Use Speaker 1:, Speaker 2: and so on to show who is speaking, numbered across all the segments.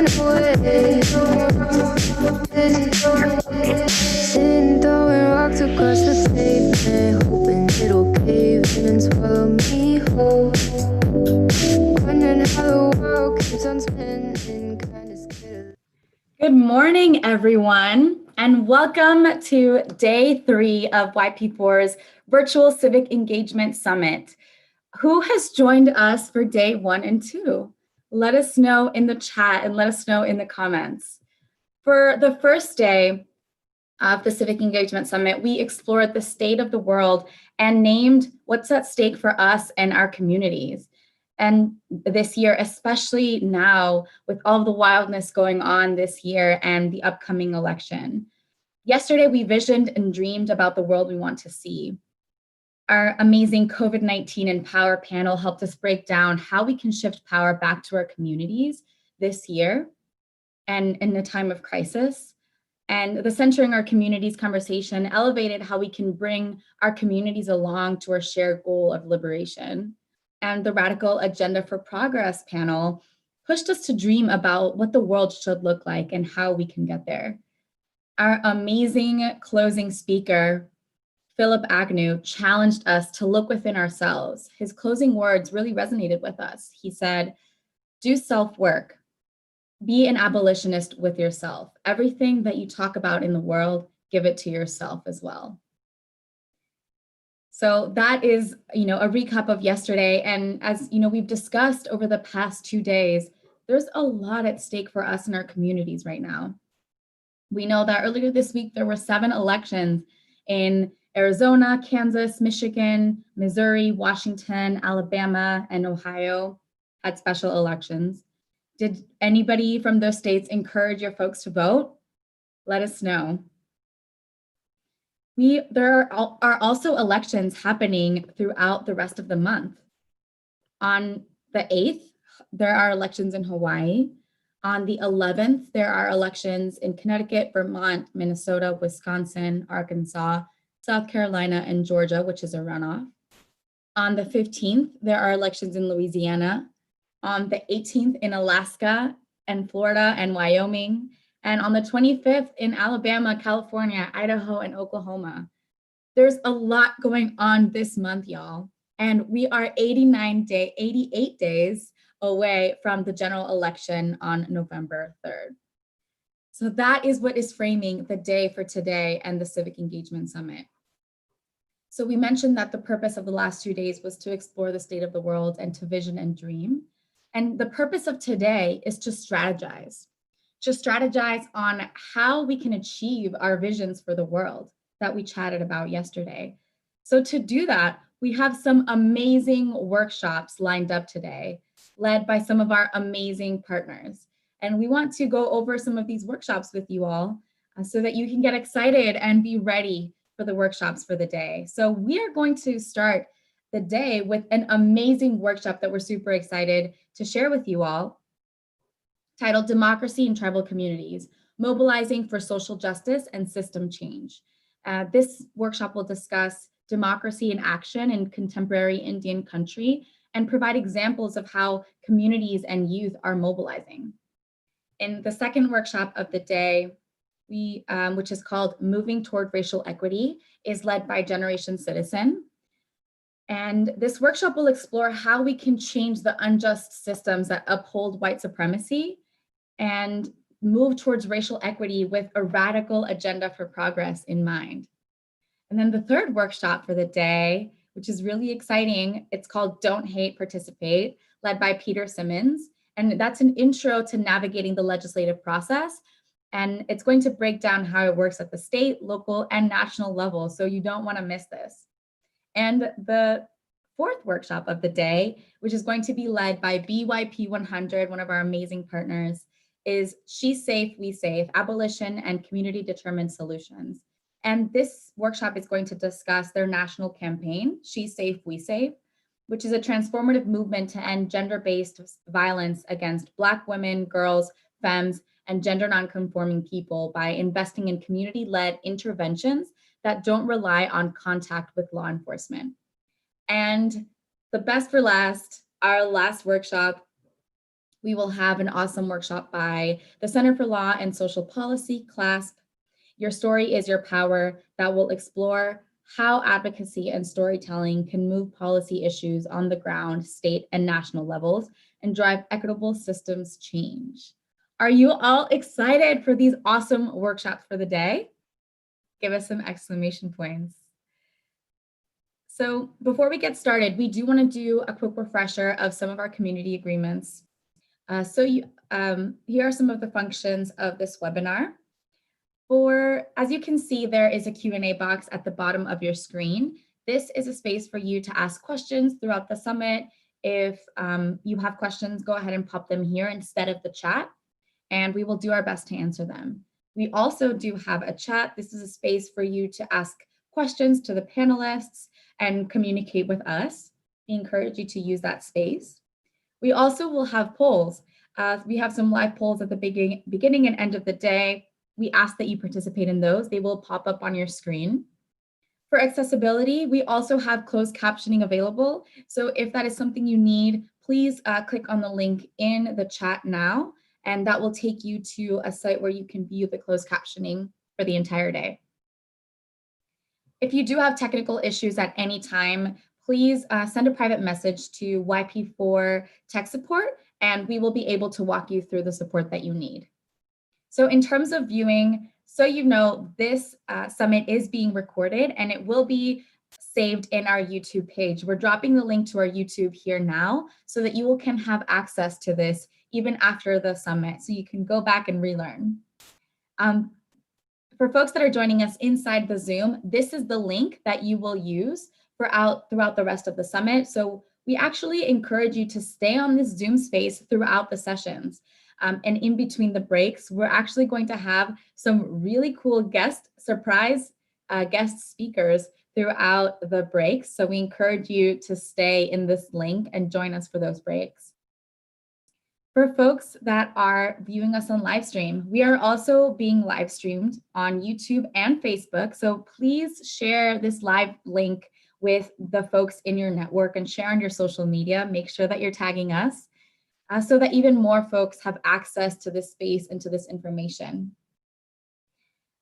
Speaker 1: away. Sitting throwing rocks across the pavement, hoping it'll cave in and swallow me whole. Wondering how the world keeps on spinning, kinda scared.
Speaker 2: Good morning, everyone, and welcome to day 3 of YP4's Virtual Civic Engagement Summit. Who has joined us for day 1 and 2? Let us know in the chat and let us know in the comments. For the first day of the Civic Engagement Summit, we explored the state of the world and named what's at stake for us and our communities. And this year, especially now with all the wildness going on this year and the upcoming election. Yesterday, we visioned and dreamed about the world we want to see. Our amazing COVID-19 and Power panel helped us break down how we can shift power back to our communities this year and in a time of crisis. And the Centering Our Communities conversation elevated how we can bring our communities along to our shared goal of liberation. And the Radical Agenda for Progress panel pushed us to dream about what the world should look like and how we can get there. Our amazing closing speaker, Philip Agnew, challenged us to look within ourselves. His closing words really resonated with us. He said, "Do self-work. Be an abolitionist with yourself. Everything that you talk about in the world, give it to yourself as well." So that is, a recap of yesterday. And as we've discussed over the past 2 days, there's a lot at stake for us in our communities right now. We know that earlier this week, there were 7 elections in Arizona, Kansas, Michigan, Missouri, Washington, Alabama, and Ohio had special elections. Did anybody from those states encourage your folks to vote? Let us know. There are also elections happening throughout the rest of the month. On the 8th, there are elections in Hawaii. On the 11th, there are elections in Connecticut, Vermont, Minnesota, Wisconsin, Arkansas, South Carolina, and Georgia, which is a runoff. On the 15th, there are elections in Louisiana. On the 18th, in Alaska and Florida and Wyoming. And on the 25th, in Alabama, California, Idaho, and Oklahoma. There's a lot going on this month, y'all. And we are 88 days away from the general election on November 3rd. So that is what is framing the day for today and the Civic Engagement Summit. So we mentioned that the purpose of the last 2 days was to explore the state of the world and to vision and dream. And the purpose of today is to strategize on how we can achieve our visions for the world that we chatted about yesterday. So to do that, we have some amazing workshops lined up today, led by some of our amazing partners. And we want to go over some of these workshops with you all so that you can get excited and be ready for the workshops for the day. So we are going to start the day with an amazing workshop that we're super excited to share with you all, titled Democracy in Tribal Communities, Mobilizing for Social Justice and System Change. This workshop will discuss democracy in action in contemporary Indian country and provide examples of how communities and youth are mobilizing. In the second workshop of the day, which is called Moving Toward Racial Equity, is led by Generation Citizen. And this workshop will explore how we can change the unjust systems that uphold white supremacy and move towards racial equity with a radical agenda for progress in mind. And then the third workshop for the day, which is really exciting, it's called Don't Hate, Participate, led by Peter Simmons. And that's an intro to navigating the legislative process. And it's going to break down how it works at the state, local, and national level. So you don't want to miss this. And the fourth workshop of the day, which is going to be led by YP100, one of our amazing partners, is She's Safe, We Safe, Abolition and Community Determined Solutions. And this workshop is going to discuss their national campaign, She's Safe, We Safe, which is a transformative movement to end gender-based violence against Black women, girls, femmes, and gender nonconforming people by investing in community-led interventions that don't rely on contact with law enforcement. And the best for last, our last workshop We will have an awesome workshop by the Center for Law and Social Policy, CLASP. Your Story is Your Power, that will explore how advocacy and storytelling can move policy issues on the ground, state and national levels, and drive equitable systems change. Are you all excited for these awesome workshops for the day? Give us some exclamation points. So before we get started, we do want to do a quick refresher of some of our community agreements. Here are some of the functions of this webinar. As you can see, there is a Q&A box at the bottom of your screen. This is a space for you to ask questions throughout the summit. If you have questions, go ahead and pop them here instead of the chat, and we will do our best to answer them. We also do have a chat. This is a space for you to ask questions to the panelists and communicate with us. We encourage you to use that space. We also will have polls. We have some live polls at the beginning and end of the day. We ask that you participate in those. They will pop up on your screen. For accessibility, we also have closed captioning available. So if that is something you need, please click on the link in the chat now, and that will take you to a site where you can view the closed captioning for the entire day. If you do have technical issues at any time, please send a private message to YP4 Tech Support, and we will be able to walk you through the support that you need. So in terms of viewing, so you know, this summit is being recorded and it will be saved in our YouTube page. We're dropping the link to our YouTube here now so that you can have access to this even after the summit, so you can go back and relearn. For folks that are joining us inside the Zoom, this is the link that you will use throughout the rest of the summit. So we actually encourage you to stay on this Zoom space throughout the sessions. And in between the breaks, we're actually going to have some really cool surprise guest speakers throughout the breaks. So we encourage you to stay in this link and join us for those breaks. For folks that are viewing us on live stream, we are also being live streamed on YouTube and Facebook. So please share this live link with the folks in your network and share on your social media. Make sure that you're tagging us so that even more folks have access to this space and to this information.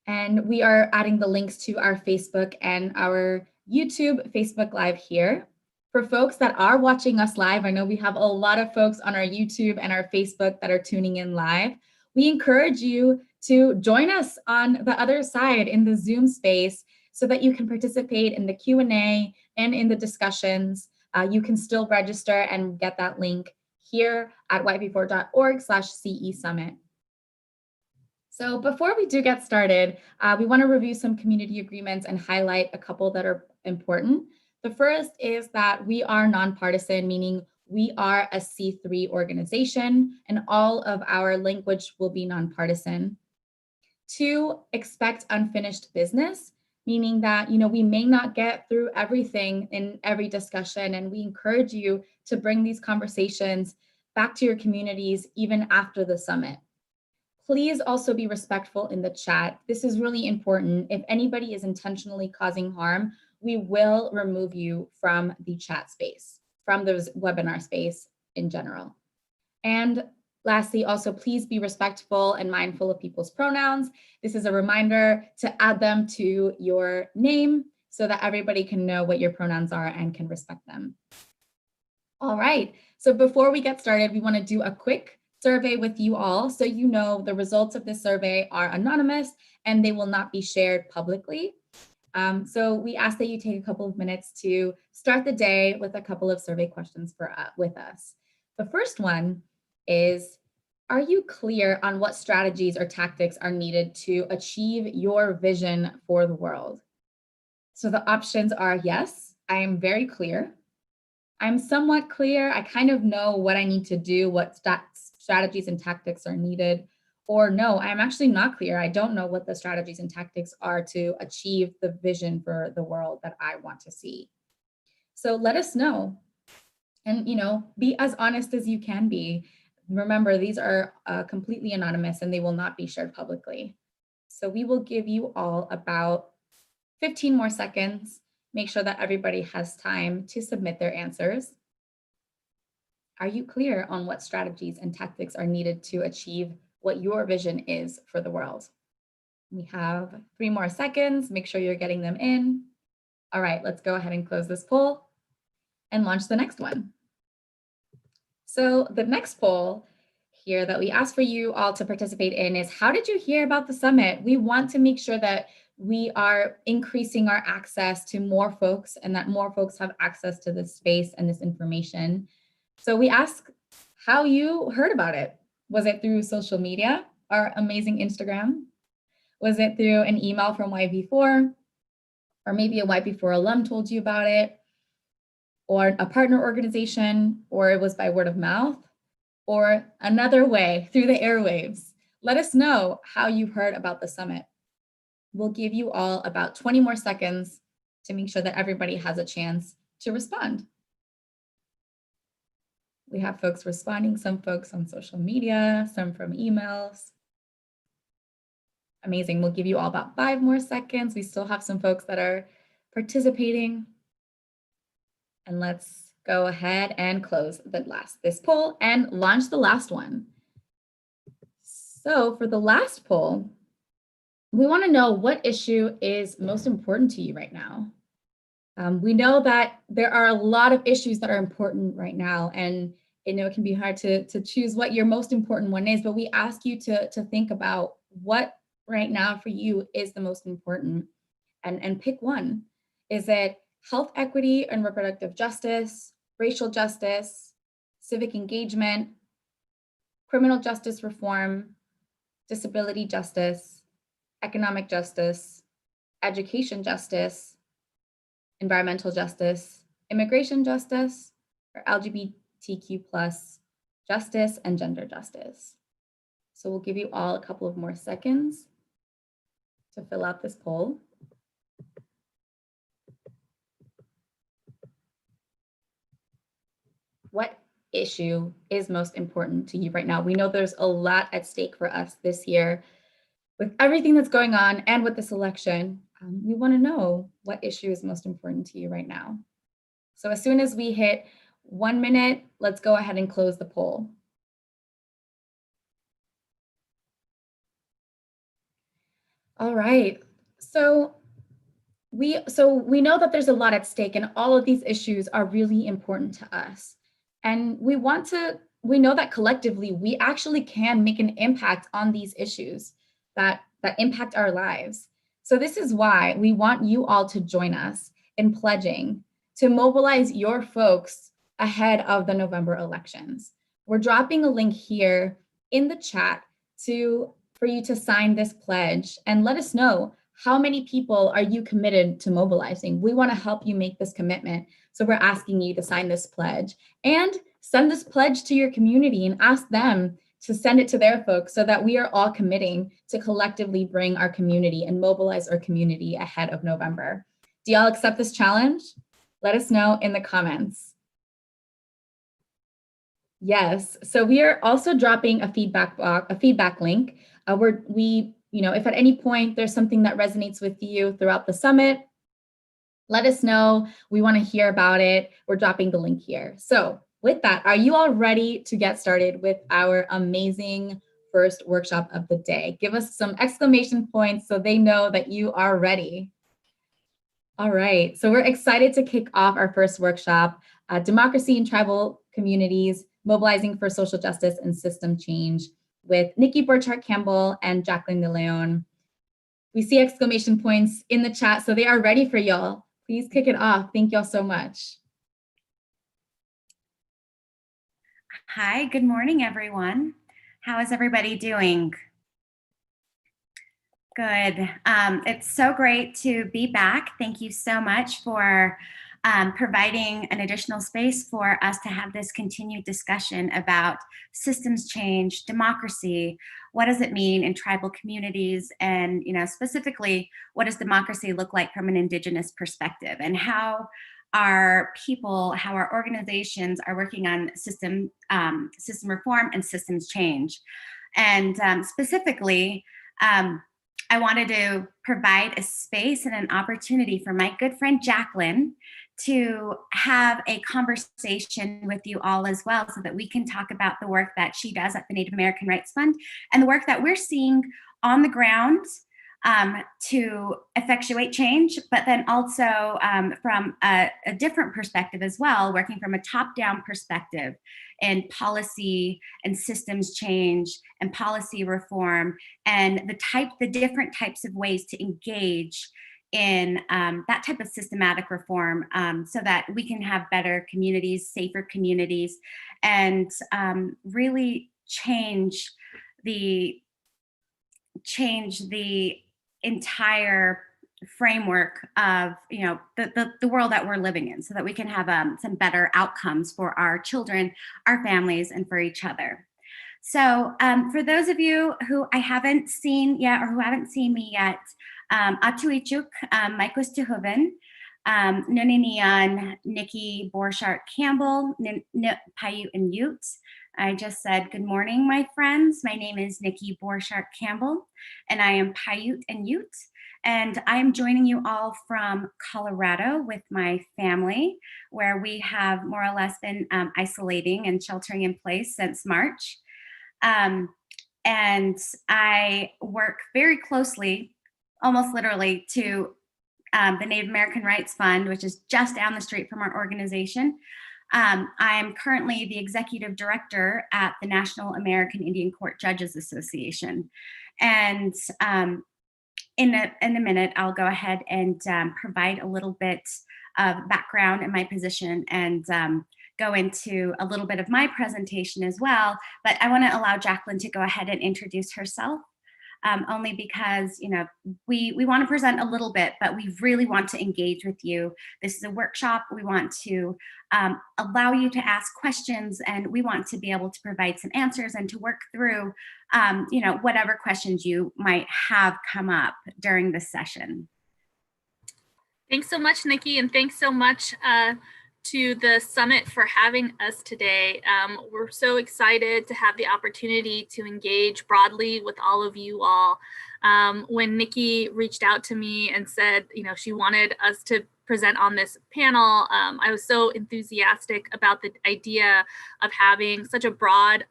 Speaker 2: And we are adding the links to our Facebook and our YouTube Facebook Live here. For folks that are watching us live, I know we have a lot of folks on our YouTube and our Facebook that are tuning in live. We encourage you to join us on the other side in the Zoom space so that you can participate in the Q&A and in the discussions. You can still register and get that link here at yp4.org/CE Summit. So before we do get started, we want to review some community agreements and highlight a couple that are important. The first is that we are nonpartisan, meaning we are a C3 organization and all of our language will be nonpartisan. 2, expect unfinished business, meaning that we may not get through everything in every discussion, and we encourage you to bring these conversations back to your communities even after the summit. Please also be respectful in the chat. This is really important. If anybody is intentionally causing harm, we will remove you from the chat space, from the webinar space in general. And lastly, also please be respectful and mindful of people's pronouns. This is a reminder to add them to your name so that everybody can know what your pronouns are and can respect them. All right, so before we get started, we want to do a quick survey with you all. So you know the results of this survey are anonymous and they will not be shared publicly. So we ask that you take a couple of minutes to start the day with a couple of survey questions with us. The first one is, are you clear on what strategies or tactics are needed to achieve your vision for the world? So the options are yes, I am very clear. I'm somewhat clear. I kind of know what I need to do, what strategies and tactics are needed. Or no, I'm actually not clear. I don't know what the strategies and tactics are to achieve the vision for the world that I want to see. So let us know. And be as honest as you can be. Remember, these are completely anonymous and they will not be shared publicly. So we will give you all about 15 more seconds. Make sure that everybody has time to submit their answers. Are you clear on what strategies and tactics are needed to achieve what your vision is for the world? We have 3 more seconds. Make sure you're getting them in. All right, let's go ahead and close this poll and launch the next one. So the next poll here that we asked for you all to participate in is, how did you hear about the summit? We want to make sure that we are increasing our access to more folks and that more folks have access to this space and this information. So we asked how you heard about it. Was it through social media, our amazing Instagram? Was it through an email from YP4? Or maybe a YP4 alum told you about it? Or a partner organization? Or it was by word of mouth? Or another way, through the airwaves? Let us know how you heard about the summit. We'll give you all about 20 more seconds to make sure that everybody has a chance to respond. We have folks responding, some folks on social media, some from emails. Amazing. We'll give you all about 5 more seconds. We still have some folks that are participating. And let's go ahead and close this poll and launch the last one. So for the last poll, we want to know what issue is most important to you right now. We know that there are a lot of issues that are important right now, and I know it can be hard to choose what your most important one is, but we ask you to think about what right now for you is the most important, and pick one. Is it health equity and reproductive justice, racial justice, civic engagement, criminal justice reform, disability justice, economic justice, education justice, environmental justice, immigration justice, or LGBTQ plus justice and gender justice? So we'll give you all a couple of more seconds to fill out this poll. What issue is most important to you right now? We know there's a lot at stake for us this year with everything that's going on and with this election. We want to know what issue is most important to you right now. So as soon as we hit 1 minute, let's go ahead and close the poll. All right, so we know that there's a lot at stake, and all of these issues are really important to us. And we know that collectively, we actually can make an impact on these issues that impact our lives. So this is why we want you all to join us in pledging to mobilize your folks ahead of the November elections. We're dropping a link here in the chat for you to sign this pledge and let us know how many people are you committed to mobilizing. We want to help you make this commitment. So we're asking you to sign this pledge and send this pledge to your community and ask them to send it to their folks so that we are all committing to collectively bring our community and mobilize our community ahead of November. Do y'all accept this challenge? Let us know in the comments. Yes, so we are also dropping a feedback link where if at any point there's something that resonates with you throughout the summit, let us know. We want to hear about it. We're dropping the link here. So with that, are you all ready to get started with our amazing first workshop of the day? Give us some exclamation points so they know that you are ready. All right, so we're excited to kick off our first workshop, Democracy in Tribal Communities, Mobilizing for Social Justice and System Change, with Nikki Borchardt Campbell and Jacqueline De Leon. We see exclamation points in the chat, so they are ready for y'all. Please kick it off. Thank y'all so much.
Speaker 3: Hi, good morning, everyone. How is everybody doing? Good. It's so great to be back. Thank you so much for providing an additional space for us to have this continued discussion about systems change, democracy. What does it mean in tribal communities? And specifically, what does democracy look like from an Indigenous perspective? And how our people, how our organizations are working on system reform and systems change. And specifically, I wanted to provide a space and an opportunity for my good friend Jacqueline to have a conversation with you all as well, so that we can talk about the work that she does at the Native American Rights Fund and the work that we're seeing on the ground to effectuate change, but then also from a different perspective as well, working from a top-down perspective in policy and systems change and policy reform, and the different types of ways to engage in that type of systematic reform, so that we can have better communities, safer communities, and really change the entire framework of the world that we're living in, so that we can have some better outcomes for our children, our families, and for each other. So for those of you who I haven't seen yet, or who haven't seen me yet, Atuichuk, Maikos Tuhuven, Nuninian, Nikki, Borchardt, Campbell, Paiute, and Ute. I just said, good morning, my friends. My name is Nikki Borchardt Campbell, and I am Paiute and Ute. And I am joining you all from Colorado with my family, where we have more or less been isolating and sheltering in place since March. And I work very closely, almost literally, to the Native American Rights Fund, which is just down the street from our organization. I'm currently the executive director at the National American Indian Court Judges Association. And in a minute, I'll go ahead and provide a little bit of background in my position and go into a little bit of my presentation as well. But I want to allow Jacqueline to go ahead and introduce herself. Only because we want to present a little bit, but we really want to engage with you. This is a workshop. We want to allow you to ask questions, and we want to be able to provide some answers and to work through whatever questions you might have come up during this session.
Speaker 4: Thanks so much, Nikki, and thanks so much to the summit for having us today. We're so excited to have the opportunity to engage broadly with all of you all. When Nikki reached out to me and said, she wanted us to present on this panel, I was so enthusiastic about the idea of having such a broad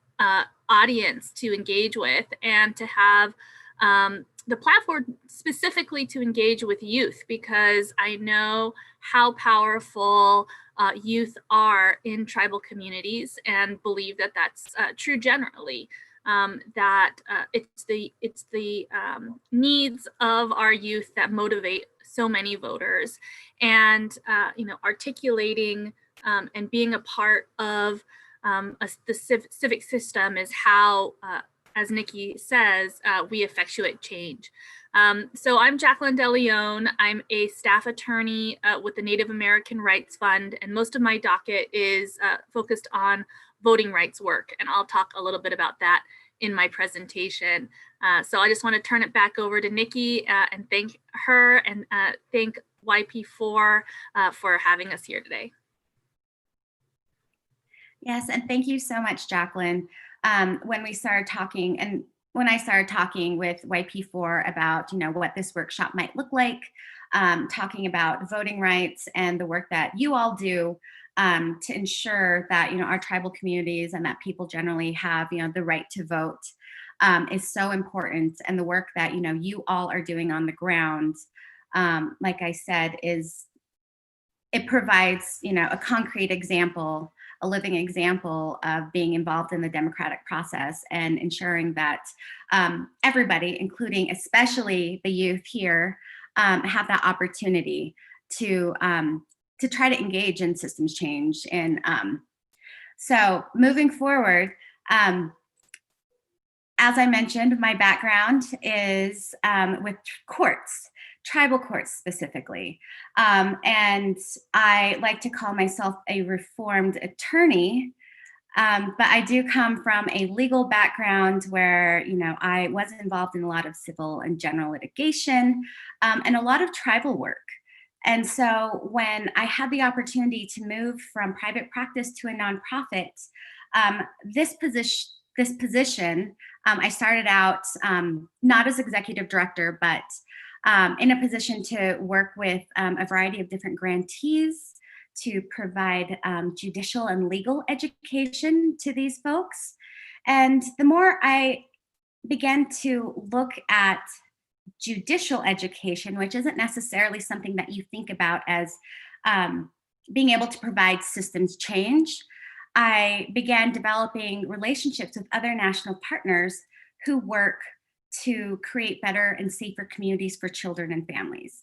Speaker 4: audience to engage with, and to have the platform specifically to engage with youth, because I know how powerful youth are in tribal communities, and believe that that's true generally. That it's the needs of our youth that motivate so many voters, and articulating and being a part of the civic system is how, as Nikki says, we effectuate change. So I'm Jacqueline DeLeon. I'm a staff attorney with the Native American Rights Fund, and most of my docket is focused on voting rights work, and I'll talk a little bit about that in my presentation. So I just want to turn it back over to Nikki and thank her, and thank YP4 for having us here today.
Speaker 3: Yes, and thank you so much, Jacqueline. When I started talking with YP4 about what this workshop might look like, talking about voting rights and the work that you all do to ensure that our tribal communities and that people generally have the right to vote is so important. And the work that you all are doing on the ground, like I said, it provides a concrete example, a living example of being involved in the democratic process and ensuring that everybody, including especially the youth here, have that opportunity to try to engage in systems change. And so moving forward, as I mentioned, my background is with courts, tribal courts specifically. And I like to call myself a reformed attorney, but I do come from a legal background where, I was involved in a lot of civil and general litigation and a lot of tribal work. And so when I had the opportunity to move from private practice to a nonprofit, this position, I started out not as executive director, but in a position to work with a variety of different grantees to provide judicial and legal education to these folks. And the more I began to look at judicial education, which isn't necessarily something that you think about as being able to provide systems change, I began developing relationships with other national partners who work to create better and safer communities for children and families.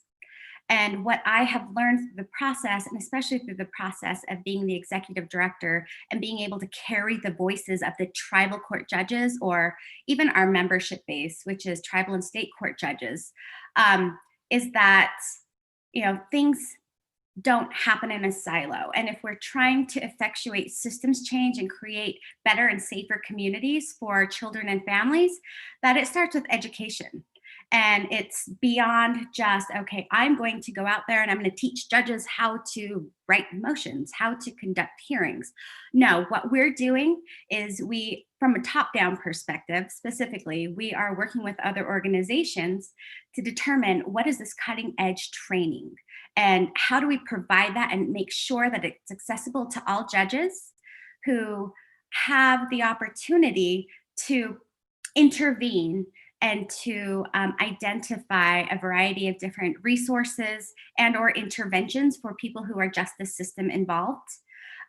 Speaker 3: And what I have learned through the process, and especially through the process of being the executive director and being able to carry the voices of the tribal court judges, or even our membership base, which is tribal and state court judges, is that, things don't happen in a silo. And if we're trying to effectuate systems change and create better and safer communities for children and families, that it starts with education. And it's beyond just, okay, I'm going to go out there and I'm going to teach judges how to write motions, how to conduct hearings. No, what we're doing is from a top-down perspective, specifically, we are working with other organizations to determine what is this cutting-edge training and how do we provide that and make sure that it's accessible to all judges who have the opportunity to intervene and to identify a variety of different resources and or interventions for people who are justice system involved.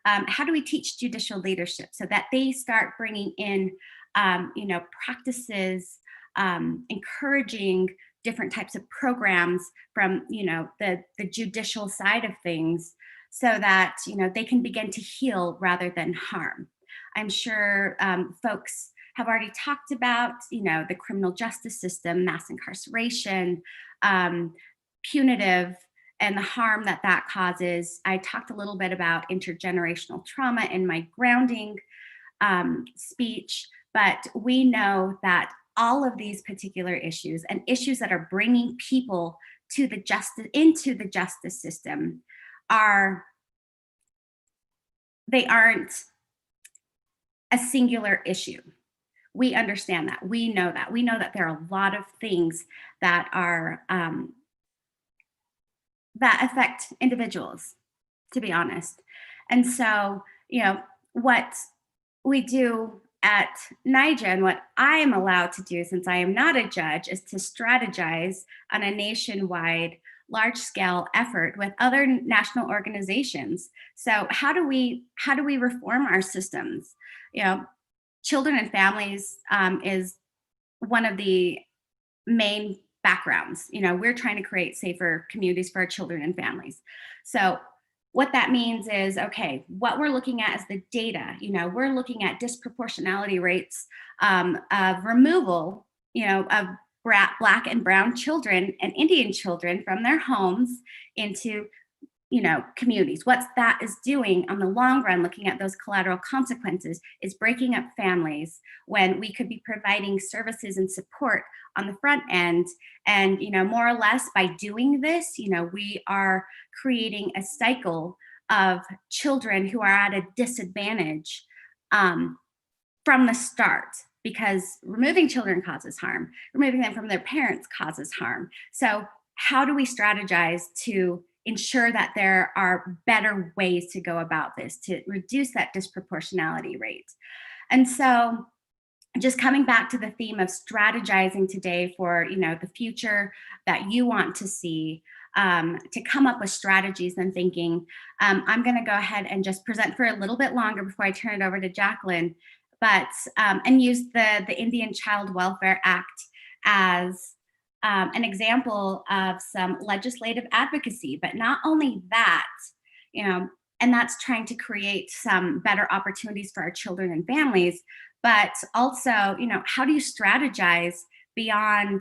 Speaker 3: How do we teach judicial leadership so that they start bringing in, practices, encouraging different types of programs from, the judicial side of things, so that, they can begin to heal rather than harm. I'm sure folks have already talked about, the criminal justice system, mass incarceration, punitive, and the harm that causes. I talked a little bit about intergenerational trauma in my grounding speech, but we know that all of these particular issues and issues that are bringing people into the justice system aren't a singular issue. We understand that. We know that. We know that there are a lot of things that are that affect individuals, to be honest. And so, what we do at NYJA and what I am allowed to do, since I am not a judge, is to strategize on a nationwide, large-scale effort with other national organizations. So how do we reform our systems? Children and families is one of the main backgrounds. We're trying to create safer communities for our children and families. So what that means is, okay, what we're looking at is the data. We're looking at disproportionality rates of removal, of Black and brown children and Indian children from their homes into communities. What that is doing on the long run, looking at those collateral consequences, is breaking up families when we could be providing services and support on the front end. And, more or less by doing this, we are creating a cycle of children who are at a disadvantage from the start, because removing children causes harm. Removing them from their parents causes harm. So how do we strategize to ensure that there are better ways to go about this, to reduce that disproportionality rate? And so just coming back to the theme of strategizing today for, the future that you want to see, to come up with strategies and thinking, I'm going to go ahead and just present for a little bit longer before I turn it over to Jacqueline, but and use the Indian Child Welfare Act as an example of some legislative advocacy. But not only that, and that's trying to create some better opportunities for our children and families, but also, how do you strategize beyond,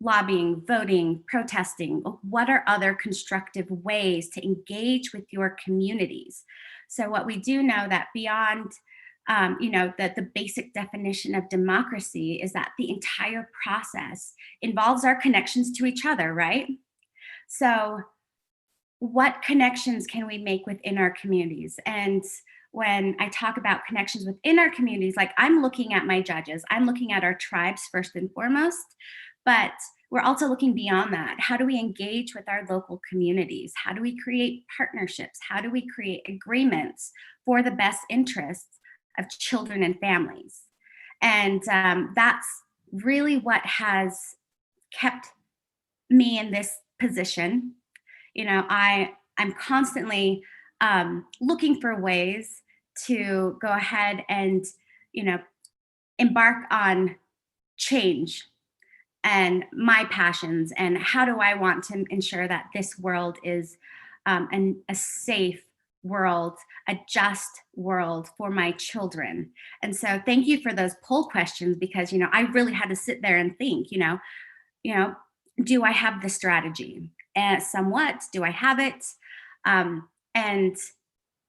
Speaker 3: lobbying, voting, protesting? What are other constructive ways to engage with your communities? So what we do know that beyond that the basic definition of democracy is that the entire process involves our connections to each other, right? So what connections can we make within our communities? And when I talk about connections within our communities, like I'm looking at my judges, I'm looking at our tribes first and foremost, but we're also looking beyond that. How do we engage with our local communities? How do we create partnerships? How do we create agreements for the best interests of children and families? And that's really what has kept me in this position. You know, I'm constantly looking for ways to go ahead and, you know, embark on change and my passions, and how do I want to ensure that this world is a safe world, a just world for my children. And so thank you for those poll questions, because, you know, I really had to sit there and think, you know, do I have the strategy? And somewhat, do I have it? And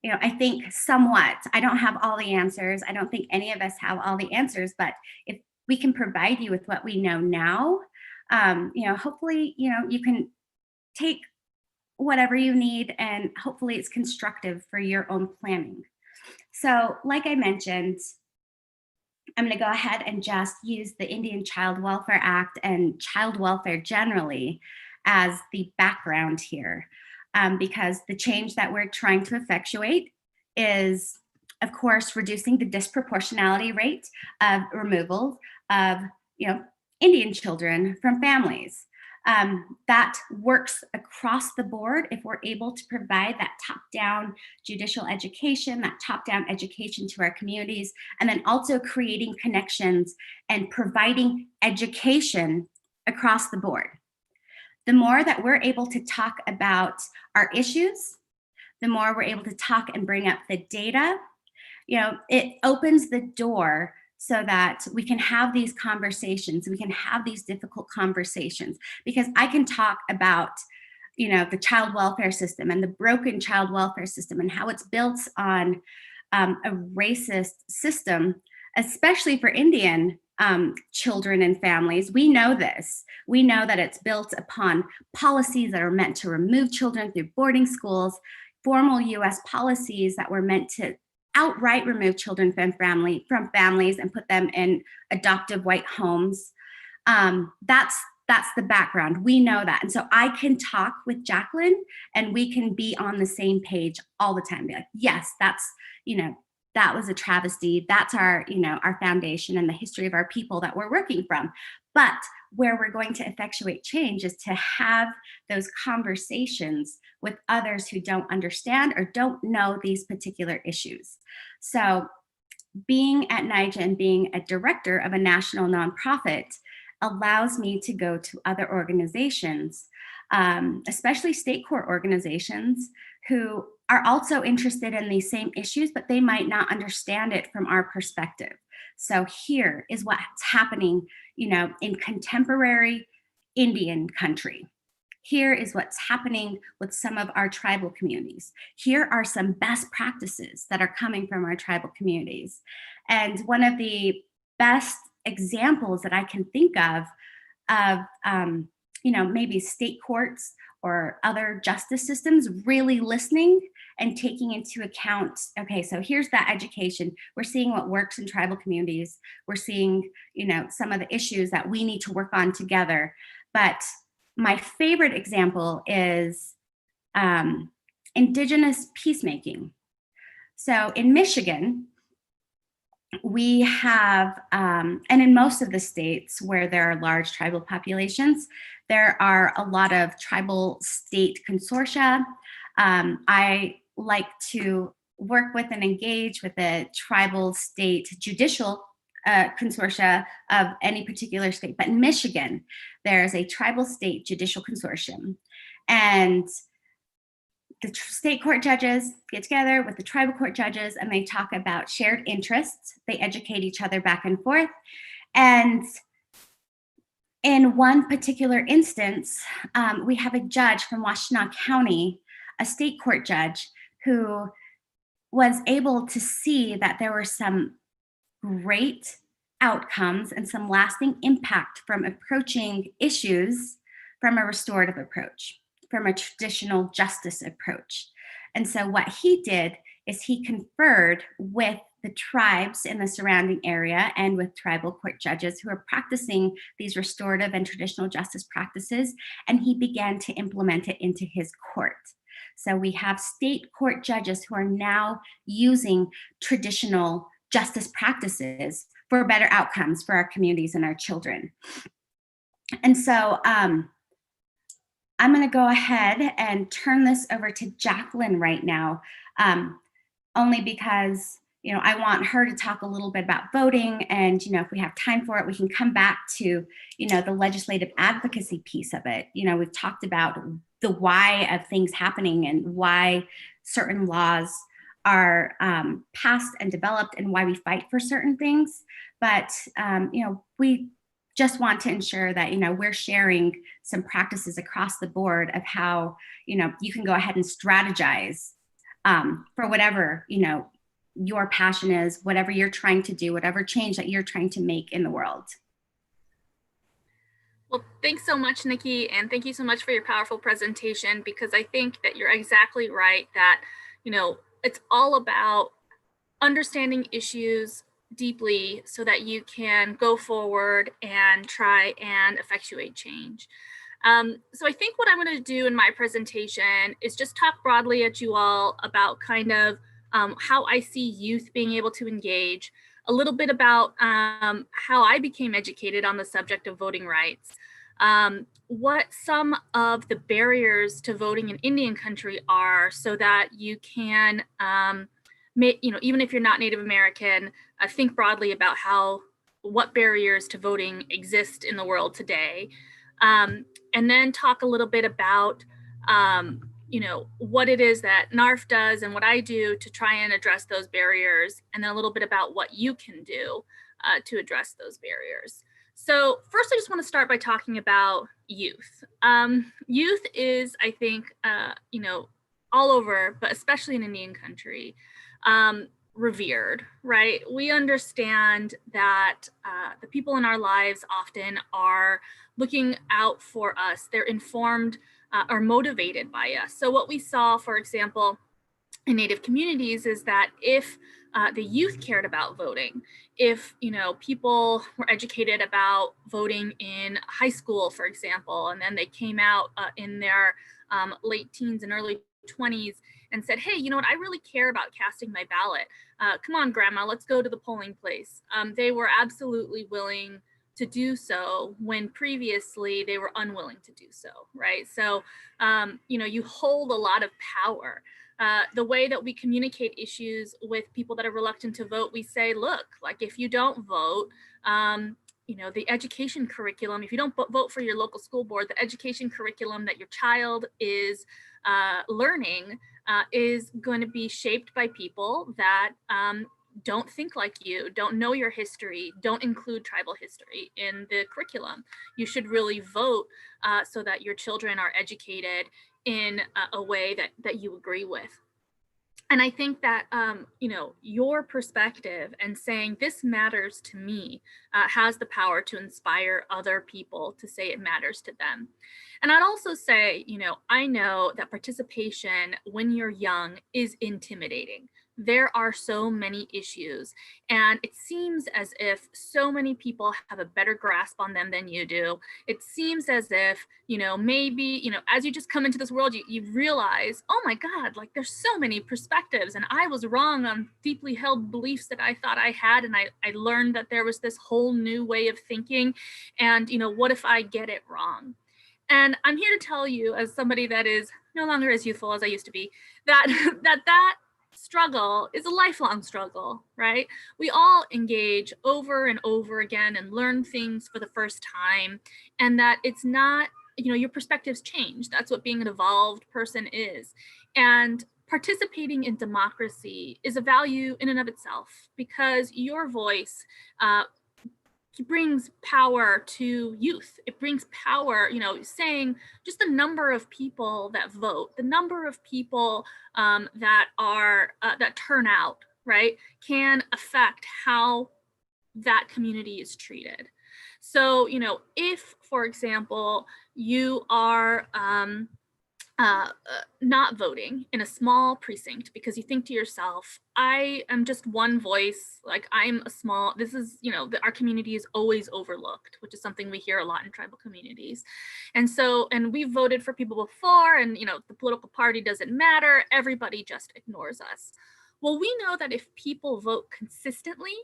Speaker 3: you know, I think somewhat. I don't have all the answers. I don't think any of us have all the answers, but if we can provide you with what we know now, you know, hopefully, you know, you can take whatever you need, and hopefully it's constructive for your own planning. So like I mentioned, I'm going to go ahead and just use the Indian Child Welfare Act and child welfare generally as the background here, because the change that we're trying to effectuate is, of course, reducing the disproportionality rate of removal of, you know, Indian children from families. That works across the board if we're able to provide that top-down judicial education, that top-down education to our communities, and then also creating connections and providing education across the board. The more that we're able to talk about our issues, the more we're able to talk and bring up the data, you know, it opens the door so that we can have these conversations, we can have these difficult conversations, because I can talk about, you know, the child welfare system and the broken child welfare system and how it's built on a racist system, especially for Indian children and families. We know this. We know that it's built upon policies that are meant to remove children through boarding schools, formal US policies that were meant to outright remove children from families and put them in adoptive white homes. That's the background. We know that. And so I can talk with Jacqueline and we can be on the same page all the time. Be like, yes, that's, you know, that was a travesty. That's our, you know, our foundation and the history of our people that we're working from. But where we're going to effectuate change is to have those conversations with others who don't understand or don't know these particular issues. So being at NYJA and being a director of a national nonprofit allows me to go to other organizations, especially state court organizations, who are also interested in these same issues, but they might not understand it from our perspective. So here is what's happening, you know, in contemporary Indian country. Here is what's happening with some of our tribal communities. Here are some best practices that are coming from our tribal communities. And one of the best examples that I can think of, you know, maybe state courts or other justice systems really listening and taking into account, okay, so here's that education. We're seeing what works in tribal communities. We're seeing, you know, some of the issues that we need to work on together. But my favorite example is Indigenous peacemaking. So in Michigan, we have, and in most of the states where there are large tribal populations, there are a lot of tribal state consortia. I like to work with and engage with the tribal state judicial consortia of any particular state. But in Michigan, there's a tribal state judicial consortium. And the state court judges get together with the tribal court judges and they talk about shared interests. They educate each other back and forth. And in one particular instance, we have a judge from Washtenaw County, a state court judge, who was able to see that there were some great outcomes and some lasting impact from approaching issues from a restorative approach, from a traditional justice approach. And so what he did is he conferred with the tribes in the surrounding area and with tribal court judges who are practicing these restorative and traditional justice practices, and he began to implement it into his court. So we have state court judges who are now using traditional justice practices for better outcomes for our communities and our children. And so I'm going to go ahead and turn this over to Jacqueline right now, only because I want her to talk a little bit about voting, and if we have time for it, we can come back to the legislative advocacy piece of it. We've talked about the why of things happening and why certain laws are passed and developed and why we fight for certain things. But we just want to ensure that we're sharing some practices across the board of how you can go ahead and strategize for whatever your passion is, whatever you're trying to do, whatever change that you're trying to make in the world.
Speaker 4: Well, thanks so much, Nikki, and thank you so much for your powerful presentation, because I think that you're exactly right that, it's all about understanding issues deeply so that you can go forward and try and effectuate change. So I think what I'm going to do in my presentation is just talk broadly at you all about kind of how I see youth being able to engage, a little bit about how I became educated on the subject of voting rights, what some of the barriers to voting in Indian country are so that you can, even if you're not Native American, think broadly about what barriers to voting exist in the world today. And then talk a little bit about, what it is that NARF does and what I do to try and address those barriers, and then a little bit about what you can do to address those barriers. So first, I just want to start by talking about youth. Youth is, I think, all over, but especially in Indian country, revered, right? We understand that the people in our lives often are looking out for us. They're informed or motivated by us. So what we saw, for example, in Native communities is that if the youth cared about voting, if people were educated about voting in high school, for example, and then they came out in their late teens and early 20s and said, hey, you know what, I really care about casting my ballot. Come on, grandma, let's go to the polling place. They were absolutely willing to do so when previously they were unwilling to do so, right? So, you hold a lot of power. The way that we communicate issues with people that are reluctant to vote, we say, look, like if you don't vote, the education curriculum, if you don't vote for your local school board, the education curriculum that your child is learning is going to be shaped by people that don't think like you, don't know your history, don't include tribal history in the curriculum. You should really vote so that your children are educated in a way that you agree with. And I think that, your perspective and saying this matters to me has the power to inspire other people to say it matters to them. And I'd also say, I know that participation when you're young is intimidating. There are so many issues, and it seems as if so many people have a better grasp on them than you do. It seems as if, maybe, as you just come into this world, you realize, oh my God, like there's so many perspectives, and I was wrong on deeply held beliefs that I thought I had, and I learned that there was this whole new way of thinking, and, what if I get it wrong? And I'm here to tell you, as somebody that is no longer as youthful as I used to be, that struggle is a lifelong struggle, right? We all engage over and over again and learn things for the first time, and that it's not, your perspectives change. That's what being an evolved person is. And participating in democracy is a value in and of itself, because your voice brings power to youth. It brings power, saying just the number of people that vote, the number of people that turn out, right, can affect how that community is treated. So, if, for example, you are not voting in a small precinct because you think to yourself, I am just one voice, like I'm a small, this is, our community is always overlooked, which is something we hear a lot in tribal communities. And so, and we've voted for people before, and the political party doesn't matter, everybody just ignores us. Well, we know that if people vote consistently,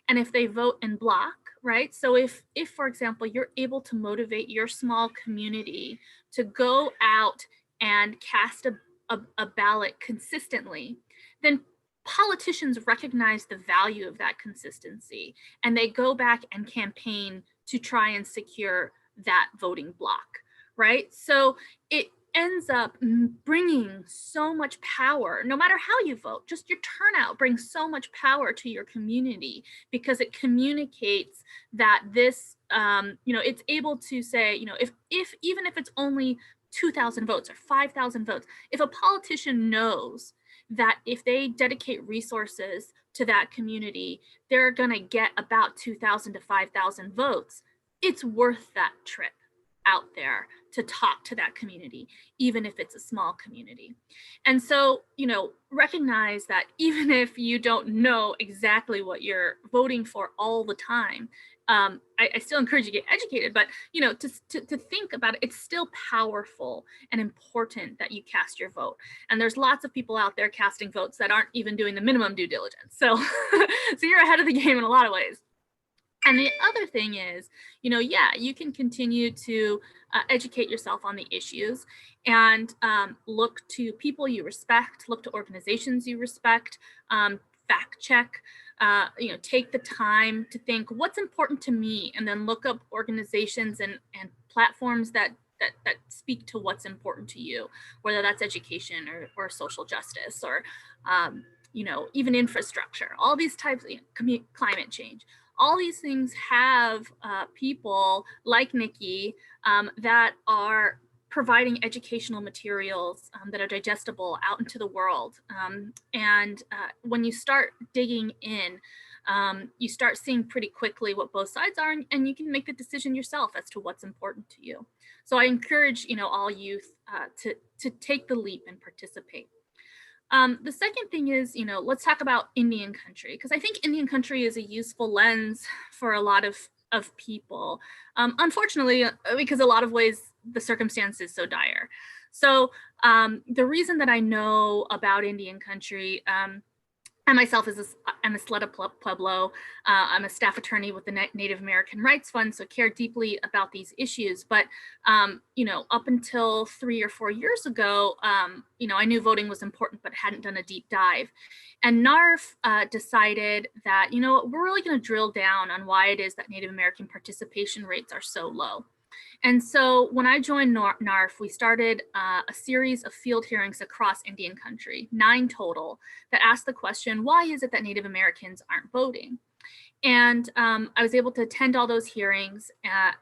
Speaker 4: and if they vote in block, right? So if for example, you're able to motivate your small community to go out and cast a ballot consistently, then politicians recognize the value of that consistency, and they go back and campaign to try and secure that voting block, right? So it ends up bringing so much power, no matter how you vote, just your turnout brings so much power to your community because it communicates that this, it's able to say, if even if it's only 2,000 votes or 5,000 votes, if a politician knows that if they dedicate resources to that community, they're going to get about 2,000 to 5,000 votes, it's worth that trip out there to talk to that community, even if it's a small community. And so, recognize that even if you don't know exactly what you're voting for all the time, I still encourage you to get educated, but to think about it, it's still powerful and important that you cast your vote. And there's lots of people out there casting votes that aren't even doing the minimum due diligence. So, so you're ahead of the game in a lot of ways. And the other thing is, you can continue to educate yourself on the issues and look to people you respect, look to organizations you respect, fact check, take the time to think what's important to me, and then look up organizations and platforms that speak to what's important to you, whether that's education or social justice or, even infrastructure, all these types of climate change. All these things have people like Nikki that are providing educational materials that are digestible out into the world. And when you start digging in, you start seeing pretty quickly what both sides are, and you can make the decision yourself as to what's important to you. So I encourage all youth to take the leap and participate. The second thing is, let's talk about Indian country, because I think Indian country is a useful lens for a lot of people. Unfortunately, because a lot of ways the circumstance is so dire. So the reason that I know about Indian country, I myself I'm a Sleta Pueblo. I'm a staff attorney with the Native American Rights Fund, so care deeply about these issues. But, up until 3 or 4 years ago, I knew voting was important, but hadn't done a deep dive. And NARF decided that, we're really going to drill down on why it is that Native American participation rates are so low. And so when I joined NARF, we started a series of field hearings across Indian country, 9 total, that asked the question, why is it that Native Americans aren't voting? And I was able to attend all those hearings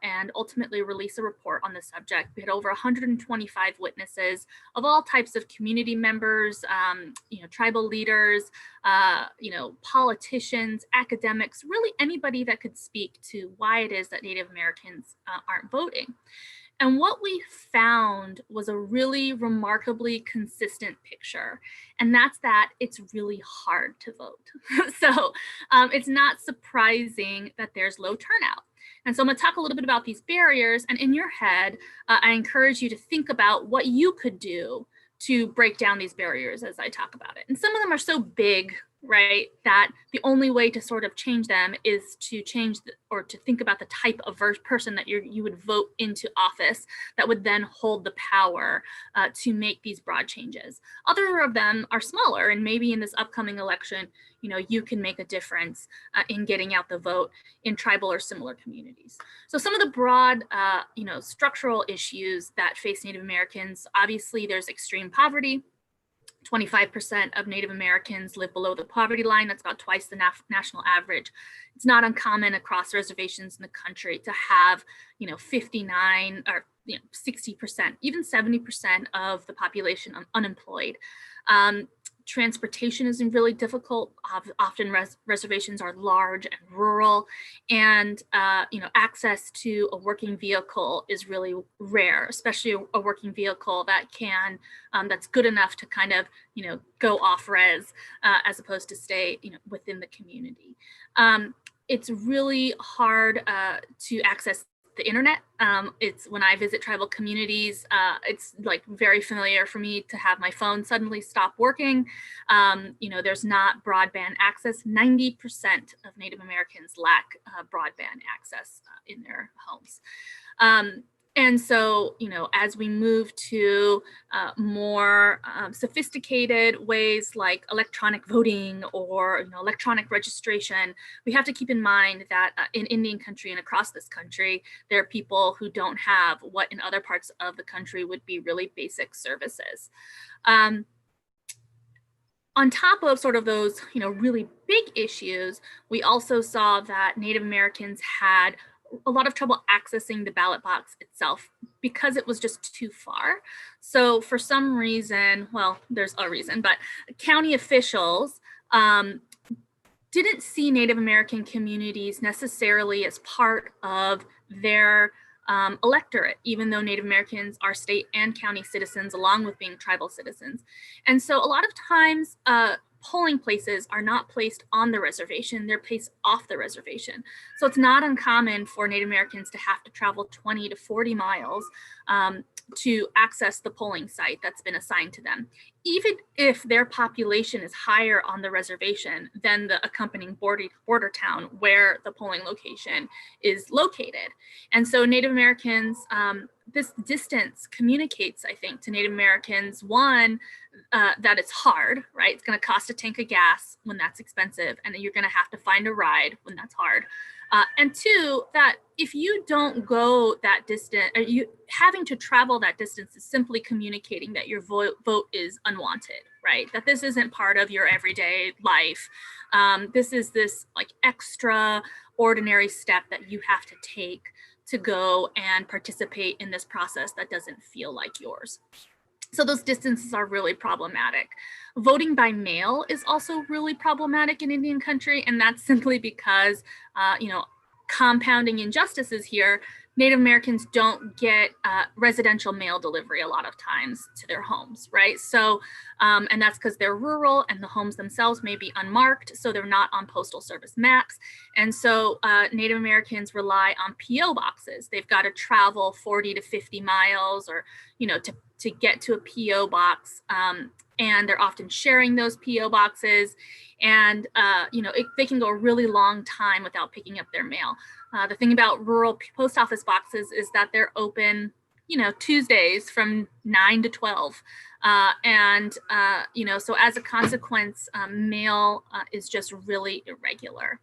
Speaker 4: and ultimately release a report on the subject. We had over 125 witnesses of all types of community members, tribal leaders, politicians, academics, really anybody that could speak to why it is that Native Americans aren't voting. And what we found was a really remarkably consistent picture. And that's that it's really hard to vote. So it's not surprising that there's low turnout. And so I'm going to talk a little bit about these barriers. And in your head, I encourage you to think about what you could do to break down these barriers as I talk about it. And some of them are so big, right, that the only way to sort of change them is to change or to think about the type of person that you would vote into office that would then hold the power to make these broad changes. Other of them are smaller, and maybe in this upcoming election, you can make a difference in getting out the vote in tribal or similar communities. So some of the broad, structural issues that face Native Americans, obviously there's extreme poverty. 25% of Native Americans live below the poverty line. That's about twice the national average. It's not uncommon across reservations in the country to have, 59 or 60%, even 70% of the population unemployed. Transportation is really difficult. Often reservations are large and rural, and access to a working vehicle is really rare, especially a working vehicle that can that's good enough to kind of go off res as opposed to stay within the community. It's really hard to access the internet. It's when I visit tribal communities, it's like very familiar for me to have my phone suddenly stop working. There's not broadband access. 90% of Native Americans lack broadband access in their homes. And so, as we move to more sophisticated ways like electronic voting or electronic registration, we have to keep in mind that in Indian country and across this country, there are people who don't have what in other parts of the country would be really basic services. On top of sort of those, really big issues, we also saw that Native Americans had a lot of trouble accessing the ballot box itself because it was just too far. So for some reason, well, there's a reason, but county officials didn't see Native American communities necessarily as part of their electorate, even though Native Americans are state and county citizens along with being tribal citizens. And so a lot of times, polling places are not placed on the reservation, they're placed off the reservation. So it's not uncommon for Native Americans to have to travel 20 to 40 miles to access the polling site that's been assigned to them, even if their population is higher on the reservation than the accompanying border town where the polling location is located. And so Native Americans, this distance communicates, I think, to Native Americans, one, that it's hard, right? It's going to cost a tank of gas when that's expensive, and you're going to have to find a ride when that's hard. And two, that if you don't go that distance, or you having to travel that distance is simply communicating that your vote is unwanted, right? That this isn't part of your everyday life. This is this like extraordinary step that you have to take to go and participate in this process that doesn't feel like yours. So those distances are really problematic. Voting by mail is also really problematic in Indian country, and that's simply because, compounding injustices here, Native Americans don't get residential mail delivery a lot of times to their homes, right? So, and that's because they're rural and the homes themselves may be unmarked, so they're not on Postal Service maps. And so Native Americans rely on PO boxes. They've got to travel 40 to 50 miles or, to get to a PO box. And they're often sharing those PO boxes. And, they can go a really long time without picking up their mail. The thing about rural post office boxes is that they're open, Tuesdays from 9 to 12. So as a consequence, mail is just really irregular.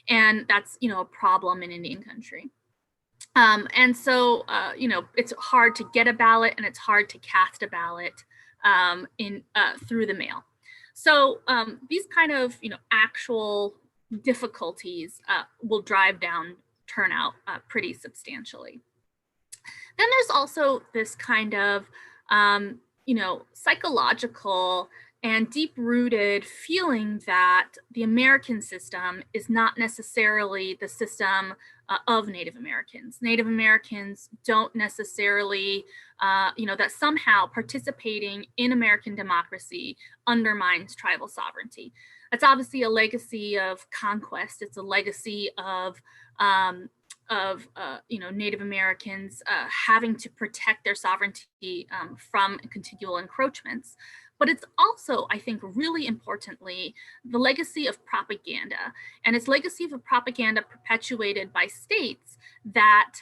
Speaker 4: And that's, a problem in Indian country. It's hard to get a ballot and it's hard to cast a ballot through the mail. So these kind of, actual difficulties will drive down turnout pretty substantially. Then there's also this kind of, psychological and deep-rooted feeling that the American system is not necessarily the system of Native Americans. Native Americans don't necessarily, that somehow participating in American democracy undermines tribal sovereignty. That's obviously a legacy of conquest. It's a legacy of Native Americans having to protect their sovereignty from contiguous encroachments. But it's also, I think, really importantly, the legacy of propaganda. And it's legacy of propaganda perpetuated by states that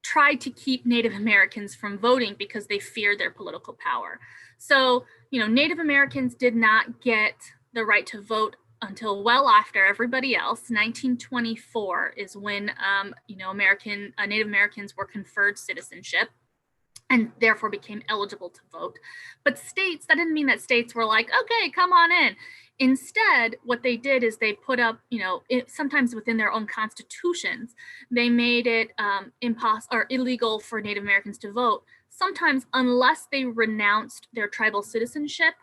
Speaker 4: tried to keep Native Americans from voting because they feared their political power. So, Native Americans did not get the right to vote until well after everybody else. 1924 is when, Native Americans were conferred citizenship. and therefore became eligible to vote. But states, that didn't mean that states were like, okay, come on in. Instead, what they did is they put up, sometimes within their own constitutions, they made it illegal for Native Americans to vote, sometimes unless they renounced their tribal citizenship,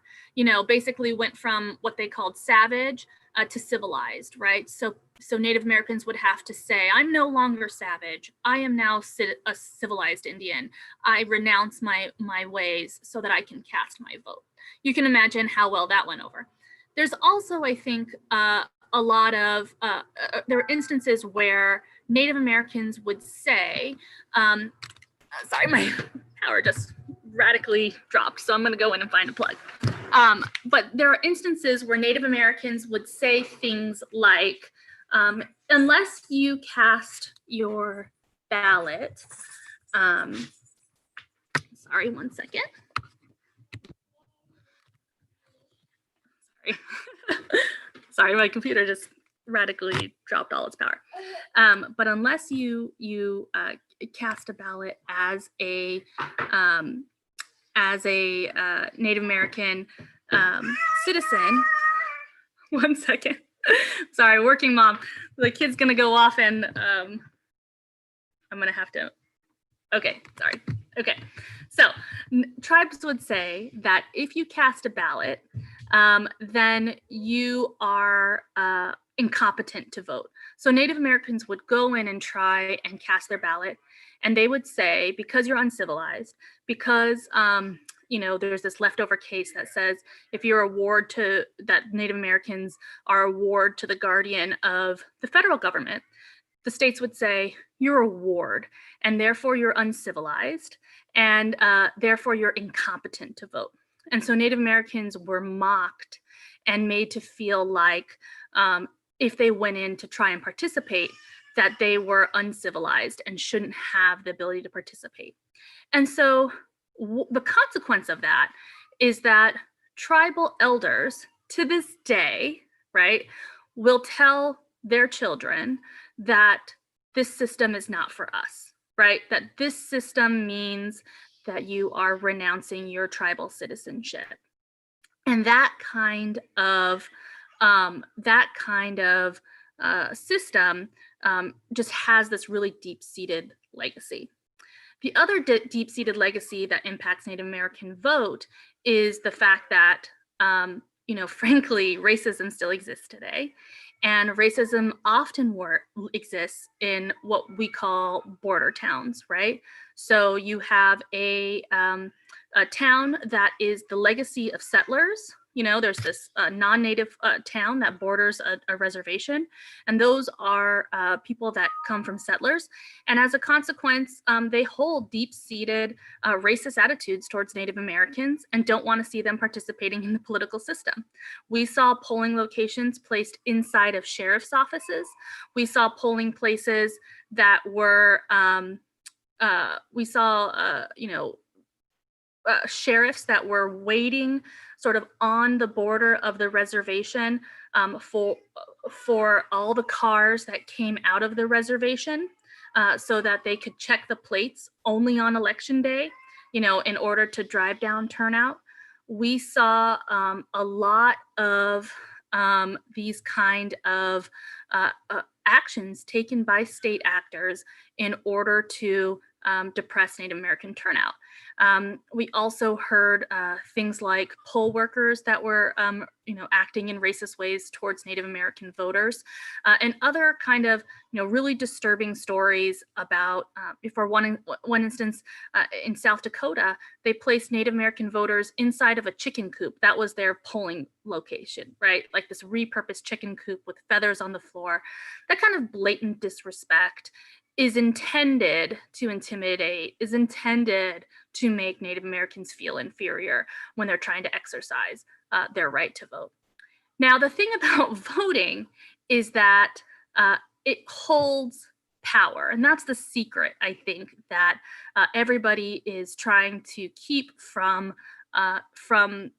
Speaker 4: basically went from what they called savage to civilized, right? So Native Americans would have to say, I'm no longer savage. I am now a civilized Indian. I renounce my ways so that I can cast my vote. You can imagine how well that went over. There's also, I think, a lot of, there are instances where Native Americans would say, sorry, my power just radically dropped, so I'm gonna go in and find a plug. But there are instances where Native Americans would say things like, unless you cast your ballot, sorry, one second. Sorry. Sorry, my computer just radically dropped all its power. But unless you cast a ballot as a Native American citizen, one second. Sorry, working mom. The kid's gonna go off and I'm gonna have to. Okay, sorry. Okay, so tribes would say that if you cast a ballot, then you are incompetent to vote. So Native Americans would go in and try and cast their ballot, and they would say, because you're uncivilized, because there's this leftover case that says if you're a ward that Native Americans are a ward to the guardian of the federal government, the states would say you're a ward, and therefore you're uncivilized, and therefore you're incompetent to vote. And so Native Americans were mocked and made to feel like if they went in to try and participate, that they were uncivilized and shouldn't have the ability to participate. And so the consequence of that is that tribal elders to this day, right, will tell their children that this system is not for us, right? That this system means that you are renouncing your tribal citizenship. And that kind of system just has this really deep-seated legacy. The other deep-seated legacy that impacts Native American vote is the fact that, frankly, racism still exists today. And racism often exists in what we call border towns, right? So you have a town that is the legacy of settlers. There's this non-native town that borders a reservation, and those are people that come from settlers. And as a consequence, they hold deep-seated racist attitudes towards Native Americans and don't want to see them participating in the political system. We saw polling locations placed inside of sheriff's offices. We saw polling places that were, sheriffs that were waiting sort of on the border of the reservation for all the cars that came out of the reservation so that they could check the plates only on election day, in order to drive down turnout. We saw a lot of these kind of actions taken by state actors in order to depress Native American turnout. We also heard things like poll workers that were, acting in racist ways towards Native American voters, and other kind of, really disturbing stories about, for one instance, in South Dakota, they placed Native American voters inside of a chicken coop. That was their polling location, right? Like this repurposed chicken coop with feathers on the floor. That kind of blatant disrespect is intended to intimidate, is intended to make Native Americans feel inferior when they're trying to exercise their right to vote. Now, the thing about voting is that it holds power, and that's the secret, I think, that everybody is trying to keep from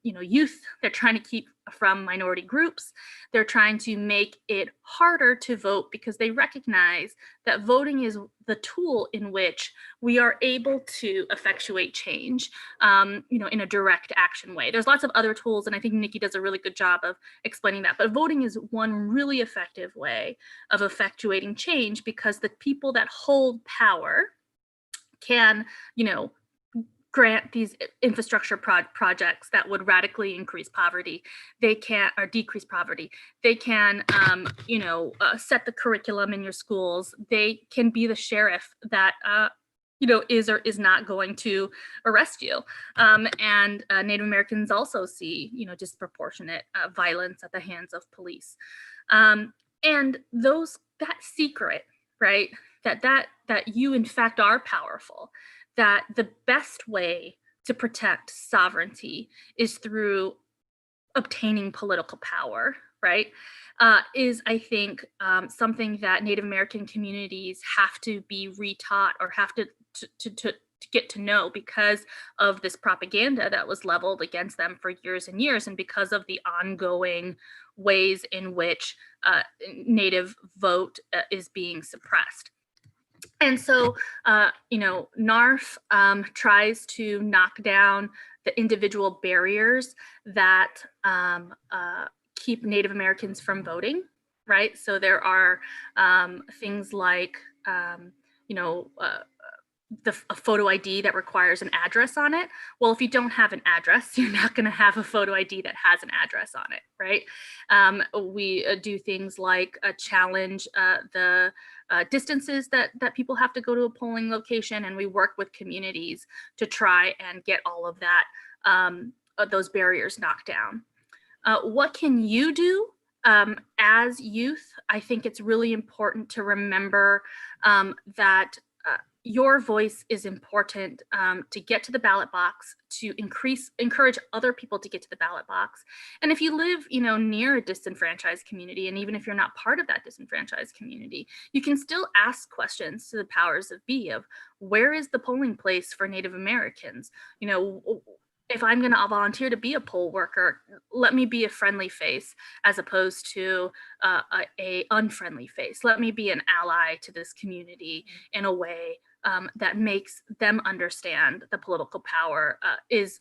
Speaker 4: youth. They're trying to keep from minority groups. They're trying to make it harder to vote because they recognize that voting is the tool in which we are able to effectuate change, in a direct action way. There's lots of other tools, and I think Nikki does a really good job of explaining that, but voting is one really effective way of effectuating change because the people that hold power can, grant these infrastructure projects that would radically increase poverty. They can, or decrease poverty. They can, set the curriculum in your schools. They can be the sheriff that, is or is not going to arrest you. And Native Americans also see, disproportionate violence at the hands of police. And that secret, right, that you in fact are powerful, that the best way to protect sovereignty is through obtaining political power, right, is, I think, something that Native American communities have to be retaught or have to get to know because of this propaganda that was leveled against them for years and years, and because of the ongoing ways in which Native vote is being suppressed. And so, NARF tries to knock down the individual barriers that keep Native Americans from voting, right? So there are things like, a photo ID that requires an address on it. Well, if you don't have an address, you're not going to have a photo ID that has an address on it, right? We do things like challenge the distances that people have to go to a polling location, and we work with communities to try and get all of that, those barriers knocked down. What can you do as youth? I think it's really important to remember that your voice is important to get to the ballot box, to encourage other people to get to the ballot box. And if you live, near a disenfranchised community, and even if you're not part of that disenfranchised community, you can still ask questions to the powers that be of where is the polling place for Native Americans? If I'm going to volunteer to be a poll worker, let me be a friendly face as opposed to a unfriendly face. Let me be an ally to this community in a way that makes them understand the political power is,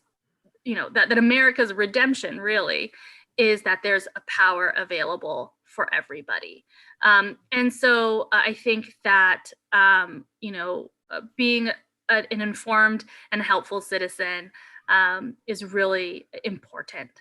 Speaker 4: that America's redemption really is that there's a power available for everybody. And so I think that, being an informed and helpful citizen is really important.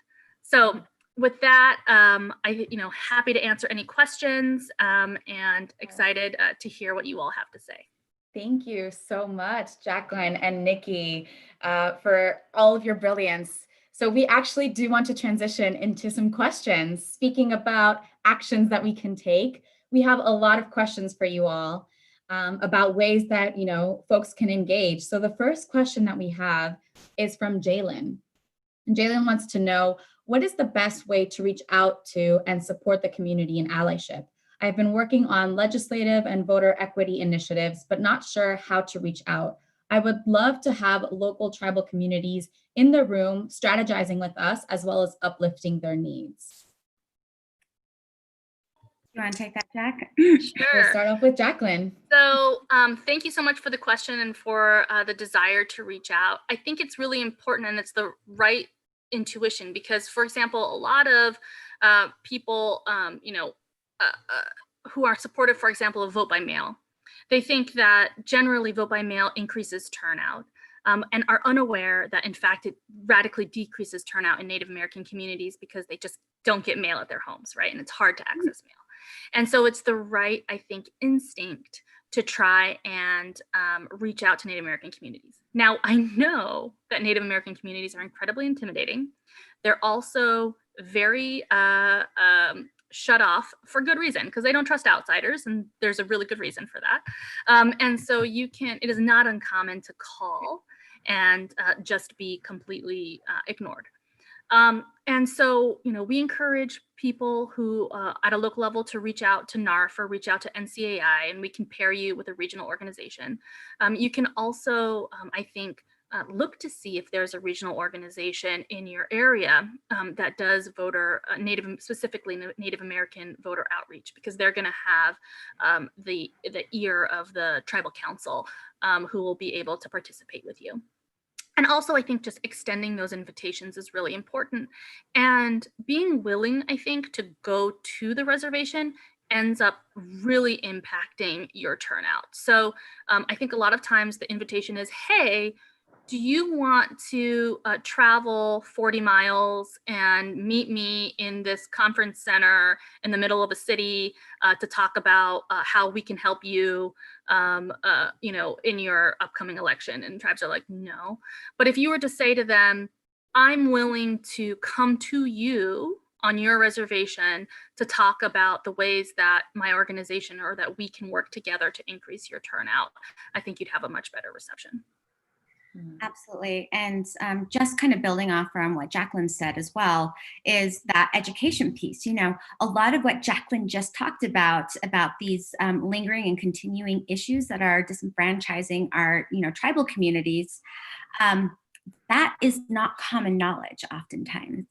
Speaker 4: So with that, happy to answer any questions and excited to hear what you all have to say.
Speaker 2: Thank you so much, Jacqueline and Nikki, for all of your brilliance. So we actually do want to transition into some questions. Speaking about actions that we can take, we have a lot of questions for you all about ways that, folks can engage. So the first question that we have is from Jalen. And Jalen wants to know, what is the best way to reach out to and support the community in allyship? I've been working on legislative and voter equity initiatives, but not sure how to reach out. I would love to have local tribal communities in the room strategizing with us, as well as uplifting their needs.
Speaker 3: You want to take that, Jack?
Speaker 4: Sure.
Speaker 2: We'll start off with Jacqueline.
Speaker 4: So thank you so much for the question and for the desire to reach out. I think it's really important, and it's the right intuition, because, for example, a lot of people, who are supportive, for example, of vote by mail, they think that generally vote by mail increases turnout, and are unaware that, in fact, it radically decreases turnout in Native American communities because they just don't get mail at their homes, right? And it's hard to access mail. And so it's the right, I think, instinct to try and reach out to Native American communities. Now, I know that Native American communities are incredibly intimidating. They're also very shut off for good reason, because they don't trust outsiders, and there's a really good reason for that. And so it is not uncommon to call and just be completely ignored. And so, we encourage people who at a local level to reach out to NARF or reach out to NCAI, and we can pair you with a regional organization. You can also, I think, look to see if there's a regional organization in your area that does specifically Native American voter outreach, because they're going to have the ear of the tribal council who will be able to participate with you. And also, I think just extending those invitations is really important, and being willing, I think, to go to the reservation ends up really impacting your turnout. So I think a lot of times the invitation is, hey, do you want to travel 40 miles and meet me in this conference center in the middle of a city to talk about how we can help you, in your upcoming election? And tribes are like, no. But if you were to say to them, I'm willing to come to you on your reservation to talk about the ways that my organization or that we can work together to increase your turnout, I think you'd have a much better reception.
Speaker 3: Absolutely. And just kind of building off from what Jacqueline said as well, is that education piece. A lot of what Jacqueline just talked about these lingering and continuing issues that are disenfranchising our, tribal communities, that is not common knowledge oftentimes.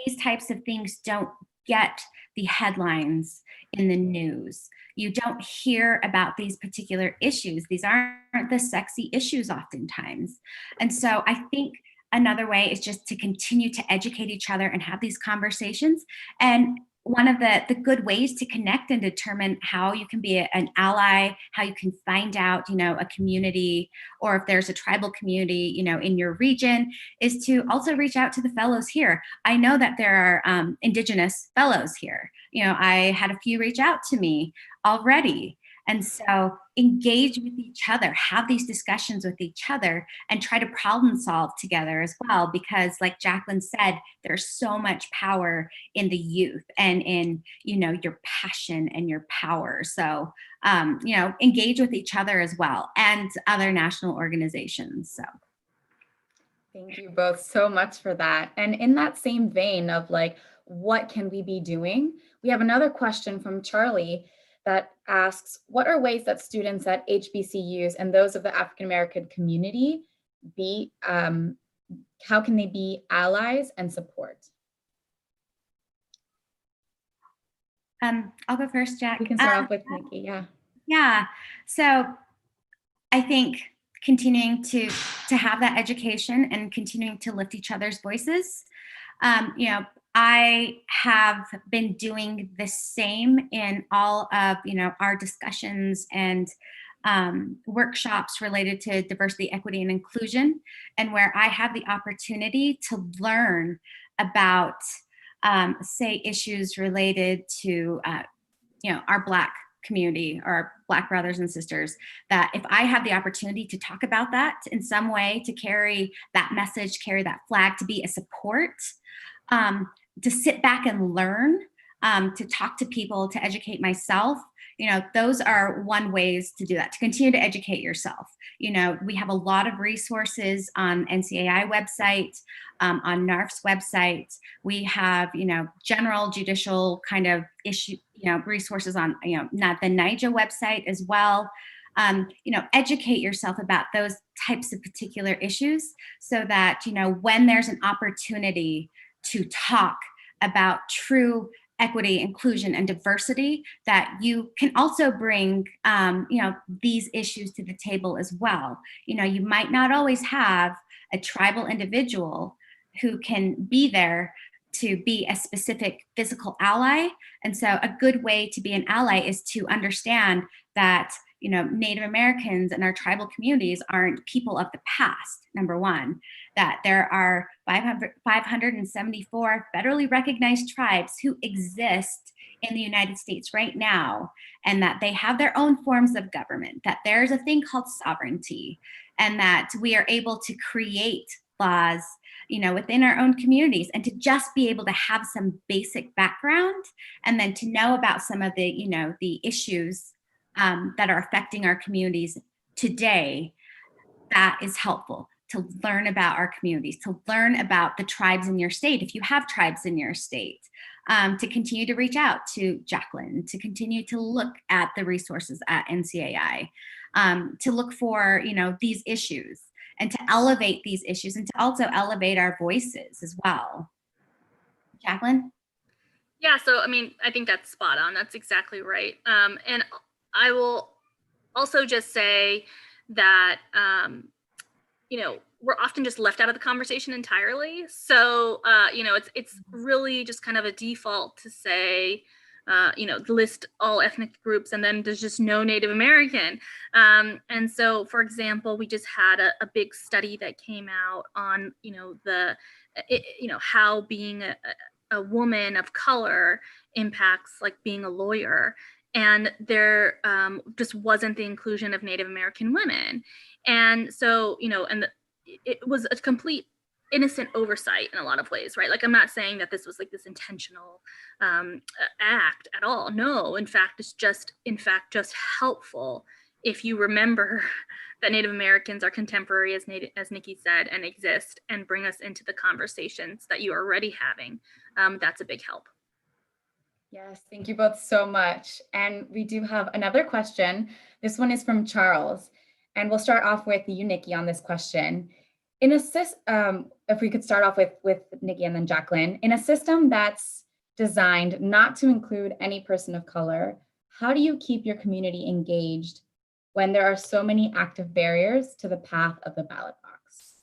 Speaker 3: These types of things don't get the headlines in the news. You don't hear about these particular issues. These aren't the sexy issues oftentimes. And so I think another way is just to continue to educate each other and have these conversations. And one of the good ways to connect and determine how you can be an ally, how you can find out, a community, or if there's a tribal community, in your region, is to also reach out to the fellows here. I know that there are Indigenous fellows here. I had a few reach out to me already. And so engage with each other, have these discussions with each other, and try to problem solve together as well. Because like Jacqueline said, there's so much power in the youth and in, your passion and your power. So, engage with each other as well, and other national organizations. So.
Speaker 2: Thank you both so much for that. And in that same vein of what can we be doing? We have another question from Charlie that asks, what are ways that students at HBCUs and those of the African American community how can they be allies and support?
Speaker 3: I'll go first, Jack.
Speaker 2: We can start off with Nikki, yeah.
Speaker 3: Yeah, so I think continuing to have that education and continuing to lift each other's voices. I have been doing the same in all of, our discussions and workshops related to diversity, equity, and inclusion, and where I have the opportunity to learn about, say, issues related to, our Black community or our Black brothers and sisters, that if I have the opportunity to talk about that in some way, to carry that message, carry that flag, to be a support, to sit back and learn, to talk to people, to educate myself, those are one ways to do that, to continue to educate yourself. We have a lot of resources on NCAI website, on NARF's website. We have, general judicial kind of issue, resources on, not the NIJA website as well. Educate yourself about those types of particular issues so that, when there's an opportunity to talk about true equity, inclusion, and diversity, that you can also bring, these issues to the table as well. You might not always have a tribal individual who can be there to be a specific physical ally. And so a good way to be an ally is to understand that, Native Americans and our tribal communities aren't people of the past, number one, that there are 574 federally recognized tribes who exist in the United States right now, and that they have their own forms of government, that there's a thing called sovereignty, and that we are able to create laws, within our own communities, and to just be able to have some basic background, and then to know about some of the, the issues that are affecting our communities today. That is helpful, to learn about our communities, to learn about the tribes in your state, if you have tribes in your state, to continue to reach out to Jacqueline, to continue to look at the resources at NCAI, to look for, these issues. and to elevate these issues and to also elevate our voices as well. Jacqueline?
Speaker 4: Yeah, so I mean, I think that's spot on. That's exactly right. And I will also just say that, you know, we're often just left out of the conversation entirely. So, you know, it's really just kind of a default to say, you know, list all ethnic groups and then there's just no Native American. And so, for example, we just had a big study that came out on, you know, you know, how being a woman of color impacts like being a lawyer. And there just wasn't the inclusion of Native American women. And so, you know, it was a complete innocent oversight in a lot of ways, right? Like, I'm not saying that this was like this intentional act at all. No, in fact, it's just helpful if you remember that Native Americans are contemporary, as Nikki said, and exist and bring us into the conversations that you are already having. That's a big help.
Speaker 2: Yes, thank you both so much. And we do have another question. This one is from Charles. And we'll start off with you, Nikki, on this question. If we could start off with Nikki and then Jacqueline. In a system that's designed not to include any person of color, how do you keep your community engaged when there are so many active barriers to the path of the ballot box?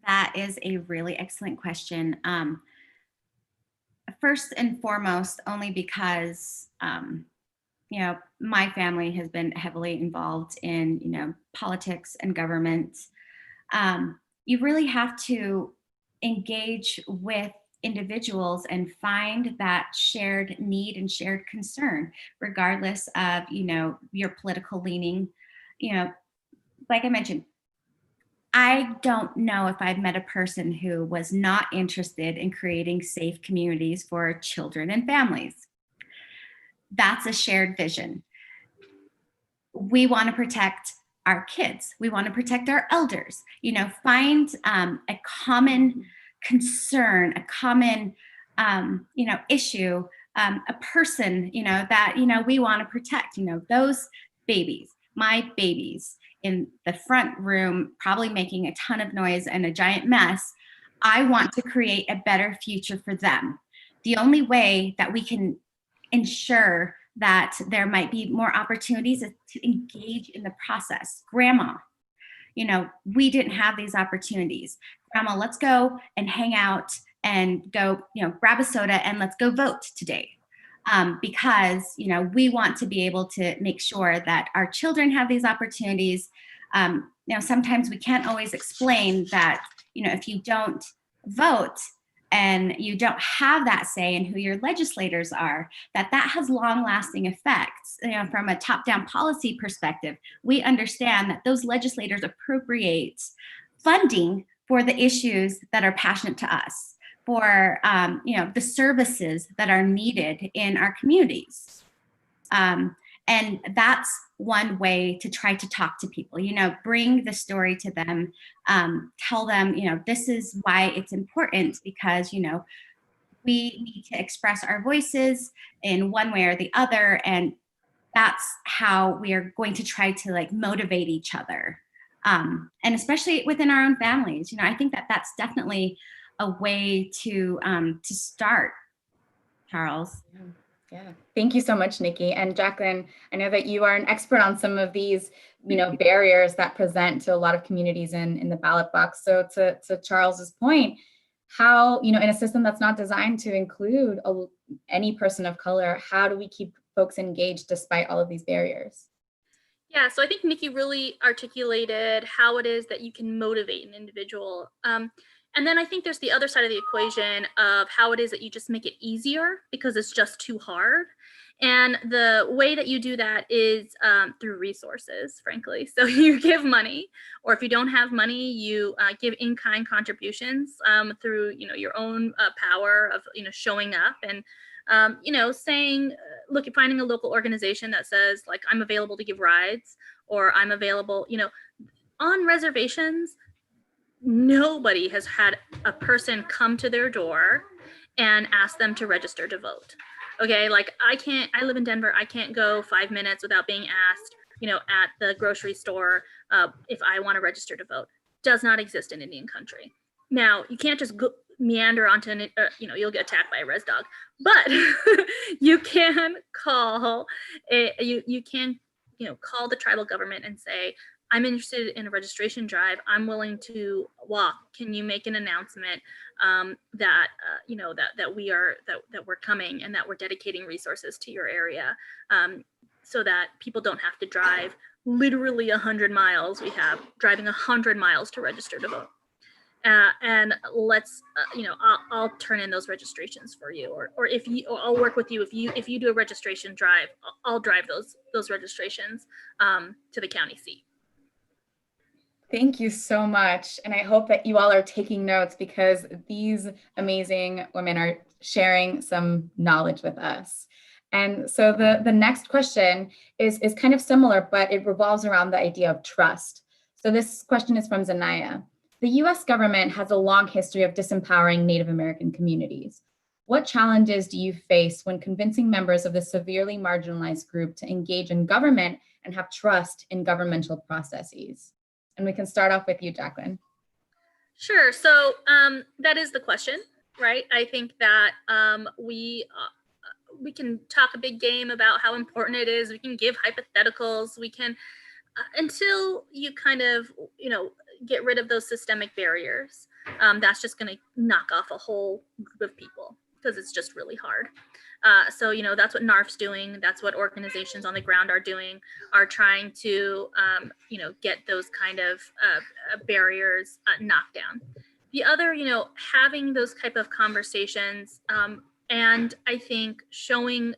Speaker 3: That is a really excellent question. First and foremost, only because you know, my family has been heavily involved in, you know, politics and government. You really have to engage with individuals and find that shared need and shared concern, regardless of, you know, your political leaning. You know, like I mentioned, I don't know if I've met a person who was not interested in creating safe communities for children and families. That's a shared vision. We want to protect our kids. We want to protect our elders. You know, find a common concern, a common, you know, issue, a person, you know, that, you know, we want to protect, you know, those babies, my babies in the front room, probably making a ton of noise and a giant mess. I want to create a better future for them. The only way that we can ensure that there might be more opportunities is to engage in the process. Grandma, you know, we didn't have these opportunities. Grandma, let's go and hang out and go, you know, grab a soda and let's go vote today. Because, you know, we want to be able to make sure that our children have these opportunities. You know, sometimes we can't always explain that, you know, if you don't vote and you don't have that say in who your legislators are, that has long-lasting effects. You know, from a top-down policy perspective, we understand that those legislators appropriate funding for the issues that are passionate to us, for you know, the services that are needed in our communities. And that's one way to try to talk to people, you know, bring the story to them, tell them, you know, this is why it's important, because, you know, we need to express our voices in one way or the other. And that's how we are going to try to like motivate each other. And especially within our own families, you know, I think that that's definitely a way to start, Charles.
Speaker 2: Yeah, thank you so much, Nikki. And Jacqueline, I know that you are an expert on some of these, you know, barriers that present to a lot of communities in the ballot box. So to Charles's point, how, you know, in a system that's not designed to include any person of color, how do we keep folks engaged despite all of these barriers?
Speaker 4: Yeah, so I think Nikki really articulated how it is that you can motivate an individual. And then I think there's the other side of the equation of how it is that you just make it easier because it's just too hard. And the way that you do that is through resources, frankly. So you give money, or if you don't have money, you give in-kind contributions through, you know, your own power of, you know, showing up and, you know, saying, look, you're finding a local organization that says, like, I'm available to give rides, or I'm available, you know, on reservations. Nobody has had a person come to their door and ask them to register to vote. Okay, like I live in Denver, I can't go 5 minutes without being asked, at the grocery store, if I want to register to vote. Does not exist in Indian country. Now, you can't just meander onto an, you'll get attacked by a res dog, but you can call call the tribal government and say, I'm interested in a registration drive. I'm willing to walk. Can you make an announcement that we're coming and that we're dedicating resources to your area, so that people don't have to drive literally 100 miles. We have driving 100 miles to register to vote. And let's, I'll turn in those registrations for you, or I'll work with you. If you do a registration drive, I'll drive those registrations to the county seat.
Speaker 2: Thank you so much. And I hope that you all are taking notes, because these amazing women are sharing some knowledge with us. And so the next question is kind of similar, but it revolves around the idea of trust. So this question is from Zanaya. The US government has a long history of disempowering Native American communities. What challenges do you face when convincing members of the severely marginalized group to engage in government and have trust in governmental processes? And we can start off with you, Jacqueline.
Speaker 4: Sure. So that is the question, right? I think that we can talk a big game about how important it is. We can give hypotheticals. We can, until you kind of, get rid of those systemic barriers. That's just going to knock off a whole group of people, because it's just really hard. So, that's what NARF's doing. That's what organizations on the ground are doing, are trying to, get those kind of barriers knocked down. The other, having those type of conversations, and I think showing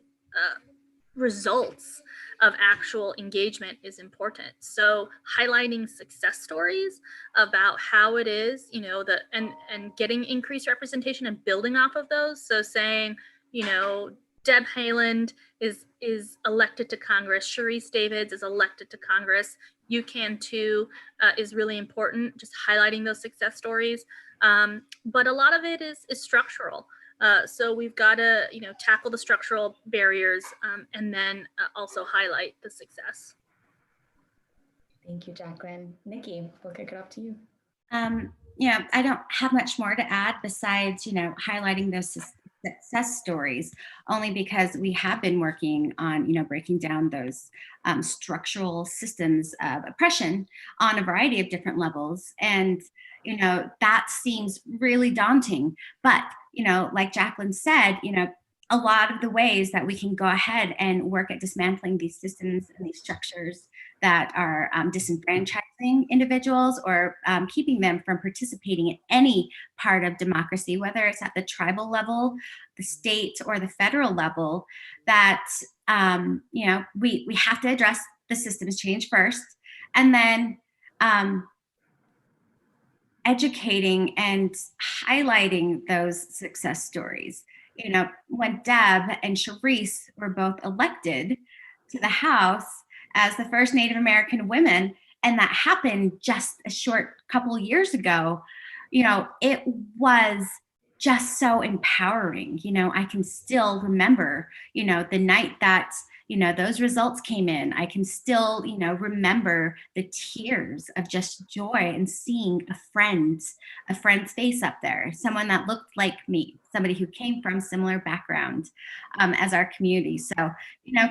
Speaker 4: results of actual engagement is important. So highlighting success stories about how it is, and getting increased representation and building off of those. So saying, Deb Haaland is elected to Congress, Sharice Davids is elected to Congress, you can too, is really important, just highlighting those success stories. But a lot of it is structural. So we've got to, tackle the structural barriers, and then also highlight the success.
Speaker 2: Thank you, Jacqueline. Nikki, we'll kick it off to you.
Speaker 3: I don't have much more to add besides, highlighting those success stories, only because we have been working on, breaking down those structural systems of oppression on a variety of different levels. And, that seems really daunting. But, like Jacqueline said, a lot of the ways that we can go ahead and work at dismantling these systems and these structures that are disenfranchising individuals or keeping them from participating in any part of democracy, whether it's at the tribal level, the state, or the federal level, that, we have to address the systems change first, and then educating and highlighting those success stories. When Deb and Sharice were both elected to the House as the first Native American women, and that happened just a short couple years ago, it was just so empowering. I can still remember, the night that, those results came in. I can still, remember the tears of just joy and seeing a friend's face up there, someone that looked like me, somebody who came from similar background as our community. So,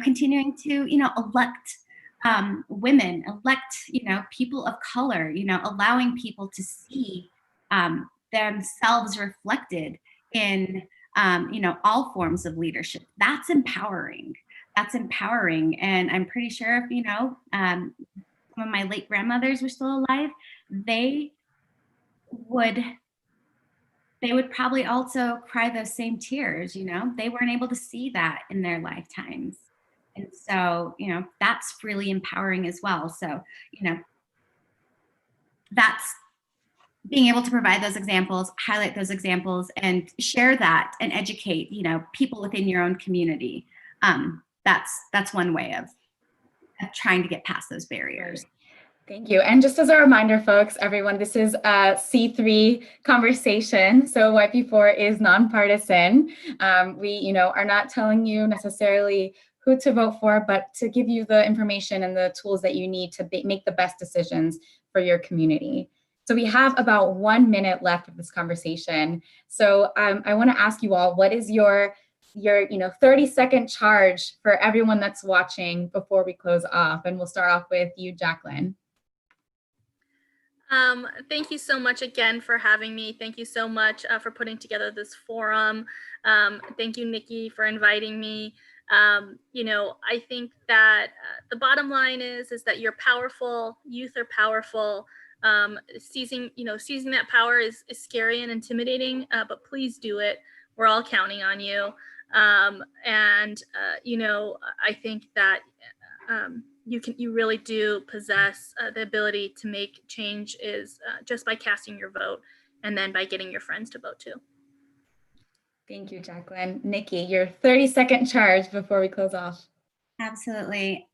Speaker 3: continuing to, elect women, elect, people of color, allowing people to see themselves reflected in, all forms of leadership. That's empowering. And I'm pretty sure if, some of my late grandmothers were still alive, they would probably also cry those same tears. They weren't able to see that in their lifetimes. And so, that's really empowering as well. So, that's being able to provide those examples, highlight those examples, and share that and educate, people within your own community. That's one way of trying to get past those barriers.
Speaker 2: Thank you. And just as a reminder, folks, everyone, this is a C3 conversation. So YP4 is nonpartisan. We, are not telling you necessarily who to vote for, but to give you the information and the tools that you need to make the best decisions for your community. So we have about 1 minute left of this conversation. So I want to ask you all, what is your 30-second charge for everyone that's watching before we close off? And we'll start off with you, Jacqueline.
Speaker 4: Thank you so much again for having me. Thank you so much for putting together this forum. Thank you, Nikki, for inviting me. I think that the bottom line is that you're powerful. Youth are powerful. Seizing that power is scary and intimidating, but please do it. We're all counting on you. I think that you really do possess the ability to make change is just by casting your vote and then by getting your friends to vote too.
Speaker 2: Thank you, Jacqueline. Nikki, your 30-second charge before we close off.
Speaker 3: Absolutely.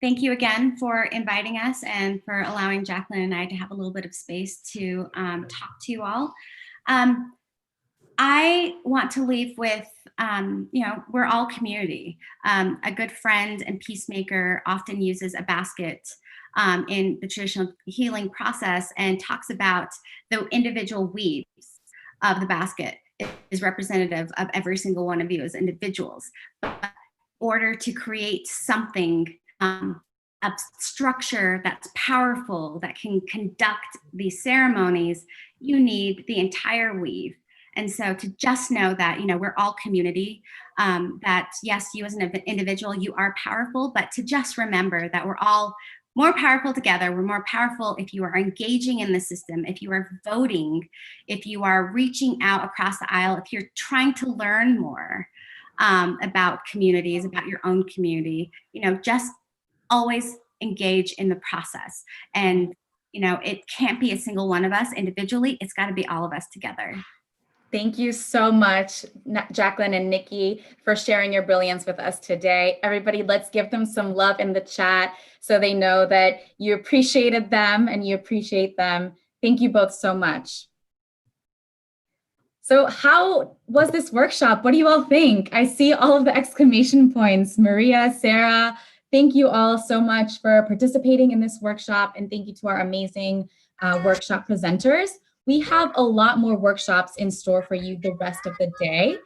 Speaker 3: Thank you again for inviting us and for allowing Jacqueline and I to have a little bit of space to talk to you all. I want to leave with, we're all community. A good friend and peacemaker often uses a basket in the traditional healing process and talks about the individual weaves of the basket is representative of every single one of you as individuals. But in order to create something, a structure that's powerful, that can conduct these ceremonies, you need the entire weave. And so to just know that, we're all community, that yes, you as an individual, you are powerful, but to just remember that we're all more powerful together. We're more powerful if you are engaging in the system, if you are voting, if you are reaching out across the aisle, if you're trying to learn more about communities, about your own community, just always engage in the process. And, it can't be a single one of us individually. It's got to be all of us together.
Speaker 2: Thank you so much, Jacqueline and Nikki, for sharing your brilliance with us today. Everybody, let's give them some love in the chat so they know that you appreciated them and you appreciate them. Thank you both so much. So how was this workshop? What do you all think? I see all of the exclamation points. Maria, Sarah, thank you all so much for participating in this workshop, and thank you to our amazing workshop presenters. We have a lot more workshops in store for you the rest of the day.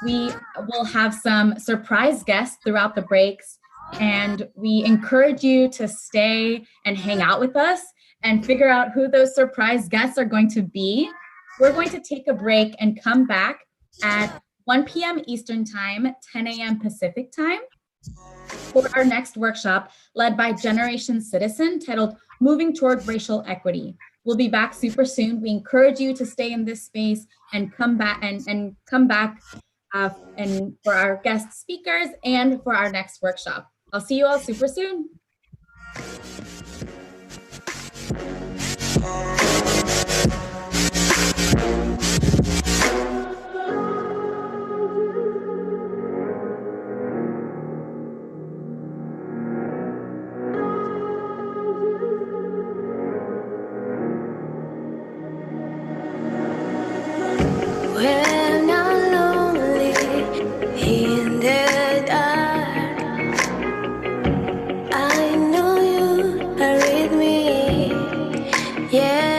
Speaker 2: We will have some surprise guests throughout the breaks, and we encourage you to stay and hang out with us and figure out who those surprise guests are going to be. We're going to take a break and come back at 1 p.m. Eastern Time, 10 a.m. Pacific Time for our next workshop led by Generation Citizen titled Moving Toward Racial Equity. We'll be back super soon. We encourage you to stay in this space and come back and come back and for our guest speakers and for our next workshop. I'll see you all super soon.
Speaker 1: When I'm lonely in the dark, I know you are with me. Yeah.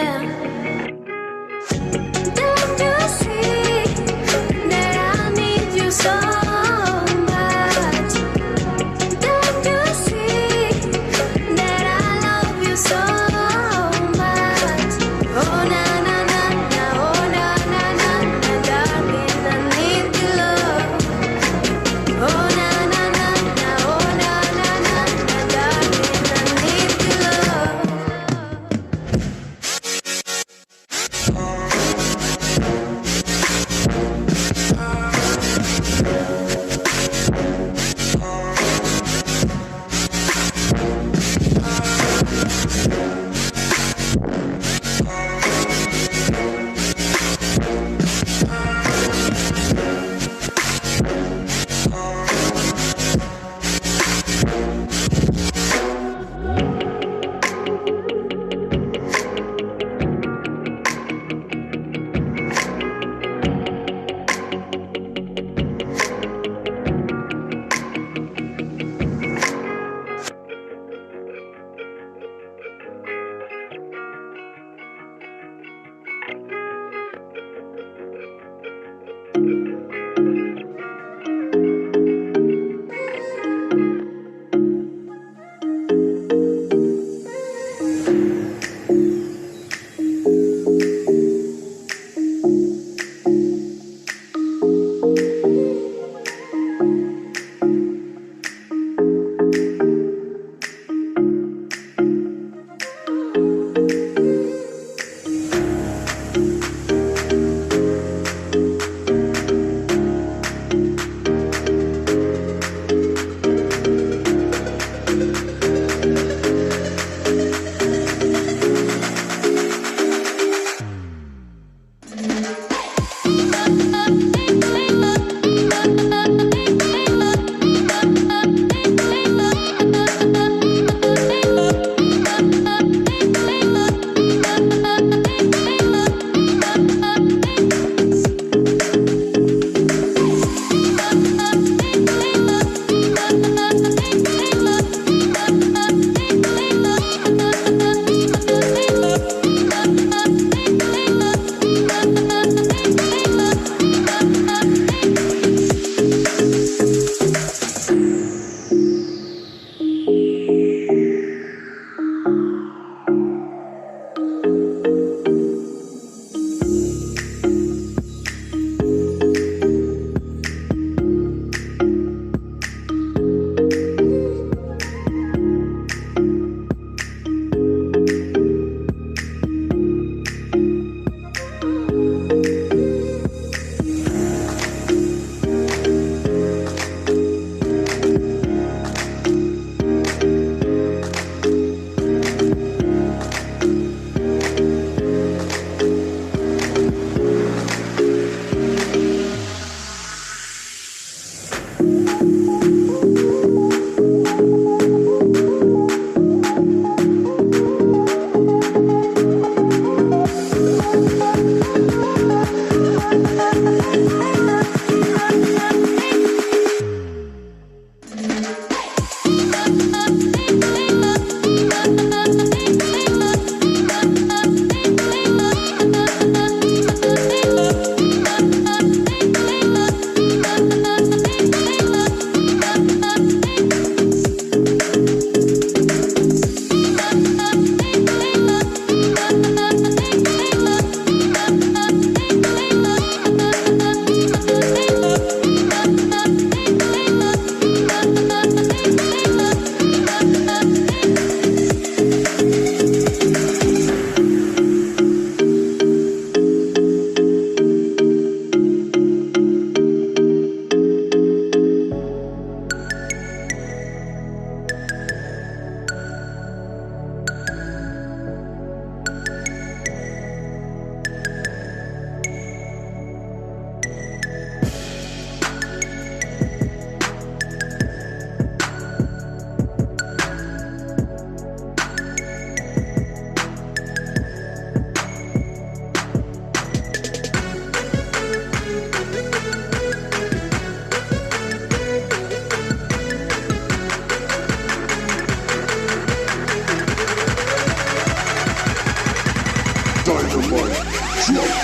Speaker 5: Dynamite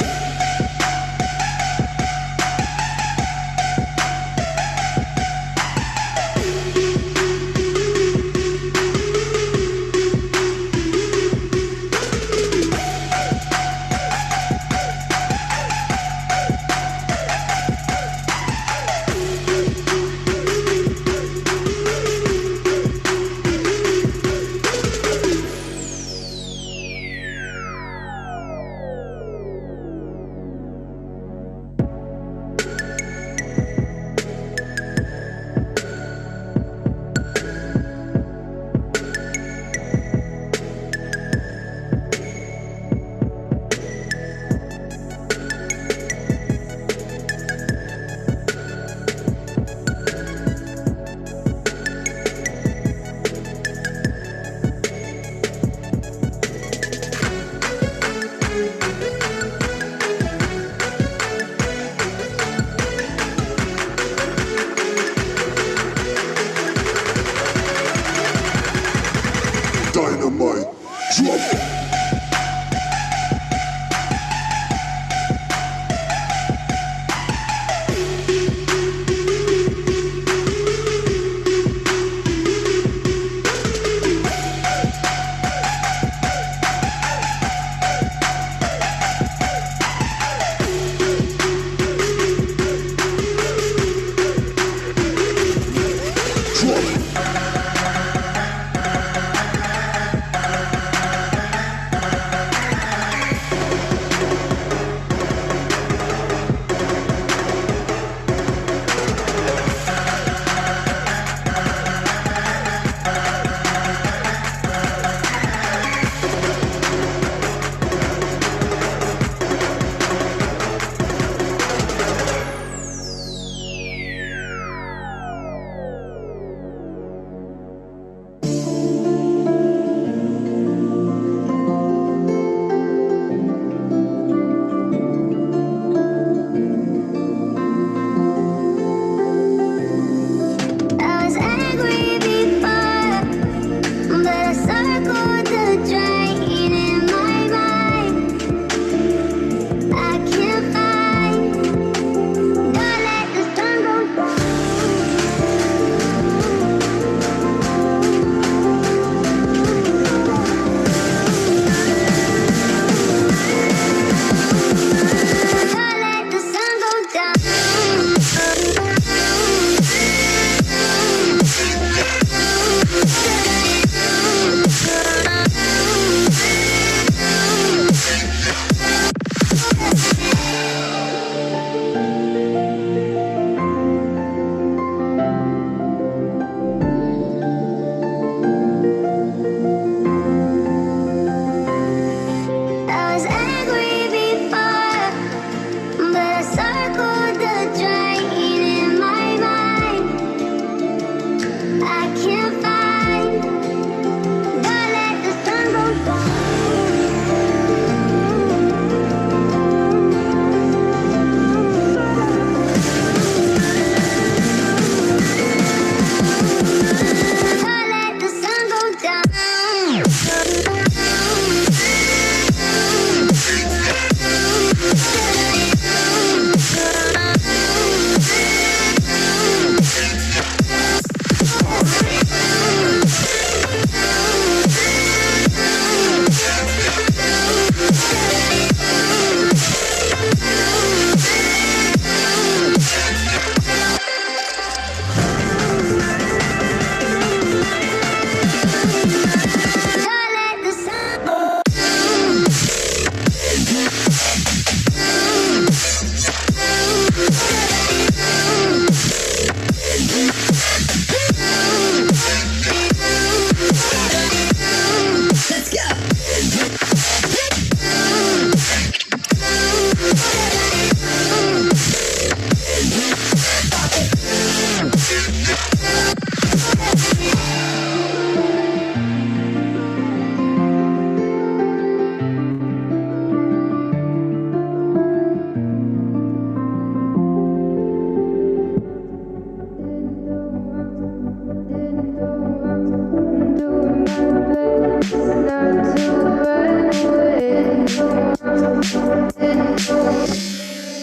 Speaker 5: drop.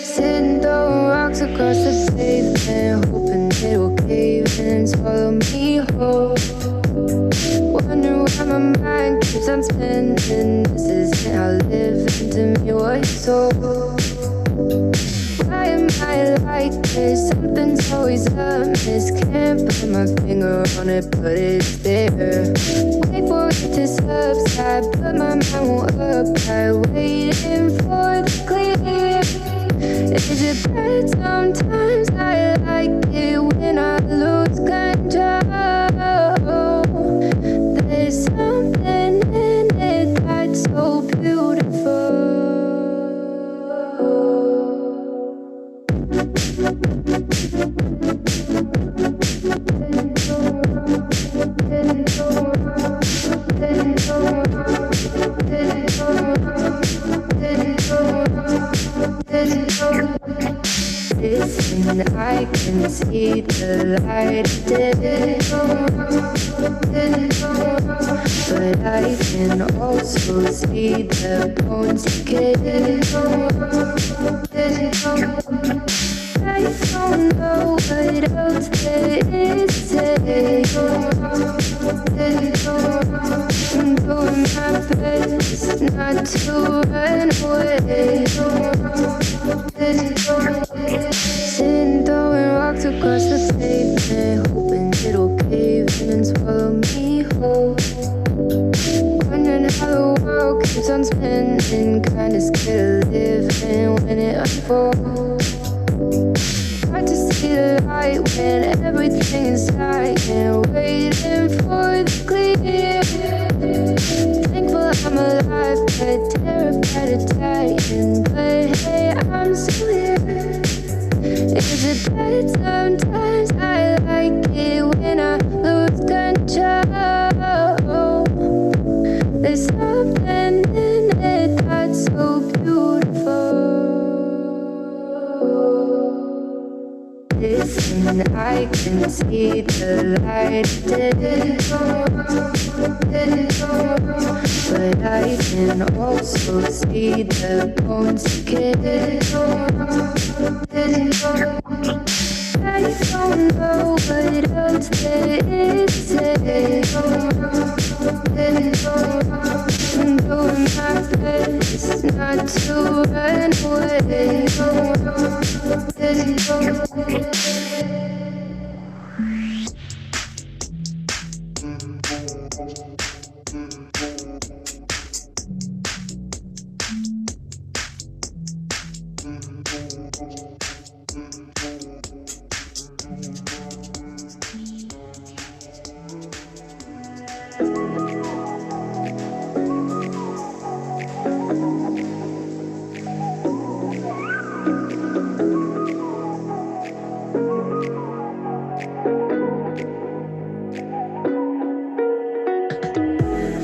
Speaker 1: Sitting throwing rocks across the pavement, hoping it'll cave in and swallow me whole. Wondering why my mind keeps on spinning. This isn't how living to me was sold. Why am I like this? Something's always amiss. Can't put my finger on it, but it's there. Wait for it to subside, but my mind won't apply. Waiting for the clear. Is it bad? Sometimes I like it when I lose control. There's something in it that's so beautiful. Listen, I can see the light but I can also see the bones decay. I don't know what else there is to say. I'm doing my best not to run away. Sitting throwing rocks across the pavement, hoping it'll cave in and swallow me whole. Wondering how the world keeps on spinning, kinda scared of living when it unfolds. Hard to see the light when everything is dying, waiting for the clear. Thankful I'm alive, but terrified of dying. But hey, I'm still here. Is it bad? Sometimes I like it when I lose control. There's something in it that's so beautiful. Listen, I can see the light but I can also see the bones decay. I don't know what else there is to say. I'm doing my best not to run away.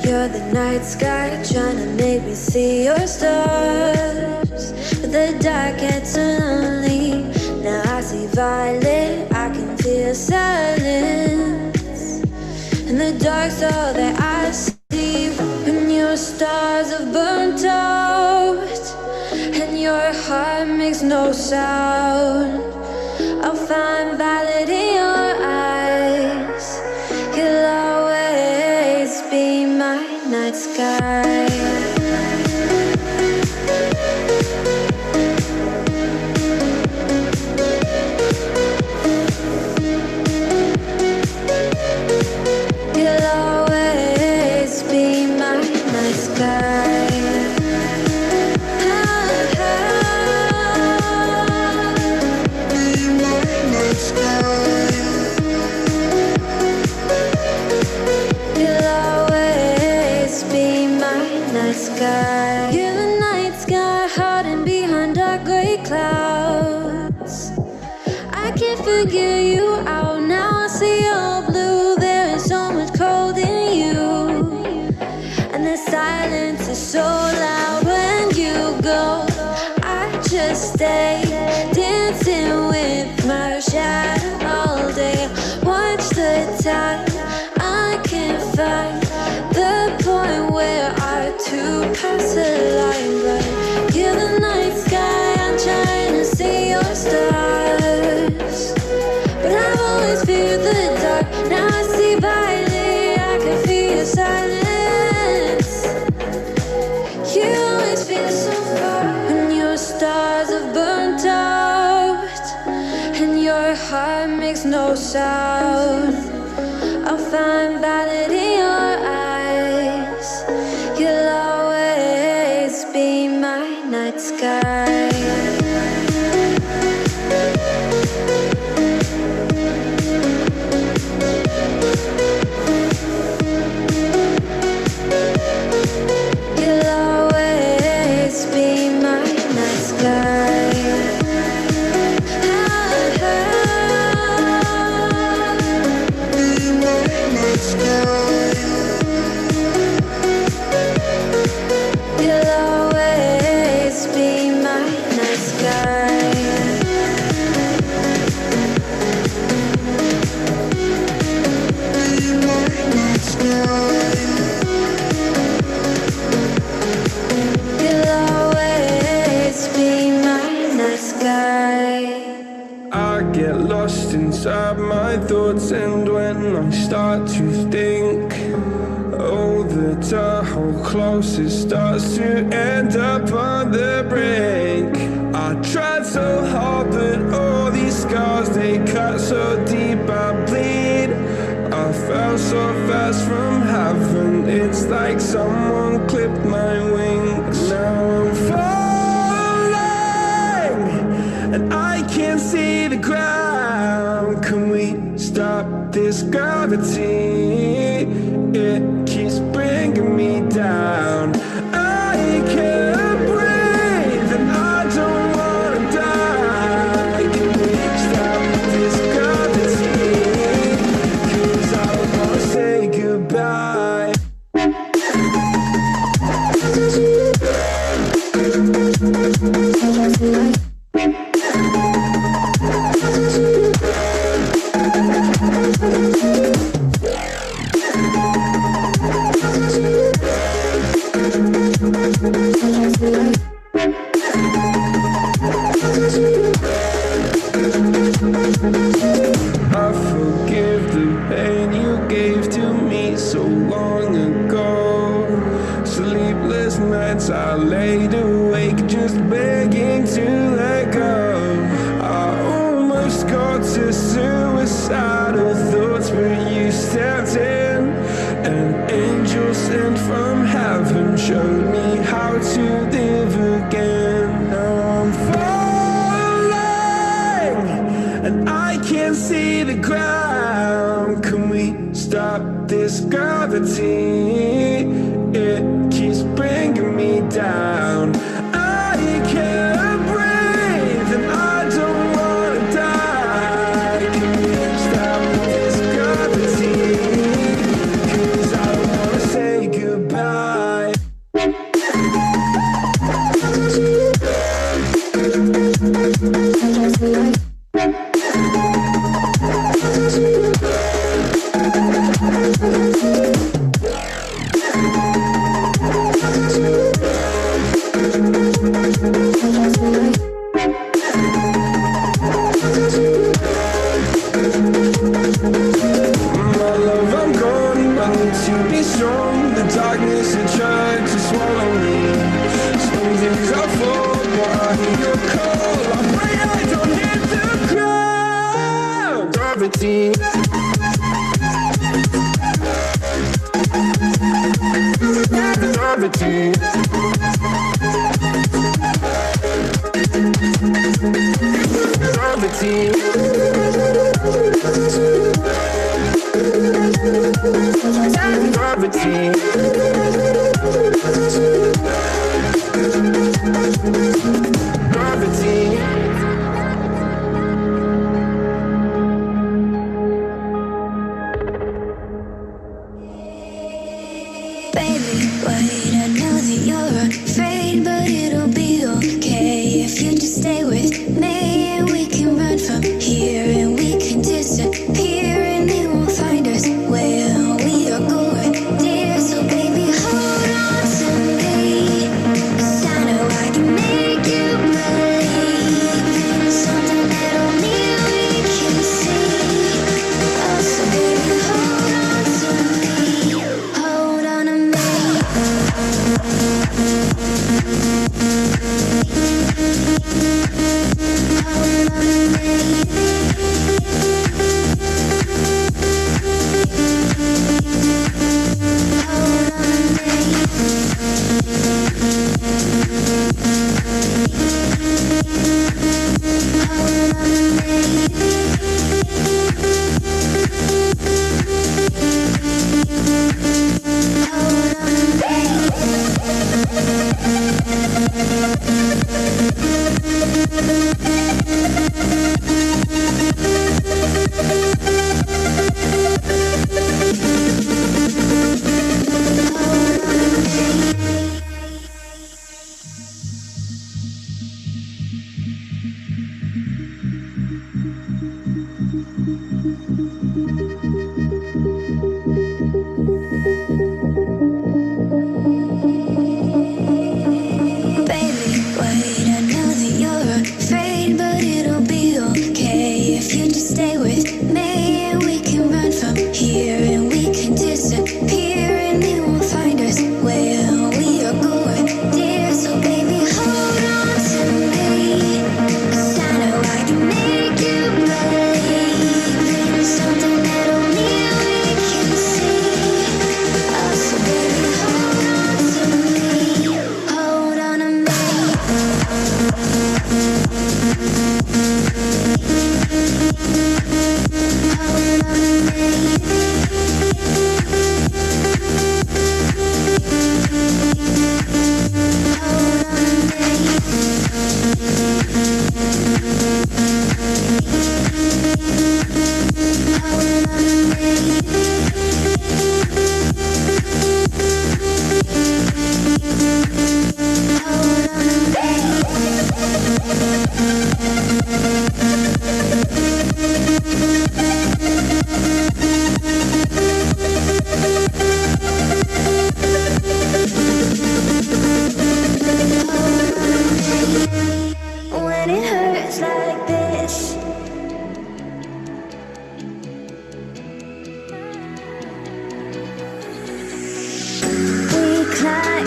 Speaker 5: You're the night sky trying to make me see your stars, but the dark gets so lonely. Now I see violet, I can feel silence, and the dark's all that I see. When your stars have burnt out and your heart makes no sound, I'll find violet in your eyes. You'll always be my night sky. You'll always be my night sky. Be my night sky. You'll always be my night sky. You're the night sky hiding behind dark gray clouds. I can't figure you out now. I see all blue. There is so much cold in you, and the silence is so loud when you go. I just stay dancing with my shadow all day. Watch the time. I can't find the point where our two paths south. I'll find valid in your eyes. You'll always be my night sky. You'll always be my night sky. You'll always be my night sky. You'll always be my night sky.
Speaker 6: I get lost inside my thoughts, and when I start to think, oh, the time how close it starts to end up on the brink. I tried so hard, but all these scars, they cut so deep I bleed. I fell so fast from heaven, it's like someone clipped my wings. Now I'm falling, and I can't see the ground. Can we stop this gravity? It keeps bringing me down. I can't breathe, and I don't wanna die. Can we stop this gravity? 'Cause I don't wanna say goodbye. I forgive the pain you gave to me so long ago. Sleepless nights I laid awake just begging to let go. I almost got to suicidal thoughts, but you stepped in. An angel sent from heaven showed me how to live again. Now I'm falling, and I can't see the ground. Can we stop this gravity? It keeps bringing me down. I can't breathe, and I don't wanna die. Can we stop this gravity? 'Cause I don't wanna say goodbye. My love, I'm gone, I need to be strong. The darkness had tried to swallow me. Some things I fall, but I hear your call. I pray I don't hit the ground. Gravity. Gravity. Gravity. Gravity. Gravity.
Speaker 5: Baby, wait, I know that you're afraid, but it'll be okay if you just stay with me. And we can run from here, and we can disappear, and they won't find us where we are going, dear. So baby, hold on to me, 'cause I know I can make you believe in something that only we can see. Oh, so baby, hold on to me, hold on to me.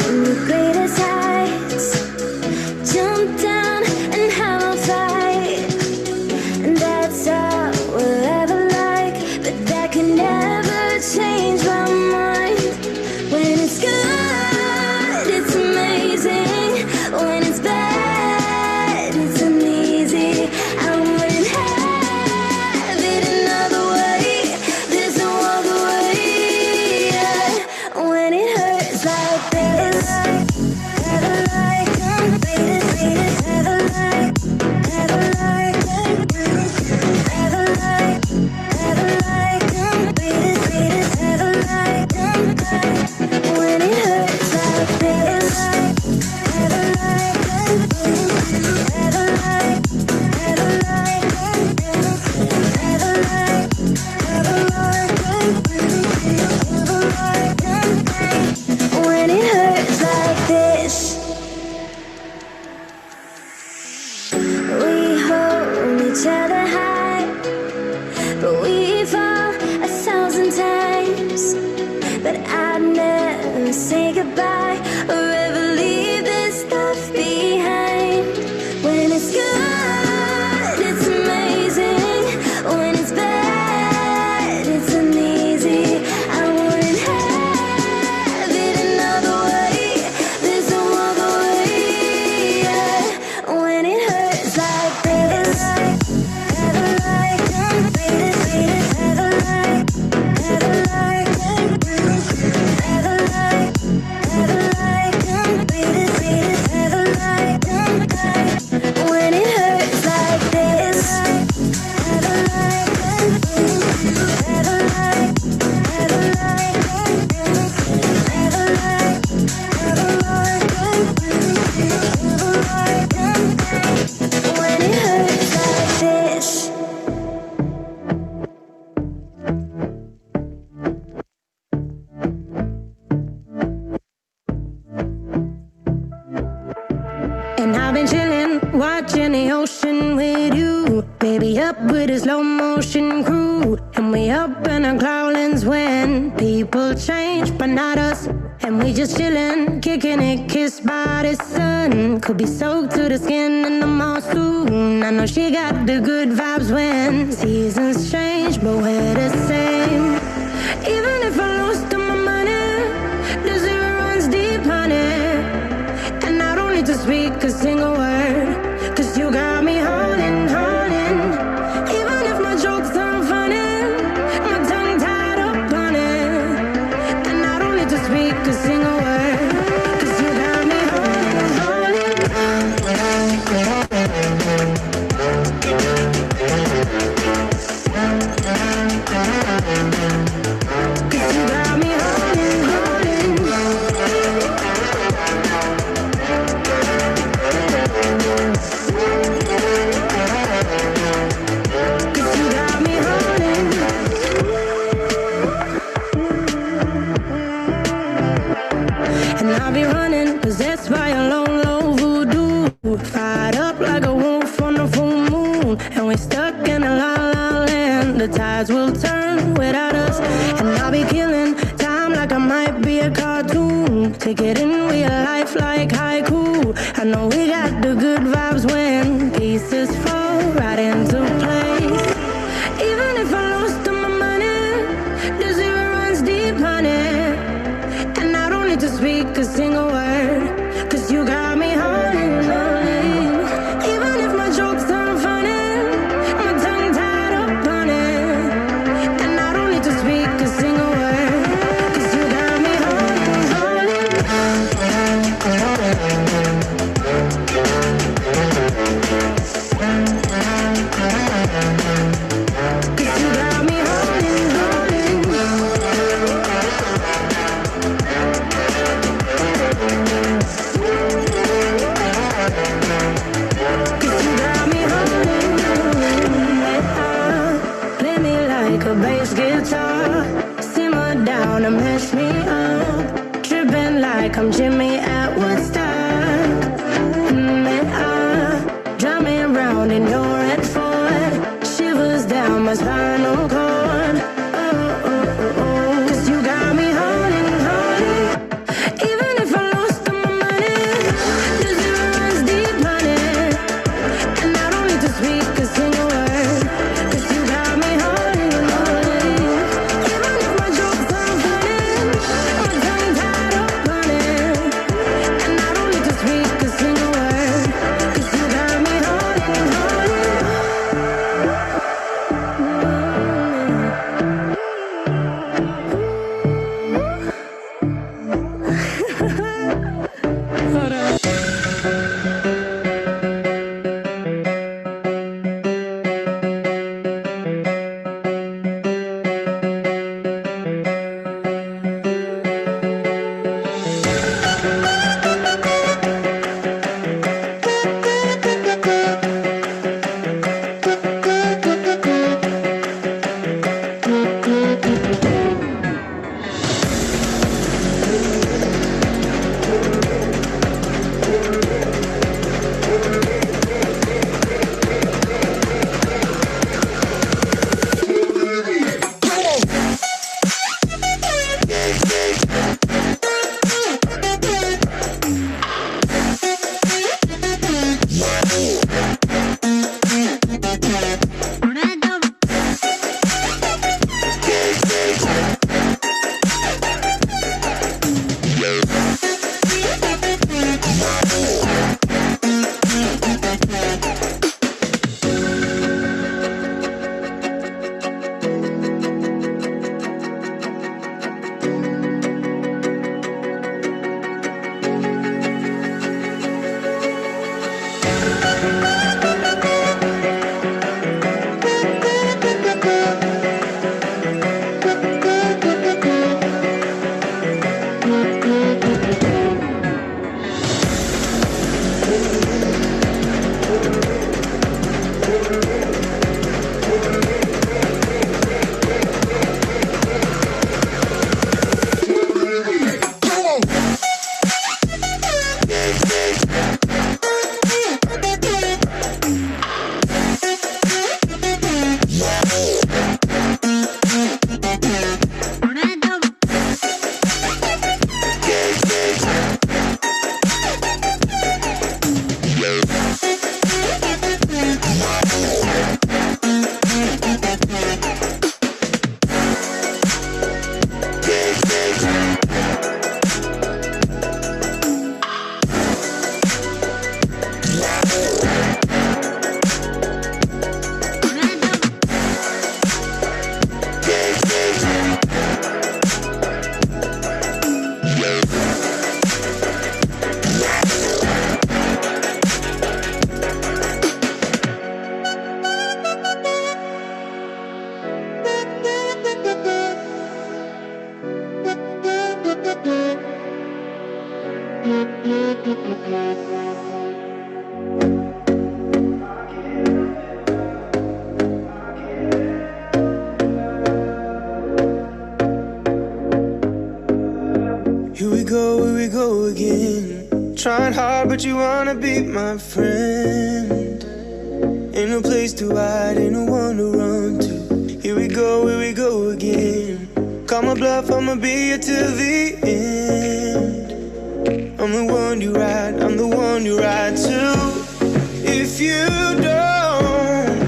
Speaker 5: in the greatest heights. Jump down and have a fight. And that's all we'll ever like. But that can never change my mind. When it's good, it's amazing. When it's bad, it's uneasy. I wouldn't have it another way. There's no other way. Yeah. When it hurts like this, ever like, ever like, ever like, ever like, ever like, ever like, when it hurts like this, ever like, ever like, ever like, ever like, ever like, when it hurts like this. We hold each other high, but we fall 1,000 times. But I'd never say goodbye or ever leave this stuff behind. When it's good, it's amazing. When it's bad, it's uneasy. I wouldn't have it another way. There's no other way. Yeah. When it hurts like this, ever like, ever like, ever like, ever like, ever like, ever like, when it hurts like this, ever like, ever like, ever like, ever like, ever like, when it hurts like this.
Speaker 7: And I've been chillin', watching the ocean with you. Baby, up with a slow motion crew. And we up in our clouds when people change, but not us. And we just chillin', kicking it, kissed by the sun. Could be soaked to the skin in the mall soon. I know she got the good vibes when seasons change, but we're the same. Even if I lost all my money, the zero runs deep, honey. And I don't need to speak a single word, 'cause you got me holding, holding. Even if my jokes aren't funny, my tongue tied up on it. And I don't need to speak a single word, 'cause you got me holding, holding. 'Cause you got me holding, holding. And I'll be running, possessed by a low, low voodoo. Fired up like a wolf on the full moon. And we're stuck in a la la land. The tides will turn without us. And I'll be killing time like I might be a cartoon. Take it in real life like haiku. I know we got the good vibes when pieces fall right into place. Even if I lost all my money, the zero runs deep, honey. And I don't need to speak a single word, 'cause you got me holding, holding. Even if my jokes aren't funny, my tongue tied up on it. And I don't need to speak a single word, 'cause you got me holding, holding. 'Cause you got me holding, holding. Play me like a bass guitar, simmer down and mash me up, tripping like I'm Jimmy at Woodstock. Drumming round in your red Ford, shivers down my spinal cord. Oh, oh, oh, oh. 'Cause you got me holding, holding. Even if I lost
Speaker 6: Here we go again. Trying hard, but you wanna be my friend. Ain't no place to hide, ain't no one to run to. Here we go again. Call my bluff, I'ma be here till the end. I'm the one you ride, I'm the one you ride to. If you don't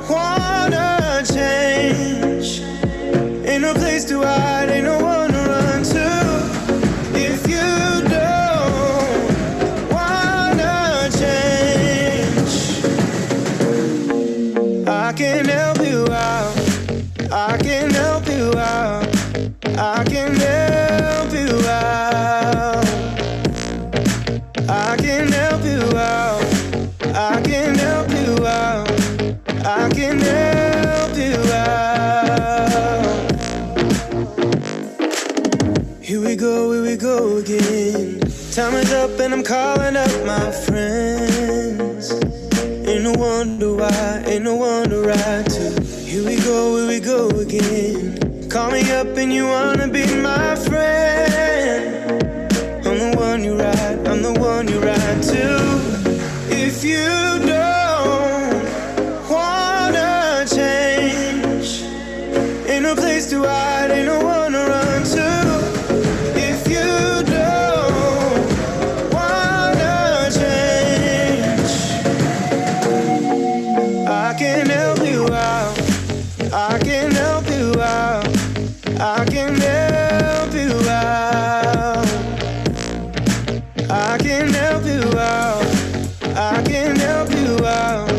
Speaker 6: wanna change, ain't no place to hide, ain't no one to run to. If you don't wanna change, I can help you out, I can help you out, I can help you out, I can help you out, I can help you out, I can help you out. Here we go again. Time is up and I'm calling up my friends. Ain't no wonder why, ain't no one to ride to. Here we go again. Call me up and you wanna be my friend. I'm the one you ride, I'm the one you ride to. If you don't wanna change, ain't no place to hide, ain't no one to run to. If you don't wanna change, I can help you out, I can help you out, I can help you out, I can help you out, I can help you out,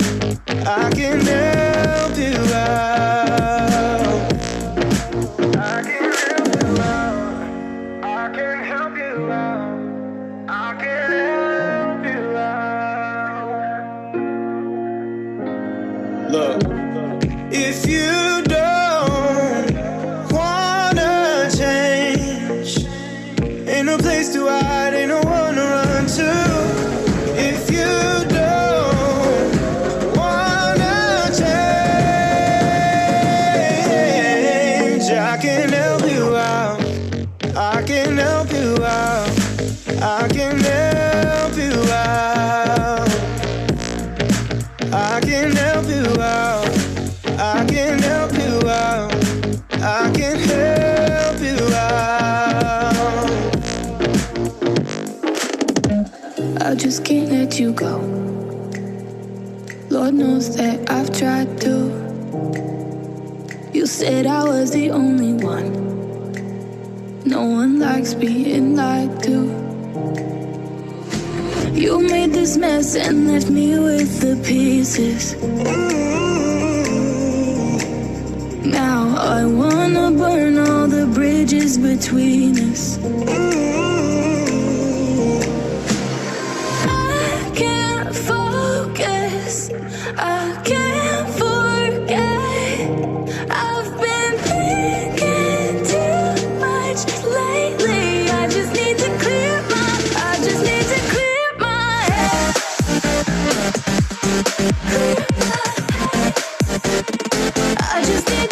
Speaker 6: I can help you out, I can help you out, I can help you out, I can help you out. Look, if you don't wanna change, ain't no place to hide, ain't no one to run to. If you don't wanna change, I can help you out, I can help you out, I can help you out, I can help you out, I can help you out, I can help you out.
Speaker 1: I just can't let you go. Lord knows that I've tried to. You said I was the only one. No one likes being lied to. You made this mess and left me with the pieces. Now I wanna burn all the bridges between us. I can't focus, I can't forget. I've been thinking too much lately. I just need to clear my head. I just need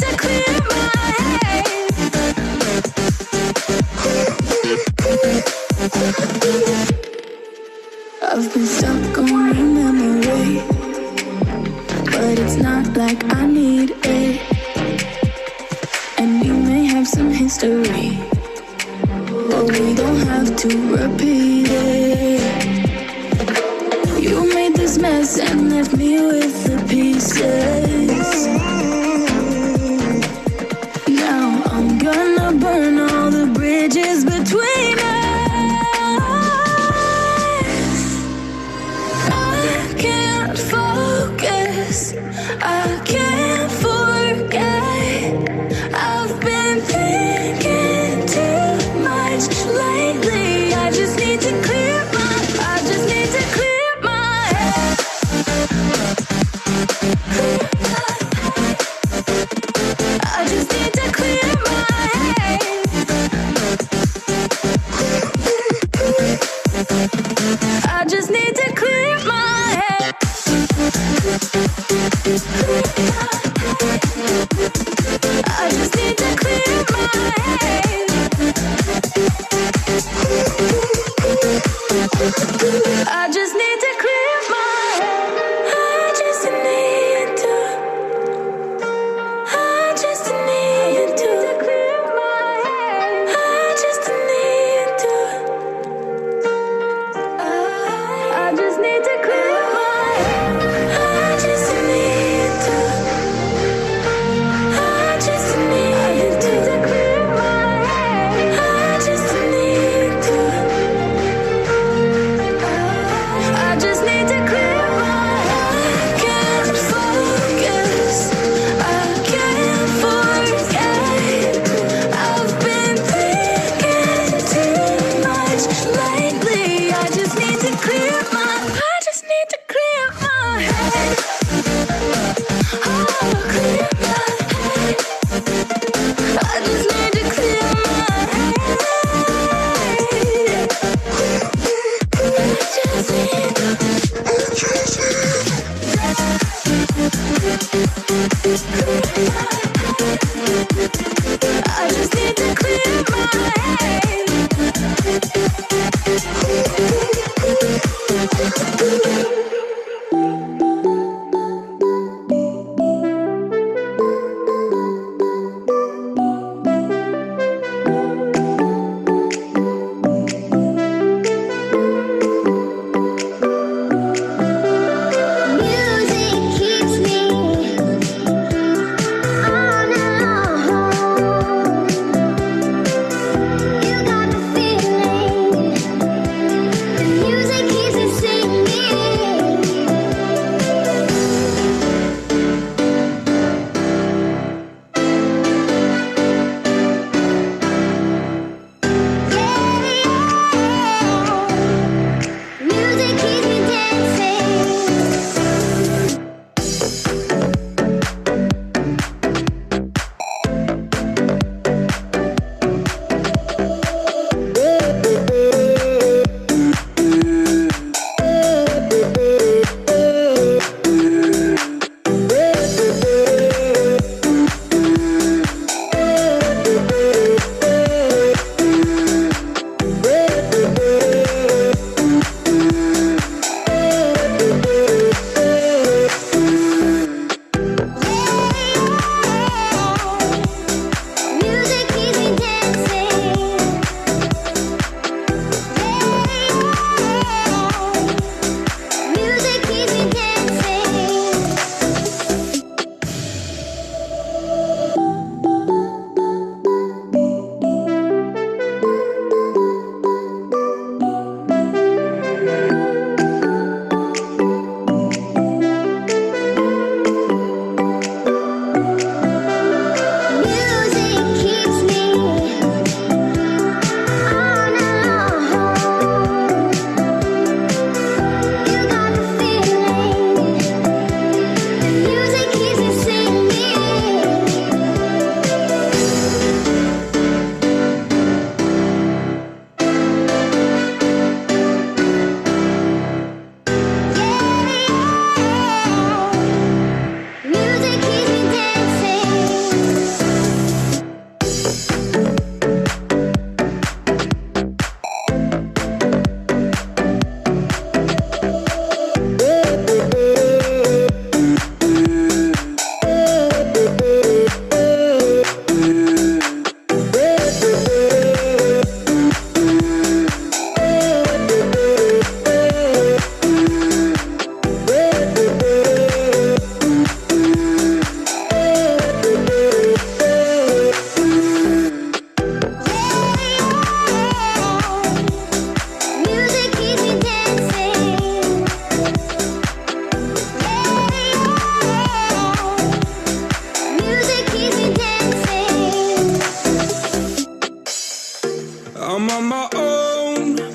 Speaker 1: to clear my head. I've been stuck on your memory, but it's not like I need it. And we may have some history, but we don't have to repeat it. You made this mess and left me with the pieces. Now I'm gonna burn all the bridges between us. I can't focus, I can't forget. I've been thinking too much lately. I just need to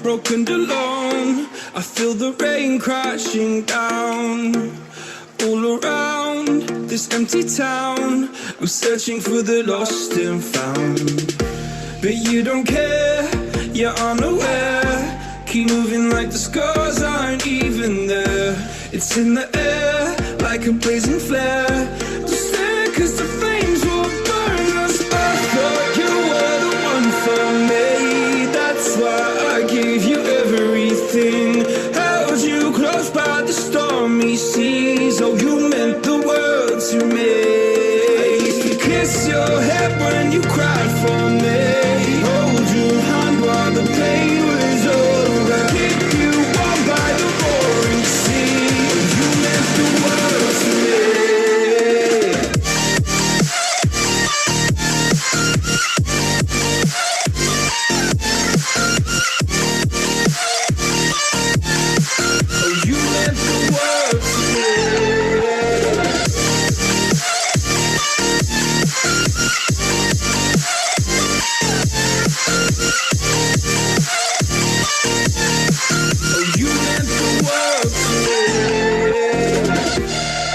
Speaker 6: broken alone. I feel the rain crashing down all around this empty town. I'm searching for the lost and found, but you don't care, you're unaware. Keep moving like the scars aren't even there. It's in the air like a blazing flare. Don't stare 'cause the flames will burn us. I thought you were the one for me. That's why I gave you everything. Held you close by the stormy seas. Oh, you meant the world to me. I used to kiss your head when you cried for me. Hold your hand while the pain was over. Keep you warm by the roaring sea. You meant the world to me. Oh, you meant the world to me. Oh, you meant the world to me.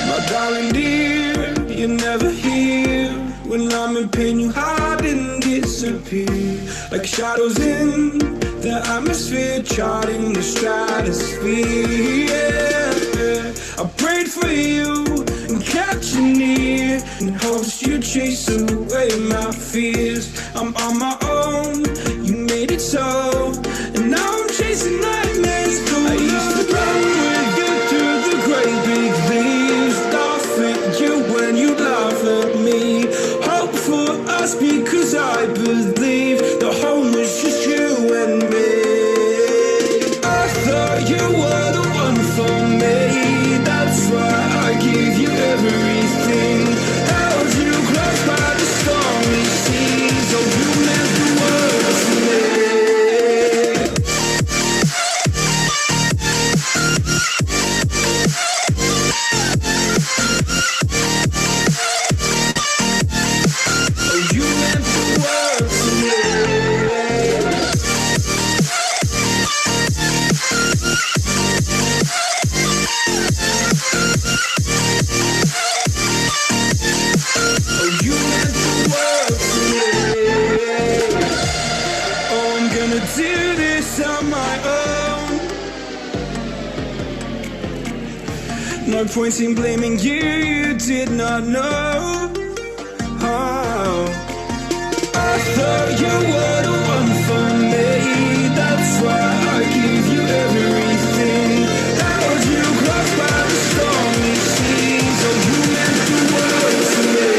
Speaker 6: My darling dear, you're never here. When I'm in pain, you hide and disappear. Like shadows in the atmosphere, charting the stratosphere. Yeah. I prayed for you and kept you near, in hopes you'd chase away my fears. I'm on my own, you made it so, and now I'm chasing nightmares. I used to run just because I believe the home is just you and me. I thought you were the one for me, that's why I give you everything. Held you close by the stormy seas, oh you meant the world to me. Oh you meant the world to me. Oh, you meant the world to me. Oh, I'm gonna do this on my own. No point in blaming you, you did not know. Oh, I thought you were the one for me, that's why I give you everything. Held you close by the stormy seas, oh you meant the world to me.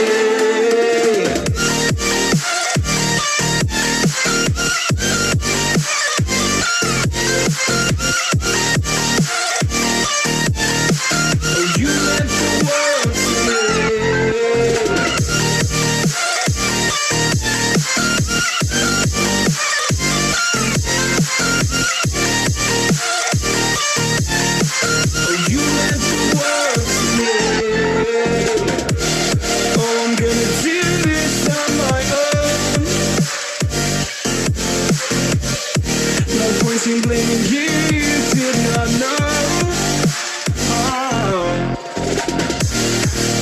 Speaker 6: Oh you meant the world to me. Oh, you meant the world to me. Oh, I'm gonna do this on my own. No point in blaming you, you did not know.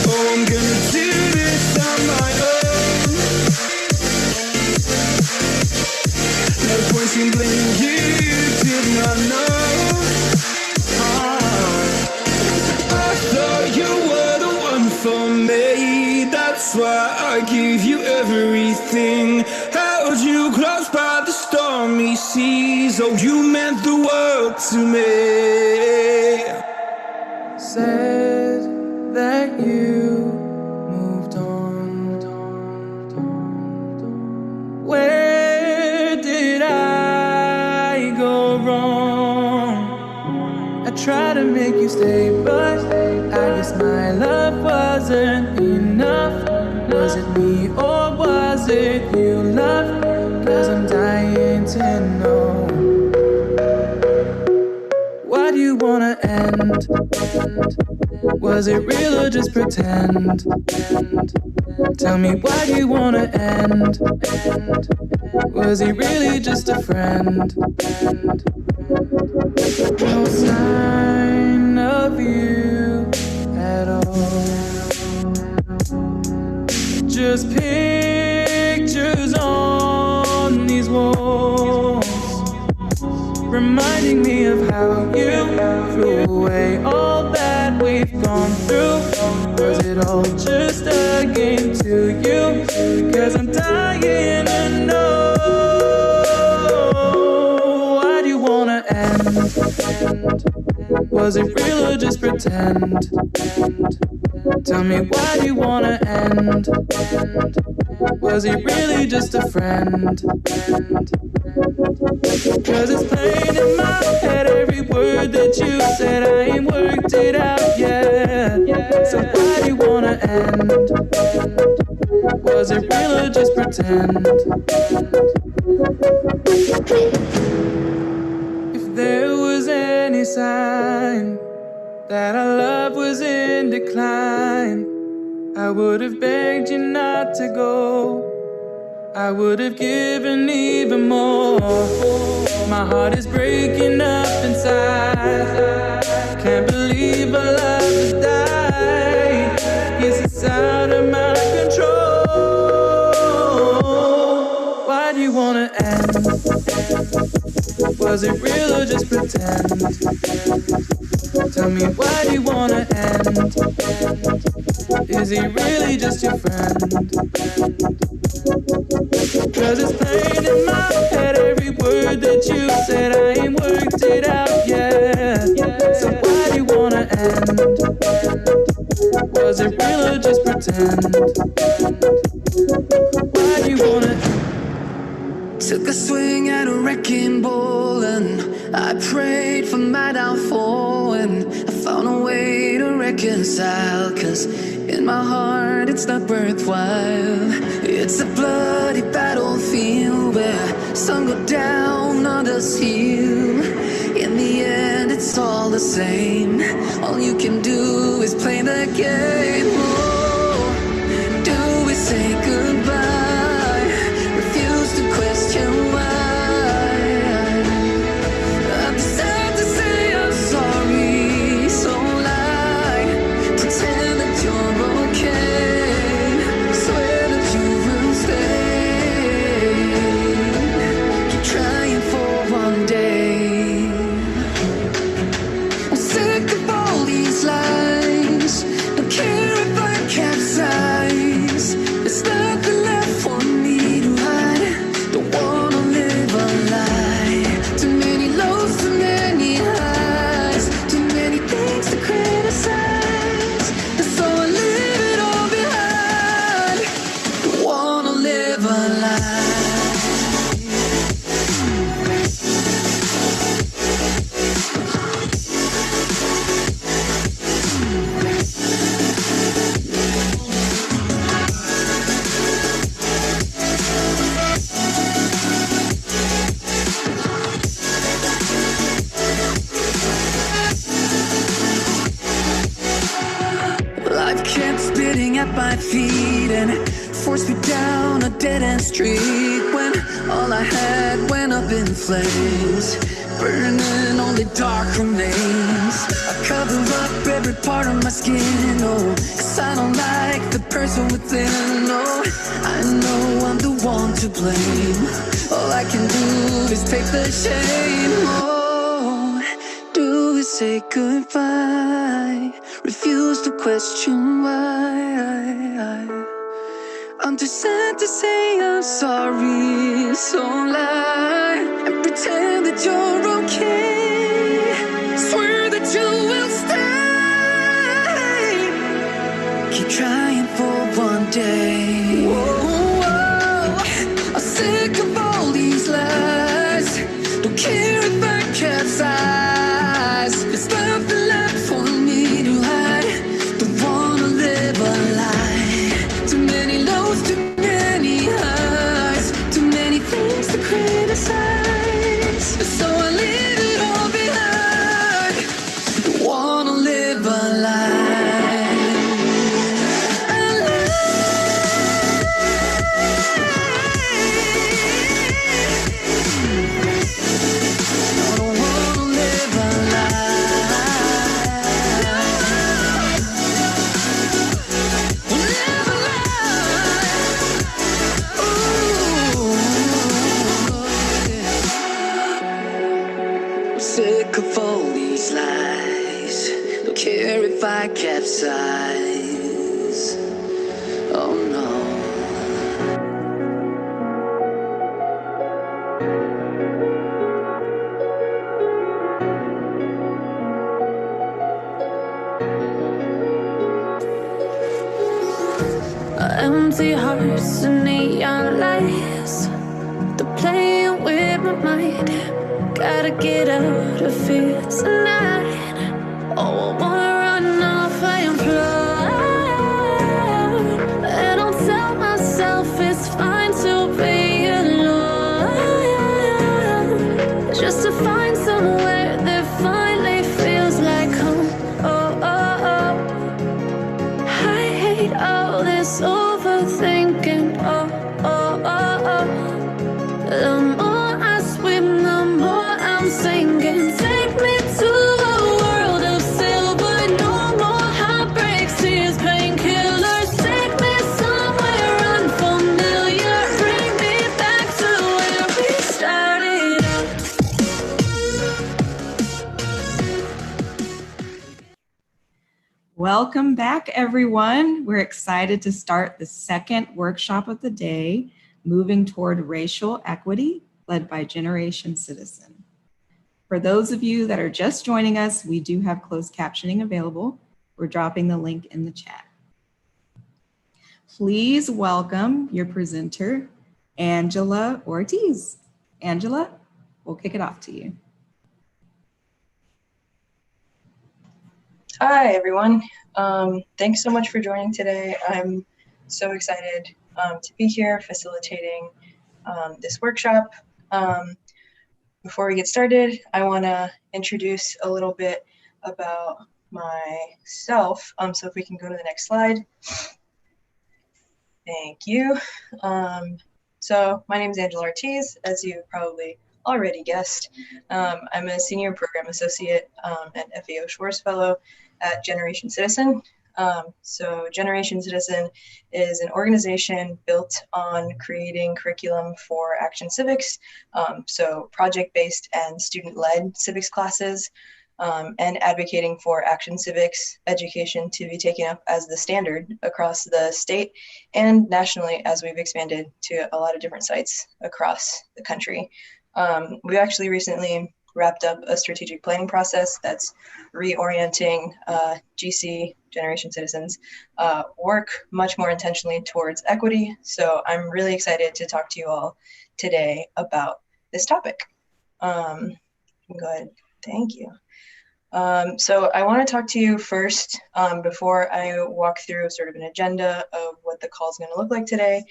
Speaker 6: Oh, I'm gonna do this on my own. No point in blaming you, you did not know. I thought you were the one for me, that's why I give you everything. Held you close by the stormy seas, oh you meant the world to me.
Speaker 8: Said that you moved on. Where did I go wrong? I tried to make you stay, but I guess my love wasn't enough. Was it me or was it you, love? 'Cause I'm dying to know. Why do you wanna end? Was it real or just pretend? Tell me, why do you wanna end? Was he really just a friend? No sign of you at all. Just pictures on these walls, reminding me of how you threw away all that we've gone through. Was it all just a game to you? 'Cause I'm dying to know. Why do you wanna end? Was it real or just pretend? Tell me, why do you wanna end? Was he really just a friend? 'Cause it's plain in my head, every word that you said, I ain't worked it out yet. So why do you wanna end? Was it real or just pretend? If there was any sign that our love was in decline, I would have begged you not to go. I would have given even more. My heart is breaking up inside. Can't believe our love has died. Yes, it's out of my control. Why do you wanna end? Was it real or just pretend? Tell me, why do you wanna end? Is he really just your friend? 'Cause it's plain in my head, every word that you said, I ain't worked it out yet. So why do you wanna end? Was it real or just pretend? Why do
Speaker 9: took a swing at a wrecking ball, and I prayed for my downfall, and I found a way to reconcile, 'cause in my heart it's not worthwhile. It's a bloody battlefield where some go down, others heal. In the end it's all the same. All you can do is play the game. Oh, do we say goodbye? Refuse to question why. I'm sad to say I'm sorry, so lie. Pretend that you're okay. Swear that you will stay. Keep trying for one day. I'm sick of all these lies. Don't care if I capsize. There's nothing left for me to hide. Don't wanna live a lie. Too many lows, too many highs. Too many things to criticize. And so I leave it all behind. Don't wanna live a lie. Life kept spitting at my feet and forced me down a dead-end street, when all I had went up in flames, burning only dark remains. I cover up every part of my skin, oh, 'cause I don't like the person within. Oh, I know I'm the one to blame. All I can do is take the shame. Oh, do we say goodbye? Refuse to question why. I'm too sad to say I'm sorry, so lie and pretend that you're okay. Swear that you will stay. Keep trying for one day. Whoa, I'm sick of all these lies. Don't care if I capsize. There's nothing left for me to hide. Don't wanna live a lie. Too many lows, too many highs. Too many things to criticize. So I leave it all behind. Don't wanna live a lie. A I don't wanna live a lie. Live a lie. Ooh, yeah. I'm sick of all these lies. Don't care if I capsize. Oh no.
Speaker 1: Empty hearts and neon lights. They're playing with my mind. Gotta get out of here tonight. Oh, I wanna run off and fly. And I'll tell myself it's fine to be alone. Just to find somewhere that finally feels like home. Oh, oh, oh. I hate all this overthinking. Oh, oh, oh, oh. The more I swim, the more I'm sinking. Take me to a world of silver. No more heartbreaks, tears, painkillers. Take me somewhere unfamiliar. Bring me back to where we started out.
Speaker 10: Welcome back, everyone. We're excited to start the second workshop of the day, Moving Toward Racial Equity, led by Generation Citizen. For those of you that are just joining us, we do have closed captioning available. We're dropping the link in the chat. Please welcome your presenter, Angela Ortiz. Angela, we'll kick it off to you.
Speaker 11: Hi, everyone. Thanks so much for joining today. I'm so excited to be here facilitating this workshop. Before we get started, I want to introduce a little bit about myself. So if we can go to the next slide. Thank you. So my name is Angela Ortiz, as you probably already guessed. I'm a senior program associate and FAO Schwartz Fellow at Generation Citizen. So Generation Citizen is an organization built on creating curriculum for action civics, so project-based and student-led civics classes, and advocating for action civics education to be taken up as the standard across the state and nationally as we've expanded to a lot of different sites across the country. We actually recently wrapped up a strategic planning process that's reorienting GC, Generation Citizens, work much more intentionally towards equity. So I'm really excited to talk to you all today about this topic. Go ahead, thank you. So I want to talk to you first before I walk through sort of an agenda of what the call is going to look like today.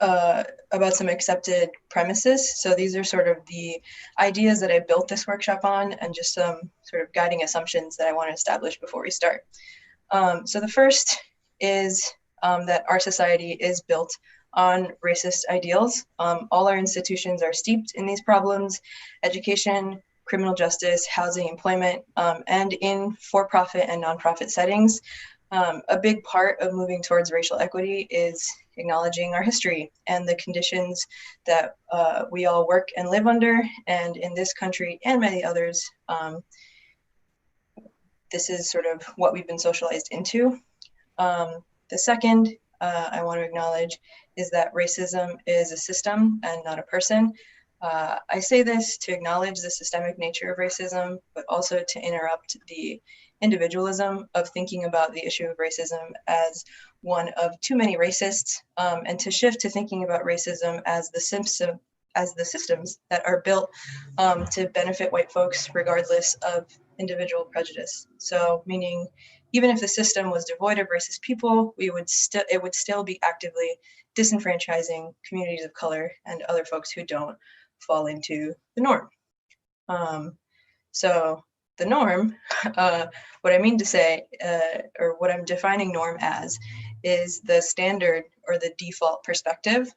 Speaker 11: About some accepted premises. So these are sort of the ideas that I built this workshop on and just some sort of guiding assumptions that I want to establish before we start. So the first is that our society is built on racist ideals. All our institutions are steeped in these problems: education, criminal justice, housing, employment, and in for-profit and nonprofit settings. A big part of moving towards racial equity is acknowledging our history and the conditions that we all work and live under. And in this country and many others, this is sort of what we've been socialized into. The second I want to acknowledge is that racism is a system and not a person. I say this to acknowledge the systemic nature of racism, but also to interrupt the individualism of thinking about the issue of racism as one of too many racists, and to shift to thinking about racism as the systems that are built to benefit white folks regardless of individual prejudice. So meaning, even if the system was devoid of racist people, it would still be actively disenfranchising communities of color and other folks who don't fall into the norm. So the norm, what I mean to say, or what I'm defining norm as, is the standard or the default perspective.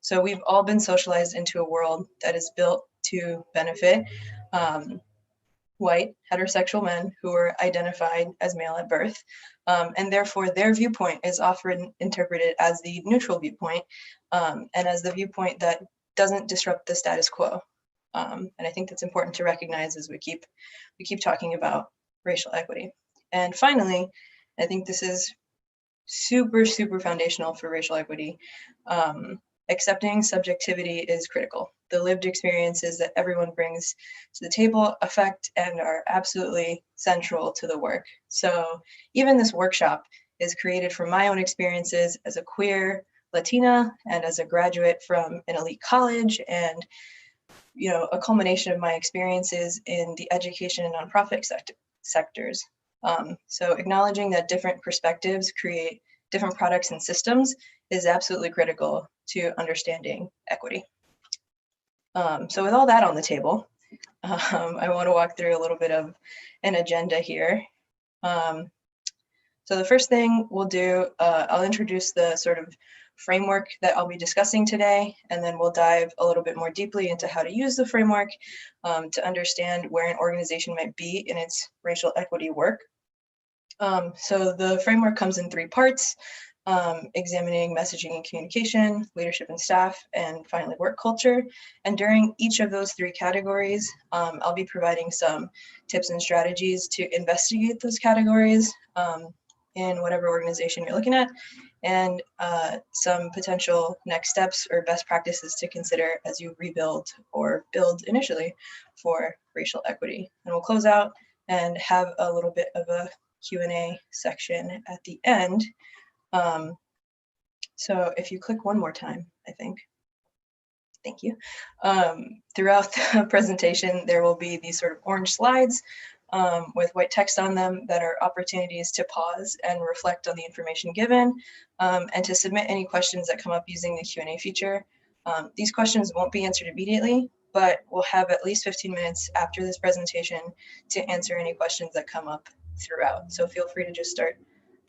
Speaker 11: So we've all been socialized into a world that is built to benefit white heterosexual men who are identified as male at birth, and therefore their viewpoint is often interpreted as the neutral viewpoint, and as the viewpoint that doesn't disrupt the status quo. And I think that's important to recognize as we keep talking about racial equity. And finally, I think this is super, super foundational for racial equity. Accepting subjectivity is critical. The lived experiences that everyone brings to the table affect and are absolutely central to the work. So even this workshop is created from my own experiences as a queer Latina and as a graduate from an elite college, and a culmination of my experiences in the education and nonprofit sectors. So acknowledging that different perspectives create different products and systems is absolutely critical to understanding equity. So with all that on the table, I want to walk through a little bit of an agenda here. So the first thing we'll do, I'll introduce the sort of framework that I'll be discussing today, and then we'll dive a little bit more deeply into how to use the framework to understand where an organization might be in its racial equity work. So the framework comes in 3 parts: examining messaging and communication, leadership and staff, and finally work culture. And during each of those 3 categories, I'll be providing some tips and strategies to investigate those categories in whatever organization you're looking at, and some potential next steps or best practices to consider as you rebuild or build initially for racial equity. And we'll close out and have a little bit of a Q&A section at the end. So if you click one more time, I think. Thank you. Throughout the presentation, there will be these sort of orange slides with white text on them that are opportunities to pause and reflect on the information given, and to submit any questions that come up using the Q&A feature. These questions won't be answered immediately, but we'll have at least 15 minutes after this presentation to answer any questions that come up throughout. So feel free to just start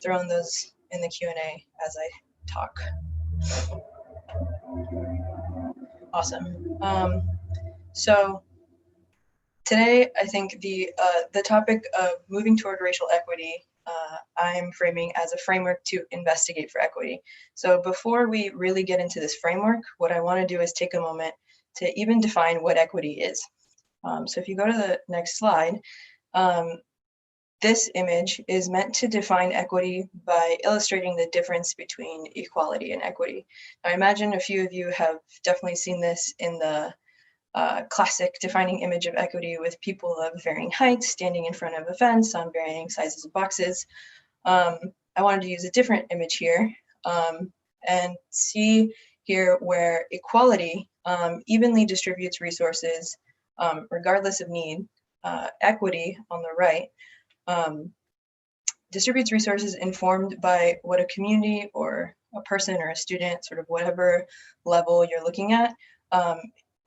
Speaker 11: throwing those in the Q&A as I talk. Awesome. So today, I think the topic of moving toward racial equity, I'm framing as a framework to investigate for equity. So before we really get into this framework, what I want to do is take a moment to even define what equity is. So if you go to the next slide, this image is meant to define equity by illustrating the difference between equality and equity. I imagine a few of you have definitely seen this in the classic defining image of equity with people of varying heights standing in front of a fence on varying sizes of boxes. I wanted to use a different image here and see here where equality evenly distributes resources regardless of need. Equity on the right distributes resources informed by what a community or a person or a student, sort of whatever level you're looking at,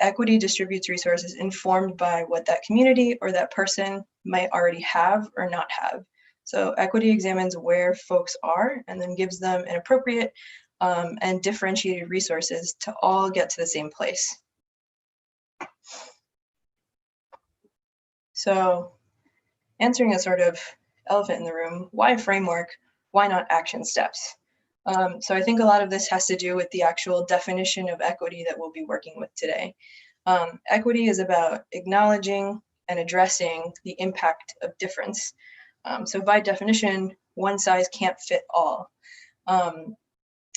Speaker 11: equity distributes resources informed by what that community or that person might already have or not have. So equity examines where folks are and then gives them an appropriate and differentiated resources to all get to the same place. So answering a sort of elephant in the room, why a framework? Why not action steps? So I think a lot of this has to do with the actual definition of equity that we'll be working with today. Equity is about acknowledging and addressing the impact of difference. So by definition, one size can't fit all.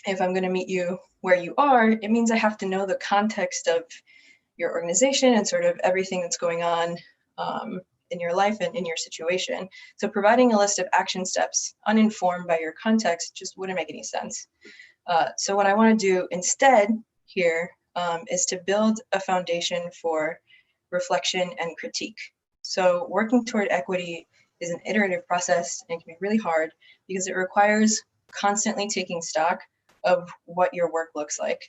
Speaker 11: If I'm going to meet you where you are, it means I have to know the context of your organization and sort of everything that's going on in your life and in your situation. So providing a list of action steps uninformed by your context just wouldn't make any sense. So what I want to do instead here is to build a foundation for reflection and critique. So working toward equity is an iterative process and it can be really hard because it requires constantly taking stock of what your work looks like.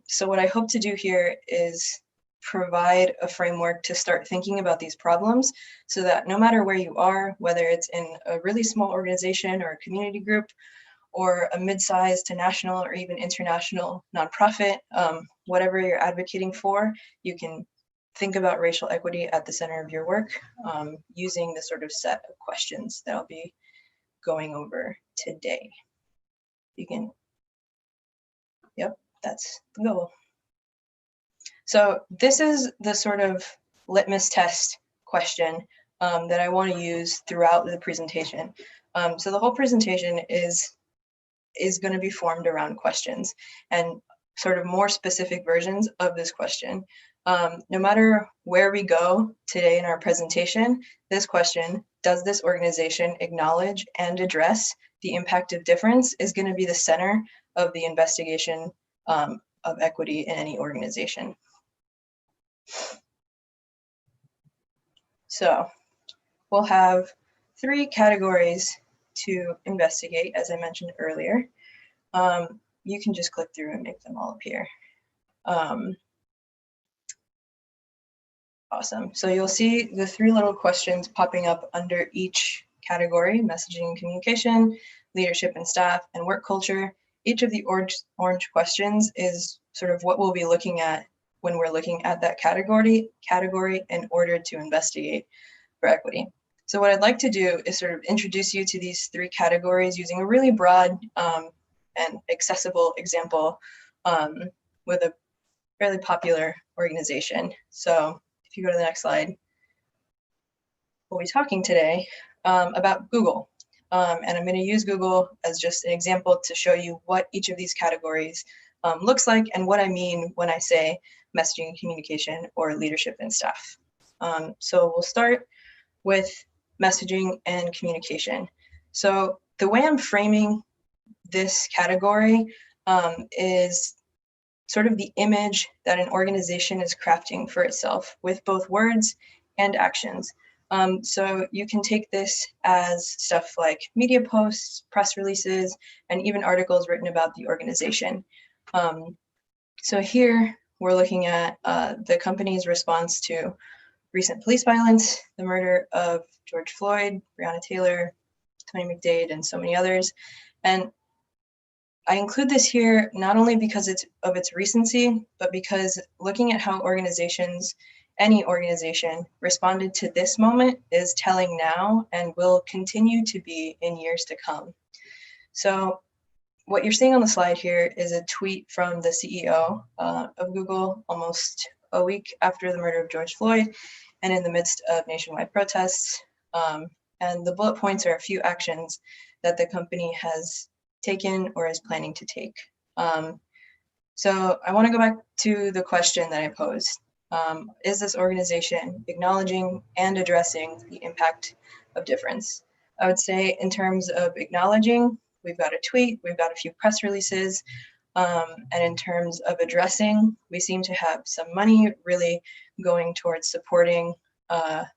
Speaker 11: So what I hope to do here is provide a framework to start thinking about these problems so that no matter where you are, whether it's in a really small organization or a community group or a mid-sized to national or even international nonprofit, whatever you're advocating for, you can think about racial equity at the center of your work using the sort of set of questions that I'll be going over today. You can, yep, that's the goal. So this is the sort of litmus test question that I want to use throughout the presentation. So the whole presentation is going to be formed around questions and sort of more specific versions of this question. No matter where we go today in our presentation, this question, does this organization acknowledge and address the impact of difference, is going to be the center of the investigation of equity in any organization. So we'll have 3 categories to investigate, as I mentioned earlier. You can just click through and make them all appear. Awesome. So you'll see the 3 little questions popping up under each category: messaging and communication, leadership and staff, and work culture. Each of the orange questions is sort of what we'll be looking at when we're looking at that category in order to investigate for equity. So what I'd like to do is sort of introduce you to these 3 categories using a really broad and accessible example with a fairly popular organization. So if you go to the next slide, we'll be talking today about Google. And I'm going to use Google as just an example to show you what each of these categories looks like and what I mean when I say messaging and communication or leadership and staff. So we'll start with messaging and communication. So the way I'm framing this category is sort of the image that an organization is crafting for itself with both words and actions. So you can take this as stuff like media posts, press releases, and even articles written about the organization. So here we're looking at the company's response to recent police violence, the murder of George Floyd, Breonna Taylor, Tony McDade, and so many others. And I include this here not only because of its recency, but because looking at how organizations, any organization, responded to this moment is telling now and will continue to be in years to come. So what you're seeing on the slide here is a tweet from the CEO of Google almost a week after the murder of George Floyd and in the midst of nationwide protests. And the bullet points are a few actions that the company has taken or is planning to take. So I want to go back to the question that I posed. Is this organization acknowledging and addressing the impact of difference? I would say in terms of acknowledging, we've got a tweet, we've got a few press releases, and in terms of addressing, we seem to have some money really going towards supporting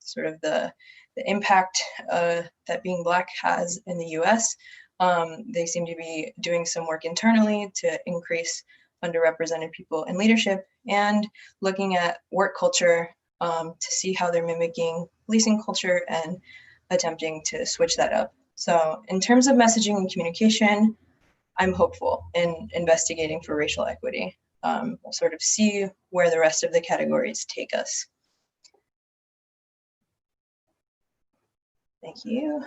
Speaker 11: sort of the impact that being Black has in the US. They seem to be doing some work internally to increase underrepresented people in leadership and looking at work culture to see how they're mimicking policing culture and attempting to switch that up. So in terms of messaging and communication, I'm hopeful in investigating for racial equity. We'll sort of see where the rest of the categories take us. Thank you.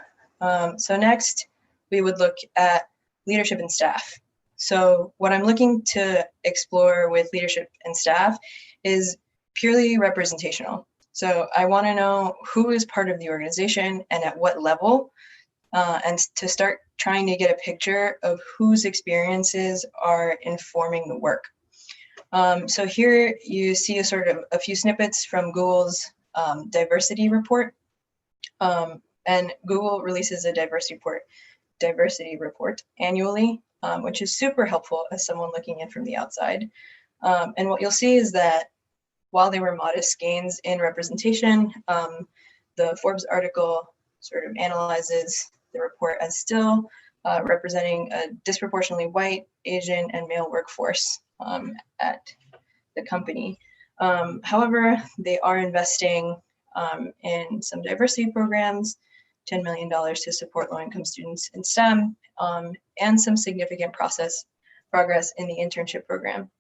Speaker 11: So next, we would look at leadership and staff. So what I'm looking to explore with leadership and staff is purely representational. So I want to know who is part of the organization and at what level, and to start trying to get a picture of whose experiences are informing the work. So here you see a few snippets from Google's diversity report. And Google releases a diversity report annually, which is super helpful as someone looking in from the outside. And what you'll see is that while there were modest gains in representation, the Forbes article sort of analyzes the report as still representing a disproportionately white, Asian, and male workforce at the company. However, they are investing in some diversity programs, $10 million to support low-income students in STEM, and some significant progress in the internship program.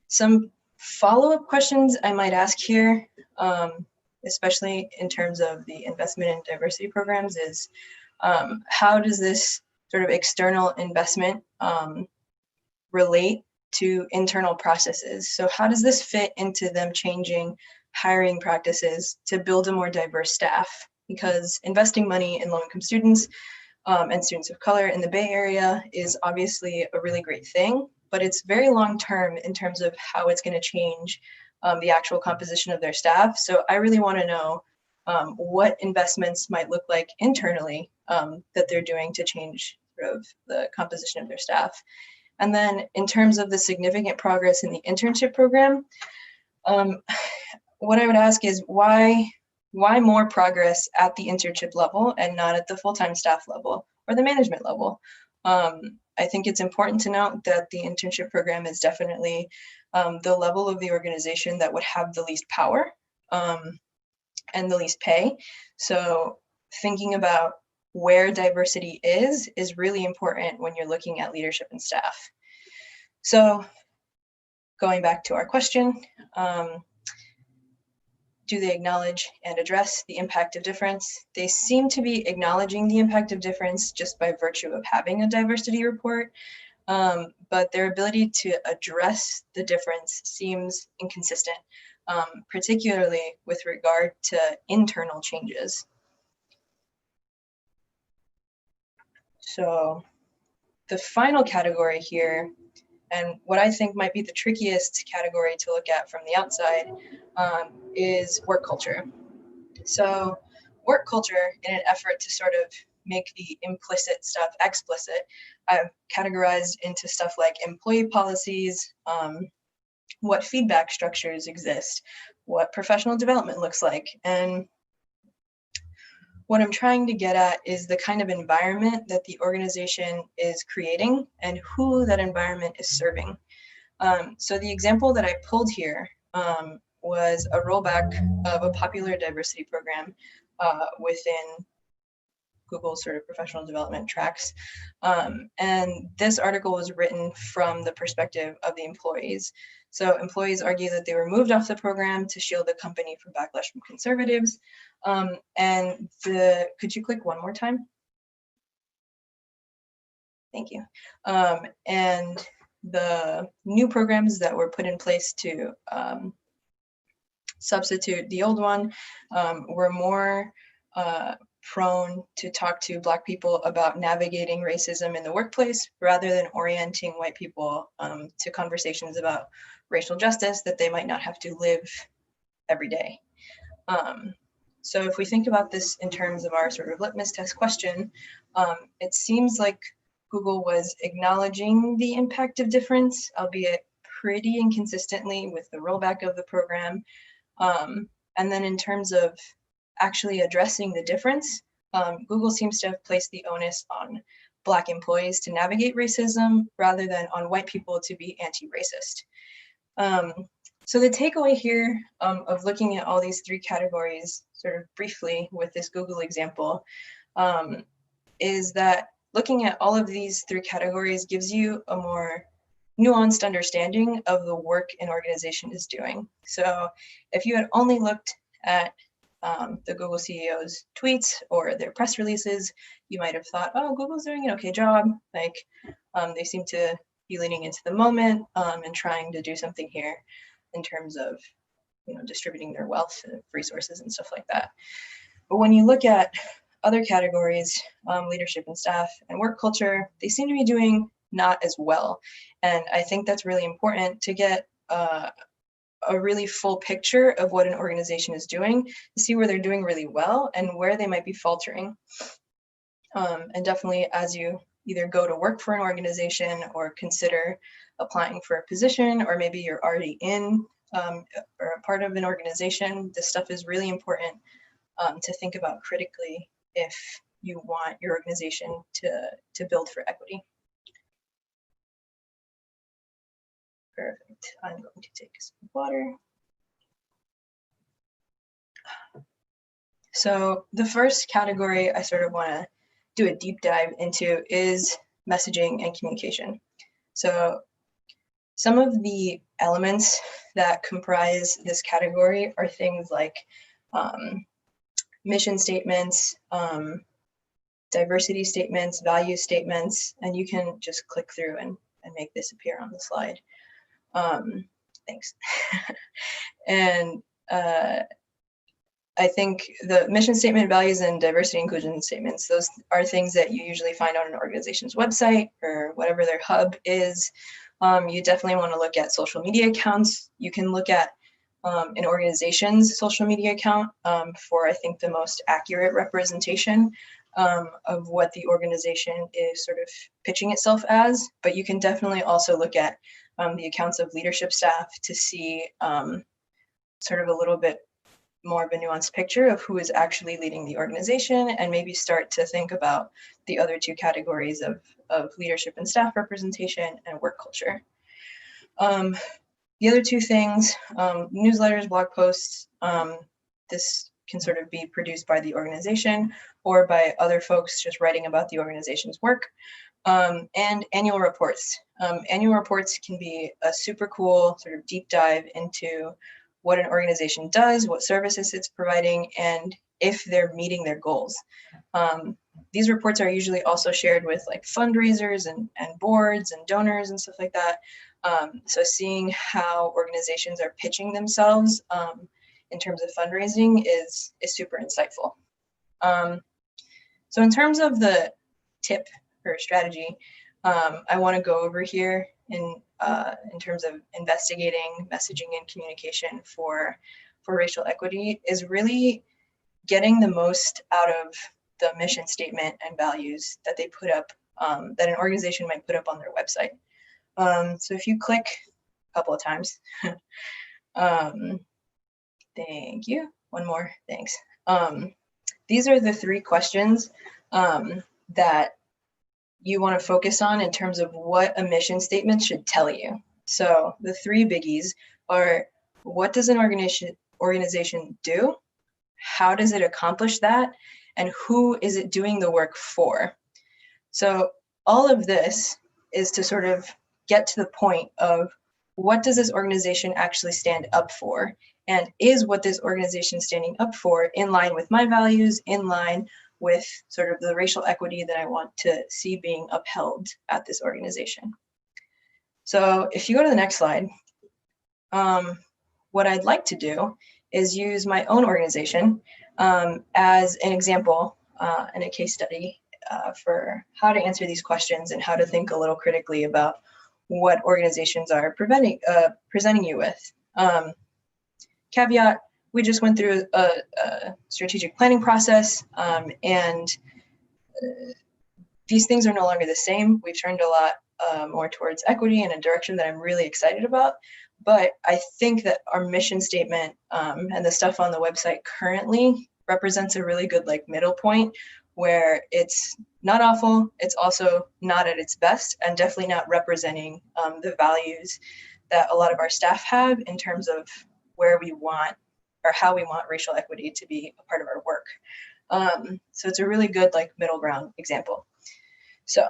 Speaker 11: Some follow-up questions I might ask here, especially in terms of the investment in diversity programs, is how does this sort of external investment relate to internal processes? So how does this fit into them changing hiring practices to build a more diverse staff? Because investing money in low-income students and students of color in the Bay Area is obviously a really great thing, but it's very long-term in terms of how it's going to change the actual composition of their staff. So I really want to know what investments might look like internally that they're doing to change sort of the composition of their staff. And then in terms of the significant progress in the internship program, what I would ask is why more progress at the internship level and not at the full-time staff level or the management level? I think it's important to note that the internship program is definitely the level of the organization that would have the least power and the least pay. So thinking about where diversity is really important when you're looking at leadership and staff. So going back to our question, do they acknowledge and address the impact of difference? They seem to be acknowledging the impact of difference just by virtue of having a diversity report, but their ability to address the difference seems inconsistent, particularly with regard to internal changes. So the final category here, and what I think might be the trickiest category to look at from the outside, is work culture. So work culture, in an effort to sort of make the implicit stuff explicit, I've categorized into stuff like employee policies, what feedback structures exist, what professional development looks like. And what I'm trying to get at is the kind of environment that the organization is creating and who that environment is serving. So the example that I pulled here was a rollback of a popular diversity program within Google's sort of professional development tracks. And this article was written from the perspective of the employees. So employees argue that they were moved off the program to shield the company from backlash from conservatives. Could you click one more time? Thank you. And the new programs that were put in place to substitute the old one were more prone to talk to Black people about navigating racism in the workplace rather than orienting white people to conversations about racial justice that they might not have to live every day. So if we think about this in terms of our sort of litmus test question, it seems like Google was acknowledging the impact of difference, albeit pretty inconsistently with the rollback of the program. And then in terms of actually addressing the difference, Google seems to have placed the onus on Black employees to navigate racism rather than on white people to be anti-racist. So the takeaway here of looking at all these three categories sort of briefly with this Google example is that looking at all of these three categories gives you a more nuanced understanding of the work an organization is doing. So if you had only looked at the Google CEO's tweets or their press releases, you might have thought, oh, Google's doing an okay job. Like they seem to be leaning into the moment and trying to do something here in terms of, distributing their wealth and resources and stuff like that. But when you look at other categories, leadership and staff and work culture, they seem to be doing not as well. And I think that's really important to get a really full picture of what an organization is doing, to see where they're doing really well and where they might be faltering. And definitely as you either go to work for an organization or consider applying for a position, or maybe you're already in or a part of an organization, this stuff is really important to think about critically if you want your organization to build for equity. Perfect. I'm going to take some water. So the first category I sort of want to do a deep dive into is messaging and communication. So some of the elements that comprise this category are things like mission statements, diversity statements, value statements, and you can just click through and make this appear on the slide. Thanks. And I think the mission statement, values, and diversity inclusion statements, those are things that you usually find on an organization's website or whatever their hub is. You definitely want to look at social media accounts. You can look at an organization's social media account for, I think, the most accurate representation of what the organization is sort of pitching itself as. But you can definitely also look at the accounts of leadership staff to see sort of a little bit more of a nuanced picture of who is actually leading the organization, and maybe start to think about the other two categories of leadership and staff representation and work culture. The other two things, newsletters, blog posts, this can sort of be produced by the organization or by other folks just writing about the organization's work, and annual reports. Annual reports can be a super cool sort of deep dive into what an organization does, what services it's providing, and if they're meeting their goals. These reports are usually also shared with like fundraisers and boards and donors and stuff like that. So seeing how organizations are pitching themselves in terms of fundraising is super insightful. So in terms of the tip or strategy, I want to go over here in terms of investigating messaging and communication for racial equity is really getting the most out of the mission statement and values that they put up, that an organization might put up on their website. So if you click couple of times. Thank you. One more, thanks. These are the 3 questions that you want to focus on in terms of what a mission statement should tell you. So the 3 biggies are, what does an organization do? How does it accomplish that? And who is it doing the work for? So all of this is to sort of get to the point of, what does this organization actually stand up for? And is what this organization is standing up for in line with my values, in line with sort of the racial equity that I want to see being upheld at this organization? So if you go to the next slide, what I'd like to do is use my own organization as an example and a case study for how to answer these questions and how to think a little critically about what organizations are presenting you with. Caveat, we just went through a strategic planning process, and these things are no longer the same. We've turned a lot more towards equity in a direction that I'm really excited about. But I think that our mission statement and the stuff on the website currently represents a really good middle point, where it's not awful, it's also not at its best, and definitely not representing the values that a lot of our staff have in terms of where we want or how we want racial equity to be a part of our work. So it's a really good middle ground example. So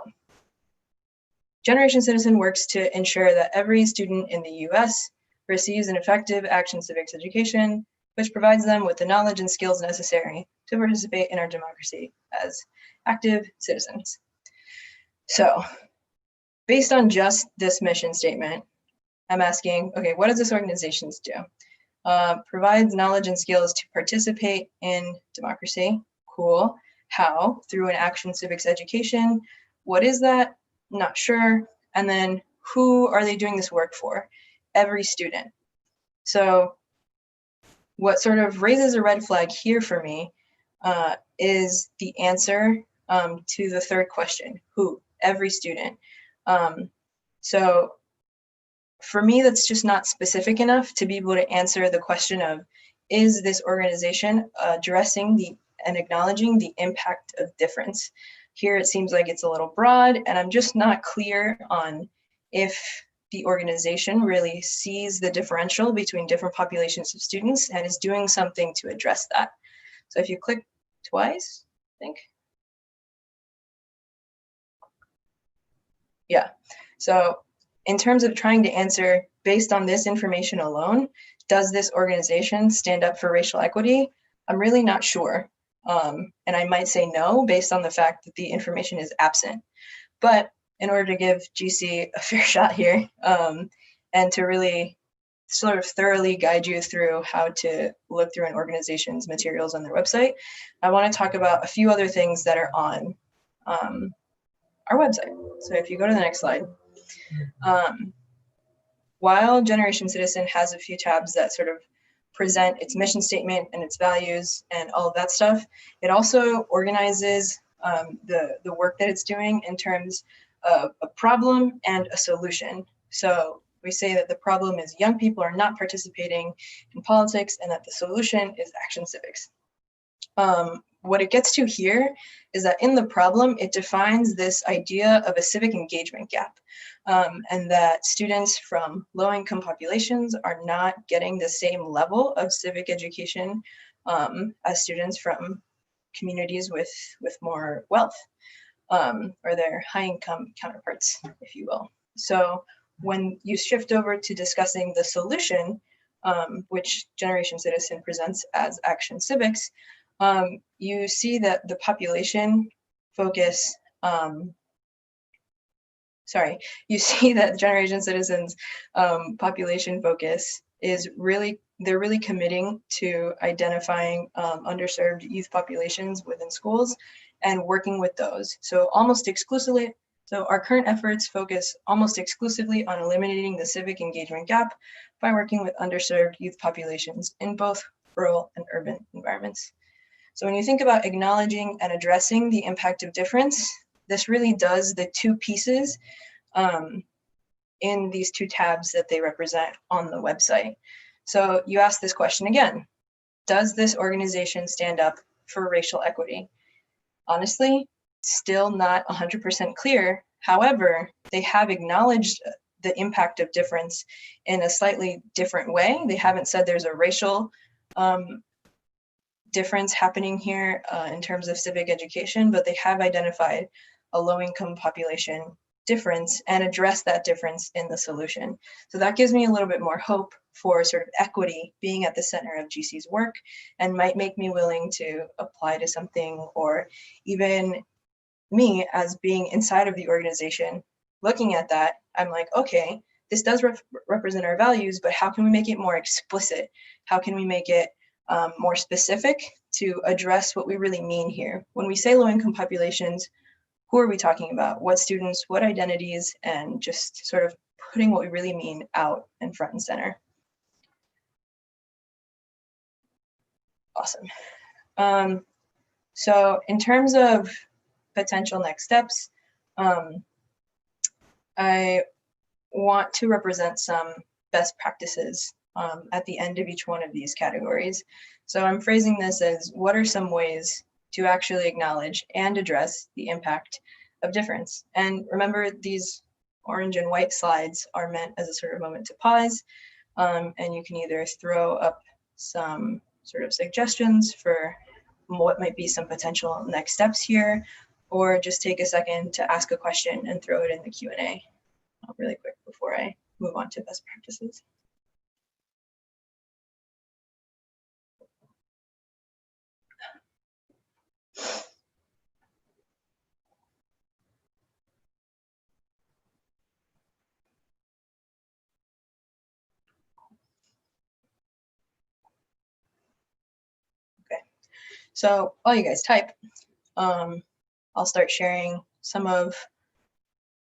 Speaker 11: Generation Citizen works to ensure that every student in the US receives an effective action civics education, which provides them with the knowledge and skills necessary to participate in our democracy as active citizens. So based on just this mission statement, I'm asking, okay, what does this organization do? Provides knowledge and skills to participate in democracy. Cool. How? Through an action civics education. What is that? Not sure. And then who are they doing this work for? Every student. So what sort of raises a red flag here for me is the answer to the 3rd question, who? Every student. So for me, that's just not specific enough to be able to answer the question of, is this organization addressing and acknowledging the impact of difference? Here it seems like it's a little broad, and I'm just not clear on if the organization really sees the differential between different populations of students and is doing something to address that. So if you click twice, I think. Yeah, so in terms of trying to answer based on this information alone, does this organization stand up for racial equity? I'm really not sure. And I might say no, based on the fact that the information is absent. But in order to give GC a fair shot here, and to really sort of thoroughly guide you through how to look through an organization's materials on their website, I want to talk about a few other things that are on our website. So if you go to the next slide, while Generation Citizen has a few tabs that sort of present its mission statement and its values and all of that stuff, it also organizes the work that it's doing in terms of a problem and a solution. So we say that the problem is young people are not participating in politics, and that the solution is action civics. What it gets to here is that in the problem, it defines this idea of a civic engagement gap, and that students from low-income populations are not getting the same level of civic education as students from communities with more wealth, or their high-income counterparts, if you will. So when you shift over to discussing the solution, which Generation Citizen presents as action civics, you see that the population focus, you see that Generation Citizen's population focus is they're really committing to identifying underserved youth populations within schools and working with those. So our current efforts focus almost exclusively on eliminating the civic engagement gap by working with underserved youth populations in both rural and urban environments. So when you think about acknowledging and addressing the impact of difference, this really does the 2 pieces in these two tabs that they represent on the website. So you ask this question again, does this organization stand up for racial equity? Honestly, still not 100% clear. However, they have acknowledged the impact of difference in a slightly different way. They haven't said there's a racial difference happening here in terms of civic education, but they have identified a low-income population difference and addressed that difference in the solution. So that gives me a little bit more hope for sort of equity being at the center of GC's work, and might make me willing to apply to something, or even me as being inside of the organization, looking at that, I'm like, okay, this does represent our values, but how can we make it more explicit? How can we make it more specific to address what we really mean here? When we say low-income populations, who are we talking about? What students, what identities, and just sort of putting what we really mean out and front and center. Awesome. So in terms of potential next steps, I want to represent some best practices at the end of each one of these categories. So I'm phrasing this as, what are some ways to actually acknowledge and address the impact of difference? And remember, these orange and white slides are meant as a sort of moment to pause, and you can either throw up some sort of suggestions for what might be some potential next steps here, or just take a second to ask a question and throw it in the Q&A really quick before I move on to best practices. So while you guys type, I'll start sharing some of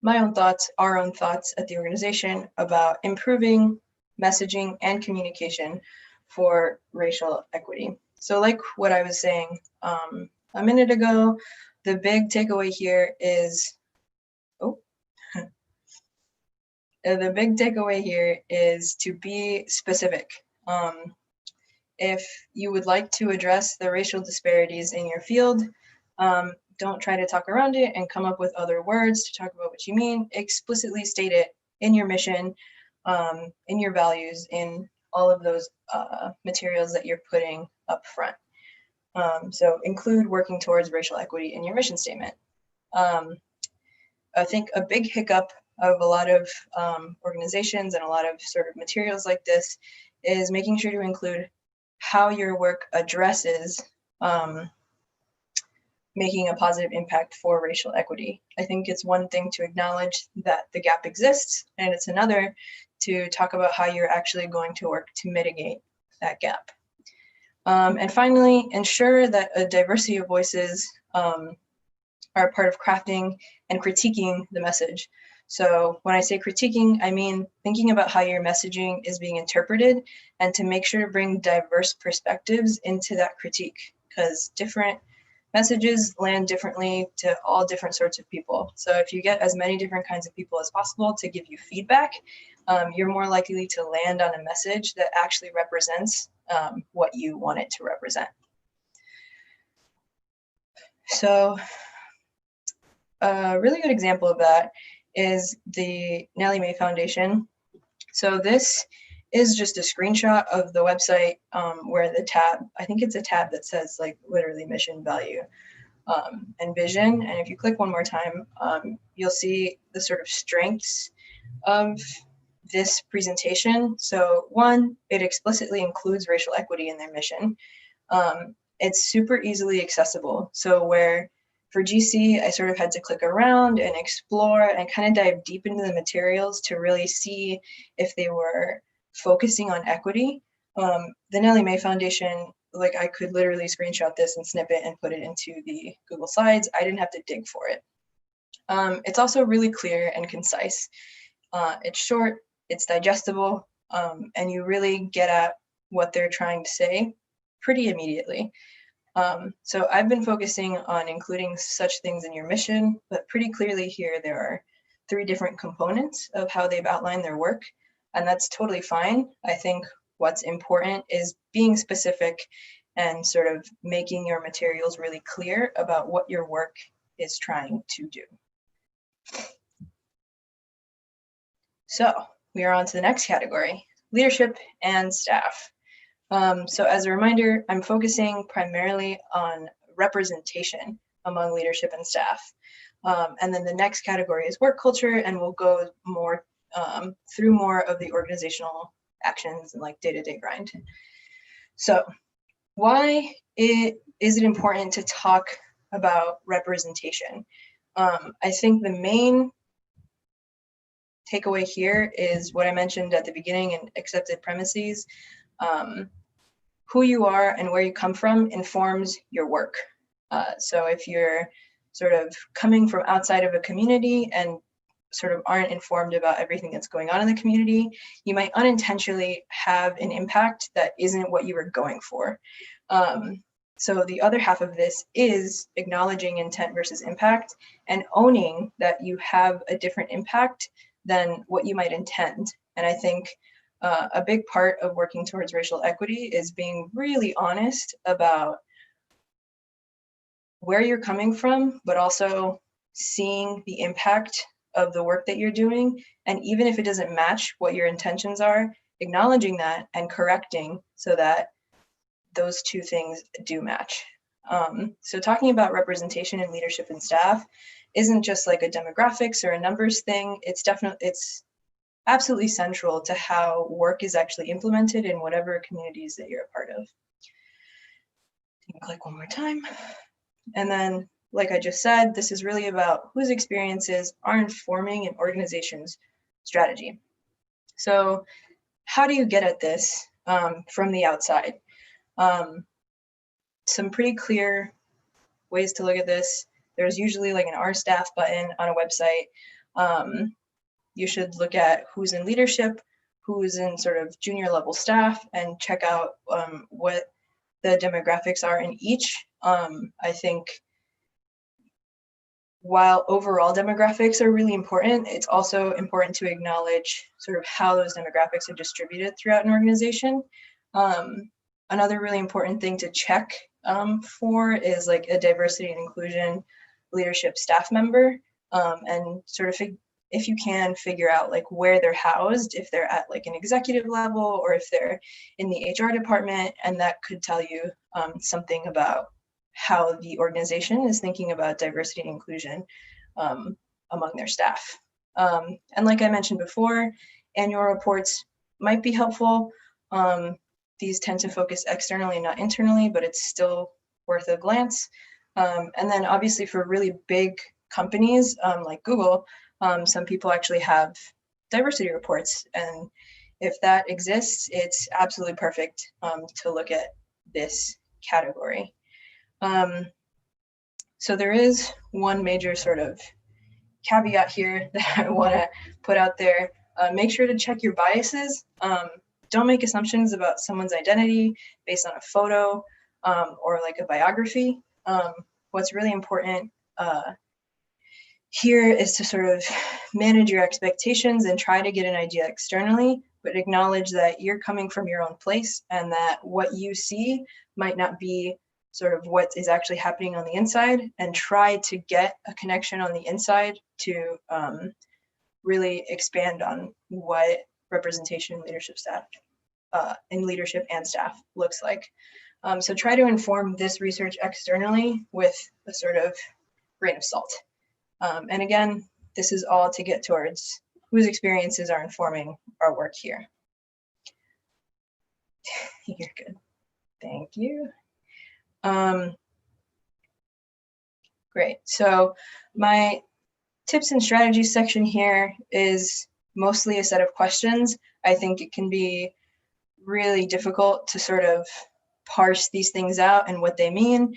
Speaker 11: my own thoughts, our own thoughts at the organization about improving messaging and communication for racial equity. So like what I was saying a minute ago, the big takeaway here is, the big takeaway here is to be specific. If you would like to address the racial disparities in your field, don't try to talk around it and come up with other words to talk about what you mean. Explicitly state it in your mission, in your values, in all of those materials that you're putting up front. So include working towards racial equity in your mission statement. I think a big hiccup of a lot of organizations and a lot of sort of materials like this is making sure to include how your work addresses making a positive impact for racial equity. I think it's one thing to acknowledge that the gap exists, and it's another to talk about how you're actually going to work to mitigate that gap. And finally, ensure that a diversity of voices are a part of crafting and critiquing the message. So when I say critiquing, I mean thinking about how your messaging is being interpreted, and to make sure to bring diverse perspectives into that critique, because different messages land differently to all different sorts of people. So if you get as many different kinds of people as possible to give you feedback, you're more likely to land on a message that actually represents what you want it to represent. So a really good example of that is the Nellie Mae Foundation. So this is just a screenshot of the website where the tab, I think it's a tab that says like literally mission, value, and vision. And if you click one more time, you'll see the sort of strengths of this presentation. So one, it explicitly includes racial equity in their mission. It's super easily accessible. So where for GC, I sort of had to click around and explore and kind of dive deep into the materials to really see if they were focusing on equity. The Nellie Mae Foundation, like I could literally screenshot this and snip it and put it into the Google Slides. I didn't have to dig for it. It's also really clear and concise. It's short, it's digestible, and you really get at what they're trying to say pretty immediately. So I've been focusing on including such things in your mission, but pretty clearly here there are 3 different components of how they've outlined their work, and that's totally fine. I think what's important is being specific and sort of making your materials really clear about what your work is trying to do. So we are on to the next category, leadership and staff. So as a reminder, I'm focusing primarily on representation among leadership and staff. And then the next category is work culture, and we'll go more through more of the organizational actions and like day-to-day grind. So why is it important to talk about representation? I think the main takeaway here is what I mentioned at the beginning in accepted premises. Who you are and where you come from informs your work. So if you're sort of coming from outside of a community and sort of aren't informed about everything that's going on in the community, you might unintentionally have an impact that isn't what you were going for. So the other half of this is acknowledging intent versus impact and owning that you have a different impact than what you might intend. And I think a big part of working towards racial equity is being really honest about where you're coming from, but also seeing the impact of the work that you're doing. And even if it doesn't match what your intentions are, acknowledging that and correcting so that those two things do match. So talking about representation in leadership and staff isn't just like a demographics or a numbers thing. It's absolutely central to how work is actually implemented in whatever communities that you're a part of. Click one more time. And then, like I just said, this is really about whose experiences are informing an organization's strategy. So how do you get at this from the outside? Some pretty clear ways to look at this. There's usually like an Our Staff button on a website. You should look at who's in leadership, who's in sort of junior level staff, and check out what the demographics are in each. I think while overall demographics are really important, it's also important to acknowledge sort of how those demographics are distributed throughout an organization. Another really important thing to check for is like a diversity and inclusion leadership staff member, and sort of if you can figure out like where they're housed, if they're at like an executive level or if they're in the HR department, and that could tell you something about how the organization is thinking about diversity and inclusion among their staff. And like I mentioned before, annual reports might be helpful. These tend to focus externally, not internally, but it's still worth a glance. And then obviously for really big companies like Google, some people actually have diversity reports. And if that exists, it's absolutely perfect to look at this category. So there is one major sort of caveat here that I want to put out there. Make sure to check your biases. Don't make assumptions about someone's identity based on a photo or like a biography. What's really important here is to sort of manage your expectations and try to get an idea externally, but acknowledge that you're coming from your own place and that what you see might not be sort of what is actually happening on the inside, and try to get a connection on the inside to really expand on what representation in leadership staff, in leadership and staff looks like. So try to inform this research externally with a sort of grain of salt. And again, this is all to get towards whose experiences are informing our work here. You're good. Thank you. Great. So my tips and strategies section here is mostly a set of questions. I think it can be really difficult to sort of parse these things out and what they mean.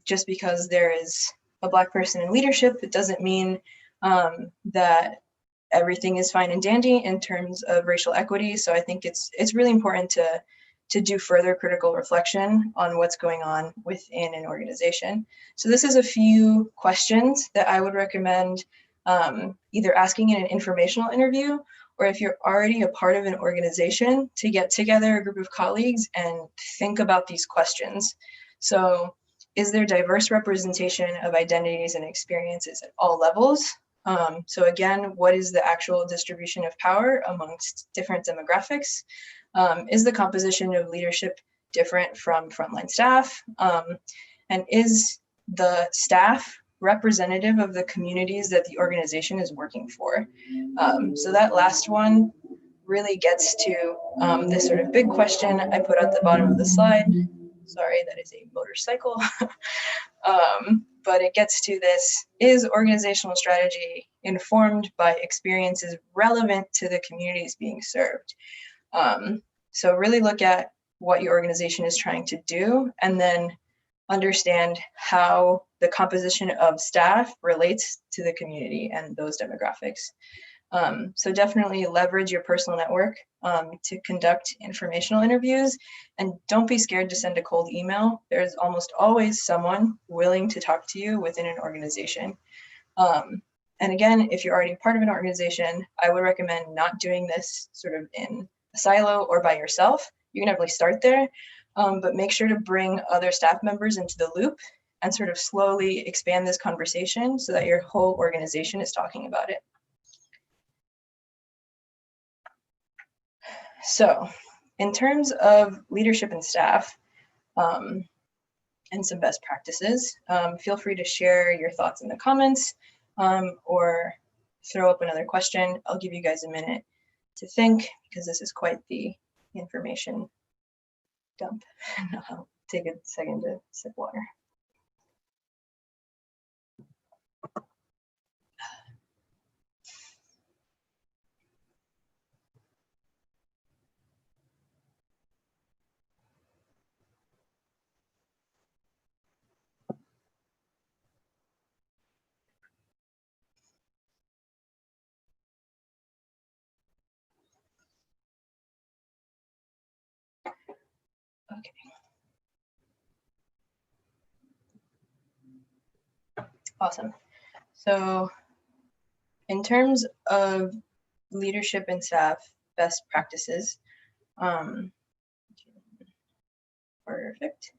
Speaker 11: Just because there is a Black person in leadership, it doesn't mean that everything is fine and dandy in terms of racial equity. So I think it's really important to do further critical reflection on what's going on within an organization. So this is a few questions that I would recommend either asking in an informational interview, or if you're already a part of an organization, to get together a group of colleagues and think about these questions. So is there diverse representation of identities and experiences at all levels? So again, what is the actual distribution of power amongst different demographics? Is the composition of leadership different from frontline staff? And is the staff representative of the communities that the organization is working for? So that last one really gets to this sort of big question I put at the bottom of the slide. Sorry, that is a motorcycle. But it gets to this: is organizational strategy informed by experiences relevant to the communities being served? So really look at what your organization is trying to do, and then understand how the composition of staff relates to the community and those demographics. So definitely leverage your personal network to conduct informational interviews, and don't be scared to send a cold email. There's almost always someone willing to talk to you within an organization. And again, if you're already part of an organization, I would recommend not doing this sort of in a silo or by yourself. You can definitely start there, but make sure to bring other staff members into the loop and sort of slowly expand this conversation so that your whole organization is talking about it. So in terms of leadership and staff and some best practices, feel free to share your thoughts in the comments or throw up another question. I'll give you guys a minute to think, because this is quite the information dump. I'll take a second to sip water. Okay. Awesome. So in terms of leadership and staff best practices, perfect.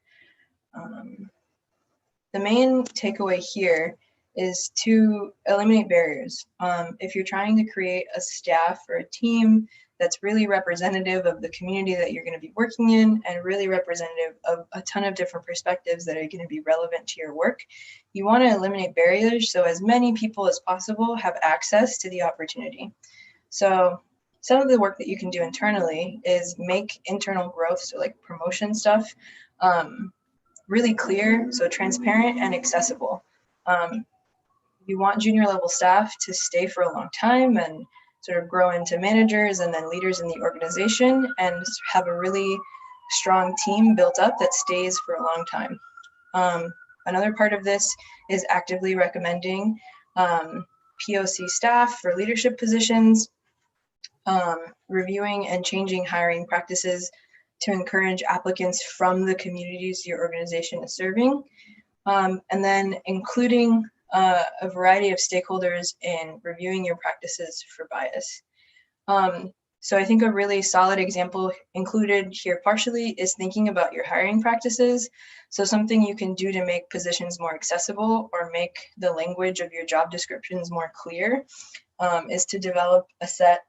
Speaker 11: The main takeaway here is to eliminate barriers. If you're trying to create a staff or a team that's really representative of the community that you're going to be working in, and really representative of a ton of different perspectives that are going to be relevant to your work, you want to eliminate barriers so as many people as possible have access to the opportunity. So some of the work that you can do internally is make internal growth, so like promotion stuff, really clear, so transparent and accessible. You want junior level staff to stay for a long time and sort of grow into managers and then leaders in the organization, and have a really strong team built up that stays for a long time. Another part of this is actively recommending POC staff for leadership positions, reviewing and changing hiring practices to encourage applicants from the communities your organization is serving, and then including a variety of stakeholders in reviewing your practices for bias. So I think a really solid example included here partially is thinking about your hiring practices. So something you can do to make positions more accessible or make the language of your job descriptions more clear is to develop a set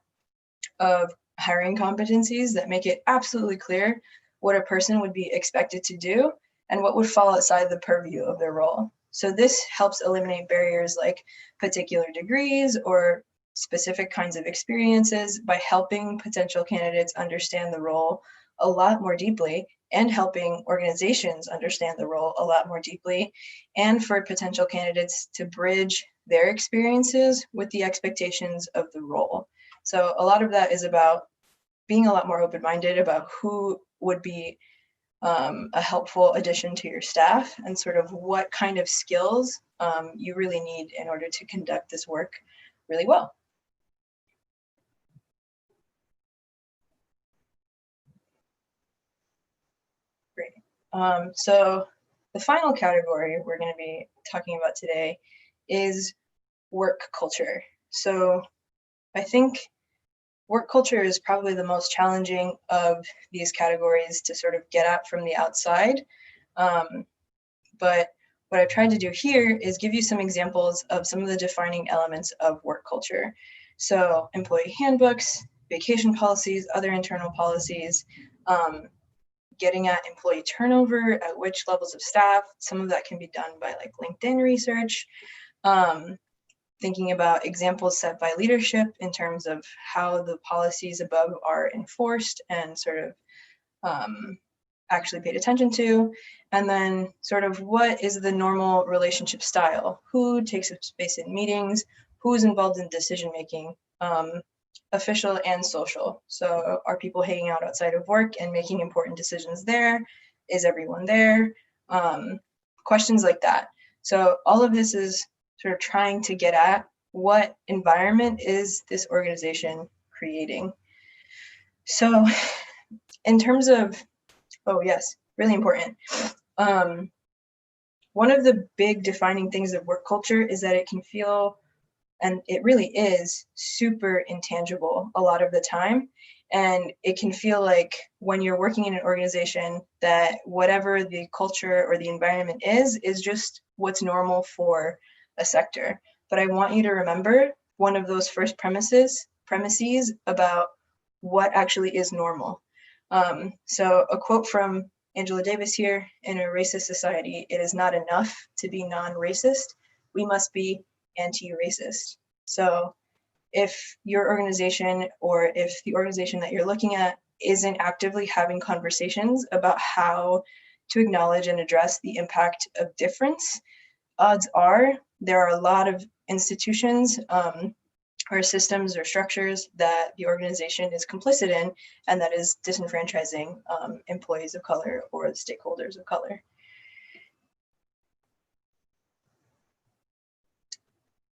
Speaker 11: of hiring competencies that make it absolutely clear what a person would be expected to do and what would fall outside the purview of their role. So this helps eliminate barriers like particular degrees or specific kinds of experiences by helping potential candidates understand the role a lot more deeply, and helping organizations understand the role a lot more deeply, and for potential candidates to bridge their experiences with the expectations of the role. So a lot of that is about being a lot more open-minded about who would be a helpful addition to your staff, and sort of what kind of skills you really need in order to conduct this work really well. Great. So the final category we're going to be talking about today is work culture. So I think work culture is probably the most challenging of these categories to sort of get at from the outside. But what I've tried to do here is give you some examples of some of the defining elements of work culture. So employee handbooks, vacation policies, other internal policies, getting at employee turnover, at which levels of staff. Some of that can be done by like LinkedIn research. Thinking about examples set by leadership in terms of how the policies above are enforced and sort of actually paid attention to. And then sort of what is the normal relationship style? Who takes up space in meetings? Who's involved in decision-making, official and social? So are people hanging out outside of work and making important decisions there? Is everyone there? Questions like that. So all of this is sort of trying to get at what environment is this organization creating. So in terms of, oh yes, really important. One of the big defining things of work culture is that it can feel, and it really is, super intangible a lot of the time. And it can feel like when you're working in an organization that whatever the culture or the environment is just what's normal for a sector. But I want you to remember one of those first premises about what actually is normal. So a quote from Angela Davis here: in a racist society, it is not enough to be non-racist. We must be anti-racist. So if your organization, or if the organization that you're looking at isn't actively having conversations about how to acknowledge and address the impact of difference, odds are there are a lot of institutions or systems or structures that the organization is complicit in, and that is disenfranchising employees of color or stakeholders of color.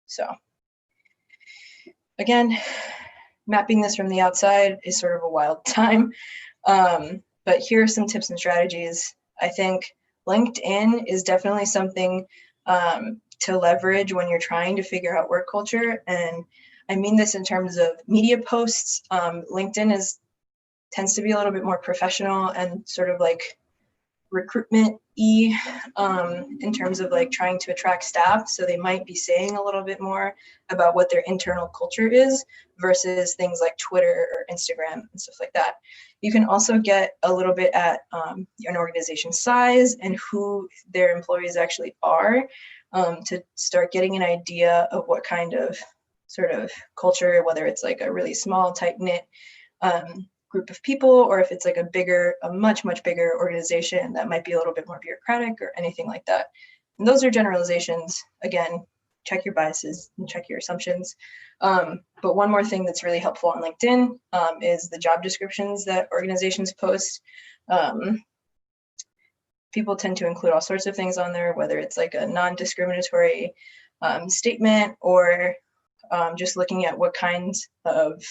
Speaker 11: So again, mapping this from the outside is sort of a wild time, but here are some tips and strategies. I think LinkedIn is definitely something to leverage when you're trying to figure out work culture. And I mean this in terms of media posts. LinkedIn tends to be a little bit more professional and sort of like recruitment-y in terms of like trying to attract staff. So they might be saying a little bit more about what their internal culture is versus things like Twitter or Instagram and stuff like that. You can also get a little bit at an organization's size and who their employees actually are to start getting an idea of what kind of sort of culture, whether it's like a really small, tight-knit group of people, or if it's like a much bigger organization that might be a little bit more bureaucratic or anything like that. And those are generalizations. Again, check your biases and check your assumptions. But one more thing that's really helpful on LinkedIn is the job descriptions that organizations post. People tend to include all sorts of things on there, whether it's like a non-discriminatory statement or just looking at what kinds of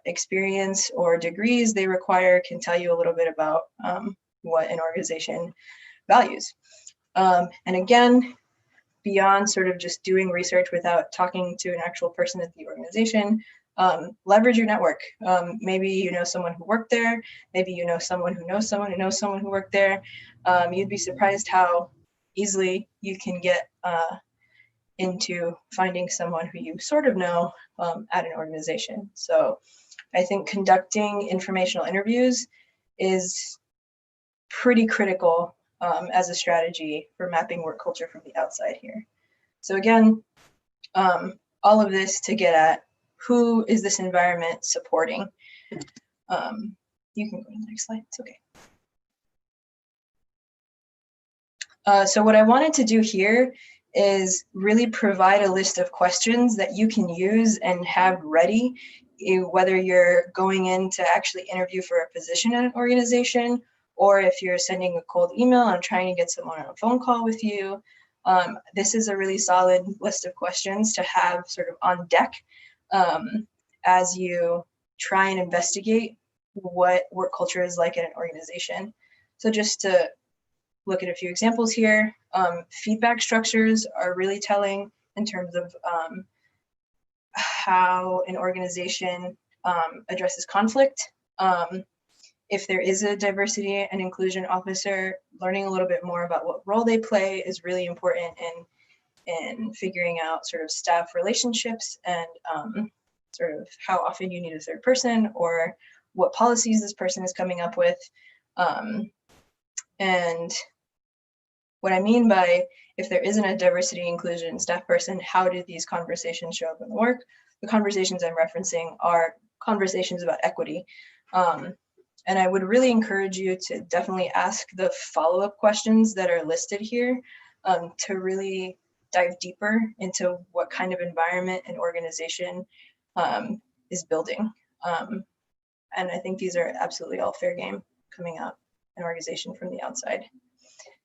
Speaker 11: experience or degrees they require can tell you a little bit about what an organization values. And again, beyond sort of just doing research without talking to an actual person at the organization, leverage your network. Maybe you know someone who worked there, maybe you know someone who knows someone who knows someone who worked there. You'd be surprised how easily you can get into finding someone who you sort of know at an organization. So I think conducting informational interviews is pretty critical as a strategy for mapping work culture from the outside here. So again, all of this to get at who is this environment supporting. You can go to the next slide, it's okay. So what I wanted to do here is really provide a list of questions that you can use and have ready, whether you're going in to actually interview for a position at an organization, or if you're sending a cold email and trying to get someone on a phone call with you. This is a really solid list of questions to have sort of on deck as you try and investigate what work culture is like in an organization. So just to look at a few examples here, feedback structures are really telling. in terms of how an organization addresses conflict. If there is a diversity and inclusion officer, learning a little bit more about what role they play is really important in figuring out sort of staff relationships and sort of how often you need a third person or what policies this person is coming up with. And what I mean by if there isn't a diversity, inclusion staff person, how did these conversations show up in the work? The conversations I'm referencing are conversations about equity. And I would really encourage you to definitely ask the follow-up questions that are listed here to really dive deeper into what kind of environment an organization is building. And I think these are absolutely all fair game coming out an organization from the outside.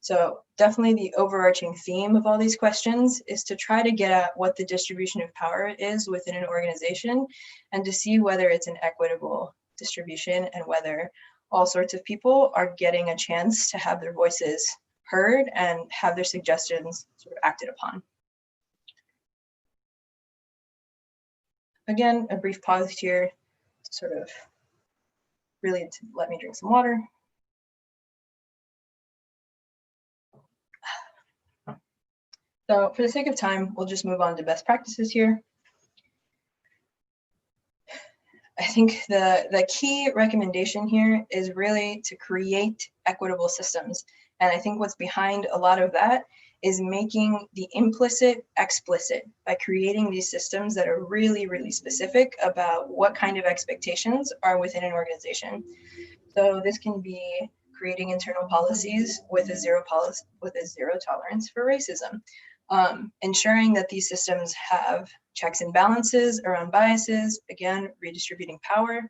Speaker 11: So definitely the overarching theme of all these questions is to try to get at what the distribution of power is within an organization and to see whether it's an equitable distribution and whether all sorts of people are getting a chance to have their voices heard and have their suggestions sort of acted upon. Again, a brief pause here to sort of really to let me drink some water. So for the sake of time, we'll just move on to best practices here. I think the key recommendation here is really to create equitable systems. And I think what's behind a lot of that is making the implicit explicit by creating these systems that are really, really specific about what kind of expectations are within an organization. So this can be creating internal policies with a zero tolerance for racism. Ensuring that these systems have checks and balances around biases, again, redistributing power,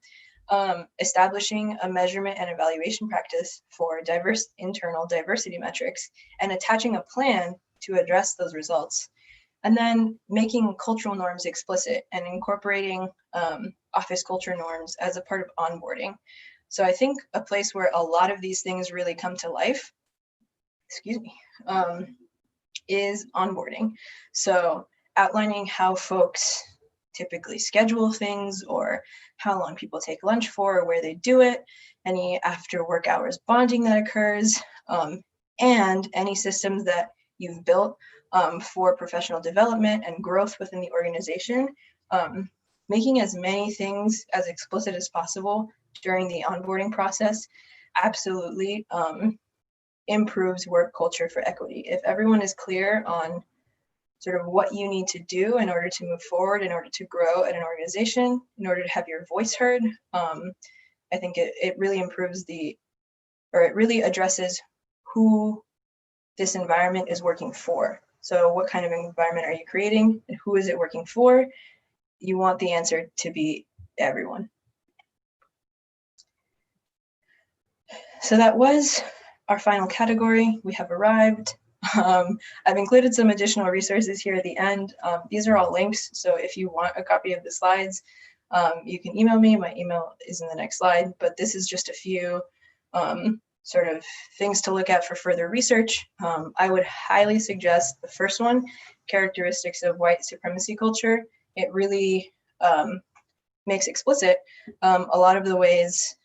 Speaker 11: establishing a measurement and evaluation practice for diverse internal diversity metrics, and attaching a plan to address those results. And then making cultural norms explicit and incorporating office culture norms as a part of onboarding. So I think a place where a lot of these things really come to life, is onboarding. So outlining how folks typically schedule things or how long people take lunch for or where they do it, any after work hours bonding that occurs, and any systems that you've built for professional development and growth within the organization, making as many things as explicit as possible during the onboarding process absolutely improves work culture for equity. If everyone is clear on sort of what you need to do in order to move forward, in order to grow at an organization, in order to have your voice heard, I think it really improves it really addresses who this environment is working for. So what kind of environment are you creating and who is it working for? You want the answer to be everyone. So that was our final category. We have arrived. I've included some additional resources here at the end. These are all links, so if you want a copy of the slides, you can email me. My email is in the next slide, but this is just a few sort of things to look at for further research. I would highly suggest the first one, characteristics of white supremacy culture. It really makes explicit a lot of the ways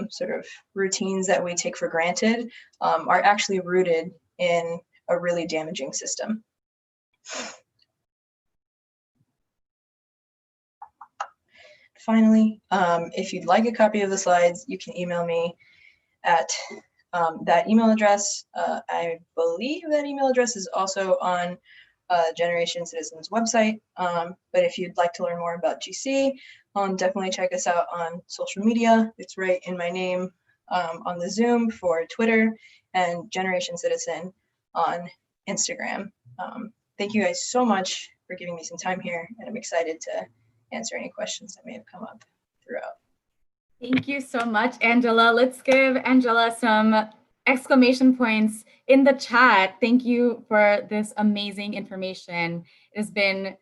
Speaker 11: sort of routines that we take for granted are actually rooted in a really damaging system. Finally, if you'd like a copy of the slides, you can email me at that email address. I believe that email address is also on Generation Citizens website. But if you'd like to learn more about GC, definitely check us out on social media. It's right in my name on the Zoom for Twitter, and Generation Citizen on Instagram. Thank you guys so much for giving me some time here, and I'm excited to answer any questions that may have come up throughout.
Speaker 2: Thank you so much, Angela. Let's give Angela some exclamation points in the chat. Thank you for this amazing information. It has been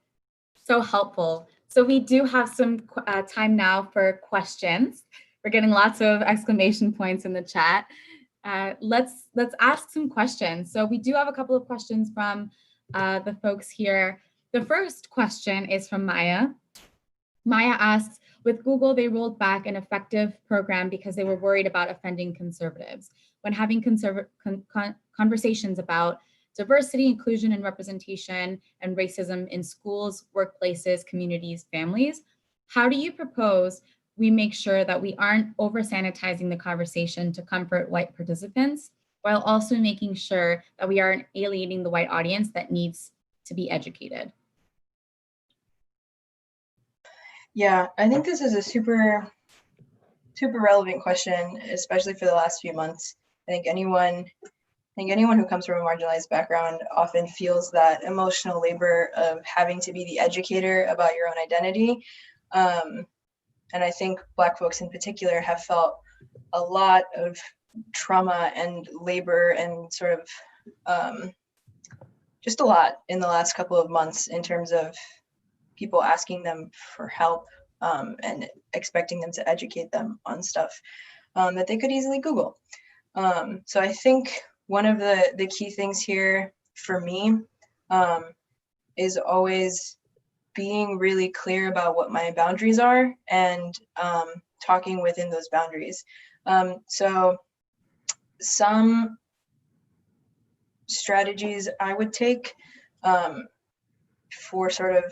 Speaker 2: so helpful. So we do have some time now for questions. We're getting lots of exclamation points in the chat. Let's ask some questions. So we do have a couple of questions from the folks here. The first question is from Maya. Maya asks, with Google, they rolled back an effective program because they were worried about offending conservatives. When having conversations about diversity, inclusion, and representation and racism in schools, workplaces, communities, families, how do you propose we make sure that we aren't over-sanitizing the conversation to comfort white participants, while also making sure that we aren't alienating the white audience that needs to be educated?
Speaker 11: Yeah, I think this is a super relevant question, especially for the last few months. I think anyone who comes from a marginalized background often feels that emotional labor of having to be the educator about your own identity. And I think Black folks in particular have felt a lot of trauma and labor and sort of just a lot in the last couple of months in terms of people asking them for help and expecting them to educate them on stuff that they could easily Google. So I think one of the key things here for me is always being really clear about what my boundaries are and talking within those boundaries. So some strategies I would take for sort of,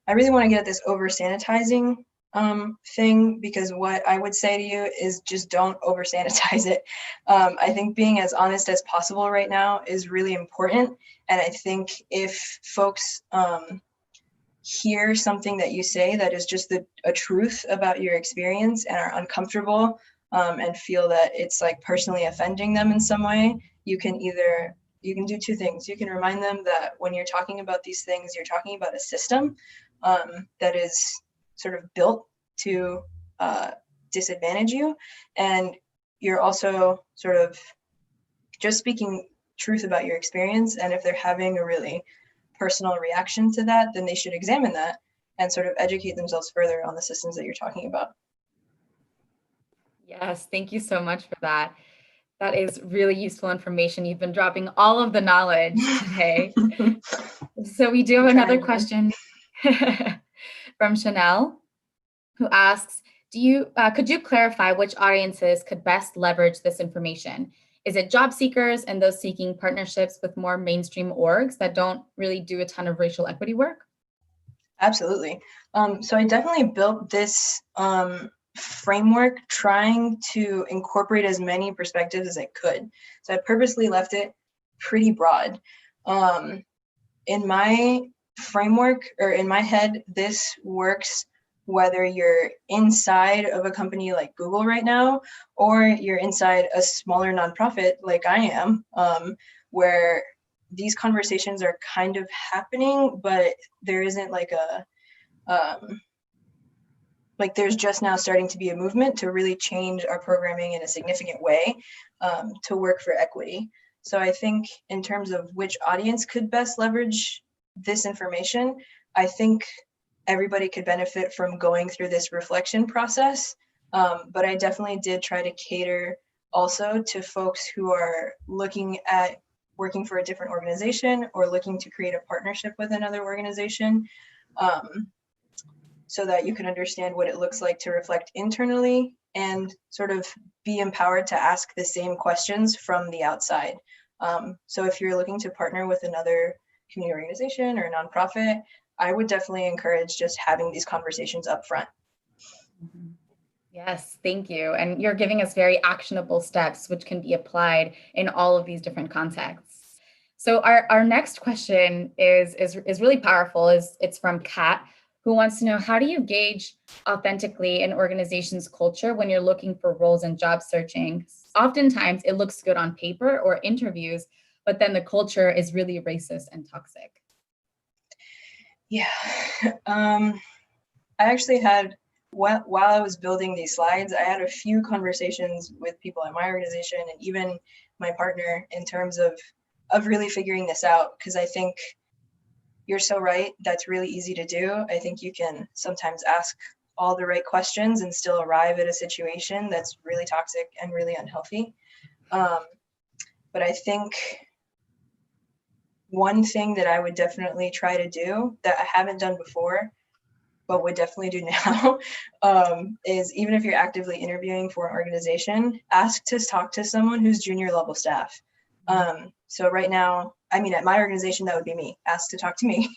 Speaker 11: I really want to get at this over sanitizing thing, because what I would say to you is just don't over sanitize it. I think being as honest as possible right now is really important. And I think if folks hear something that you say that is just a truth about your experience and are uncomfortable and feel that it's like personally offending them in some way, you can do two things. You can remind them that when you're talking about these things, you're talking about a system that is sort of built to disadvantage you. And you're also sort of just speaking truth about your experience. And if they're having a really personal reaction to that, then they should examine that and sort of educate themselves further on the systems that you're talking about.
Speaker 2: Yes, thank you so much for that. That is really useful information. You've been dropping all of the knowledge today. So we do have another question from Chanel, who asks, could you clarify which audiences could best leverage this information? Is it job seekers and those seeking partnerships with more mainstream orgs that don't really do a ton of racial equity work?
Speaker 11: Absolutely. So I definitely built this framework trying to incorporate as many perspectives as I could. So I purposely left it pretty broad. In my framework, or in my head, this works whether you're inside of a company like Google right now, or you're inside a smaller nonprofit like I am, where these conversations are kind of happening, but there isn't like there's just now starting to be a movement to really change our programming in a significant way to work for equity. So I think in terms of which audience could best leverage this information, I think everybody could benefit from going through this reflection process. But I definitely did try to cater also to folks who are looking at working for a different organization or looking to create a partnership with another organization, so that you can understand what it looks like to reflect internally and sort of be empowered to ask the same questions from the outside. So if you're looking to partner with another community organization or a nonprofit, I would definitely encourage just having these conversations up front.
Speaker 2: Yes, thank you. And you're giving us very actionable steps, which can be applied in all of these different contexts. So our next question is really powerful. It's from Kat, who wants to know, how do you gauge authentically an organization's culture when you're looking for roles in job searching? Oftentimes it looks good on paper or interviews, but then the culture is really racist and toxic.
Speaker 11: Yeah, I actually had, while I was building these slides, I had a few conversations with people at my organization and even my partner in terms of really figuring this out, because I think you're so right, that's really easy to do. I think you can sometimes ask all the right questions and still arrive at a situation that's really toxic and really unhealthy. But I think one thing that I would definitely try to do that I haven't done before, but would definitely do now, is even if you're actively interviewing for an organization, ask to talk to someone who's junior level staff. So right now, I mean, at my organization, that would be me. Ask to talk to me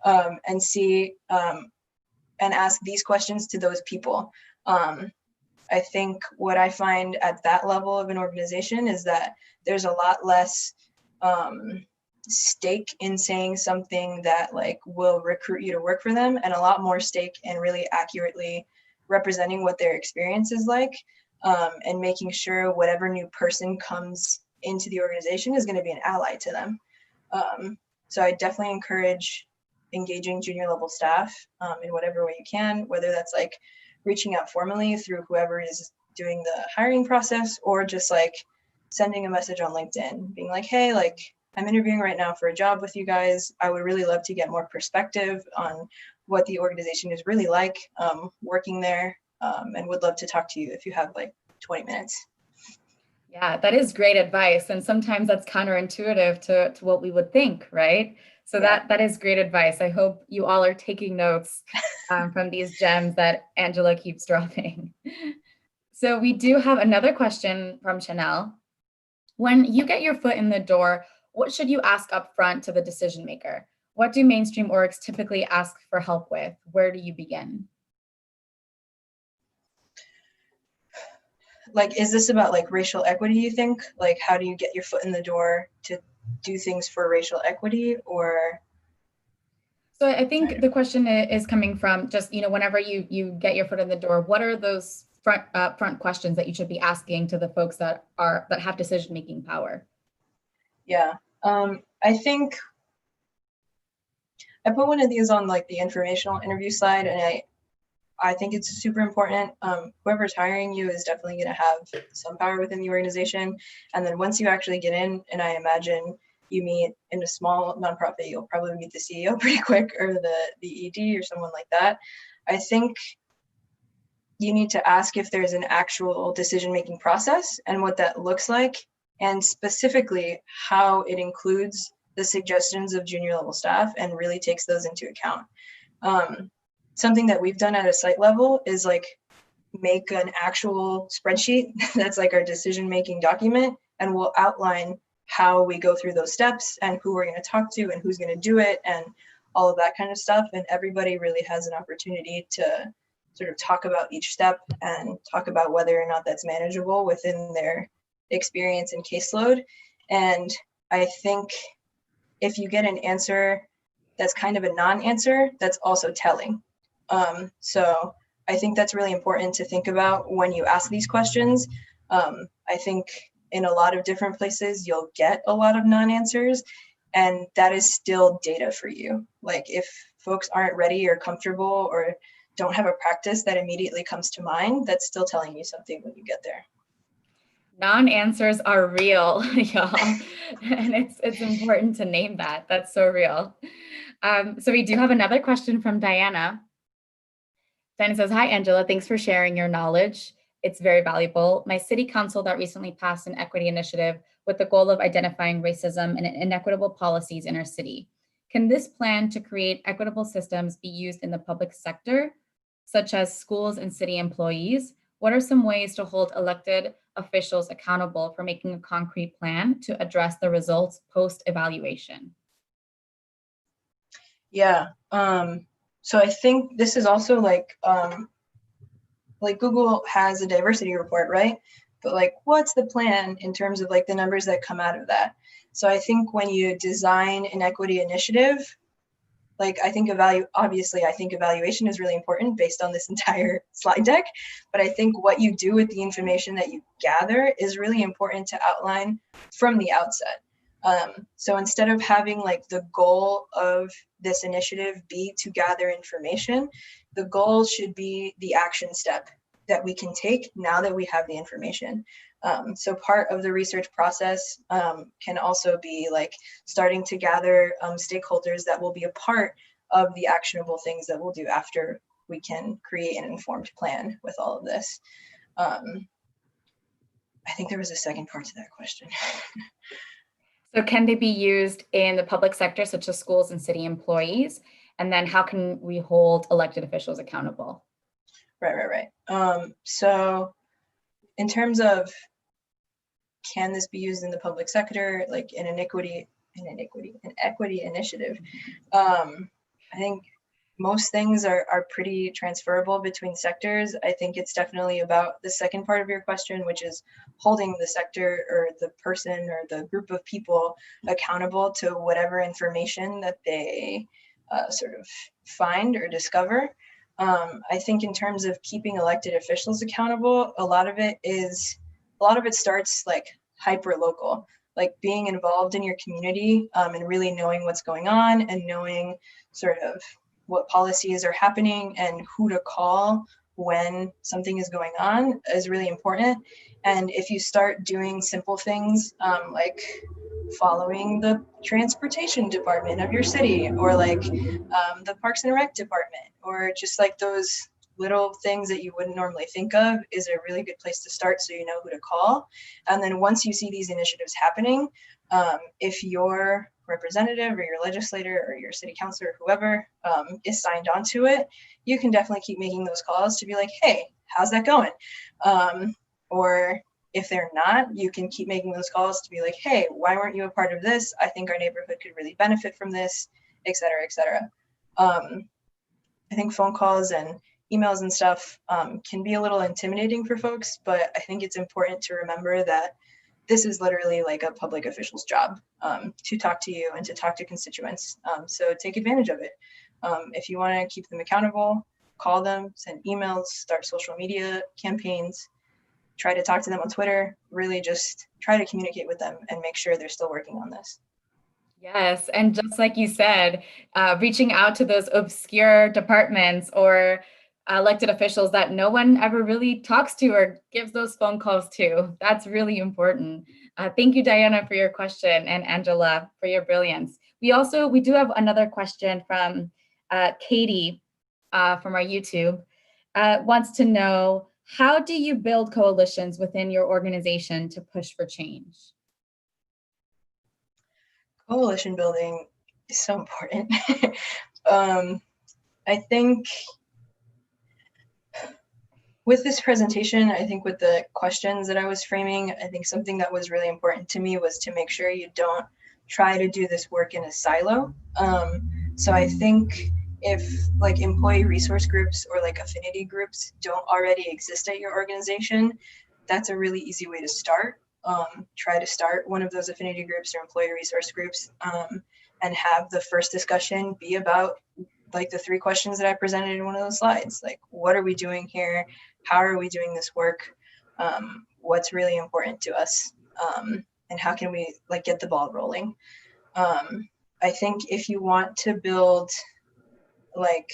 Speaker 11: and see and ask these questions to those people. I think what I find at that level of an organization is that there's a lot less stake in saying something that like will recruit you to work for them, and a lot more stake in really accurately representing what their experience is like, and making sure whatever new person comes into the organization is going to be an ally to them. So I definitely encourage engaging junior level staff in whatever way you can, whether that's like reaching out formally through whoever is doing the hiring process, or just like sending a message on LinkedIn being like, hey, like I'm interviewing right now for a job with you guys. I would really love to get more perspective on what the organization is really like working there, and would love to talk to you if you have like 20 minutes.
Speaker 2: Yeah, that is great advice. And sometimes that's counterintuitive to what we would think, right? So that is great advice. I hope you all are taking notes from these gems that Angela keeps dropping. So we do have another question from Chanel. When you get your foot in the door, what should you ask up front to the decision maker? What do mainstream orgs typically ask for help with? Where do you begin?
Speaker 11: Like, is this about like racial equity, you think? Like, how do you get your foot in the door to do things for racial equity? Or
Speaker 2: so I think the question is coming from just, you know, whenever you get your foot in the door, what are those front questions that you should be asking to the folks that have decision-making power?
Speaker 11: Yeah, I think I put one of these on like the informational interview slide, and I think it's super important. Whoever's hiring you is definitely going to have some power within the organization. And then once you actually get in, and I imagine you meet in a small nonprofit, you'll probably meet the CEO pretty quick, or the ED or someone like that. I think you need to ask if there's an actual decision-making process and what that looks like, and specifically how it includes the suggestions of junior level staff and really takes those into account. Something that we've done at a site level is like make an actual spreadsheet that's like our decision-making document, and we'll outline how we go through those steps and who we're going to talk to and who's going to do it and all of that kind of stuff. And everybody really has an opportunity to sort of talk about each step and talk about whether or not that's manageable within their experience and caseload. And I think if you get an answer that's kind of a non-answer, that's also telling. So I think that's really important to think about when you ask these questions. I think in a lot of different places, you'll get a lot of non-answers, and that is still data for you. Like if folks aren't ready or comfortable or don't have a practice that immediately comes to mind, that's still telling you something when you get there.
Speaker 2: Non-answers are real, y'all. And it's important to name that. That's so real. So we do have another question from Diana. Diana says, hi, Angela. Thanks for sharing your knowledge. It's very valuable. My city council that recently passed an equity initiative with the goal of identifying racism and inequitable policies in our city. Can this plan to create equitable systems be used in the public sector, such as schools and city employees? What are some ways to hold elected officials accountable for making a concrete plan to address the results post-evaluation?
Speaker 11: Yeah, so I think this is also like Google has a diversity report, right? But like, what's the plan in terms of like the numbers that come out of that? So I think when you design an equity initiative, like I think evaluation is really important based on this entire slide deck. But I think what you do with the information that you gather is really important to outline from the outset. So instead of having like the goal of this initiative be to gather information, the goal should be the action step that we can take now that we have the information. So part of the research process can also be like starting to gather stakeholders that will be a part of the actionable things that we'll do after we can create an informed plan with all of this. I think there was a second part to that question.
Speaker 2: So can they be used in the public sector, such as schools and city employees? And then how can we hold elected officials accountable?
Speaker 11: Right. So in terms of, can this be used in the public sector, like an equity initiative? I think most things are pretty transferable between sectors. I think it's definitely about the second part of your question, which is holding the sector or the person or the group of people accountable to whatever information that they sort of find or discover. I think in terms of keeping elected officials accountable, a lot of it starts like hyper local, like being involved in your community and really knowing what's going on and knowing sort of what policies are happening and who to call when something is going on is really important. And if you start doing simple things like following the transportation department of your city, or like the Parks and Rec department, or just like those little things that you wouldn't normally think of, is a really good place to start so you know who to call. And then once you see these initiatives happening, if your representative or your legislator or your city councilor or whoever is signed on to it, you can definitely keep making those calls to be like, hey, how's that going? Or if they're not, you can keep making those calls to be like, hey, why weren't you a part of this? I think our neighborhood could really benefit from this, et cetera, et cetera. I think phone calls and emails and stuff can be a little intimidating for folks, but I think it's important to remember that this is literally like a public official's job to talk to you and to talk to constituents. So take advantage of it. If you want to keep them accountable, call them, send emails, start social media campaigns, try to talk to them on Twitter, really just try to communicate with them and make sure they're still working on this.
Speaker 2: Yes, and just like you said, reaching out to those obscure departments or elected officials that no one ever really talks to or gives those phone calls to. That's really important. Thank you, Diana, for your question, and Angela for your brilliance. We do have another question from Katie from our YouTube. Wants to know, how do you build coalitions within your organization to push for change?
Speaker 11: Coalition building is so important. I think with this presentation, I think with the questions that I was framing, I think something that was really important to me was to make sure you don't try to do this work in a silo. So I think if like employee resource groups or like affinity groups don't already exist at your organization, that's a really easy way to start. Try to start one of those affinity groups or employee resource groups and have the first discussion be about like the 3 questions that I presented in one of those slides. Like, what are we doing here? How are we doing this work? What's really important to us? And how can we like get the ball rolling? I think if you want to build like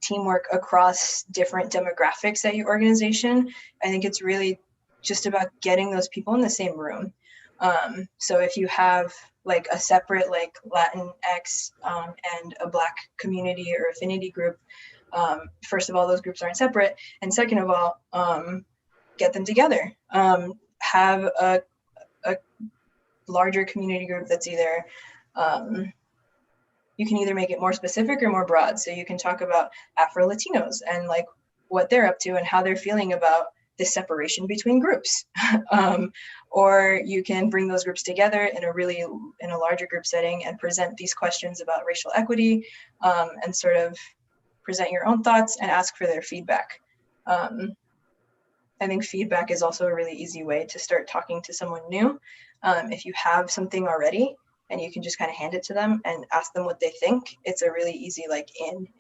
Speaker 11: teamwork across different demographics at your organization, I think it's really just about getting those people in the same room. So if you have like a separate like Latinx and a Black community or affinity group, first of all, those groups aren't separate. And second of all, get them together. Have a larger community group that's either, you can either make it more specific or more broad. So you can talk about Afro-Latinos and like what they're up to and how they're feeling about this separation between groups. Or you can bring those groups together in a larger group setting and present these questions about racial equity and sort of present your own thoughts and ask for their feedback. I think feedback is also a really easy way to start talking to someone new. If you have something already and you can just kind of hand it to them and ask them what they think, it's a really easy like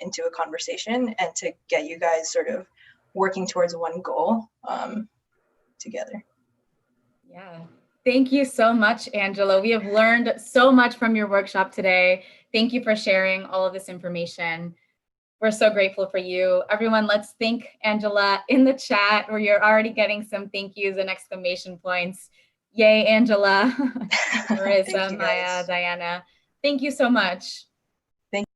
Speaker 11: into a conversation and to get you guys sort of working towards one goal together.
Speaker 2: Yeah, thank you so much, Angela. We have learned so much from your workshop today. Thank you for sharing all of this information. We're so grateful for you. Everyone, let's thank Angela in the chat where you're already getting some thank yous and exclamation points. Yay, Angela, Marissa, Maya, Diana. Thank you so much.
Speaker 11: Thank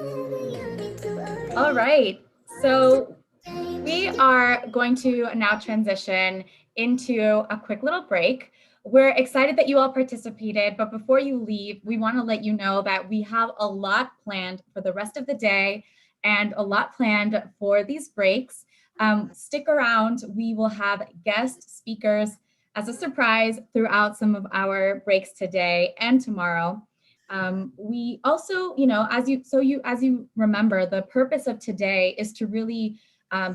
Speaker 2: you. All right, so we are going to now transition into a quick little break. We're excited that you all participated, but before you leave, we want to let you know that we have a lot planned for the rest of the day and a lot planned for these breaks. Stick around. We will have guest speakers as a surprise throughout some of our breaks today and tomorrow. We also, as you remember, the purpose of today is to really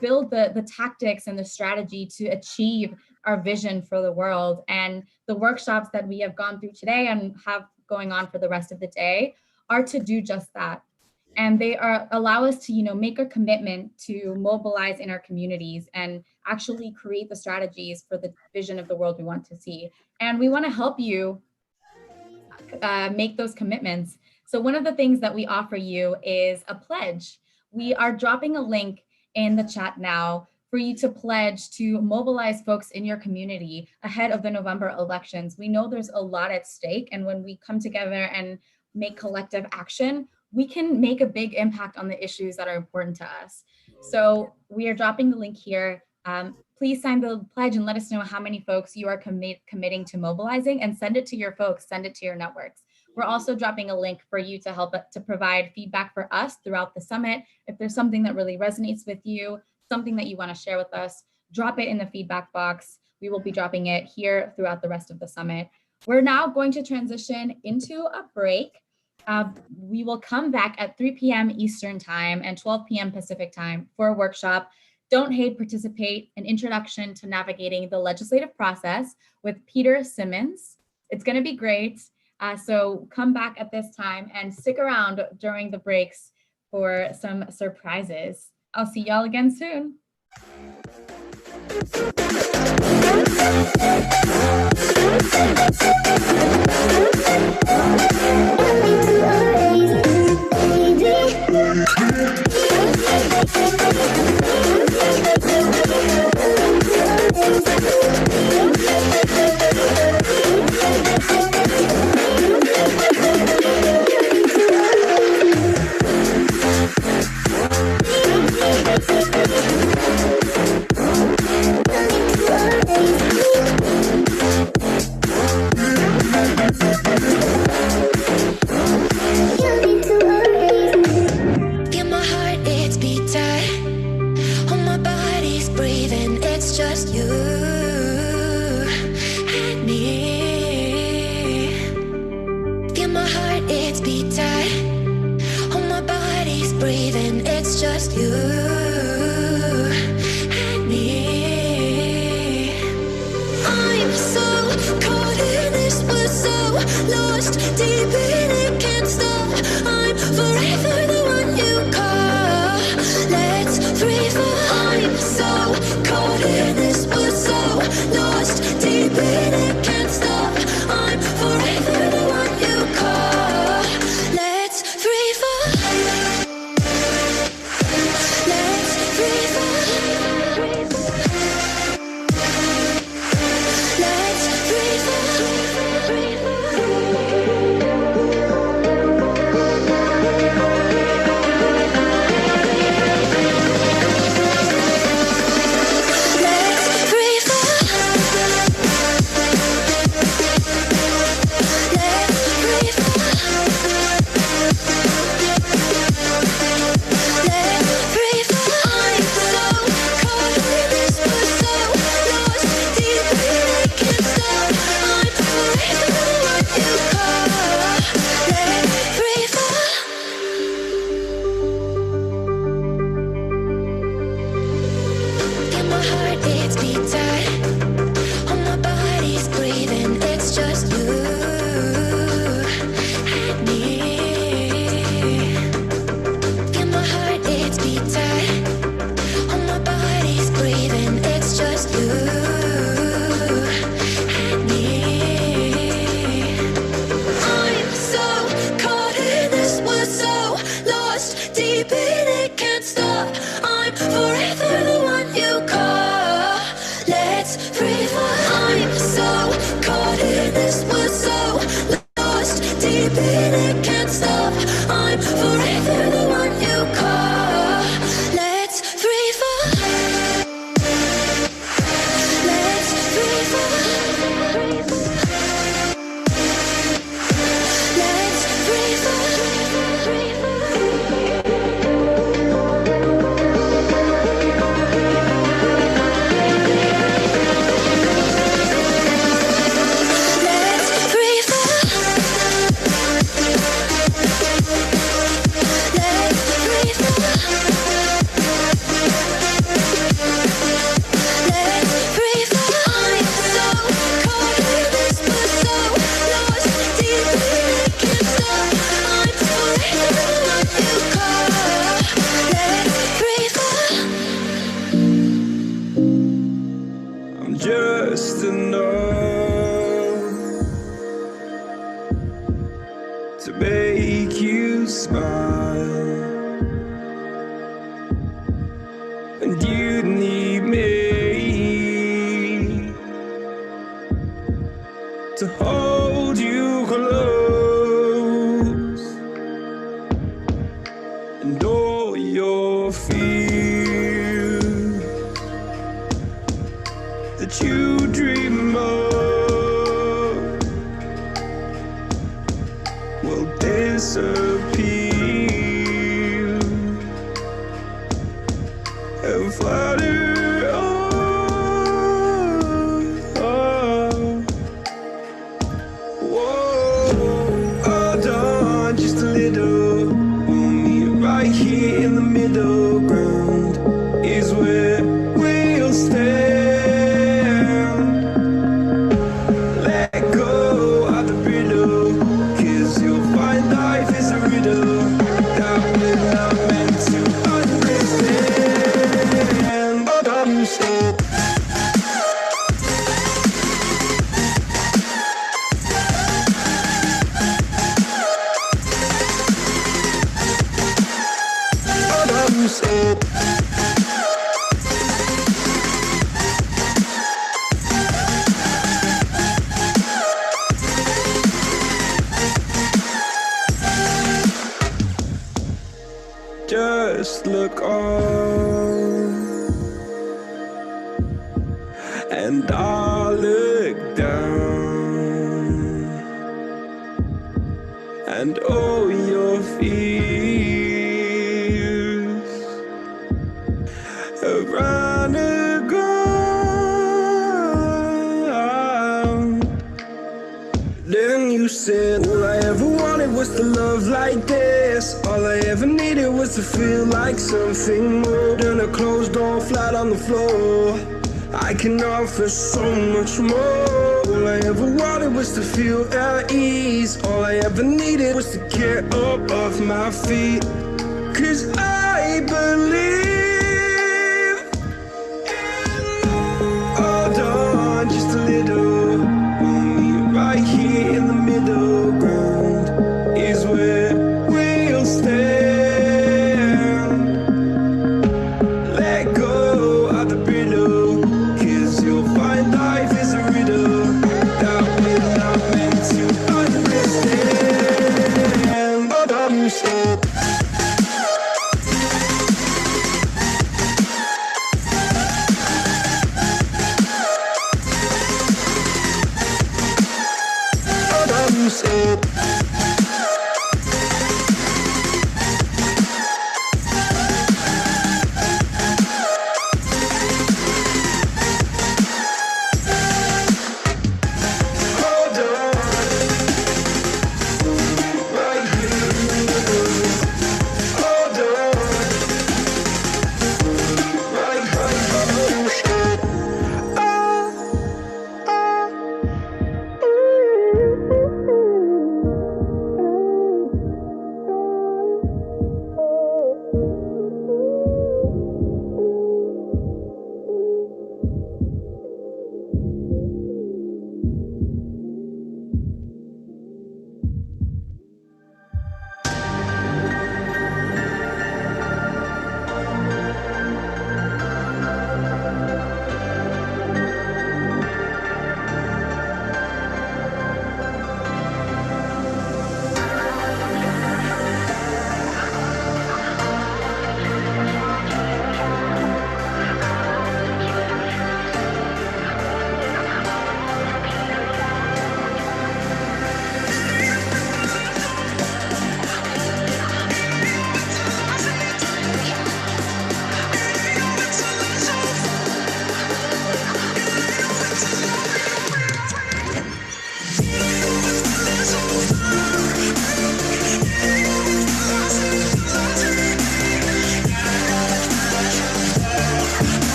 Speaker 2: build the tactics and the strategy to achieve our vision for the world. And the workshops that we have gone through today and have going on for the rest of the day are to do just that. And they allow us to, make a commitment to mobilize in our communities and actually create the strategies for the vision of the world we want to see. And we want to help you make those commitments. So one of the things that we offer you is a pledge. We are dropping a link in the chat now for you to pledge to mobilize folks in your community ahead of the November elections. We know there's a lot at stake, and when we come together and make collective action, we can make a big impact on the issues that are important to us. So we are dropping the link here. Please sign the pledge and let us know how many folks you are committing to mobilizing, and send it to your folks, send it to your networks. We're also dropping a link for you to help to provide feedback for us throughout the summit. If there's something that really resonates with you, something that you want to share with us, drop it in the feedback box. We will be dropping it here throughout the rest of the summit. We're now going to transition into a break. We will come back at 3 p.m. Eastern time and 12 p.m. Pacific time for a workshop, Don't Hate, Participate, an Introduction to Navigating the Legislative Process with Peter Simmons. It's going to be great. So come back at this time and stick around during the breaks for some surprises. I'll see y'all again soon.
Speaker 6: make you smile, and you need me to hold you close, and all your fears that you dream of will disappear and flutter on. Whoa, hold on just a little. We'll meet right here in the middle ground is where we'll stand. Let go of the brittle, 'cause you'll find life is a riddle that we're not meant to understand. But I'm still just look on, and I'll look down, and all your fears around the ground. Then you said, all I ever wanted was to love like this. All I ever needed was to feel like something more than a closed door flat on the floor. I can offer so much more. All I ever wanted was to feel at ease. All I ever needed was to get up off my feet. 'Cause I believe in love. Hold on just a little. We'll meet right here in the middle ground is where we'll stand. Let go of the brittle, 'cause you'll find life is a riddle that we're not meant to understand. But I'm still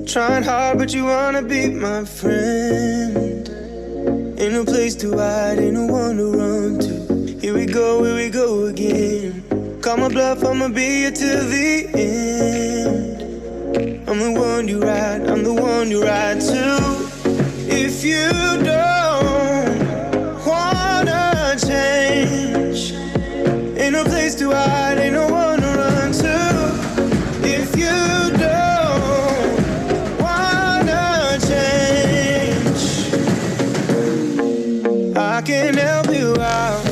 Speaker 8: Trying hard, but you wanna be my friend. Ain't no place to hide, ain't no one to run to. Here we go again. Call my bluff, I'ma be here till the end. I'm the one you ride, I'm the one you ride to. If you don't wanna change, ain't no place to hide, ain't no one to run to. If you I can help you out.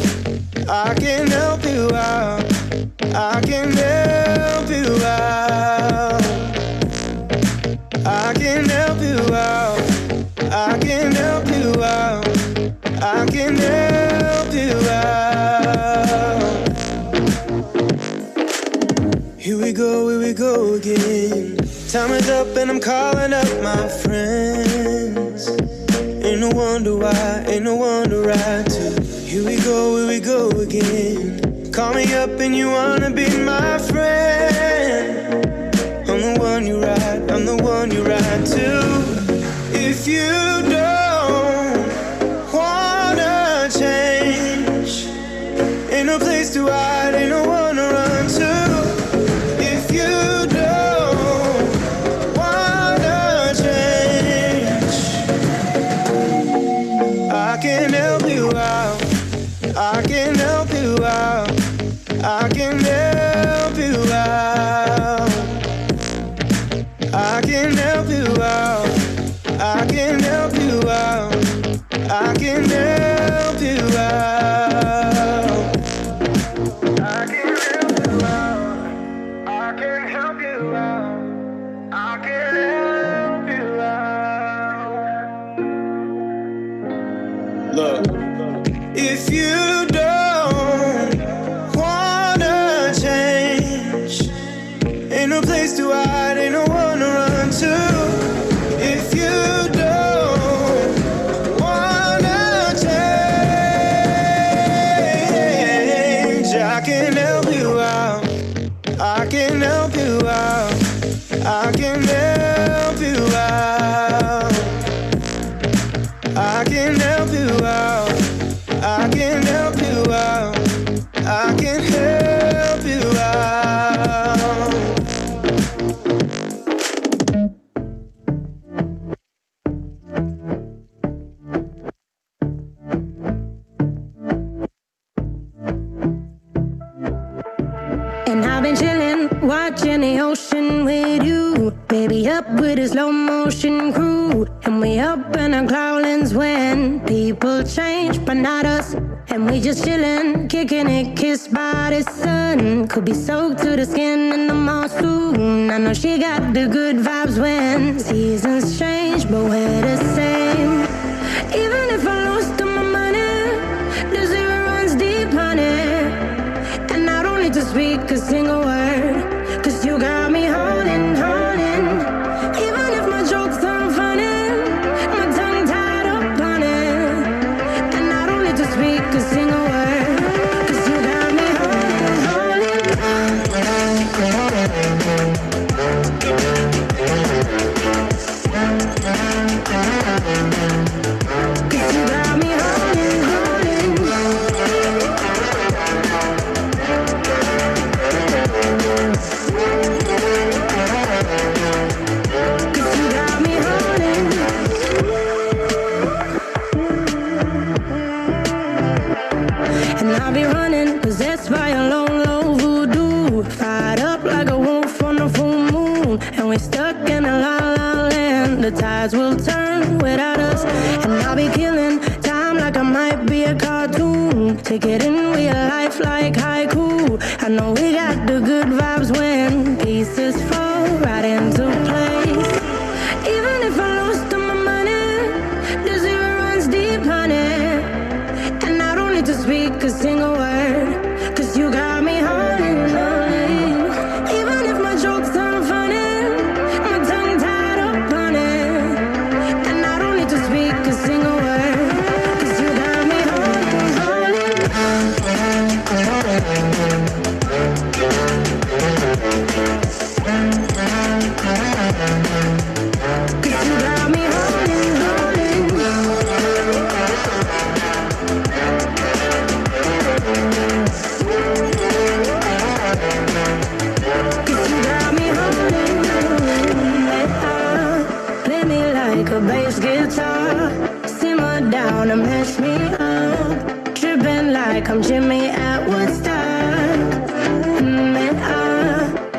Speaker 8: I can help you out. I can help you out. I can help you out. I can help you out. I can help you out. Here we go again. Time is up and I'm calling up my friends. Ain't no wonder why, ain't no one to ride to. Here we go again. Call me up and you wanna be my friend. I'm the one you ride, I'm the one you ride to. If you don't wanna change, ain't no place to hide, ain't no one to run to. If you don't wanna change, I can help you out. I can help you out. I can help you out. I can help you out. I can help you out. I can help you out. I can help you out. I can help you out. I can help you out. Look, if you don't wanna change, ain't no place to hide, ain't no one to run to. If you don't wanna change, I can help you out. I can help you out. I can help you out. I can help you out. I can help you out. I can help you out.
Speaker 7: And I've been chillin', watching the ocean with you. Baby, up with a slow motion crew. And we up in our cloudlands when people change, but not us. And we just chillin', kicking it, kissed by the sun. Could be soaked to the skin in the monsoon. I know she got the good vibes when seasons change, but we're the same. Even if I lost all my money, there's speak a single word, 'cause you got me holding, holding. Even if my jokes aren't funny, my tongue tied up on it. And I don't need to speak a single word, 'cause you got me holding, holding. 'Cause you got me holding, holding. Cause you got me holding. And I'll be running, possessed by a low, low voodoo. Fired up like a wolf on a full moon. And we're stuck in a la la land. The tides will turn without us. And I'll be killing time like I might be a cartoon. Take it in real life like haiku. I know we got the good vibes when pieces fall right into place. Even if I lost all my money, the zero runs deep, honey. And I don't need to speak a single word, 'cause you got me holding, holding. Even if my jokes aren't funny, my tongue tied up on it. And I don't need to speak a single word, 'cause you got me holding, holding. 'Cause you got me holding, holding. 'Cause you got me holding, holding. Play me like a bass guitar, simmer down and mess me up. Tripping like I'm Jimmy at Woodstock.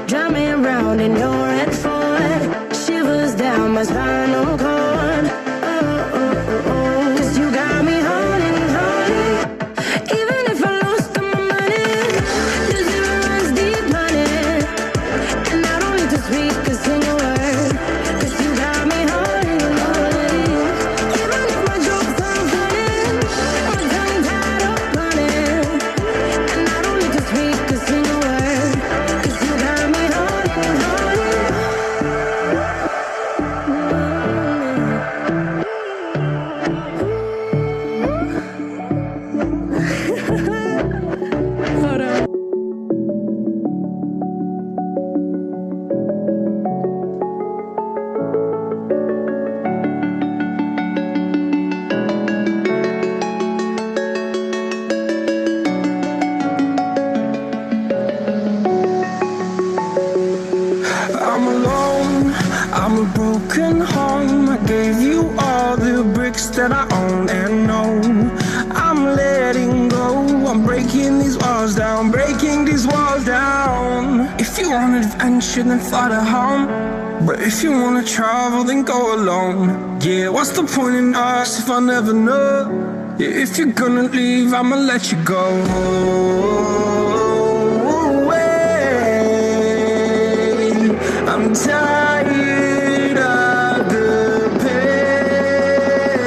Speaker 7: Drive me around in your red Ford, shivers down my spinal cord. Oh, oh, oh, oh. 'Cause you got me holding, holding. Even if I lost all my money, the zero runs deep, honey. And I don't need to speak a single word, 'cause you got me holding, holding. Even if my jokes aren't funny, my tongue tied up on it. And I don't need to speak a single word, 'cause you got me holding, holding. Hold on.
Speaker 6: I'm alone, I'm a broken home. I gave you all the bricks that I own and know. I'm letting go, I'm breaking these walls down, breaking these walls down. If you want adventure, then fly to home. But if you wanna travel, then go alone. Yeah, what's the point in us if I never know? Yeah, if you're gonna leave, I'ma let you go. I'm tired of the pain.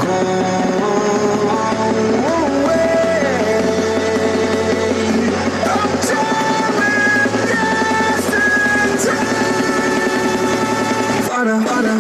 Speaker 6: Go away. I'm tired of dancing time. Harder, harder.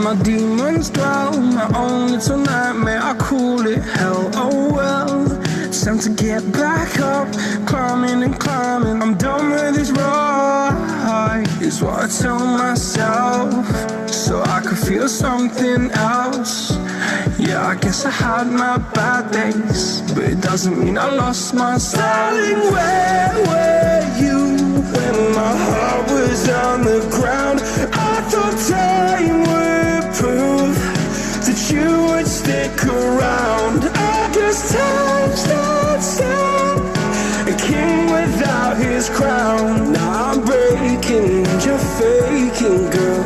Speaker 6: My demons dwell, my own little nightmare, I call it hell, oh well. It's time to get back up, climbing and climbing. I'm done with this ride, is what I tell myself, so I could feel something else. Yeah, I guess I had my bad days, but it doesn't mean I lost my style. Darling, where were you when my heart was on the ground? I thought time would prove that you would stick around. I guess time stands still, a king without his crown. Now I'm breaking and you're faking, girl.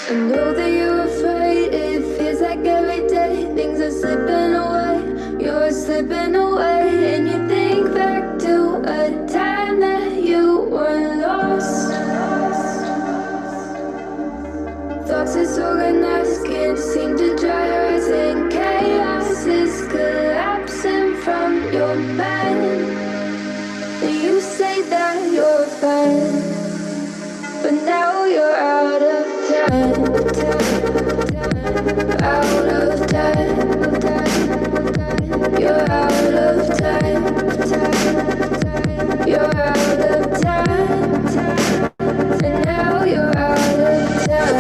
Speaker 1: I know that you're afraid. It feels like every day things are slipping away. You're slipping away, and you think back to a time that you were lost. Thoughts disorganized, can't seem to dry your eyes, and chaos is collapsing from your mind. And you say that you're fine, but now you're out of time, out of time, you're out of time, you're out of time, and now you're out of time.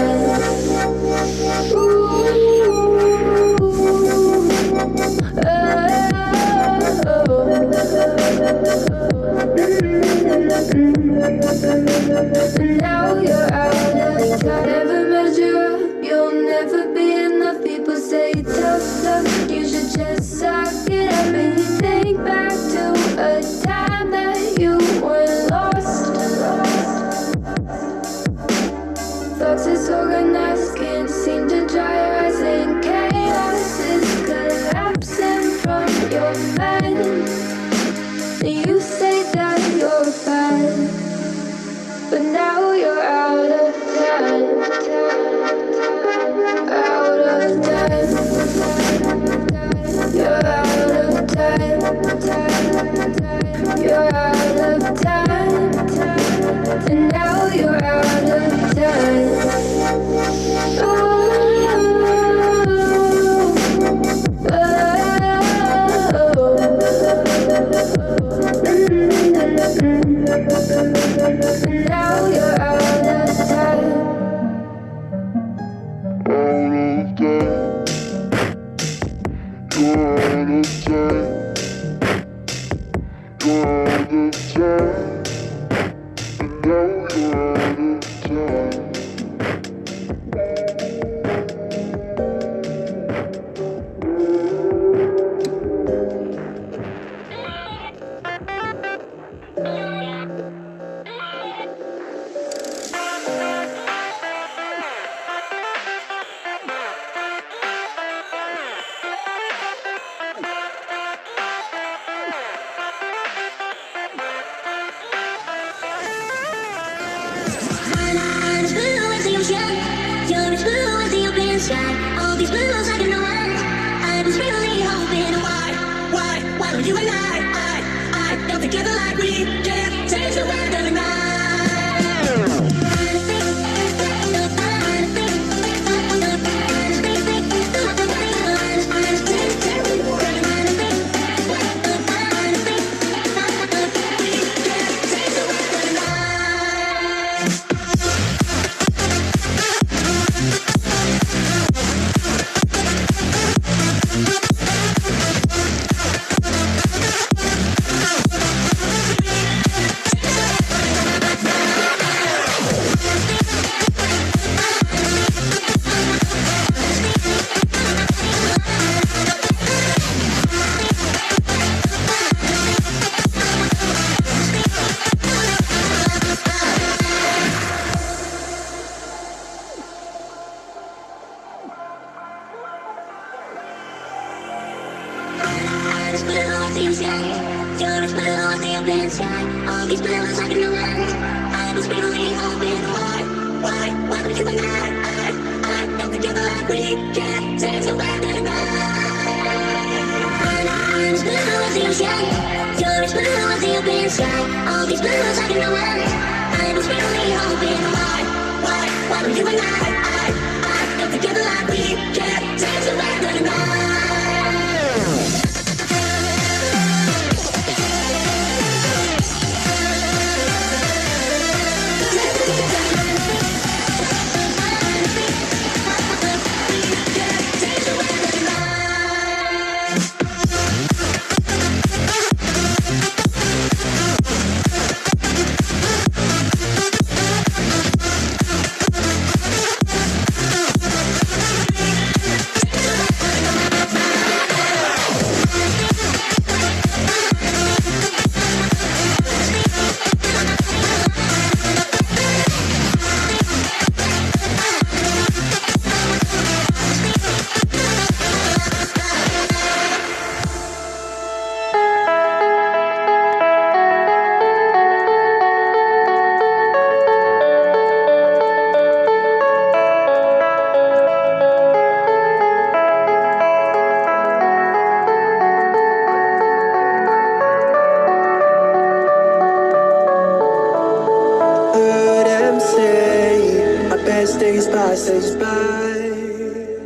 Speaker 1: And now you're out of time. Never measure up, you'll never be enough. People say tough love, you should just suck it up. And you think back to a time that you were lost. Thoughts disorganized, can't seem to dry your eyes, and chaos is collapsing from your mind. And you say that you're fine, but now you're out of time, out of time, you're out of time, you're out of time, and now you're out of time.
Speaker 5: blue as the open sky, all these blues I can know. I was really hoping, why don't you and I don't together like we can change the world every night.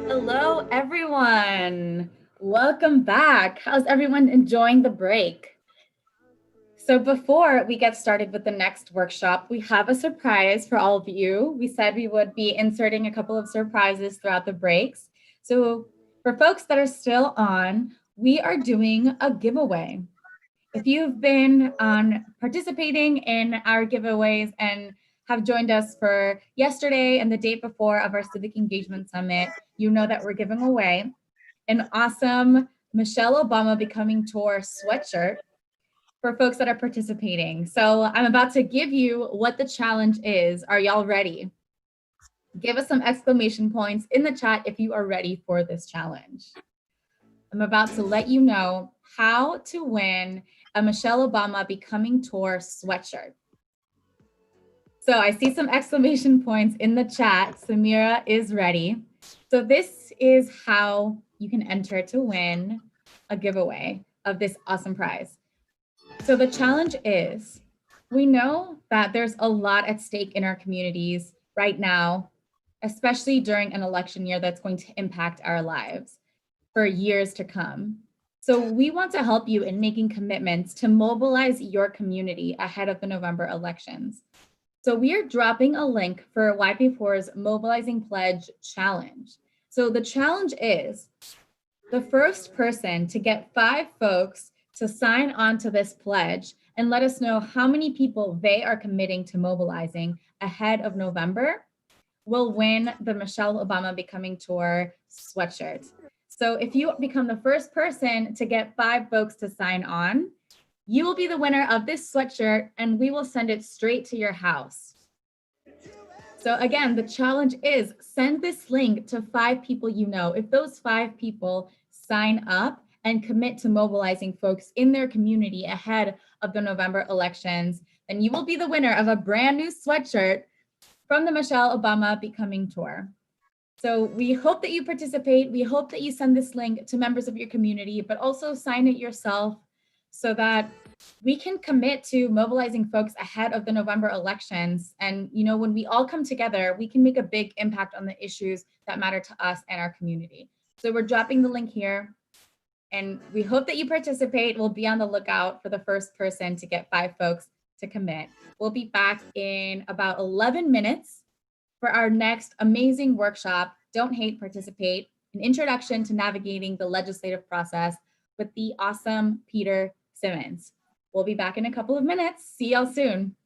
Speaker 2: Hello, everyone. Welcome back. How's everyone enjoying the break? So before we get started with the next workshop, we have a surprise for all of you. We said we would be inserting a couple of surprises throughout the breaks. So for folks that are still on, we are doing a giveaway. If you've been participating in our giveaways and have joined us for yesterday and the day before of our Civic Engagement Summit, you know that we're giving away an awesome Michelle Obama Becoming Tour sweatshirt for folks that are participating. So I'm about to give you what the challenge is. Are y'all ready? Give us some exclamation points in the chat if you are ready for this challenge. I'm about to let you know how to win a Michelle Obama Becoming Tour sweatshirt. So I see some exclamation points in the chat. Samira is ready. So this is how you can enter to win a giveaway of this awesome prize. So the challenge is, we know that there's a lot at stake in our communities right now, especially during an election year that's going to impact our lives for years to come. So we want to help you in making commitments to mobilize your community ahead of the November elections. So we are dropping a link for YP4's Mobilizing Pledge Challenge. So the challenge is the first person to get 5 folks to sign on to this pledge and let us know how many people they are committing to mobilizing ahead of November will win the Michelle Obama Becoming Tour sweatshirt. So if you become the first person to get 5 folks to sign on, you will be the winner of this sweatshirt and we will send it straight to your house. So again, the challenge is send this link to 5 people you know. If those 5 people sign up and commit to mobilizing folks in their community ahead of the November elections, then you will be the winner of a brand new sweatshirt from the Michelle Obama Becoming Tour. So we hope that you participate. We hope that you send this link to members of your community, but also sign it yourself so that we can commit to mobilizing folks ahead of the November elections. And, you know, when we all come together, we can make a big impact on the issues that matter to us and our community. So we're dropping the link here. And we hope that you participate. We'll be on the lookout for the first person to get 5 folks to commit. We'll be back in about 11 minutes for our next amazing workshop, Don't Hate, Participate, an introduction to navigating the legislative process with the awesome Peter Simmons. We'll be back in a couple of minutes. See y'all soon.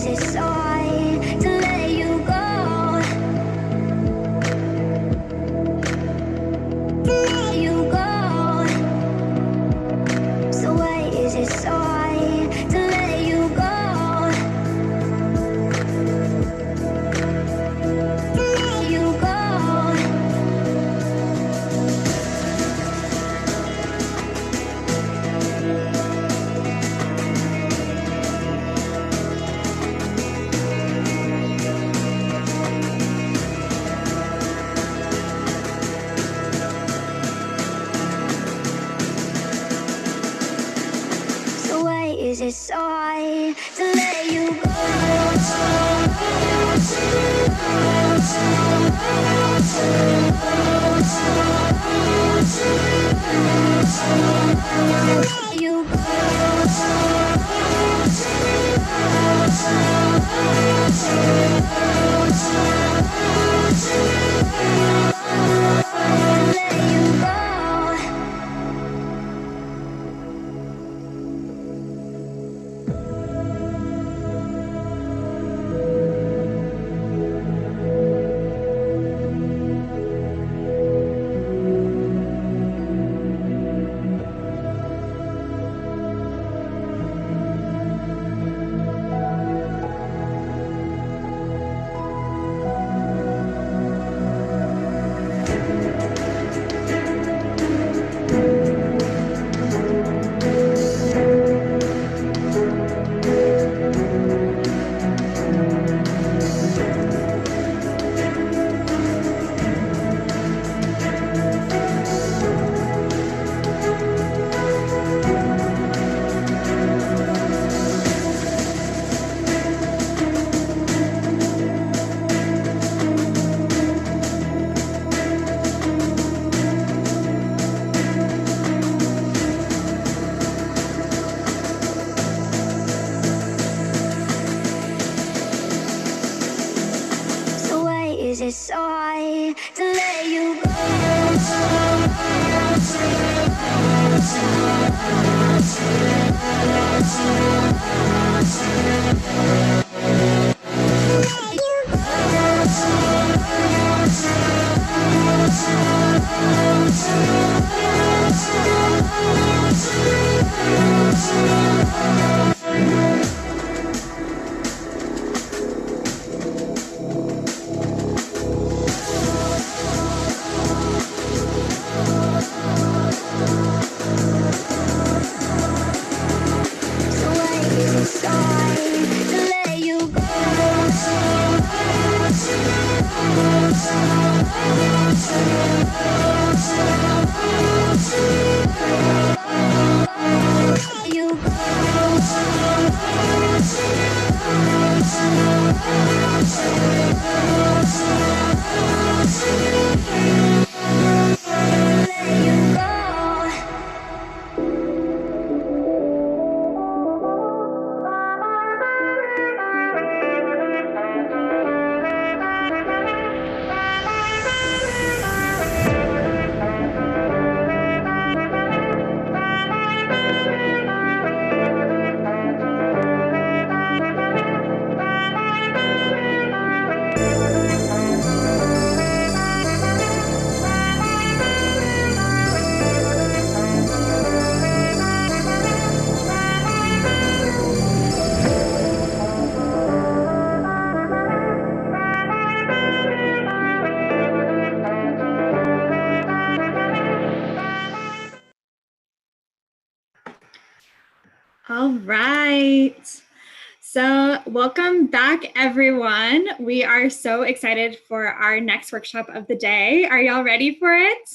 Speaker 5: it so hard to let you go? To let you go. So why is it so hard to let you go? To let you go. So why is it so hard to let you go? Let you So why is it so hard to let you go? So why is it so hard to let you go? Let you
Speaker 2: All right. So welcome back, everyone. We are so excited for our next workshop of the day. Are y'all ready for it?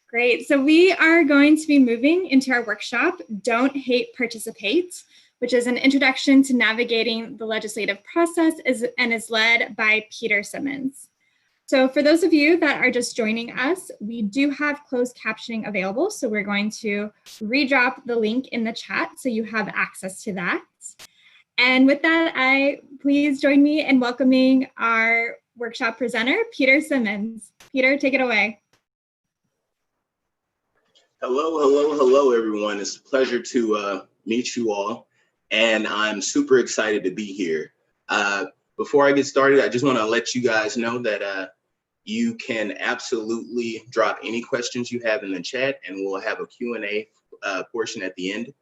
Speaker 2: Great. So we are going to be moving into our workshop, Don't Hate, Participate, which is an introduction to navigating the legislative process and is led by Peter Simmons. So for those of you that are just joining us, we do have closed captioning available. So we're going to redrop the link in the chat so you have access to that. And with that, please join me in welcoming our workshop presenter, Peter Simmons. Peter, take it away.
Speaker 12: Hello, everyone. It's a pleasure to meet you all. And I'm super excited to be here. Before I get started, I just want to let you guys know that you can absolutely drop any questions you have in the chat, and we'll have a Q&A portion at the end.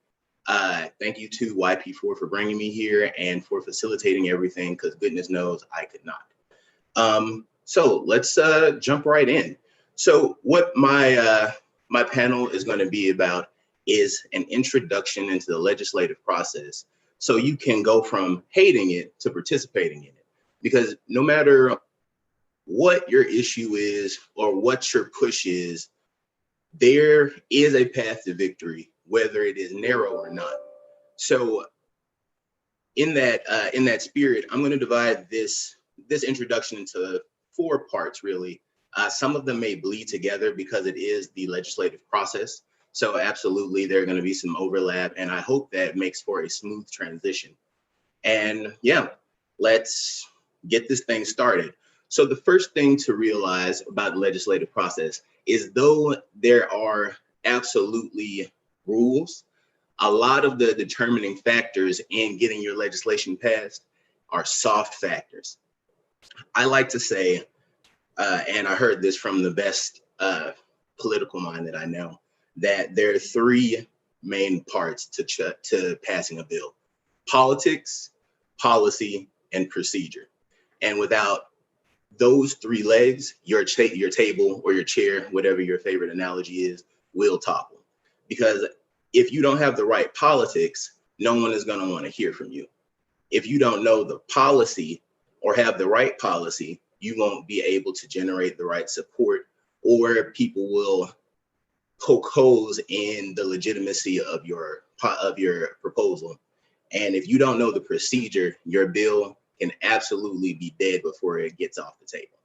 Speaker 12: Thank you to YP4 for bringing me here and for facilitating everything, because goodness knows I could not. So let's jump right in. So what my panel is going to be about is an introduction into the legislative process, so you can go from hating it to participating in it. Because no matter what your issue is or what your push is, there is a path to victory, whether it is narrow or not. So in that spirit, I'm going to divide this introduction into 4 parts, really. Some of them may bleed together because it is the legislative process. So absolutely, there are going to be some overlap, and I hope that makes for a smooth transition. And yeah, let's get this thing started. So the first thing to realize about the legislative process is, though there are absolutely rules, a lot of the determining factors in getting your legislation passed are soft factors. I like to say, and I heard this from the best political mind that I know, that there are 3 main parts to passing a bill: politics, policy, and procedure. And without those 3 legs, your table or your chair, whatever your favorite analogy is, will topple. Because if you don't have the right politics, no one is going to want to hear from you. If you don't know the policy or have the right policy, you won't be able to generate the right support, or people will poke holes in the legitimacy of your proposal. And if you don't know the procedure, your bill can absolutely be dead before it gets off the table,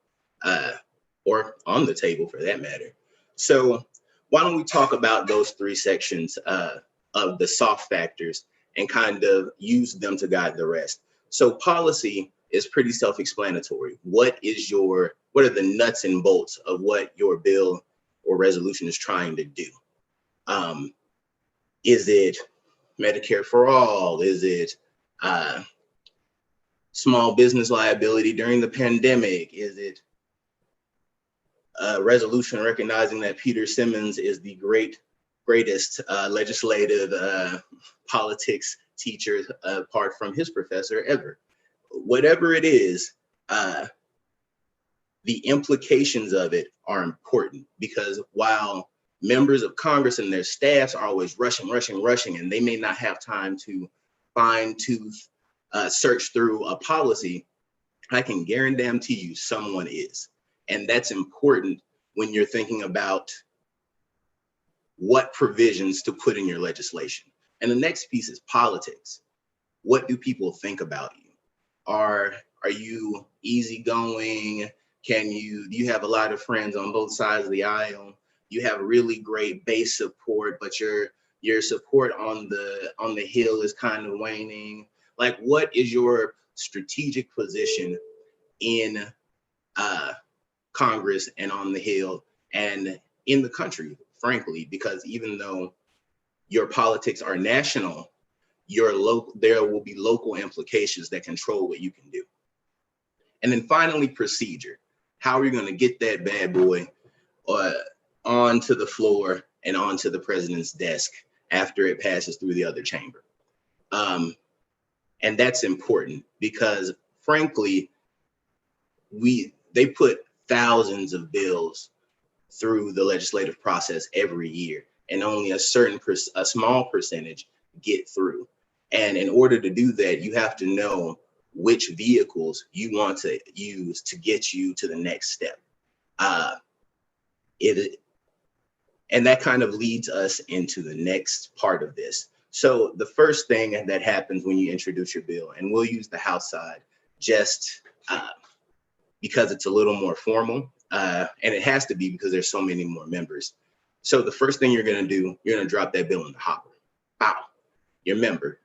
Speaker 12: or on the table for that matter. So why don't we talk about those 3 sections of the soft factors and kind of use them to guide the rest. So policy is pretty self-explanatory. What are the nuts and bolts of what your bill or resolution is trying to do? Is it Medicare for all? Is it small business liability during the pandemic? Is it a resolution recognizing that Peter Simmons is the greatest legislative politics teacher apart from his professor ever? Whatever it is, the implications of it are important, because while members of Congress and their staffs are always rushing, and they may not have time to fine-tooth search through a policy, I can guarantee you someone is. And that's important when you're thinking about what provisions to put in your legislation. And the next piece is politics. What do people think about you? Are you easygoing? Do you have a lot of friends on both sides of the aisle? You have really great base support, but your support on the Hill is kind of waning. Like, what is your strategic position in Congress and on the Hill and in the country, frankly? Because even though your politics are national, there will be local implications that control what you can do. And then finally, procedure. How are you going to get that bad boy onto the floor and onto the president's desk after it passes through the other chamber? And that's important because, frankly, they put thousands of bills through the legislative process every year, and only a small percentage get through. And in order to do that, you have to know which vehicles you want to use to get you to the next step. And that kind of leads us into the next part of this. So the first thing that happens when you introduce your bill, and we'll use the House side just because it's a little more formal, and it has to be because there's so many more members. So the first thing you're going to do, you're going to drop that bill in the hopper. Wow. Your member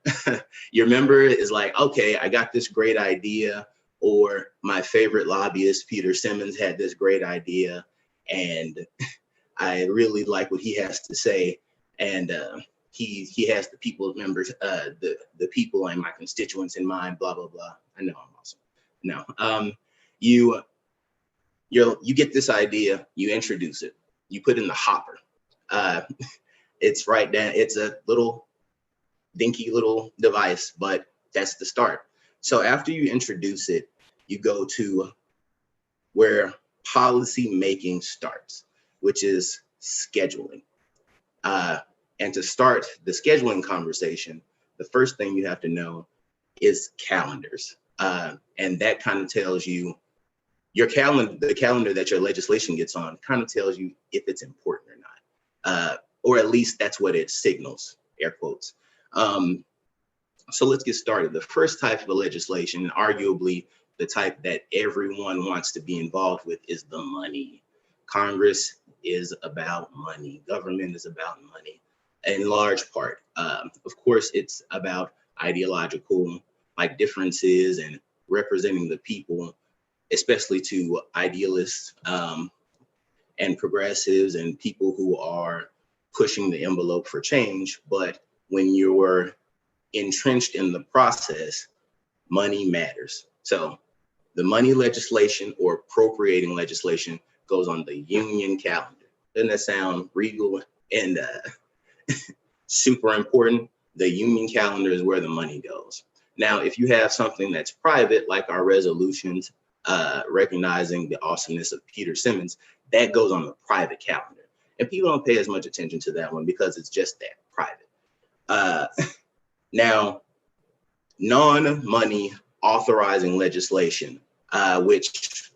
Speaker 12: is like, okay, I got this great idea, or my favorite lobbyist, Peter Simmons, had this great idea, and I really like what he has to say. And he has the people's members, the people and my constituents in mind, blah, blah, blah. I know I'm awesome. No, you get this idea, you introduce it, you put in the hopper. It's right down, it's a little dinky little device, but that's the start. So after you introduce it, you go to where policy making starts, which is scheduling. And to start the scheduling conversation, the first thing you have to know is calendars. And that kind of tells you your calendar, the calendar that your legislation gets on kind of tells you if it's important or not, or at least that's what it signals, air quotes. So let's get started. The first type of legislation, arguably the type that everyone wants to be involved with, is the money. Congress is about money. Government is about money in large part. Of course, it's about ideological differences and representing the people, especially to idealists and progressives and people who are pushing the envelope for change. But when you're entrenched in the process, money matters. So the money legislation or appropriating legislation goes on the union calendar. Doesn't that sound regal and super important? The union calendar is where the money goes. Now, if you have something that's private, like our resolutions, recognizing the awesomeness of Peter Simmons, that goes on the private calendar. And people don't pay as much attention to that one because it's just that, private. Now, non-money authorizing legislation, which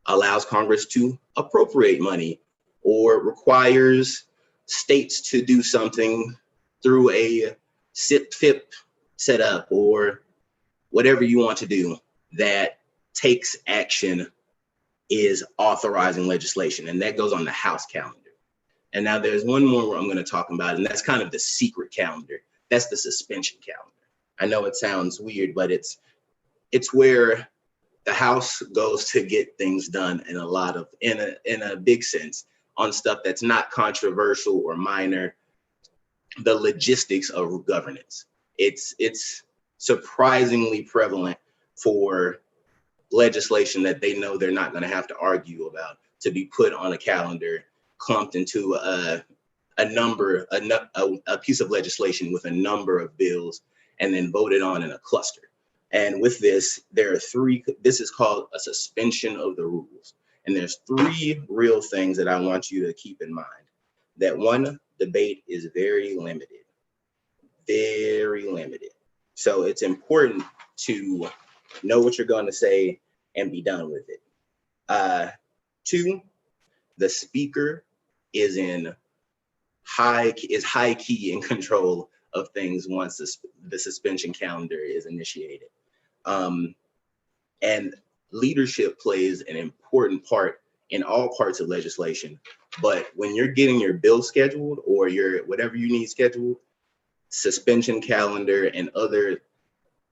Speaker 12: allows Congress to appropriate money or requires states to do something through a SIP-FIP setup or whatever you want to do that takes action, is authorizing legislation, and that goes on the House calendar. And now there's one more I'm going to talk about, and that's kind of the secret calendar. That's the suspension calendar. I know it sounds weird, but it's where the House goes to get things done in a big sense on stuff that's not controversial or minor. The logistics of governance. It's surprisingly prevalent for legislation that they know they're not going to have to argue about to be put on a calendar, clumped into a piece of legislation with a number of bills, and then voted on in a cluster. And with this, there are this is called a suspension of the rules. And there's 3 real things that I want you to keep in mind. That one, debate is very limited. Very limited. So it's important to know what you're going to say and be done with it. 2, the speaker is high key in control of things once the suspension calendar is initiated. And leadership plays an important part in all parts of legislation. But when you're getting your bill scheduled or your whatever you need scheduled, suspension calendar and other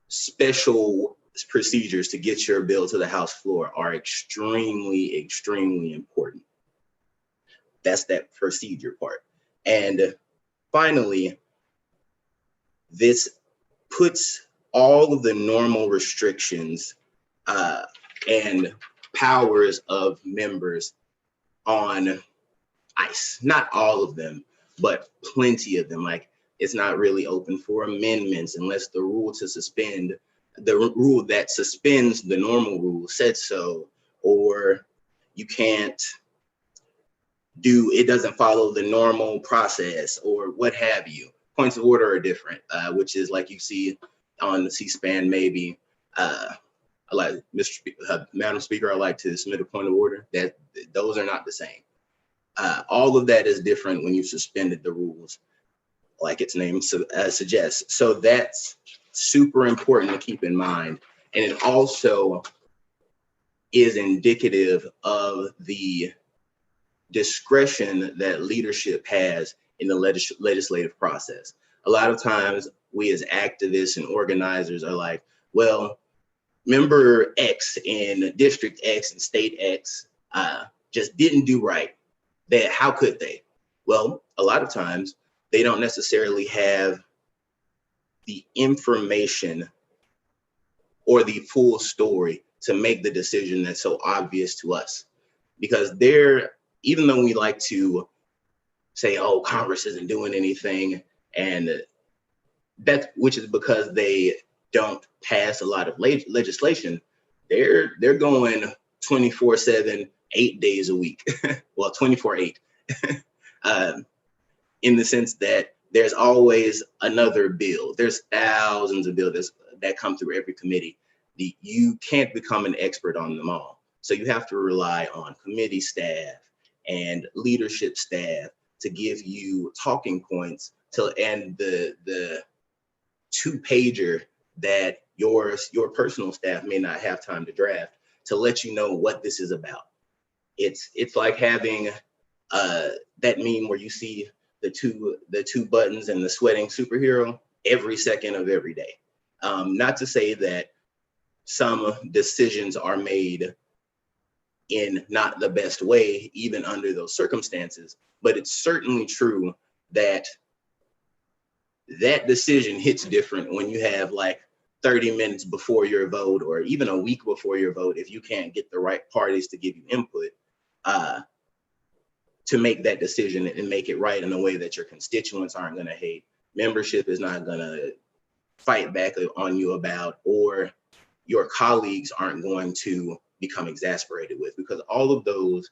Speaker 12: special procedures to get your bill to the House floor are extremely, extremely important. That's that procedure part. And finally, this puts all of the normal restrictions and powers of members on ice. Not all of them, but plenty of them. Like, it's not really open for amendments unless the rule that suspends the normal rule said so, or you can't it doesn't follow the normal process or what have you. Points of order are different, which is like you see on the C-SPAN maybe. I like, Madam Speaker, I'd like to submit a point of order. Those are not the same. All of that is different when you suspended the rules, like its name suggests. So that's super important to keep in mind. And it also is indicative of the discretion that leadership has in the legislative process. A lot of times we as activists and organizers are like, well, member X in district X and state X just didn't do right. How could they? Well, a lot of times they don't necessarily have the information or the full story to make the decision that's so obvious to us. Because even though we like to say, oh, Congress isn't doing anything, and which is because they don't pass a lot of legislation, they're going 24/7, 8 days a week. Well, 24/8, in the sense that there's always another bill. There's thousands of bills that come through every committee. You can't become an expert on them all. So you have to rely on committee staff and leadership staff to give you talking points and the 2-pager that your personal staff may not have time to draft to let you know what this is about. It's like having that meme where you see the two buttons and the sweating superhero every second of every day. Not to say that some decisions are made in not the best way, even under those circumstances, but it's certainly true that that decision hits different when you have like 30 minutes before your vote, or even a week before your vote, if you can't get the right parties to give you input to make that decision and make it right in a way that your constituents aren't going to hate, membership is not going to fight back on you about, or your colleagues aren't going to become exasperated with, because all of those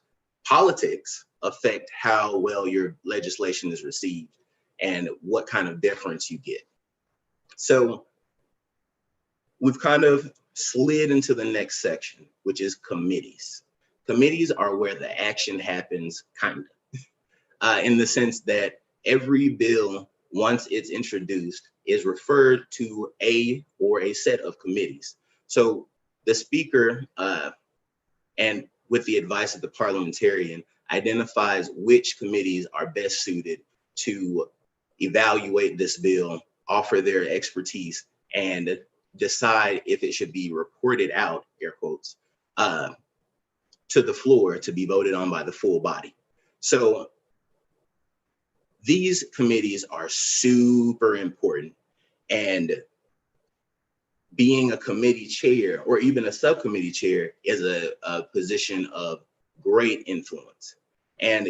Speaker 12: politics affect how well your legislation is received and what kind of deference you get. So we've kind of slid into the next section, which is committees. Committees are where the action happens, kind of, in the sense that every bill, once it's introduced, is referred to a set of committees. So the speaker, and with the advice of the parliamentarian, identifies which committees are best suited to evaluate this bill, offer their expertise, and decide if it should be reported out, air quotes, to the floor to be voted on by the full body. So these committees are super important, and being a committee chair or even a subcommittee chair is a position of great influence. And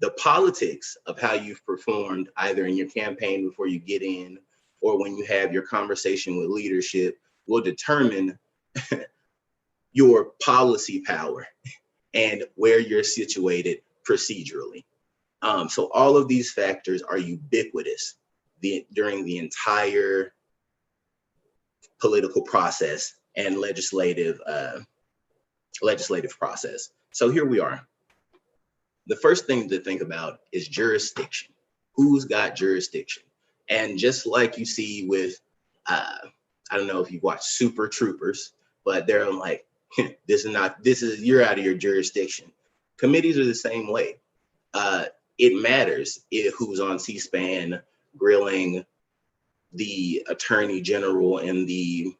Speaker 12: the politics of how you've performed either in your campaign before you get in or when you have your conversation with leadership will determine your policy power and where you're situated procedurally. So all of these factors are ubiquitous during the entire political process and legislative process. So here we are. The first thing to think about is jurisdiction. Who's got jurisdiction? And just like you see with, I don't know if you've watched Super Troopers, but they're like, you're out of your jurisdiction. Committees are the same way. It matters who's on C-SPAN grilling the attorney general and the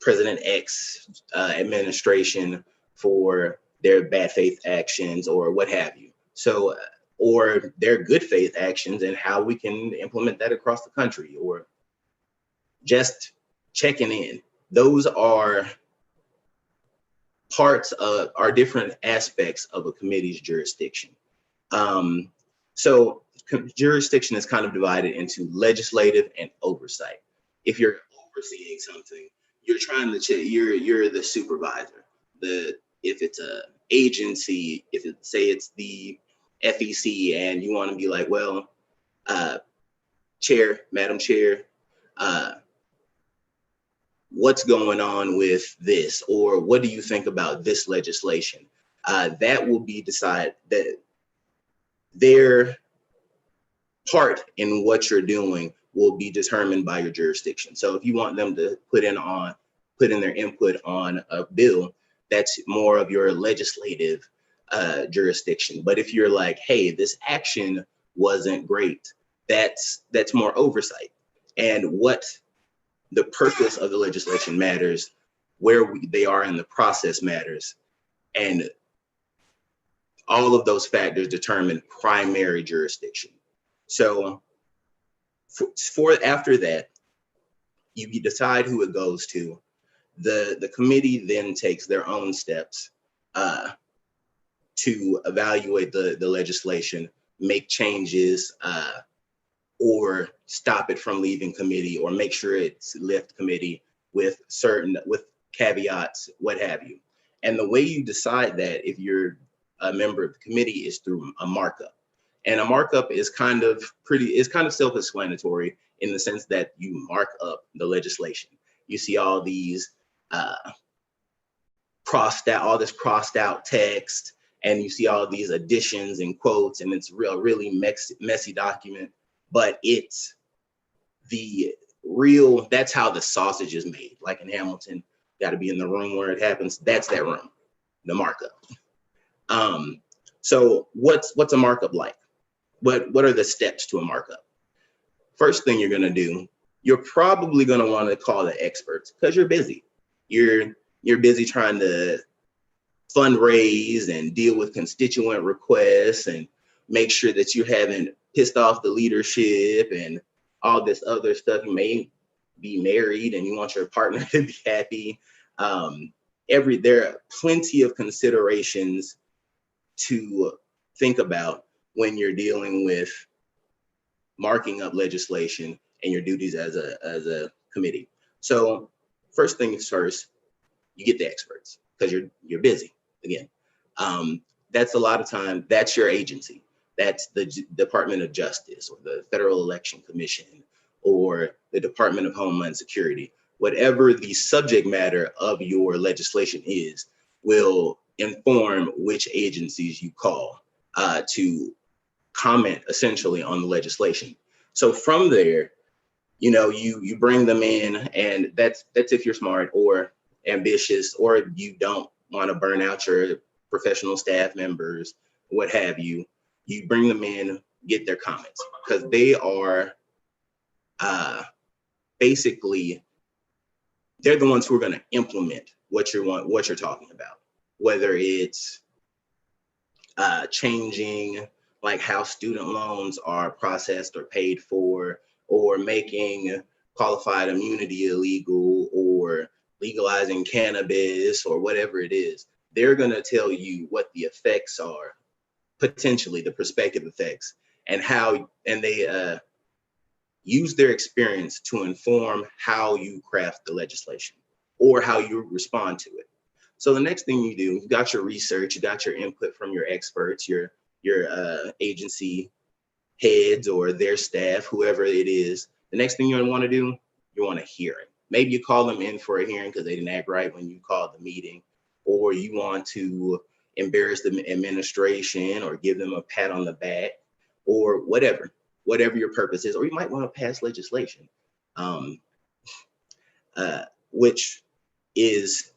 Speaker 12: President X administration for their bad faith actions or what have you. So, or their good faith actions and how we can implement that across the country, or just checking in. Those are different aspects of a committee's jurisdiction. So jurisdiction is kind of divided into legislative and oversight. If you're overseeing something, you're trying to check, you're the supervisor. If it's a agency, say it's the FEC, and you want to be like, well, Madam Chair, what's going on with this, or what do you think about this legislation? That will be decided, that their part in what you're doing will be determined by your jurisdiction. So if you want them to put in their input on a bill, that's more of your legislative jurisdiction. But if you're like, hey, this action wasn't great, that's more oversight. And what the purpose of the legislation matters, where they are in the process matters, and all of those factors determine primary jurisdiction. So for after that, you decide who it goes to. The committee then takes their own steps to evaluate the legislation, make changes, or stop it from leaving committee, or make sure it's left committee with caveats, what have you. And the way you decide that, if you're a member of the committee, is through a markup. And a markup is kind of self-explanatory in the sense that you mark up the legislation. You see all these crossed out text, and you see all these additions and quotes, and it's really messy document. But it's that's how the sausage is made. Like in Hamilton, got to be in the room where it happens. That's that room, the markup. So what's a markup like? What are the steps to a markup? First thing you're gonna do, you're probably gonna want to call the experts, because you're busy. You're busy trying to fundraise and deal with constituent requests and make sure that you haven't pissed off the leadership and all this other stuff. You may be married and you want your partner to be happy. There are plenty of considerations to think about when you're dealing with marking up legislation and your duties as a committee. So first things first, you get the experts, because you're busy. Again, that's a lot of time. That's your agency. That's the Department of Justice, or the Federal Election Commission, or the Department of Homeland Security. Whatever the subject matter of your legislation is, will inform which agencies you call to comment essentially on the legislation. So from there, you bring them in, and that's if you're smart or ambitious, or you don't want to burn out your professional staff members, what have you. You bring them in, get their comments, because they are basically, they're the ones who are going to implement what you're talking about, whether it's changing like how student loans are processed or paid for, or making qualified immunity illegal, or legalizing cannabis, or whatever it is. They're going to tell you what the effects are, potentially the prospective effects, and they use their experience to inform how you craft the legislation or how you respond to it. So the next thing you do, you got your research, you got your input from your experts, your agency heads or their staff, whoever it is. The next thing you want to do, you want a hearing. Maybe you call them in for a hearing because they didn't act right when you called the meeting, or you want to embarrass the administration or give them a pat on the back, or whatever your purpose is. Or you might want to pass legislation, which is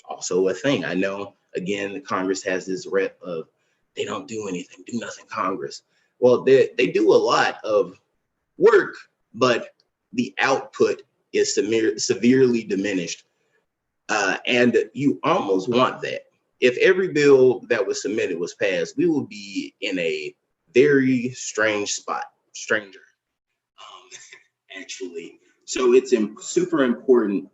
Speaker 12: also a thing. I know, again, the Congress has this rep of they don't do anything, do nothing Congress. Well, they do a lot of work, but the output is severely diminished. And you almost want that. If every bill that was submitted was passed, we will be in a very strange spot, actually. So it's super important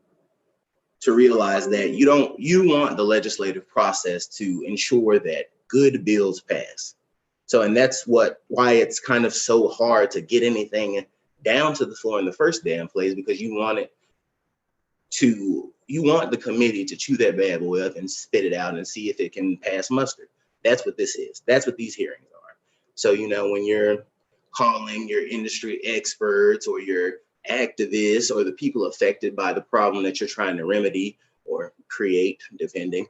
Speaker 12: to realize that you want the legislative process to ensure that good bills pass. So, and that's why it's kind of so hard to get anything down to the floor in the first damn place, because you want the committee to chew that bad boy up and spit it out and see if it can pass muster. That's what this is. That's what these hearings are. So, when you're calling your industry experts or your activists or the people affected by the problem that you're trying to remedy or create, depending,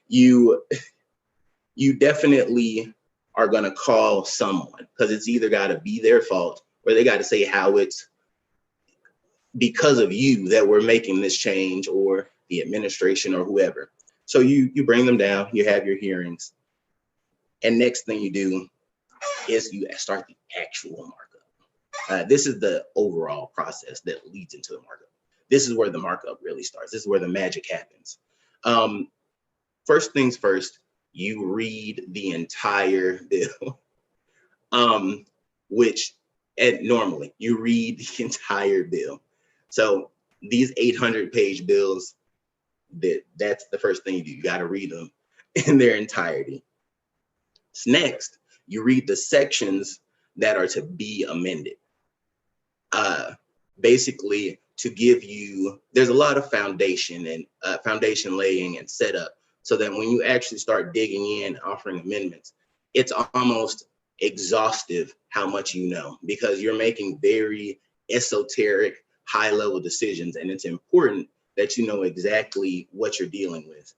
Speaker 12: you definitely are going to call someone, because it's either got to be their fault or they got to say how it's because of you that we're making this change, or the administration or whoever. So you bring them down, you have your hearings, and next thing you do is you start the actual markup. This is the overall process that leads into the markup. This is where the markup really starts. This is where the magic happens. First things first, you read the entire bill, normally you read the entire bill. So these 800-page bills, that's the first thing you do. You got to read them in their entirety. Next, you read the sections that are to be amended. Basically, to give you, there's a lot of foundation and foundation laying and setup, so that when you actually start digging in, offering amendments, it's almost exhaustive how much you know, because you're making very esoteric, high-level decisions, and it's important that you know exactly what you're dealing with.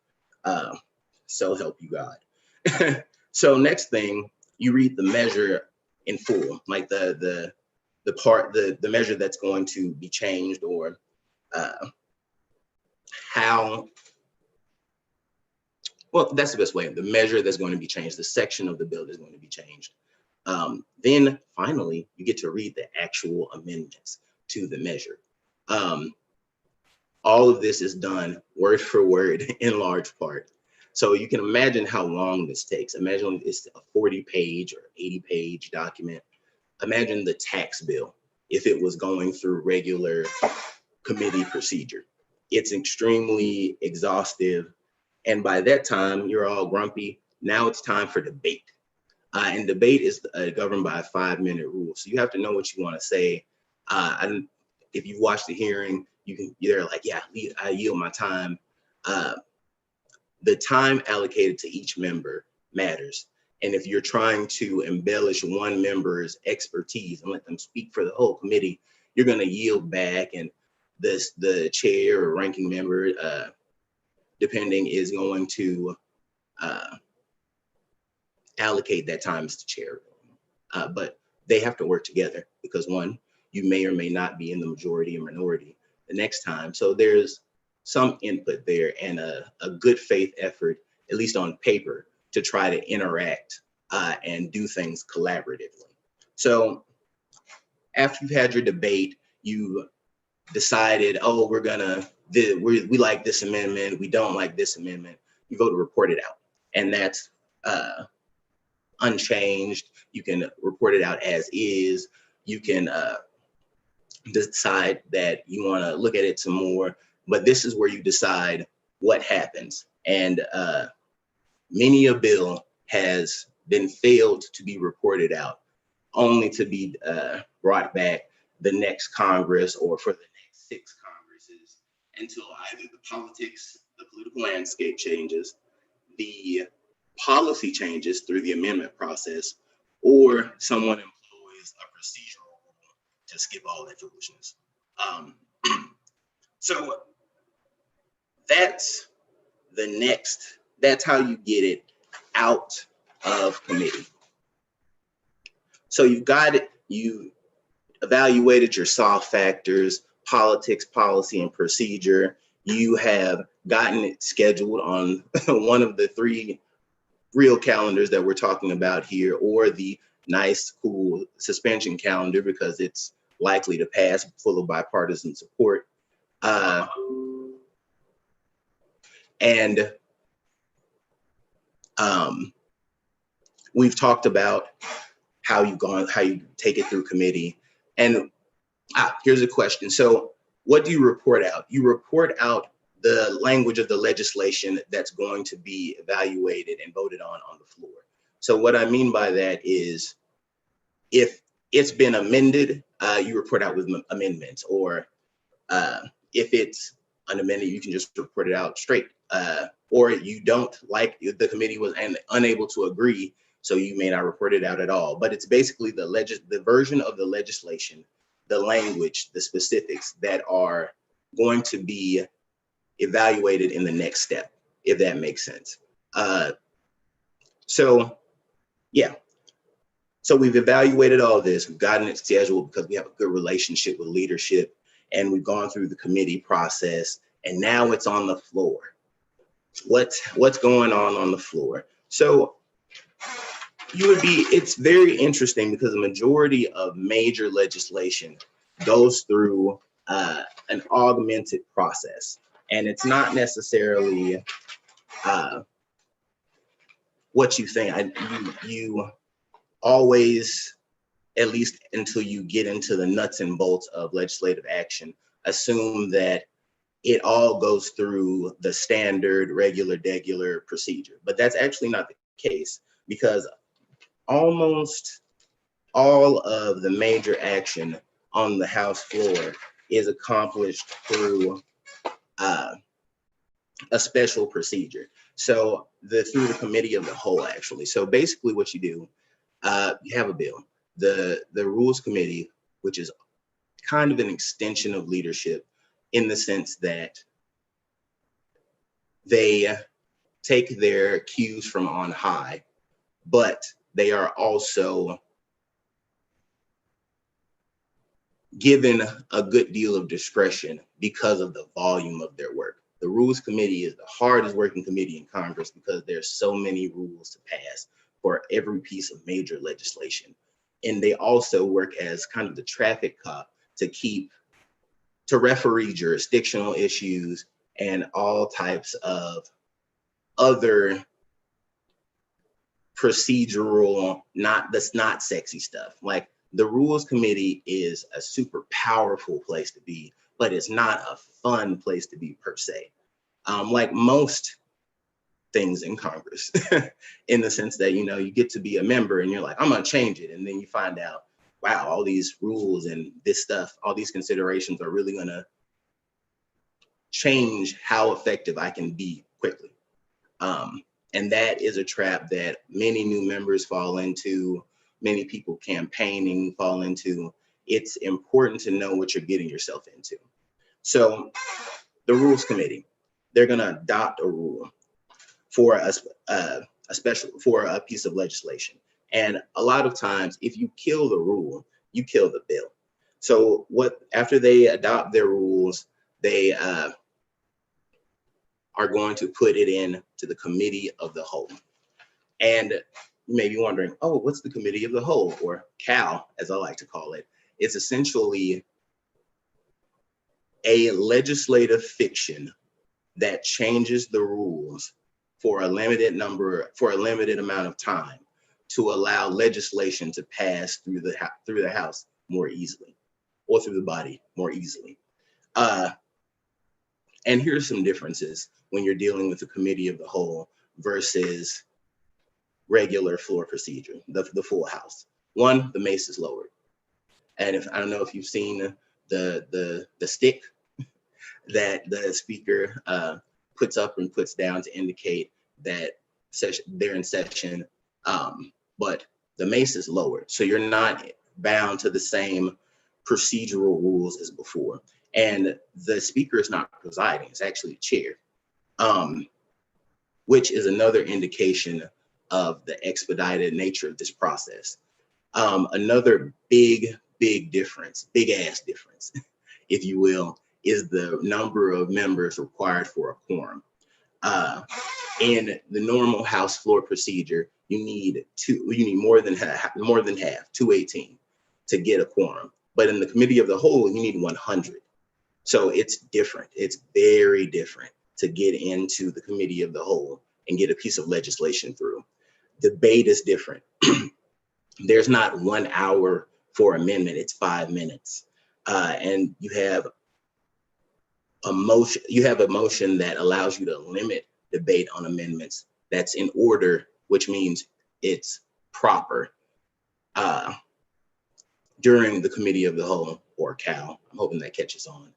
Speaker 12: So help you God. So next thing, you read the measure in full, like the measure that's going to be changed, or how, well, that's the best way, the measure that's going to be changed, the section of the bill that's going to be changed. Then finally, you get to read the actual amendments to the measure. All of this is done word for word in large part. So you can imagine how long this takes. Imagine it's a 40-page or 80-page document. Imagine the tax bill if it was going through regular committee procedure. It's extremely exhaustive. And by that time, you're all grumpy. Now it's time for debate. And debate is governed by a 5-minute rule. So you have to know what you want to say. If you've watched the hearing, you're like, yeah, I yield my time. The time allocated to each member matters. And if you're trying to embellish one member's expertise and let them speak for the whole committee, you're going to yield back, and the chair or ranking member, depending, is going to allocate that time as the chair. But they have to work together, because one, you may or may not be in the majority or minority the next time. So there's some input there, and a good faith effort, at least on paper, to try to interact and do things collaboratively. So after you've had your debate, you decided, oh, we like this amendment, we don't like this amendment. You go to report it out, and that's unchanged. You can report it out as is. You can decide that you want to look at it some more, but this is where you decide what happens. And many a bill has been failed to be reported out, only to be brought back the next Congress or for the next 6 Congresses, until either the political landscape changes, the policy changes through the amendment process, or someone employs a procedural rule to skip all that foolishness. So that's how you get it out of committee. So you've got it, you evaluated your soft factors, politics, policy, and procedure. You have gotten it scheduled on one of the 3 real calendars that we're talking about here, or the nice, cool suspension calendar, because it's likely to pass, full of bipartisan support. And we've talked about how you take it through committee. And here's a question. So what do you report out? You report out the language of the legislation that's going to be evaluated and voted on the floor. So what I mean by that is, if it's been amended, you report out with amendments, or if it's unamended, you can just report it out straight. Or you don't like, the committee was unable to agree, so you may not report it out at all. But it's basically the version of the legislation, the language, the specifics that are going to be evaluated in the next step, if that makes sense. So yeah. So we've evaluated all this, we've gotten it scheduled because we have a good relationship with leadership, and we've gone through the committee process, and now it's on the floor. What's going on the floor? So it's very interesting, because the majority of major legislation goes through an augmented process, and it's not necessarily what you think. You always, at least until you get into the nuts and bolts of legislative action, assume that it all goes through the standard regular degular procedure, but that's actually not the case, because almost all of the major action on the House floor is accomplished through a special procedure. So through the committee of the whole, actually. So basically what you do, you have a bill. The rules committee, which is kind of an extension of leadership in the sense that they take their cues from on high, but they are also given a good deal of discretion because of the volume of their work. The Rules Committee is the hardest working committee in Congress because there's so many rules to pass for every piece of major legislation. And they also work as kind of the traffic cop to referee jurisdictional issues and all types of other procedural, that's not sexy stuff. Like, the Rules Committee is a super powerful place to be, but it's not a fun place to be per se. Like most things in Congress, in the sense that, you get to be a member and you're like, I'm gonna change it. And then you find out, wow, all these rules and this stuff, all these considerations are really gonna change how effective I can be quickly. And that is a trap that many new members fall into, many people campaigning fall into. It's important to know what you're getting yourself into. So the Rules Committee, they're gonna adopt a rule for for a piece of legislation. And a lot of times, if you kill the rule, you kill the bill. So after they adopt their rules, they are going to put it in to the Committee of the Whole. And you may be wondering, oh, what's the Committee of the Whole, or CAL, as I like to call it? It's essentially a legislative fiction that changes the rules for a limited amount of time to allow legislation to pass through the House more easily, or through the body more easily. And here's some differences when you're dealing with the Committee of the Whole versus regular floor procedure, the full House. One, the mace is lowered. And I don't know if you've seen the stick that the speaker puts up and puts down to indicate that they're in session, but the mace is lowered. So you're not bound to the same procedural rules as before. And the speaker is not presiding, it's actually a chair, which is another indication of the expedited nature of this process. Another big difference, big ass difference, if you will, is the number of members required for a quorum. In the normal House floor procedure, you need more than half, 218, to get a quorum. But in the Committee of the Whole, you need 100. So it's different. It's very different to get into the Committee of the Whole and get a piece of legislation through. Debate is different. There's not 1 hour for amendment, it's 5 minutes. And you have a motion that allows you to limit debate on amendments that's in order, which means it's proper during the Committee of the Whole, or CAL. I'm hoping that catches on,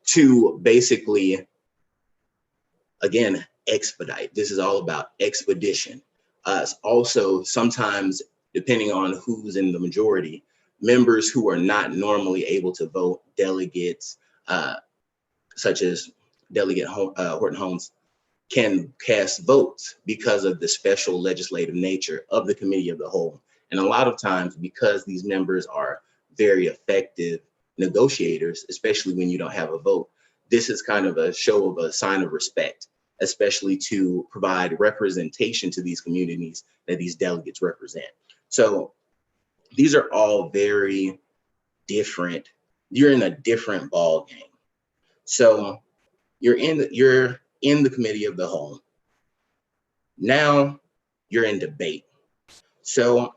Speaker 12: to basically, again, expedite. This is all about expedition. Also, sometimes, depending on who's in the majority, members who are not normally able to vote, delegates, such as Delegate Horton Holmes, can cast votes because of the special legislative nature of the Committee of the Whole. And a lot of times, because these members are very effective negotiators, especially when you don't have a vote, this is kind of a show of a sign of respect, especially to provide representation to these communities that these delegates represent. So these are all very different. You're in a different ball game. So you're in the Committee of the Whole. Now you're in debate. So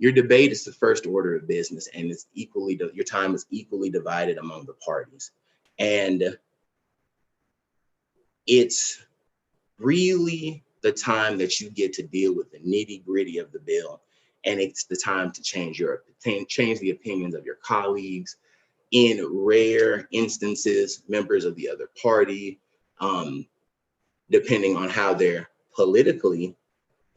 Speaker 12: Your debate is the first order of business, and it's equally, your time is equally divided among the parties. And it's really the time that you get to deal with the nitty gritty of the bill. And it's the time to change the opinions of your colleagues. In rare instances, members of the other party, depending on how they're politically,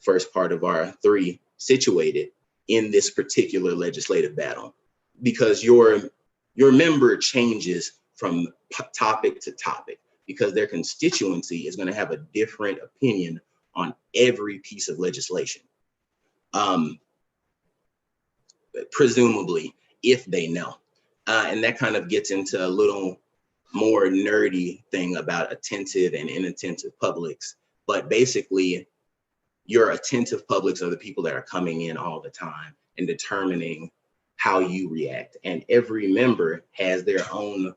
Speaker 12: first part of our three, situated in this particular legislative battle, because your member changes from topic to topic, because their constituency is going to have a different opinion on every piece of legislation. Presumably, if they know. And that kind of gets into a little more nerdy thing about attentive and inattentive publics. But basically, your attentive publics are the people that are coming in all the time and determining how you react. And every member has their own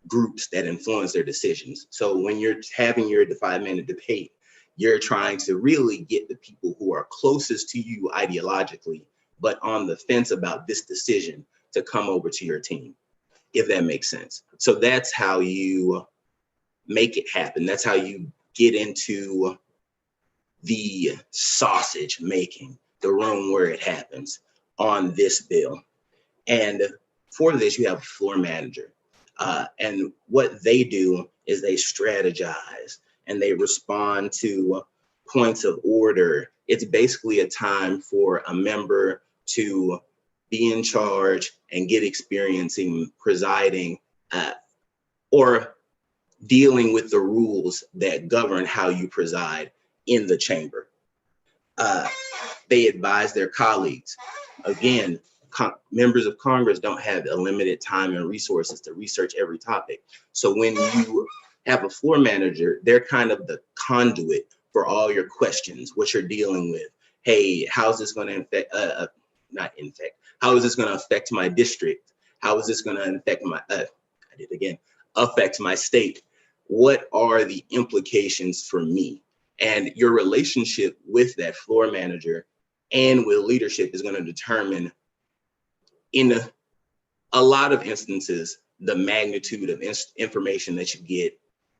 Speaker 12: groups that influence their decisions. So when you're having your 5-minute debate, you're trying to really get the people who are closest to you ideologically, but on the fence about this decision, to come over to your team, if that makes sense. So that's how you make it happen. That's how you get into the sausage making, the room where it happens on this bill. And for this, you have a floor manager. And what they do is they strategize and they respond to points of order. It's basically a time for a member to be in charge and get experience in presiding or dealing with the rules that govern how you preside in the chamber. They advise their colleagues. Again, members of Congress don't have unlimited time and resources to research every topic. So when you have a floor manager, they're kind of the conduit for all your questions, what you're dealing with. Hey, how's this going to how is this going to affect my district? How is this going to affect affect my state? What are the implications for me? And your relationship with that floor manager and with leadership is going to determine, in a lot of instances, the magnitude of information that you get,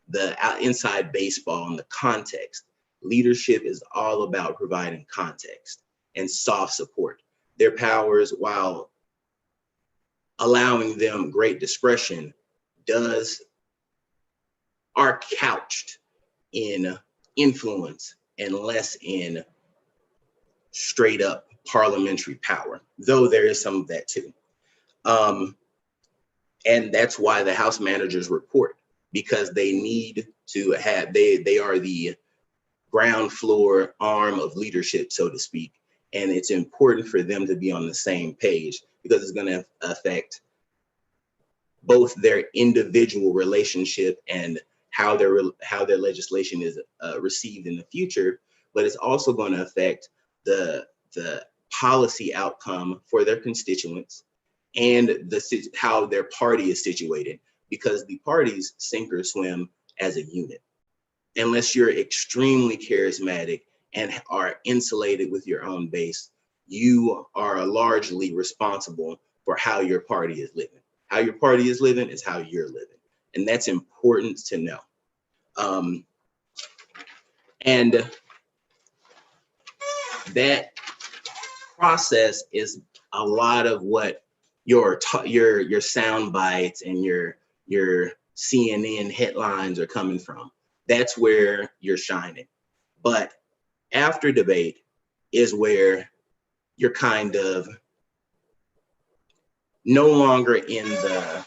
Speaker 12: the inside baseball and the context. Leadership is all about providing context and soft support. Their powers, while allowing them great discretion, are couched in influence and less in straight up parliamentary power, though there is some of that too. And that's why the House managers report, because they need to have, they are the ground floor arm of leadership, so to speak. And it's important for them to be on the same page, because it's going to affect both their individual relationship and how their legislation is received in the future, but it's also going to affect the policy outcome for their constituents and how their party is situated, because the parties sink or swim as a unit. Unless you're extremely charismatic and are insulated with your own base, you are largely responsible for how your party is living. How your party is living is how you're living. And that's important to know. And that process is a lot of what your sound bites and your CNN headlines are coming from. That's where you're shining. But after debate is where you're kind of no longer in the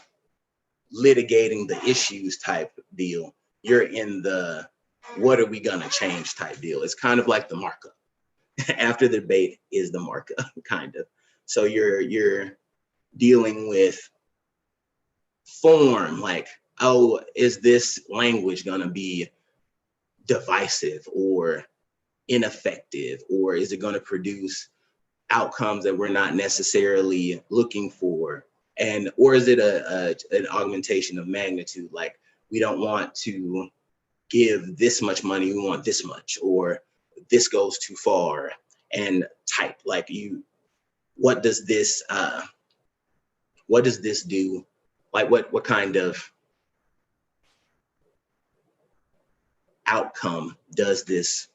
Speaker 12: litigating the issues type deal. You're in the what are we gonna change type deal. It's kind of like the markup. After the debate is the markup, kind of. So you're dealing with form, like, oh, is this language gonna be divisive or ineffective, or is it gonna produce outcomes that we're not necessarily looking for? And or is it an augmentation of magnitude, like we don't want to give this much money, we want this much, or this goes too far, and type, like what does this do? Like what kind of outcome does this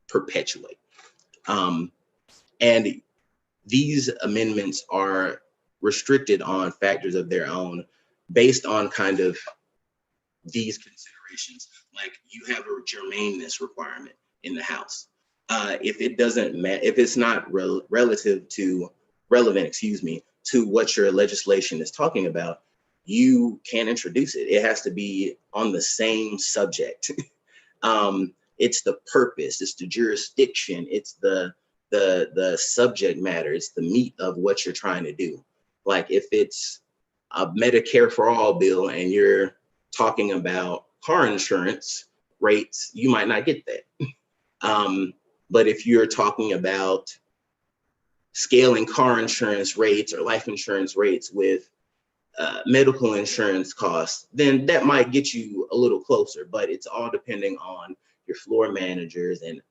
Speaker 12: perpetuate? And these amendments are restricted on factors of their own based on kind of these considerations. Like you have a germaneness requirement in the House. If it doesn't matter, if it's not relevant to what your legislation is talking about, you can't introduce it. It has to be on the same subject. It's the purpose, it's the jurisdiction, it's the subject matter, it's the meat of what you're trying to do. Like if it's a Medicare for all bill and you're talking about car insurance rates, you might not get that. But if you're talking about scaling car insurance rates or life insurance rates with medical insurance costs, then that might get you a little closer. But it's all depending on your floor managers and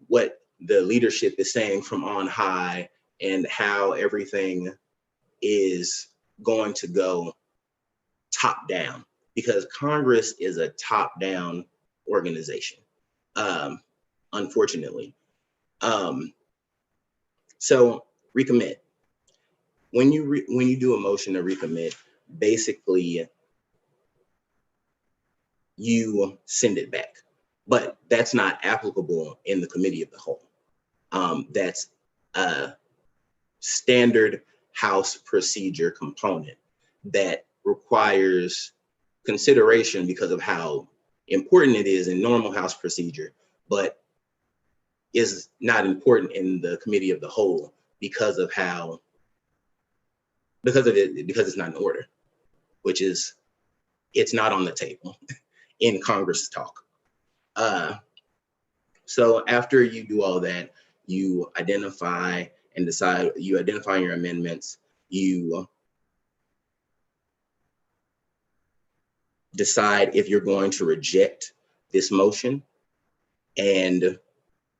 Speaker 12: what the leadership is saying from on high and how everything is going to go top down, because Congress is a top down organization, unfortunately. So recommit. When you do a motion to recommit, basically you send it back, but that's not applicable in the committee of the whole. That's a standard House procedure component that requires consideration because of how important it is in normal House procedure, but is not important in the committee of the whole because it's not in order, which is, it's not on the table in Congress talk. So after you do all that, you identify and decide, you identify your amendments, you decide if you're going to reject this motion, and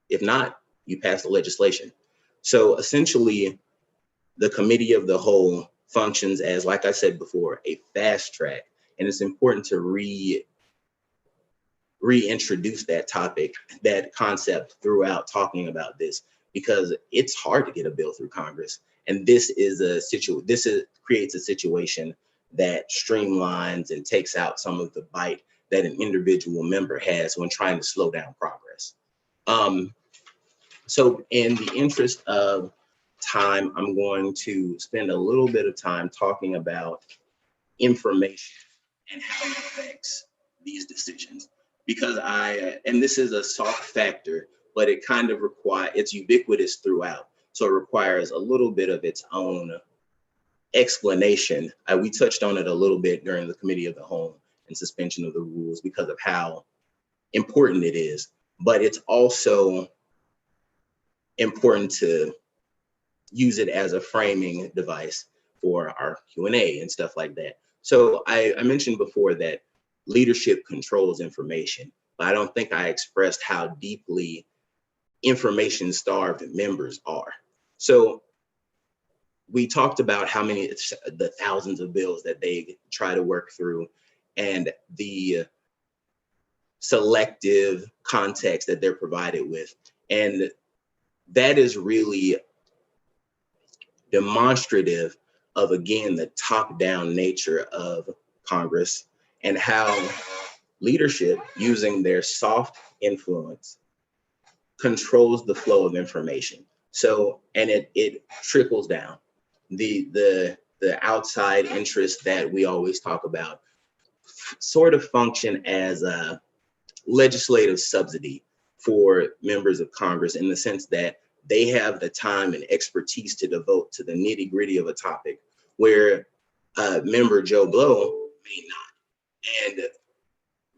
Speaker 12: if not, you pass the legislation. So essentially, the committee of the whole functions as, like I said before, a fast track, and it's important to reintroduce that topic, that concept throughout talking about this, because it's hard to get a bill through Congress. And this creates a situation that streamlines and takes out some of the bite that an individual member has when trying to slow down progress. So in the interest of time, I'm going to spend a little bit of time talking about information and how it affects these decisions. Because and this is a soft factor, but it kind of it's ubiquitous throughout. So it requires a little bit of its own explanation. We touched on it a little bit during the committee of the whole and suspension of the rules because of how important it is, but it's also important to use it as a framing device for our Q&A and stuff like that. So I mentioned before that leadership controls information, but I don't think I expressed how deeply information starved members are. So we talked about how many, the thousands of bills that they try to work through and the selective context that they're provided with. And that is really demonstrative of, again, the top-down nature of Congress and how leadership, using their soft influence, controls the flow of information. So, and it trickles down. The outside interests that we always talk about sort of function as a legislative subsidy for members of Congress, in the sense that they have the time and expertise to devote to the nitty-gritty of a topic where member Joe Blow may not. And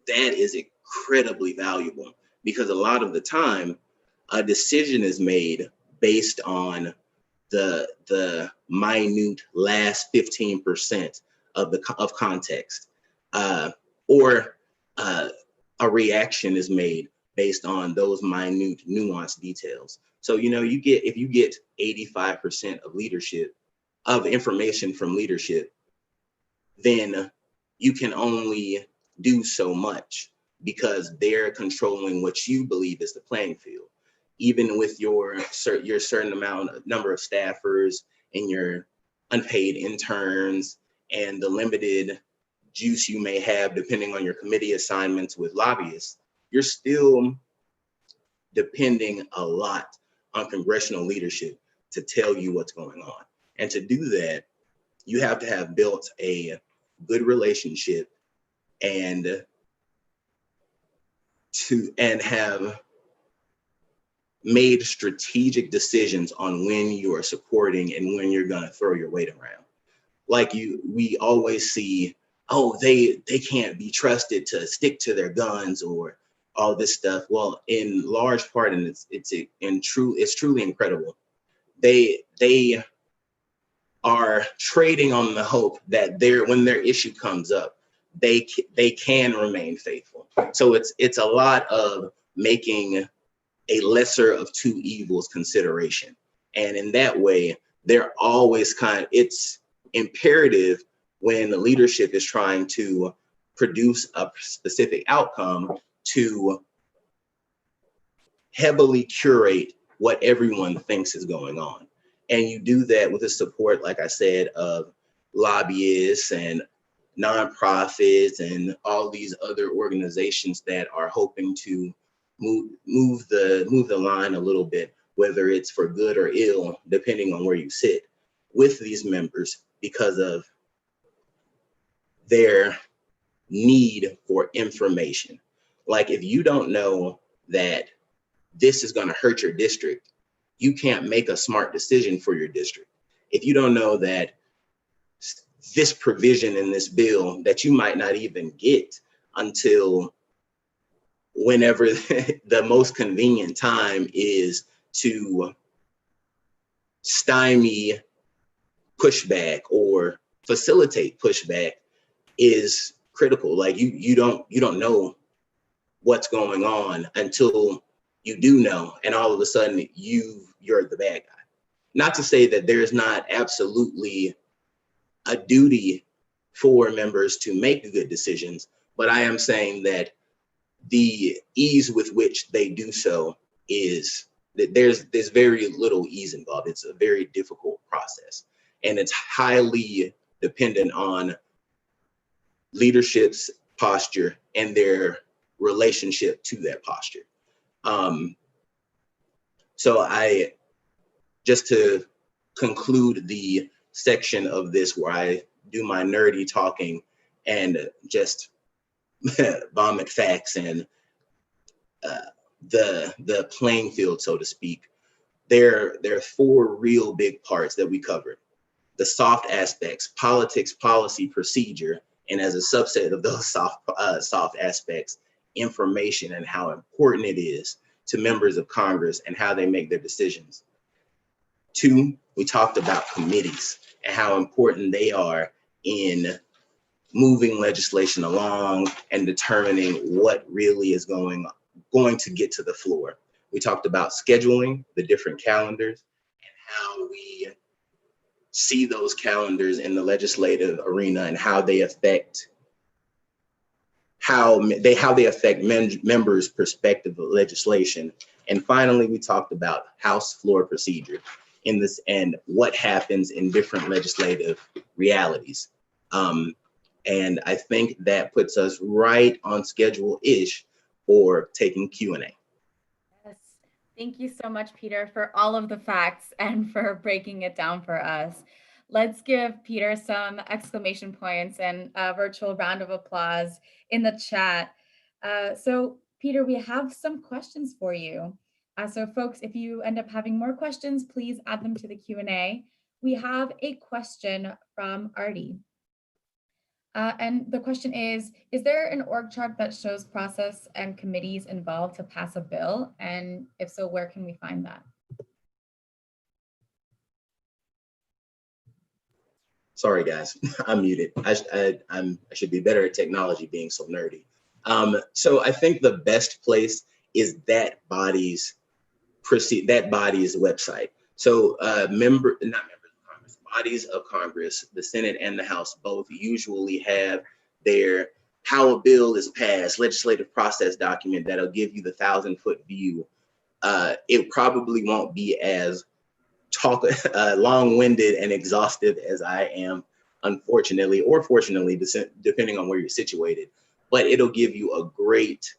Speaker 12: that is incredibly valuable, because a lot of the time a decision is made based on the minute last 15% of context, or a reaction is made based on those minute nuanced details. So, you know, if you get 85% of leadership, of information from leadership, then you can only do so much because they're controlling what you believe is the playing field. Even with your certain number of staffers and your unpaid interns and the limited juice you may have depending on your committee assignments with lobbyists, you're still depending a lot on congressional leadership to tell you what's going on. And to do that, you have to have built a good relationship and have made strategic decisions on when you are supporting and when you're going to throw your weight around. Like we always see, oh, they can't be trusted to stick to their guns or all this stuff. Well, in large part, and it's truly incredible. They are trading on the hope that when their issue comes up, they can remain faithful. So it's a lot of making a lesser of two evils consideration. And in that way, they're always it's imperative when the leadership is trying to produce a specific outcome to heavily curate what everyone thinks is going on. And you do that with the support, like I said, of lobbyists and nonprofits and all these other organizations that are hoping to move the line a little bit, whether it's for good or ill, depending on where you sit with these members because of their need for information. Like if you don't know that this is going to hurt your district, you can't make a smart decision for your district. If you don't know that this provision in this bill that you might not even get until whenever the most convenient time is to stymie pushback or facilitate pushback is critical. Like you don't know what's going on until you do know, and all of a sudden you're the bad guy. Not to say that there's not absolutely a duty for members to make good decisions, but I am saying that the ease with which they do so is that there's very little ease involved. It's a very difficult process, and it's highly dependent on leadership's posture and their relationship to that posture. So just to conclude the section of this where I do my nerdy talking and just vomit facts and the playing field, so to speak, there are four real big parts that we covered. The soft aspects: politics, policy, procedure, and as a subset of those soft aspects, information and how important it is to members of Congress and how they make their decisions. 2, we talked about committees and how important they are in moving legislation along and determining what really is going to get to the floor. We talked about scheduling, the different calendars, and how we see those calendars in the legislative arena and how they affect members' perspective of legislation. And finally, we talked about House floor procedure in this and what happens in different legislative realities. And I think that puts us right on schedule-ish for taking Q&A.
Speaker 2: Yes, thank you so much, Peter, for all of the facts and for breaking it down for us. Let's give Peter some exclamation points and a virtual round of applause in the chat. So Peter, we have some questions for you. So folks, if you end up having more questions, please add them to the Q&A. We have a question from Artie. And the question is there an org chart that shows process and committees involved to pass a bill? And if so, where can we find that?
Speaker 12: Sorry, guys, I'm muted. I should be better at technology, being so nerdy. So I think the best place is that body's that body's website. So bodies of Congress, the Senate and the House both usually have their how a bill is passed legislative process document that'll give you the 1,000-foot view. It probably won't be as long-winded and exhaustive as I am, unfortunately or fortunately, depending on where you're situated, but it'll give you a great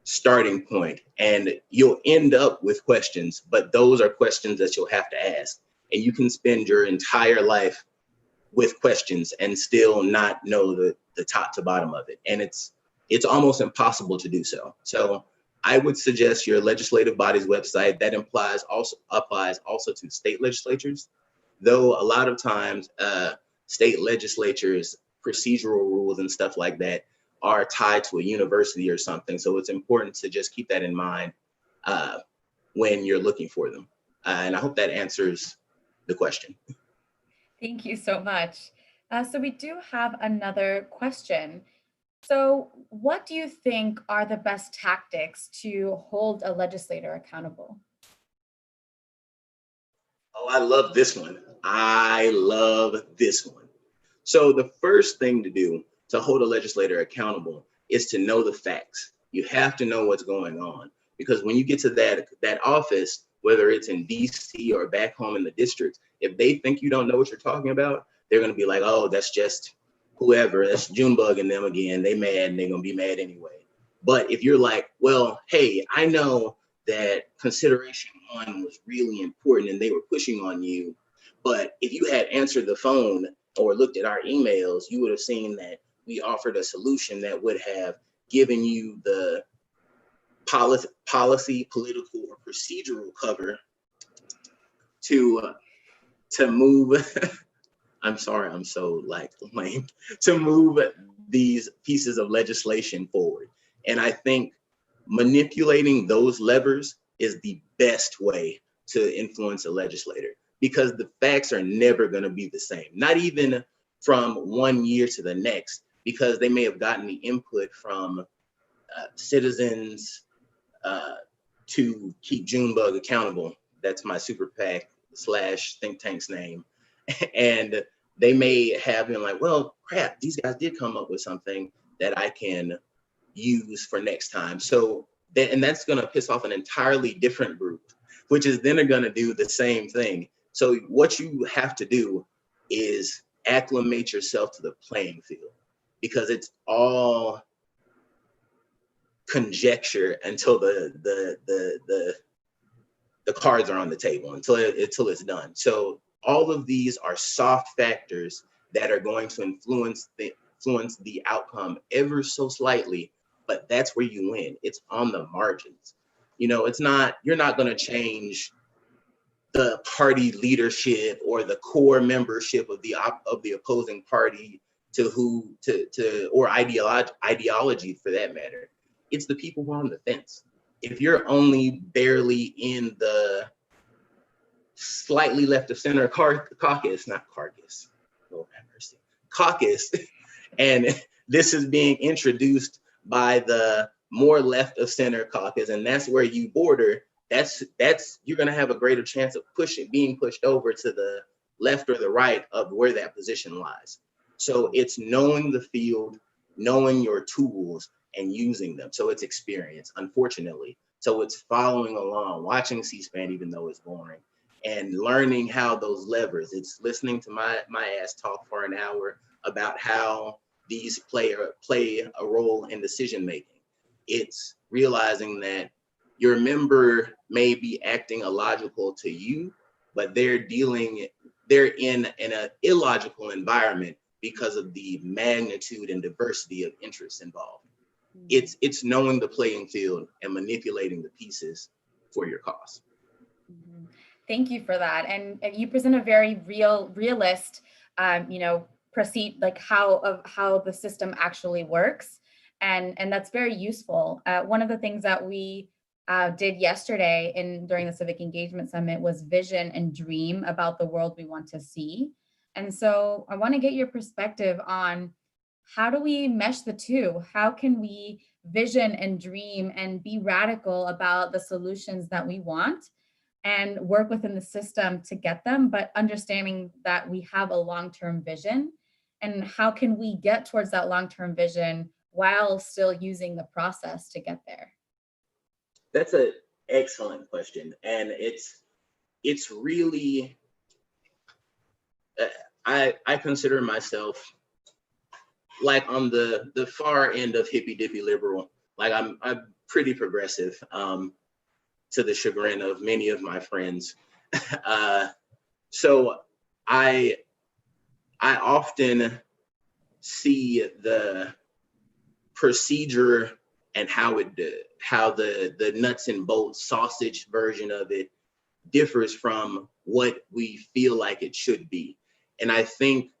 Speaker 12: starting point, and you'll end up with questions, but those are questions that you'll have to ask. And you can spend your entire life with questions and still not know the top to bottom of it. And it's almost impossible to do so. So I would suggest your legislative body's website. That applies also to state legislatures, though a lot of times state legislatures procedural rules and stuff like that are tied to a university or something. So it's important to just keep that in mind when you're looking for them. And I hope that answers the question.
Speaker 2: Thank you so much. So we do have another question. So what do you think are the best tactics to hold a legislator accountable?
Speaker 12: Oh, I love this one. I love this one. So the first thing to do to hold a legislator accountable is to know the facts. You have to know what's going on, because when you get to that office, whether it's in DC or back home in the district, if they think you don't know what you're talking about, they're going to be like, oh, that's just whoever, that's Junebug and them again. They mad and they're going to be mad anyway. But if you're like, well, hey, I know that consideration 1 was really important and they were pushing on you, but if you had answered the phone or looked at our emails, you would have seen that we offered a solution that would have given you the policy, political, or procedural cover to move. I'm sorry, I'm so lame. To move these pieces of legislation forward. And I think manipulating those levers is the best way to influence a legislator, because the facts are never going to be the same, not even from one year to the next, because they may have gotten the input from citizens to keep Junebug accountable. That's my super PAC / think tank's name. And they may have been like, well, crap, these guys did come up with something that I can use for next time. So that's going to piss off an entirely different group, which is then going to do the same thing. So what you have to do is acclimate yourself to the playing field, because it's all conjecture until the cards are on the table, until it's done. So all of these are soft factors that are going to influence the outcome ever so slightly, but that's where you win. It's on the margins. You're not going to change the party leadership or the core membership of the opposing party or ideology for that matter. It's the people who are on the fence. If you're only barely in the slightly left of center caucus, and this is being introduced by the more left of center caucus, and that's where you border, you're going to have a greater chance of being pushed over to the left or the right of where that position lies. So it's knowing the field, knowing your tools, and using them. So it's experience, unfortunately. So it's following along, watching C-SPAN, even though it's boring, and learning how those levers, it's listening to my ass talk for an hour about how these play a role in decision making. It's realizing that your member may be acting illogical to you, but they're in an illogical environment because of the magnitude and diversity of interests involved. It's knowing the playing field and manipulating the pieces for your cause.
Speaker 2: Mm-hmm. Thank you for that. And you present a very realist, proceed like how the system actually works. And that's very useful. One of the things that we did yesterday during the Civic Engagement Summit was vision and dream about the world we want to see. And so I want to get your perspective on how do we mesh the two? How can we vision and dream and be radical about the solutions that we want, and work within the system to get them, but understanding that we have a long-term vision, and how can we get towards that long-term vision while still using the process to get there?
Speaker 12: That's an excellent question. And it's really, I consider myself like on the far end of hippy dippy liberal. Like I'm pretty progressive, to the chagrin of many of my friends. So I often see the procedure and how the nuts and bolts sausage version of it differs from what we feel like it should be. And I think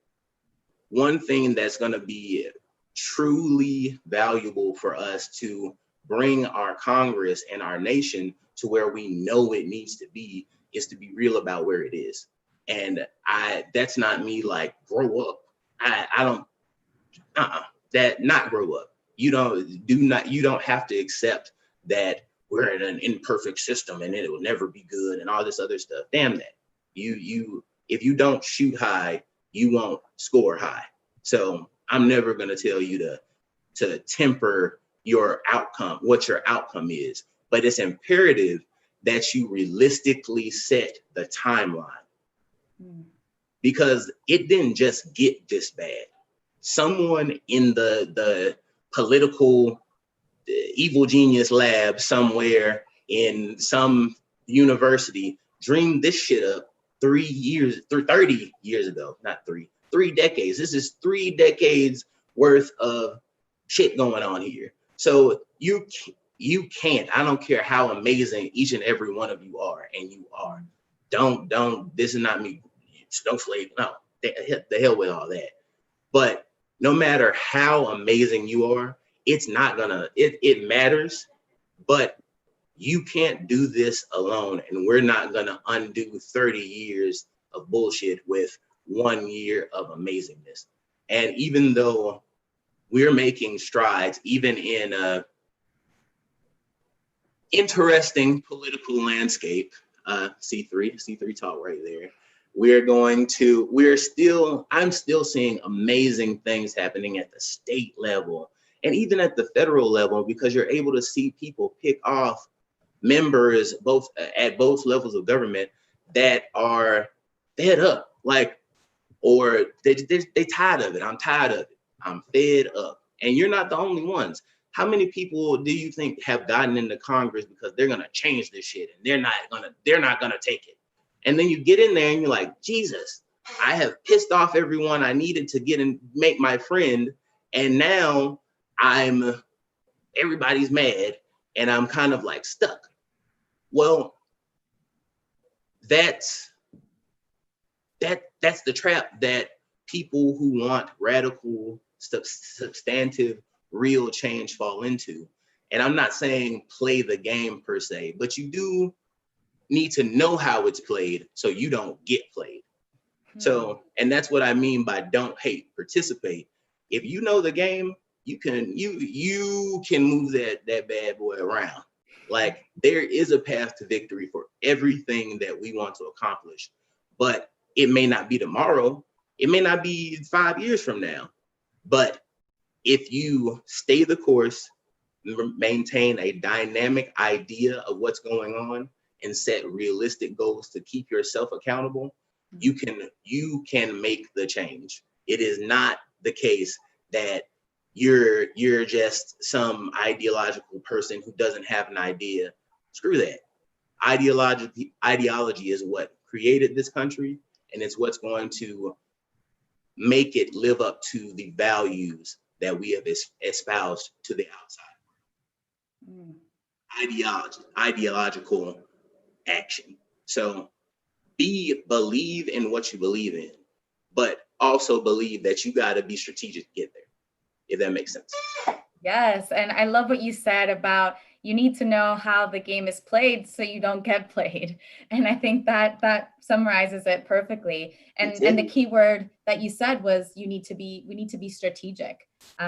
Speaker 12: one thing that's going to be truly valuable for us to bring our Congress and our nation to where we know it needs to be is to be real about where it is. And that's not me like grow up. Not grow up. You don't have to accept that we're in an imperfect system and it will never be good and all this other stuff. Damn that. If you don't shoot high, you won't score high. So I'm never going to tell you to temper your outcome, what your outcome is. But it's imperative that you realistically set the timeline, because it didn't just get this bad. Someone in the political evil genius lab somewhere in some university dreamed this shit up 30 years ago, not 3 decades. This is 3 decades worth of shit going on here. So you can't, I don't care how amazing each and every one of you are, and you are. Don't, this is not me, snowflake, no, the hell with all that. But no matter how amazing you are, it's not gonna, it matters, but you can't do this alone, and we're not gonna undo 30 years of bullshit with 1 year of amazingness. And even though we're making strides, even in a interesting political landscape, C3 talk right there, I'm still seeing amazing things happening at the state level and even at the federal level, because you're able to see people pick off members at both levels of government that are fed up, like, or they tired of it. I'm tired of it. I'm fed up. And you're not the only ones. How many people do you think have gotten into Congress because they're gonna change this shit and they're not gonna take it? And then you get in there and you're like, Jesus, I have pissed off everyone I needed to get and make my friend, and now everybody's mad and I'm kind of like stuck. Well, that's the trap that people who want radical, substantive, real change fall into. And I'm not saying play the game per se, but you do need to know how it's played so you don't get played. So, and that's what I mean by don't hate, participate. If you know the game, you can move that bad boy around. Like, there is a path to victory for everything that we want to accomplish, but it may not be tomorrow. It may not be 5 years from now. But if you stay the course, maintain a dynamic idea of what's going on, and set realistic goals to keep yourself accountable, you can make the change. It is not the case that you're just some ideological person who doesn't have an idea. Screw that. Ideology is what created this country, and it's what's going to make it live up to the values that we have espoused to the outside. Ideological action. So believe in what you believe in, but also believe that you got to be strategic to get there, if that makes sense.
Speaker 2: Yes, and I love what you said about you need to know how the game is played so you don't get played. And I think that summarizes it perfectly. And the key word that you said was we need to be strategic,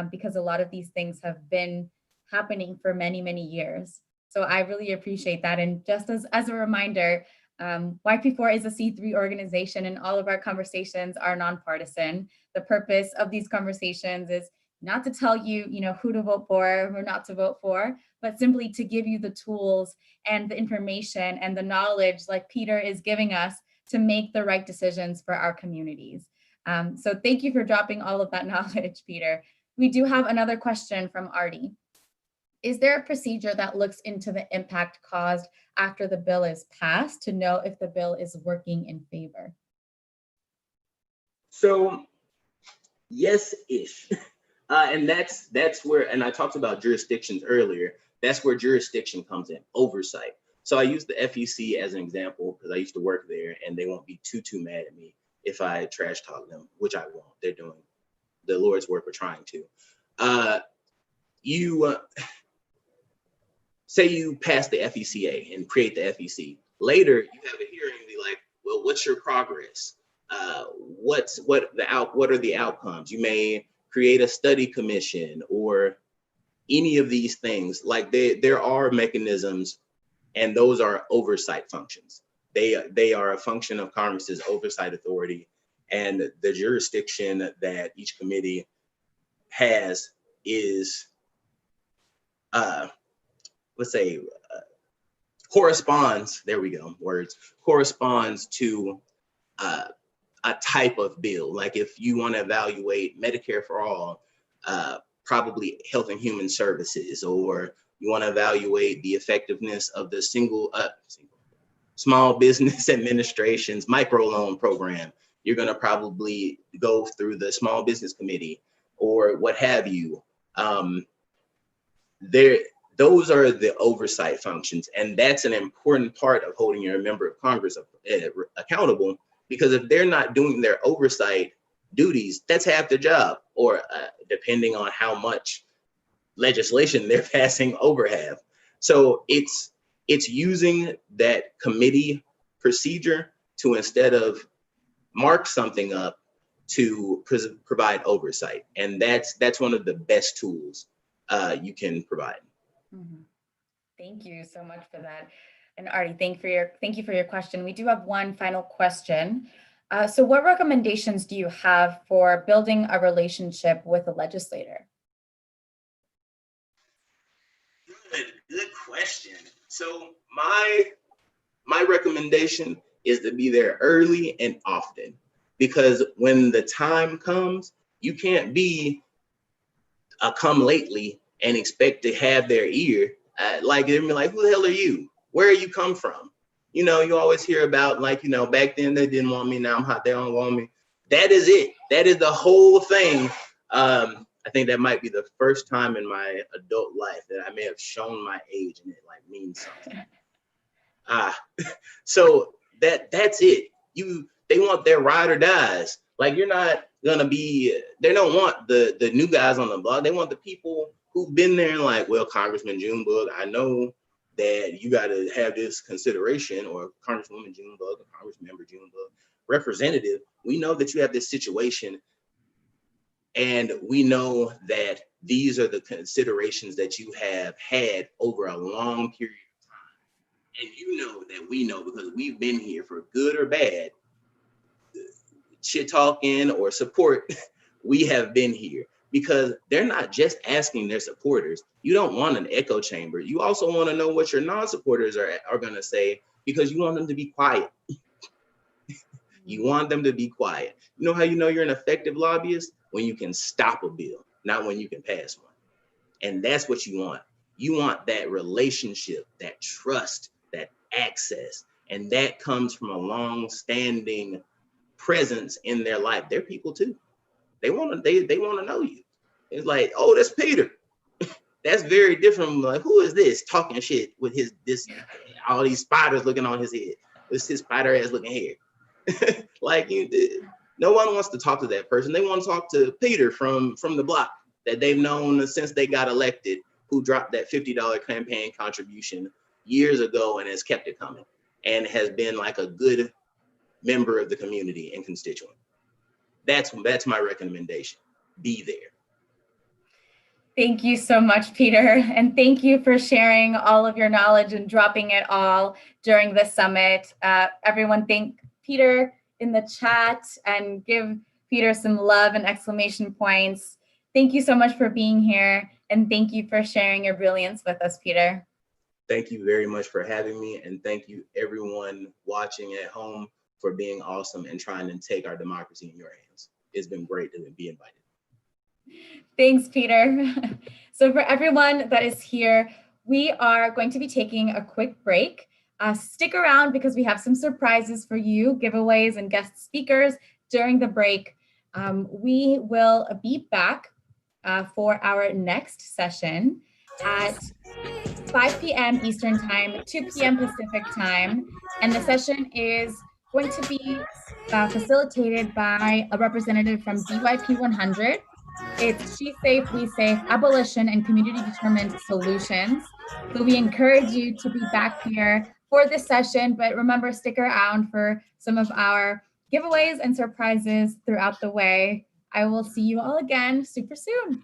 Speaker 2: because a lot of these things have been happening for many, many years. So I really appreciate that. And just as a reminder, YP4 is a C3 organization, and all of our conversations are nonpartisan. The purpose of these conversations is not to tell you, who to vote for or not to vote for, but simply to give you the tools and the information and the knowledge, like Peter is giving us, to make the right decisions for our communities. So thank you for dropping all of that knowledge, Peter. We do have another question from Artie. Is there a procedure that looks into the impact caused after the bill is passed to know if the bill is working in favor?
Speaker 12: So, yes-ish. And that's where, and I talked about jurisdictions earlier, that's where jurisdiction comes in, oversight. So I use the FEC as an example because I used to work there, and they won't be too mad at me if I trash talk them, which I won't. They're doing the Lord's work or trying to. Say you pass the FECA and create the FEC. Later, you have a hearing and be like, well, what's your progress? What are the outcomes? You may create a study commission or any of these things. Like there are mechanisms, and those are oversight functions. They are a function of Congress's oversight authority, and the jurisdiction that each committee has is, let's say, corresponds, there we go, words, corresponds to a type of bill. Like if you want to evaluate Medicare for all, probably Health and Human Services, or you want to evaluate the effectiveness of the Small Business Administration's microloan program, you're going to probably go through the Small Business Committee or what have you. Those are the oversight functions, and that's an important part of holding your member of Congress accountable, because if they're not doing their oversight duties, that's half the job, or depending on how much legislation they're passing, over half. So it's using that committee procedure to, instead of mark something up, to provide oversight, and that's one of the best tools you can provide.
Speaker 2: Mm-hmm. Thank you so much for that. And Artie, thank you for your question. We do have one final question. So what recommendations do you have for building a relationship with a legislator?
Speaker 12: Good question. So my recommendation is to be there early and often, because when the time comes, you can't be a come lately and expect to have their ear. Like they're like, who the hell are you? Where are you come from? You always hear about, like, back then they didn't want me, now I'm hot, they don't want me. That is it. That is the whole thing. I think that might be the first time in my adult life that I may have shown my age and it like means something. So that's it. They want their ride or dies. Like, you're not gonna be, they don't want the new guys on the block. They want the people who've been there and like, well, Congressman Junebug, I know that you got to have this consideration, or Congresswoman Junebug, or Congressmember Junebug, representative, we know that you have this situation, and we know that these are the considerations that you have had over a long period of time. And you know that we know, because we've been here for good or bad, shit talking or support, we have been here. Because they're not just asking their supporters. You don't want an echo chamber. You also want to know what your non-supporters are going to say, because you want them to be quiet. You want them to be quiet. You know how you know you're an effective lobbyist? When you can stop a bill, not when you can pass one. And that's what you want. You want that relationship, that trust, that access. And that comes from a long-standing presence in their life. They're people too. They want to know you. It's like, oh, that's Peter. That's very different from like, who is this talking shit with all these spiders looking on his head? What's his spider ass looking hair? Like, no one wants to talk to that person. They want to talk to Peter from the block that they've known since they got elected, who dropped that $50 campaign contribution years ago and has kept it coming, and has been like a good member of the community and constituent. That's my recommendation. Be there.
Speaker 2: Thank you so much, Peter. And thank you for sharing all of your knowledge and dropping it all during the summit. Everyone thank Peter in the chat and give Peter some love and exclamation points. Thank you so much for being here. And thank you for sharing your brilliance with us, Peter.
Speaker 12: Thank you very much for having me. And thank you everyone watching at home for being awesome and trying to take our democracy in your hands. It's been great to be invited.
Speaker 2: Thanks, Peter. So for everyone that is here, we are going to be taking a quick break. Stick around because we have some surprises for you, giveaways and guest speakers during the break. We will be back for our next session at 5 p.m. Eastern Time, 2 p.m. Pacific Time. And the session is going to be facilitated by a representative from YP4. It's She Safe, We Safe, Abolition and Community Determined Solutions. So we encourage you to be back here for this session, but remember, stick around for some of our giveaways and surprises throughout the way. I will see you all again super soon.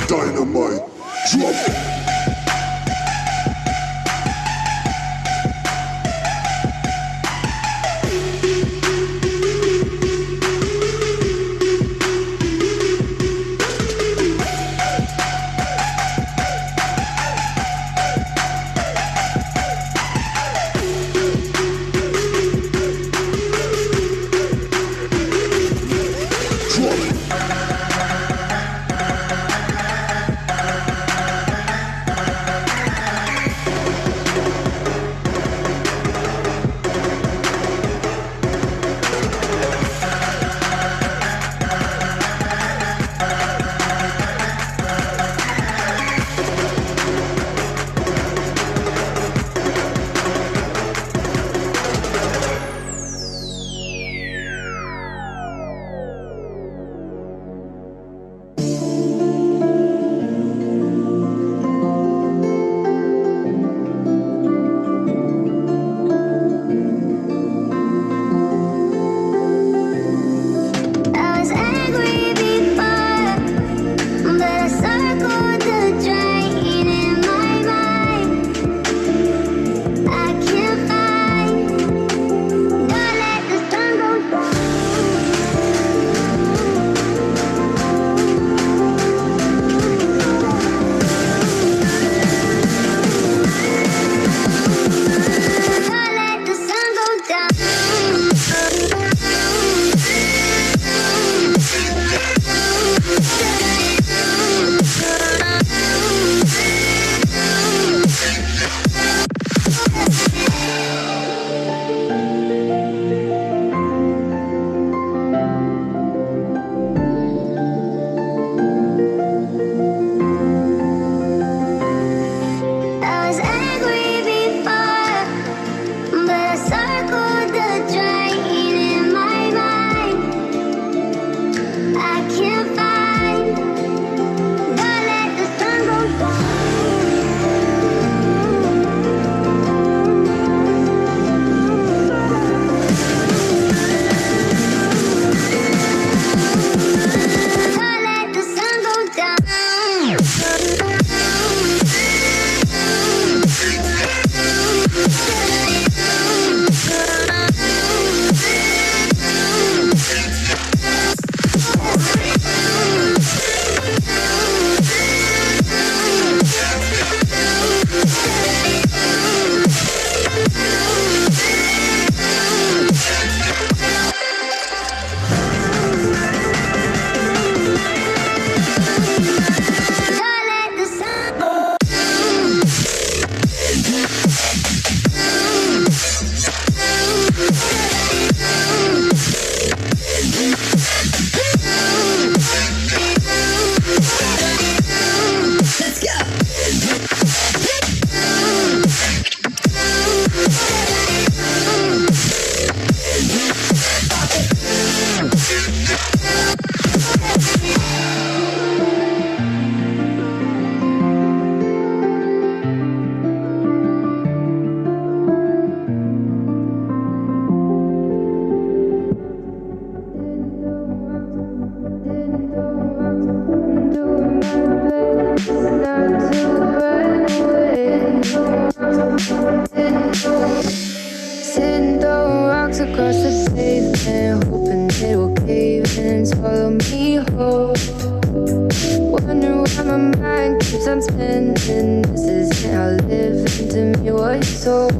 Speaker 13: Dynamite, drop it.
Speaker 1: Not to run away. Sitting throwing rocks across the pavement, hoping it'll cave in and swallow me whole. Wondering why my mind keeps on spinning. This isn't how living to me was sold.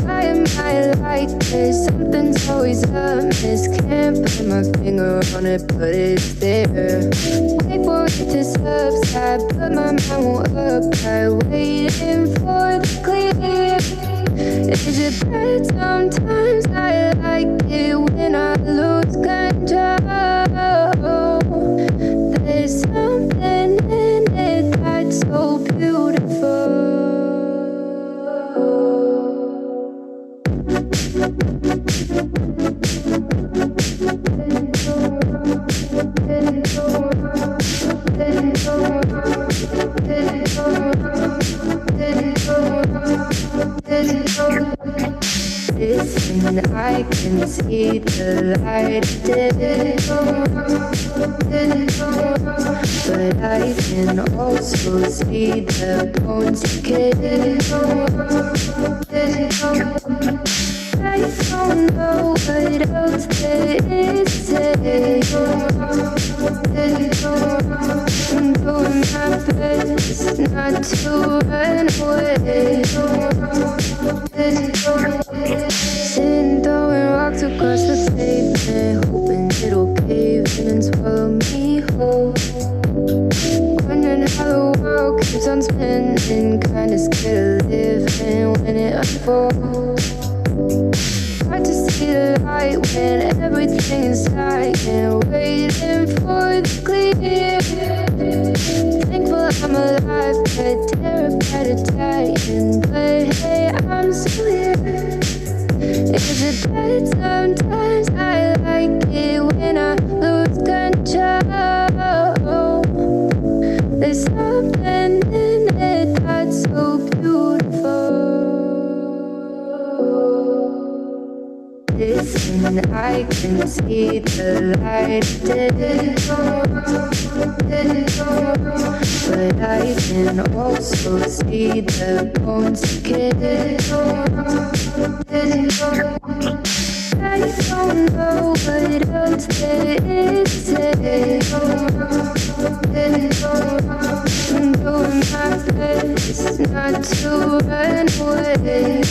Speaker 1: Why am I like this? Something's always amiss. Can't put my finger on it, but it's there. Wait for it to subside, but my mind won't apply. Waiting for the clear. Is it bad? Sometimes I like it when I lose control. There's something in it that's so beautiful. Listen, I can see the light but I can also see the bones decay. I don't know what else there is to say. I'm doing my best not to run away. Sitting throwing rocks across the pavement, hoping it'll cave in and swallow me whole. Wondering how the world keeps on spinning, kinda scared of living when it unfolds. Hard to see the light when everything is dying, waiting for the clear. Thankful I'm alive, but terrified of dying. But hey, I'm still here. Is it bad? Sometimes I like it when I lose control. There's something in it that's so beautiful. Listen, I can see the light, but I can also see the bones decay. I don't know what else there is to say. I'm doing my best not to run away.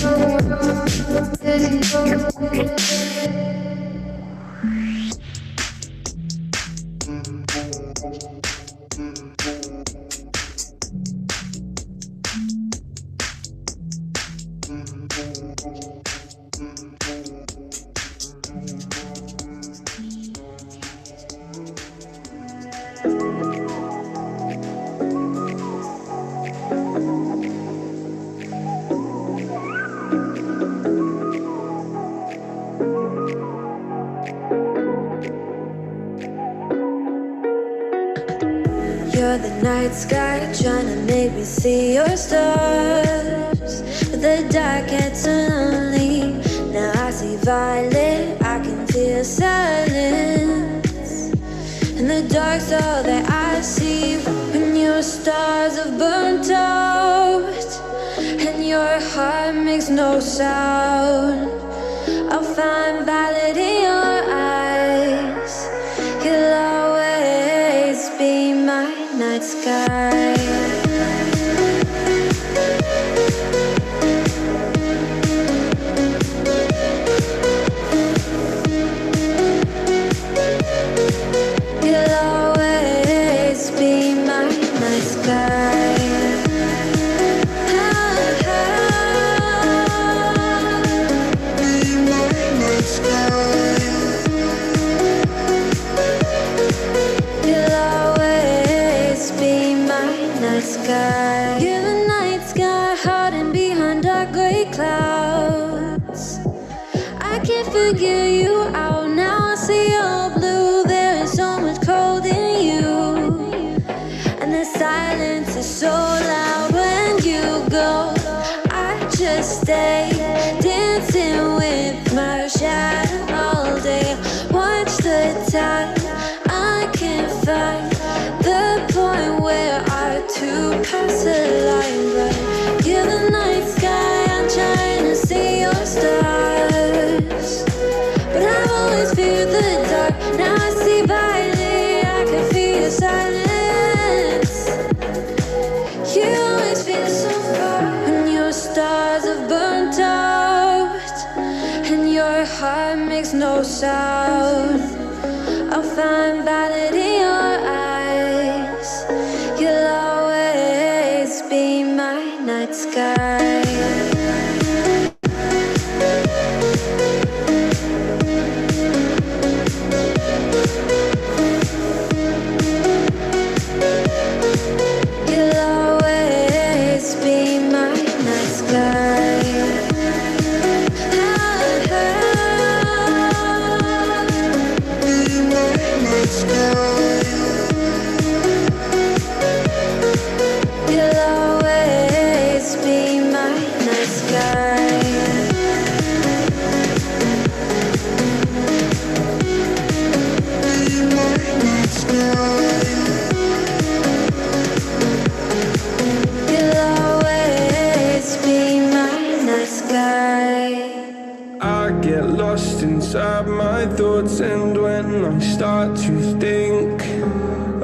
Speaker 1: You're the night sky trying to make me see your stars, but the dark gets lonely. Now I see violet, I can feel silence, and the dark's all that I see. When your stars have burnt out and your heart makes no sound, I'll find violet in your eyes. You'll always be my night sky. You'll always be my night sky. Be my night sky. You'll always be my night sky. You're the night sky, hiding behind dark gray clouds. I can't figure you out now. I see your blue. There is so much cold in you, and the silence is so loud when you go. I just stay dancing with my shadow all day. Watch the time. I can't find the point where our two pass the line, but you
Speaker 5: silence. You always feel so far when your stars have burnt out and your heart makes no sound. I'll find valid in your eyes. You'll always be my night sky.
Speaker 6: Inside my thoughts, and when I start to think,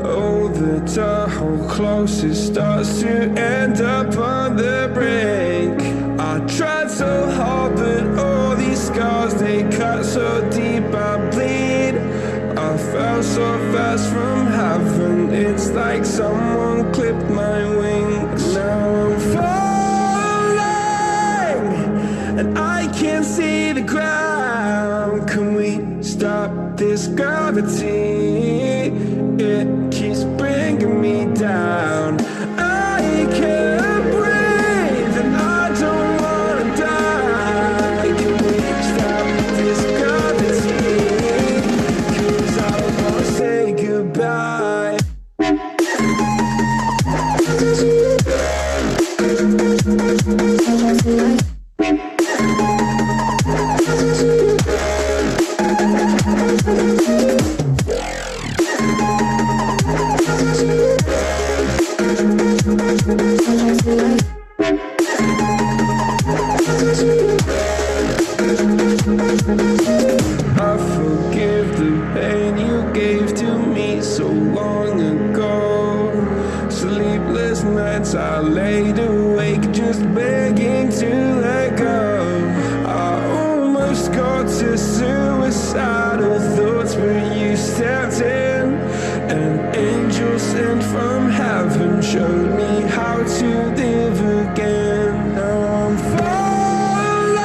Speaker 6: oh, the Tahoe closest starts to end up on the brink. I tried so hard, but all these scars, they cut so deep, I bleed. I fell so fast from heaven, it's like someone clipped my wings. Now I'm falling, and I can't see the ground. Can we stop this gravity? It keeps bringing me down. I can't breathe and I don't wanna die. Can we stop this gravity? 'Cause I don't wanna say goodbye. I forgive the pain you gave to me so long ago. Sleepless nights I laid awake just begging to let go. I almost got to suicidal thoughts, but you stepped in. An angel sent from heaven showed me how to live again. Now I'm falling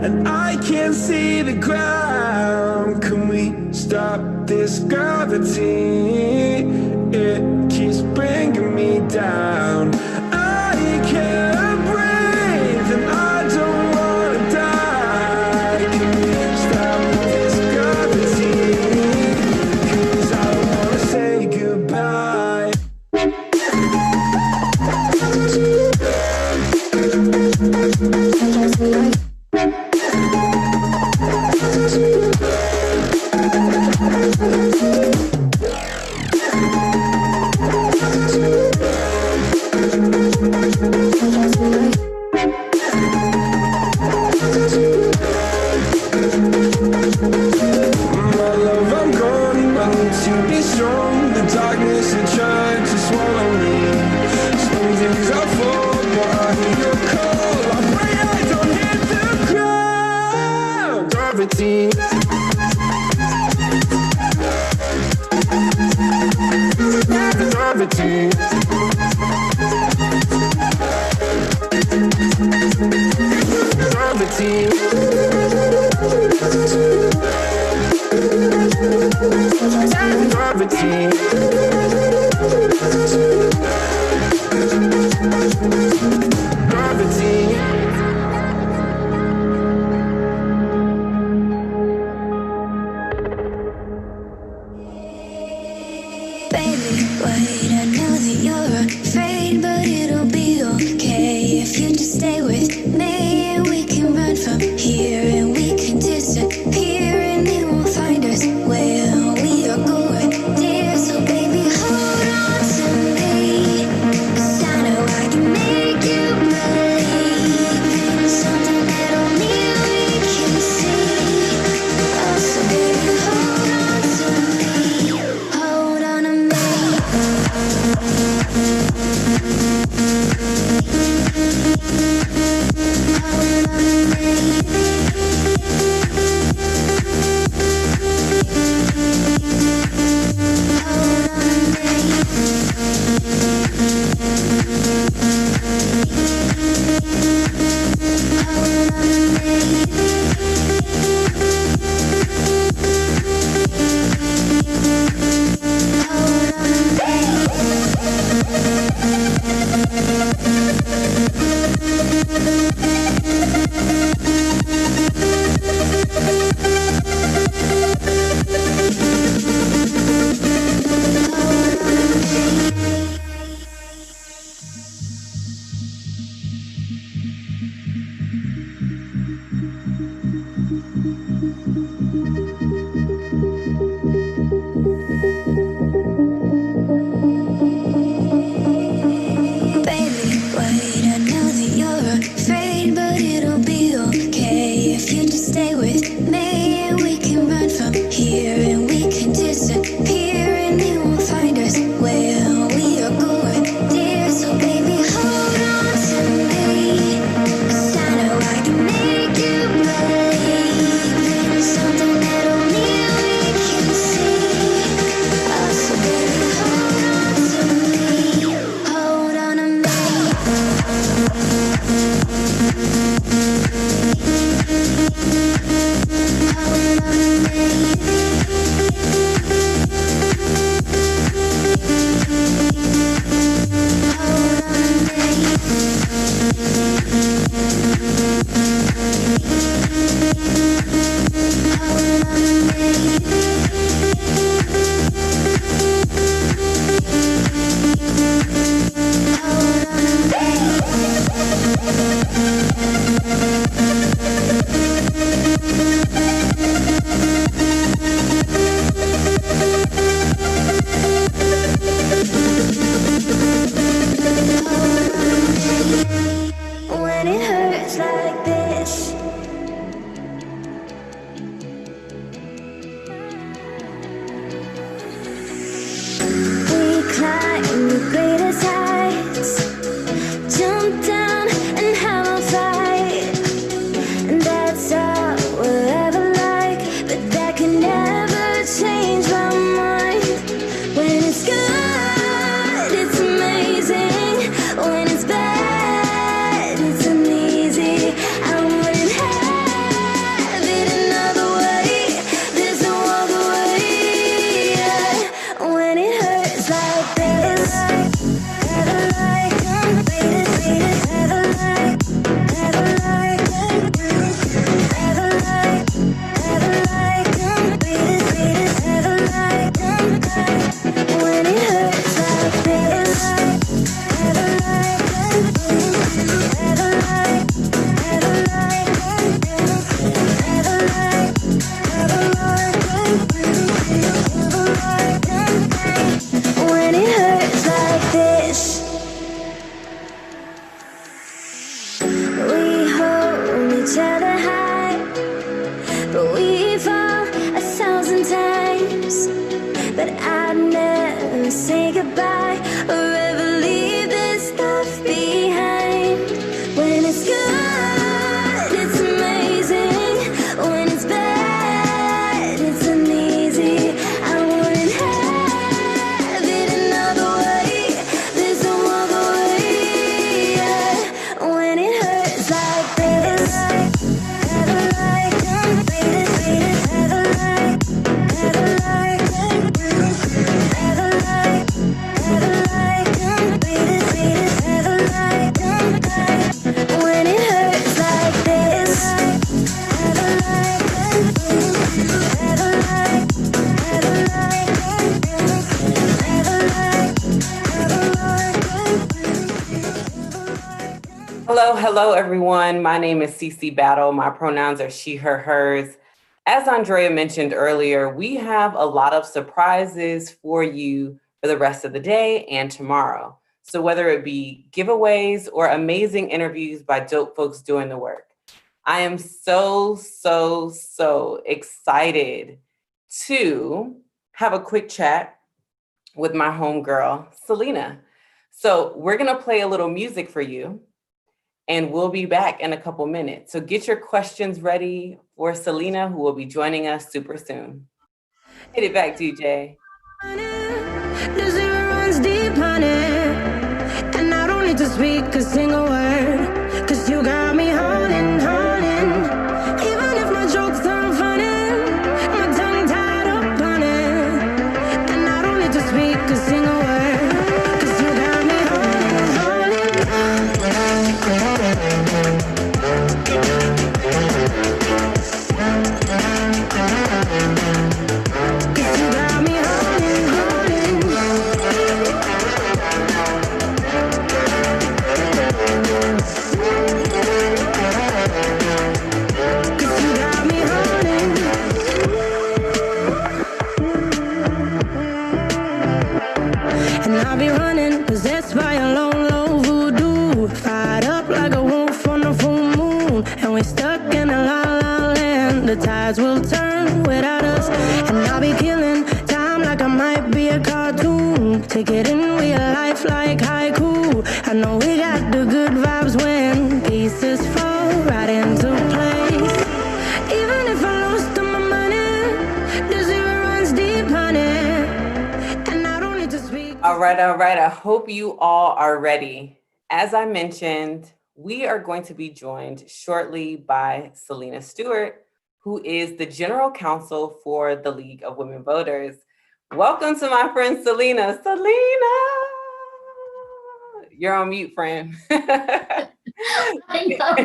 Speaker 6: and I can't see the ground. Can we stop this gravity? It keeps bringing me down. I can't breathe and I don't wanna die. Can we stop this gravity? 'Cause I don't wanna say goodbye.
Speaker 5: Where we are going, dear. So baby, hold on to me. climb the greatest heights, jump down and have a fight. And that's all we'll ever like, but that can never change my mind. When it's good, it's amazing. When it's bad, it's uneasy. I wouldn't have it another way. There's no other way. When it hurts like this, never like, never like, never like, never like, never like, never like, when it hurts like this, never like, never like, never like, never like, when it hurts like this. We hold each other high, but we fall 1,000 times. But I'd never say goodbye or ever leave this stuff behind. When it's good, it's amazing. When it's bad, it's uneasy. I wouldn't have it another way. There's no other way. When it hurts like this, never like, never like, never like, never like, never like, never like, when it hurts like this, never like, never like, never like,
Speaker 13: Hello, everyone. My name is Cece Battle. My pronouns are she, her, hers. As Andrea mentioned earlier, we have a lot of surprises for you for the rest of the day and tomorrow. So whether it be giveaways or amazing interviews by dope folks doing the work, I am so excited to have a quick chat with my homegirl, Selena. So we're gonna play a little music for you, and we'll be back in a couple minutes. So get your questions ready for Selena, who will be joining us super soon. Hit it back, DJ.
Speaker 7: The zero runs deep, honey, and I don't need to speak a single word, 'cause you got me holding. Even if my jokes aren't funny, my tongue tied up on it, and I don't need to speak a single word, 'cause you got me holding. 'Cause you got me and I'll be running, possessed by a lone, low voodoo, fired up like a wolf on a full moon, and we're stuck in a la-la land. The tides will turn without us, and I'll be killing time like I might be a cartoon. Take it in real life like haiku. I know we got the good vibes when pieces fall right into place. Even if I lost all my money, the zero runs deep, honey.
Speaker 13: All right. I hope you all are ready. As I mentioned, we are going to be joined shortly by Selena Stewart, who is the General Counsel for the League of Women Voters. Welcome to my friend Selena. Selena! You're on mute, friend.
Speaker 14: I know.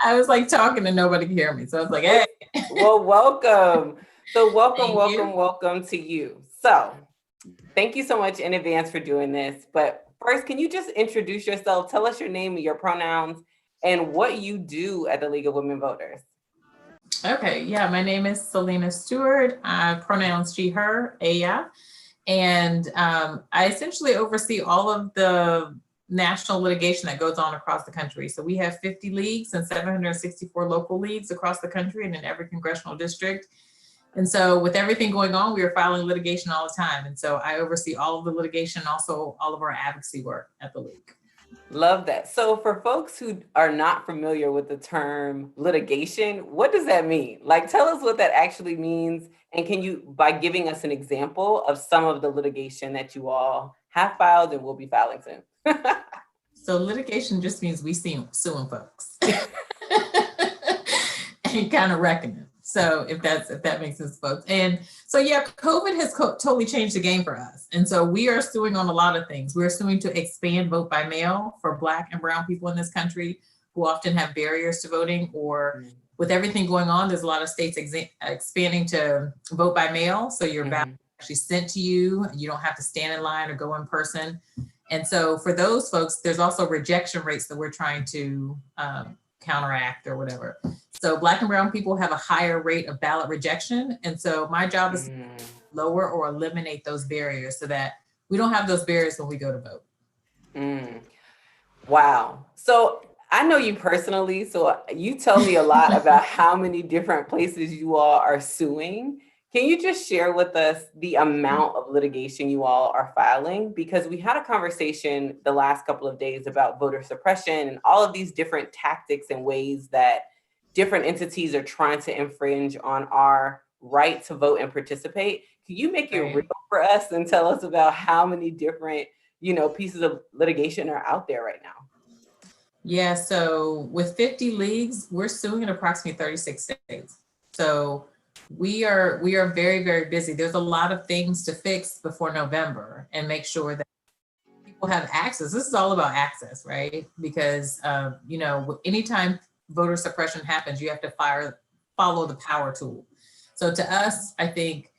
Speaker 14: I was like talking and nobody could hear me. So I was like, hey.
Speaker 13: Well, welcome. So welcome to you. So thank you so much in advance for doing this. But first, can you just introduce yourself? Tell us your name and your pronouns and what you do at the League of Women Voters.
Speaker 14: Okay, yeah, my name is Selena Stewart. Pronouns she, her, Aya. And I essentially oversee all of the national litigation that goes on across the country. So we have 50 leagues and 764 local leagues across the country and in every congressional district. And so with everything going on, we are filing litigation all the time. And so I oversee all of the litigation, also all of our advocacy work at the league.
Speaker 13: Love that. So for folks who are not familiar with the term litigation, what does that mean? Like, tell us what that actually means. And can you, by giving us an example of some of the litigation that you all have filed and will be filing soon?
Speaker 14: So litigation just means we suing folks and kind of reckoning. So if that makes sense, folks. And so, yeah, COVID has totally changed the game for us. And so we are suing on a lot of things. We're suing to expand vote by mail for Black and brown people in this country who often have barriers to voting, or with everything going on, there's a lot of states expanding to vote by mail. So your ballot is actually sent to you. You don't have to stand in line or go in person. And so for those folks, there's also rejection rates that we're trying to counteract or whatever. So Black and brown people have a higher rate of ballot rejection. And so my job is to lower or eliminate those barriers so that we don't have those barriers when we go to vote.
Speaker 13: Wow. So I know you personally, so you tell me a lot about how many different places you all are suing. Can you just share with us the amount of litigation you all are filing? Because we had a conversation the last couple of days about voter suppression and all of these different tactics and ways that different entities are trying to infringe on our right to vote and participate. Can you make it real for us and tell us about how many different, pieces of litigation are out there right now?
Speaker 14: Yeah, so with 50 leagues, we're suing in approximately 36 states. So we are very, very busy. There's a lot of things to fix before November and make sure that people have access. This is all about access, right? Because, anytime voter suppression happens, you have to follow the power tool. So to us, I think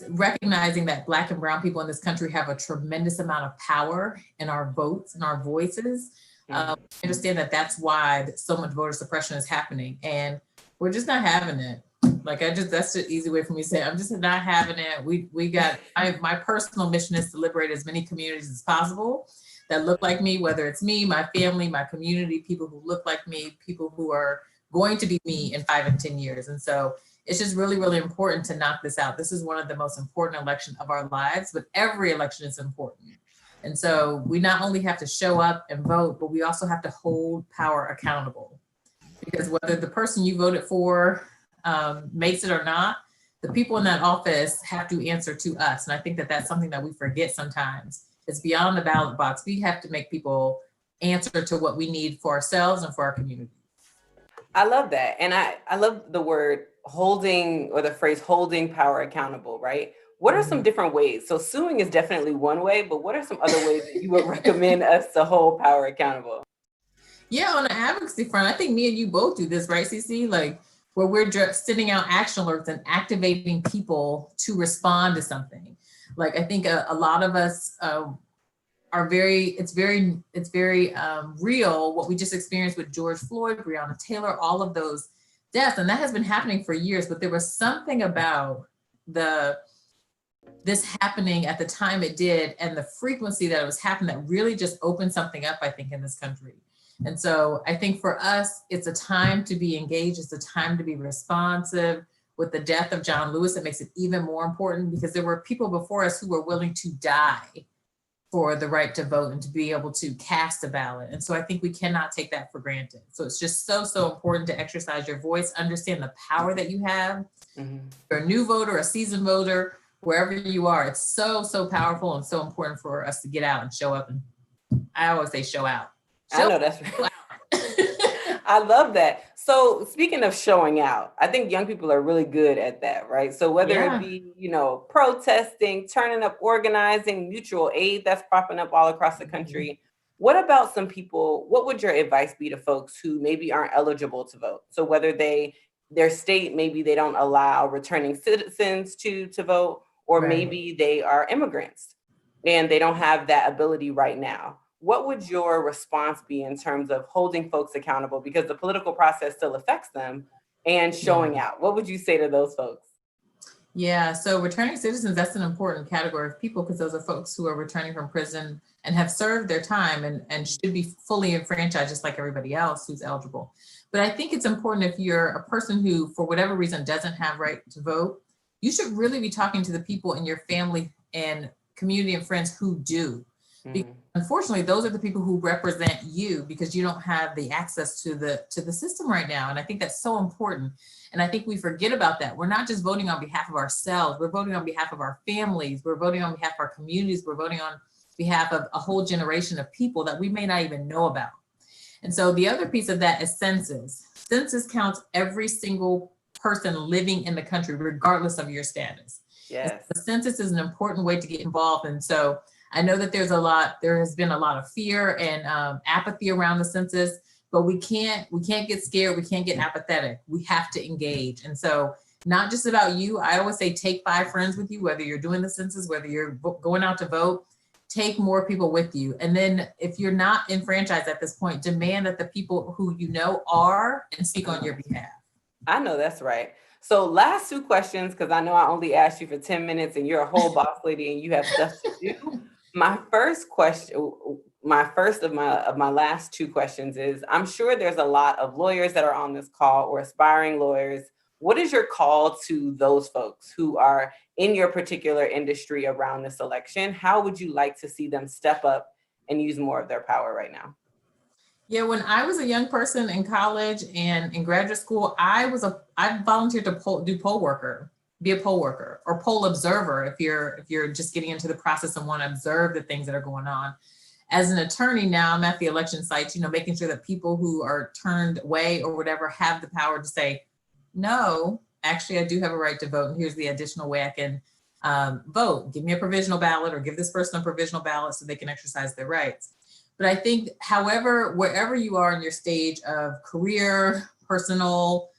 Speaker 14: recognizing that Black and brown people in this country have a tremendous amount of power in our votes and our voices. Understand that that's why so much voter suppression is happening, and we're just not having it. That's the easy way for me to say it. I'm just not having it. We got, my personal mission is to liberate as many communities as possible that look like me, whether it's me, my family, my community, people who look like me, people who are going to be me in 5 and 10 years. And so it's just really, really important to knock this out. This is one of the most important elections of our lives, but every election is important. And so we not only have to show up and vote, but we also have to hold power accountable. Because whether the person you voted for makes it or not, the people in that office have to answer to us. And I think that that's something that we forget sometimes. It's beyond the ballot box. We have to make people answer to what we need for ourselves and for our community.
Speaker 13: I love that. And I love the word holding, or the phrase holding power accountable, right? What are some different ways? So suing is definitely one way, but what are some other ways that you would recommend us to hold power accountable?
Speaker 14: Yeah, on the advocacy front, I think me and you both do this, right, CC? Like, where we're just sending out action alerts and activating people to respond to something. Like, I think a lot of us are it's very real what we just experienced with George Floyd, Breonna Taylor, all of those deaths. And that has been happening for years, but there was something about this happening at the time it did and the frequency that it was happening that really just opened something up, I think, in this country. And so I think for us, it's a time to be engaged. It's a time to be responsive. With the death of John Lewis, it makes it even more important because there were people before us who were willing to die for the right to vote and to be able to cast a ballot. And so I think we cannot take that for granted. So it's just so important to exercise your voice, understand the power that you have. Mm-hmm. You're a new voter, a seasoned voter, wherever you are, it's so powerful and so important for us to get out and show up. And I always say show out.
Speaker 13: I know that's right. I love that. So speaking of showing out, I think young people are really good at that, right? So whether it be, protesting, turning up, organizing, mutual aid that's popping up all across the country. What about some people, what would your advice be to folks who maybe aren't eligible to vote? So whether their state, maybe they don't allow returning citizens to vote, or maybe they are immigrants and they don't have that ability right now. What would your response be in terms of holding folks accountable, because the political process still affects them, and showing out? What would you say to those folks?
Speaker 14: Yeah, so returning citizens, that's an important category of people because those are folks who are returning from prison and have served their time and should be fully enfranchised just like everybody else who's eligible. But I think it's important if you're a person who, for whatever reason, doesn't have right to vote, you should really be talking to the people in your family and community and friends who do. Because unfortunately, those are the people who represent you, because you don't have the access to the system right now. And I think that's so important. And I think we forget about that. We're not just voting on behalf of ourselves. We're voting on behalf of our families. We're voting on behalf of our communities. We're voting on behalf of a whole generation of people that we may not even know about. And so the other piece of that is census. Census counts every single person living in the country, regardless of your status.
Speaker 13: Yes.
Speaker 14: The census is an important way to get involved. And so I know that there has been a lot of fear and apathy around the census, but we can't get scared. We can't get apathetic. We have to engage. And so not just about you. I always say, take 5 friends with you, whether you're doing the census, whether you're going out to vote, take more people with you. And then if you're not enfranchised at this point, demand that the people who you know are and speak on your behalf.
Speaker 13: I know that's right. So last 2 questions, because I know I only asked you for 10 minutes and you're a whole boss lady and you have stuff to do. My first of my last 2 questions is, I'm sure there's a lot of lawyers that are on this call or aspiring lawyers. What is your call to those folks who are in your particular industry around this election? How would you like to see them step up and use more of their power right now?
Speaker 14: Yeah, when I was a young person in college and in graduate school, I volunteered to be a poll worker or poll observer if you're just getting into the process and want to observe the things that are going on. As an attorney now, I'm at the election sites, making sure that people who are turned away or whatever have the power to say, no, actually, I do have a right to vote, and here's the additional way I can vote. Give me a provisional ballot, or give this person a provisional ballot so they can exercise their rights. But I think, however, wherever you are in your stage of career, personal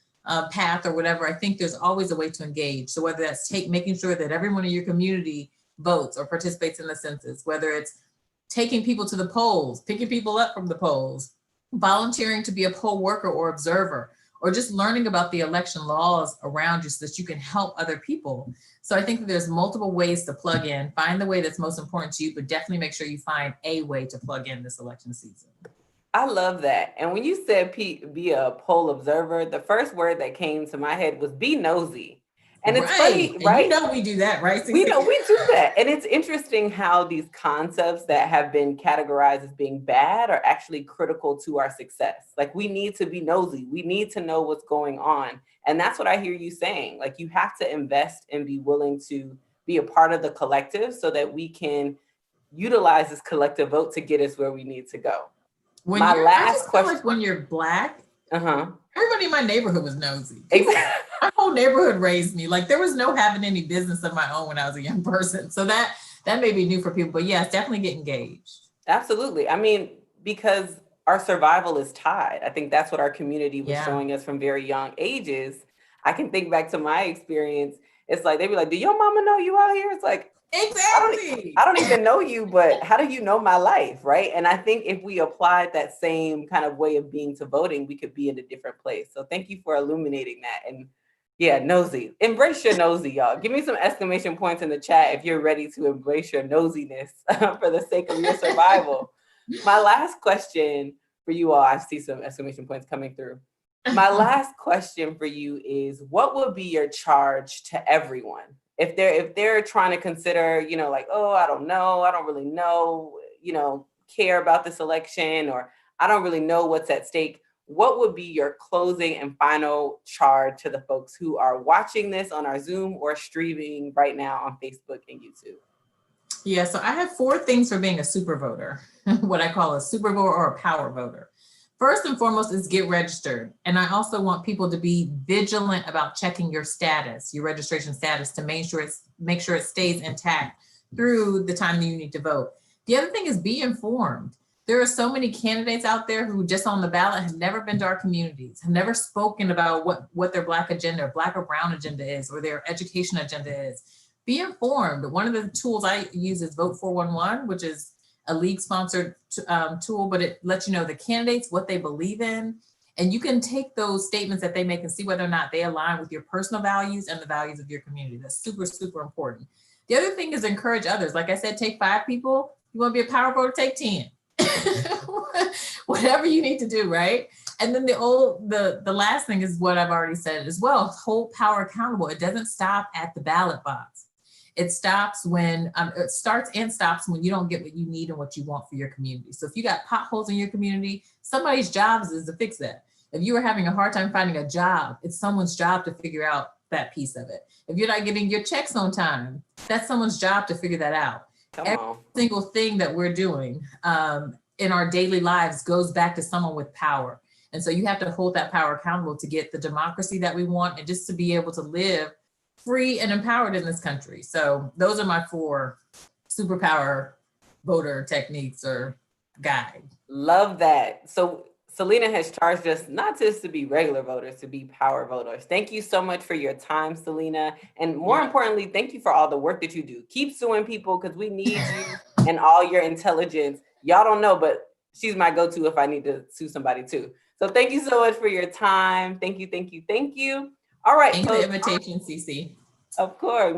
Speaker 14: path, or whatever, I think there's always a way to engage. So whether that's making sure that everyone in your community votes or participates in the census, whether it's taking people to the polls, picking people up from the polls, volunteering to be a poll worker or observer, or just learning about the election laws around you so that you can help other people. So I think that there's multiple ways to plug in. Find the way that's most important to you, but definitely make sure you find a way to plug in this election season.
Speaker 13: I love that. And when you said be a poll observer, the first word that came to my head was be nosy. And it's funny, right?
Speaker 14: And we do that, right?
Speaker 13: We do that. And it's interesting how these concepts that have been categorized as being bad are actually critical to our success. Like, we need to be nosy. We need to know what's going on. And that's what I hear you saying. Like, you have to invest and be willing to be a part of the collective so that we can utilize this collective vote to get us where we need to go.
Speaker 14: I just feel like when you're Black, everybody in my neighborhood was nosy.
Speaker 13: Exactly.
Speaker 14: My whole neighborhood raised me. Like, there was no having any business of my own when I was a young person. So that may be new for people, but yes, definitely get engaged.
Speaker 13: Absolutely. I mean, because our survival is tied. I think that's what our community was showing us from very young ages. I can think back to my experience. It's like, they'd be like, do your mama know you out here? It's like,
Speaker 14: exactly.
Speaker 13: I don't even know you, but how do you know my life, right? And I think if we applied that same kind of way of being to voting, we could be in a different place. So thank you for illuminating that. And yeah, nosy. Embrace your nosy, y'all. Give me some exclamation points in the chat if you're ready to embrace your nosiness for the sake of your survival. My last question for you all, I see some exclamation points coming through. My last question for you is, what would be your charge to everyone? If they're trying to consider, like, oh, I don't know, I don't really know, care about this election, or I don't really know what's at stake, what would be your closing and final charge to the folks who are watching this on our Zoom or streaming right now on Facebook and YouTube?
Speaker 14: Yeah, so I have 4 things for being a super voter, what I call a super voter or a power voter. First and foremost is get registered. And I also want people to be vigilant about checking your status, your registration status, to make sure it stays intact through the time that you need to vote. The other thing is be informed. There are so many candidates out there who just on the ballot have never been to our communities, have never spoken about what their Black agenda or Black or brown agenda is, or their education agenda is. Be informed. One of the tools I use is Vote 411, which is a league-sponsored tool, but it lets you know the candidates, what they believe in, and you can take those statements that they make and see whether or not they align with your personal values and the values of your community. That's super, super important. The other thing is encourage others. Like I said, take 5 people. You want to be a power voter, take 10. Whatever you need to do, right? And then the last thing is what I've already said as well, hold power accountable. It doesn't stop at the ballot box. It stops when, it starts and stops when you don't get what you need and what you want for your community. So if you got potholes in your community, somebody's job is to fix that. If you are having a hard time finding a job, it's someone's job to figure out that piece of it. If you're not getting your checks on time, that's someone's job to figure that out. Every single thing that we're doing in our daily lives goes back to someone with power. And so you have to hold that power accountable to get the democracy that we want and just to be able to live free and empowered in this country. So those are my 4 superpower voter techniques or guide.
Speaker 13: Love that. So Selena has charged us not just to be regular voters, to be power voters. Thank you so much for your time, Selena. And more importantly, thank you for all the work that you do. Keep suing people because we need you and all your intelligence. Y'all don't know, but she's my go-to if I need to sue somebody too. So thank you so much for your time. Thank you, thank you, thank you. All right.
Speaker 14: Thank you for the invitation, Cece.
Speaker 13: Of course.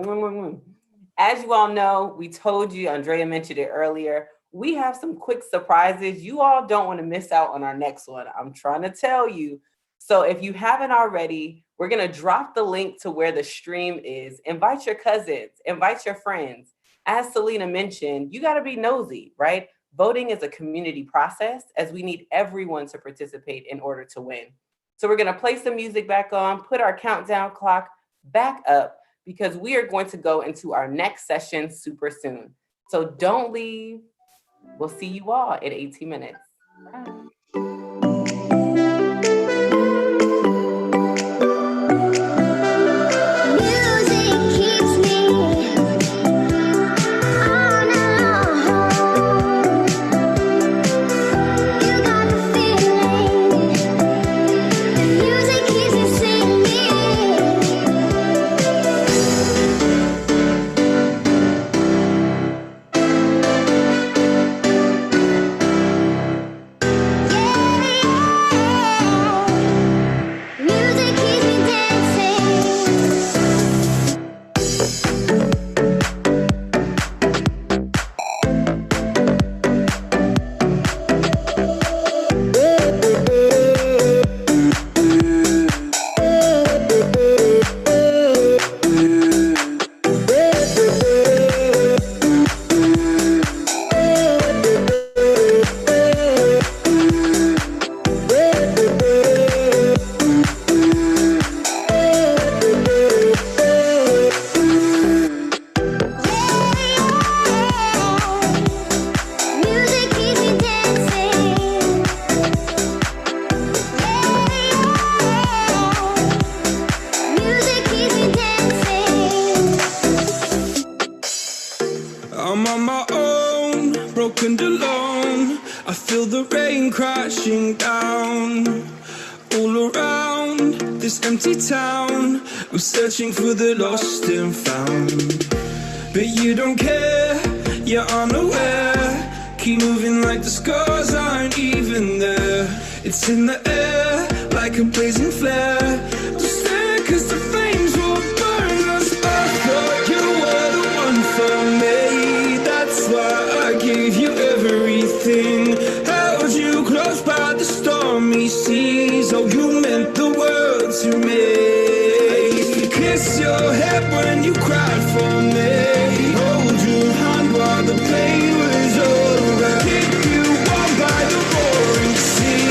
Speaker 13: As you all know, we told you, Andrea mentioned it earlier, we have some quick surprises. You all don't want to miss out on our next one. I'm trying to tell you. So if you haven't already, we're going to drop the link to where the stream is. Invite your cousins, invite your friends. As Selena mentioned, you got to be nosy, right? Voting is a community process as we need everyone to participate in order to win. So we're going to play some music back on, put our countdown clock back up because we are going to go into our next session super soon. So don't leave. We'll see you all in 18 minutes. Bye.
Speaker 6: Searching for the lost and found, but you don't care, you're unaware. Keep moving like the scars aren't even there. It's in the air like a blazing flare. Don't stare cause the flames will burn us. I thought you were the one for me. That's why I gave you everything. Held you close by the stormy seas. Oh, you meant the world to me. Kiss your head when you cried for me. Hold your hand while the pain was over. Keep you warm by the roaring sea.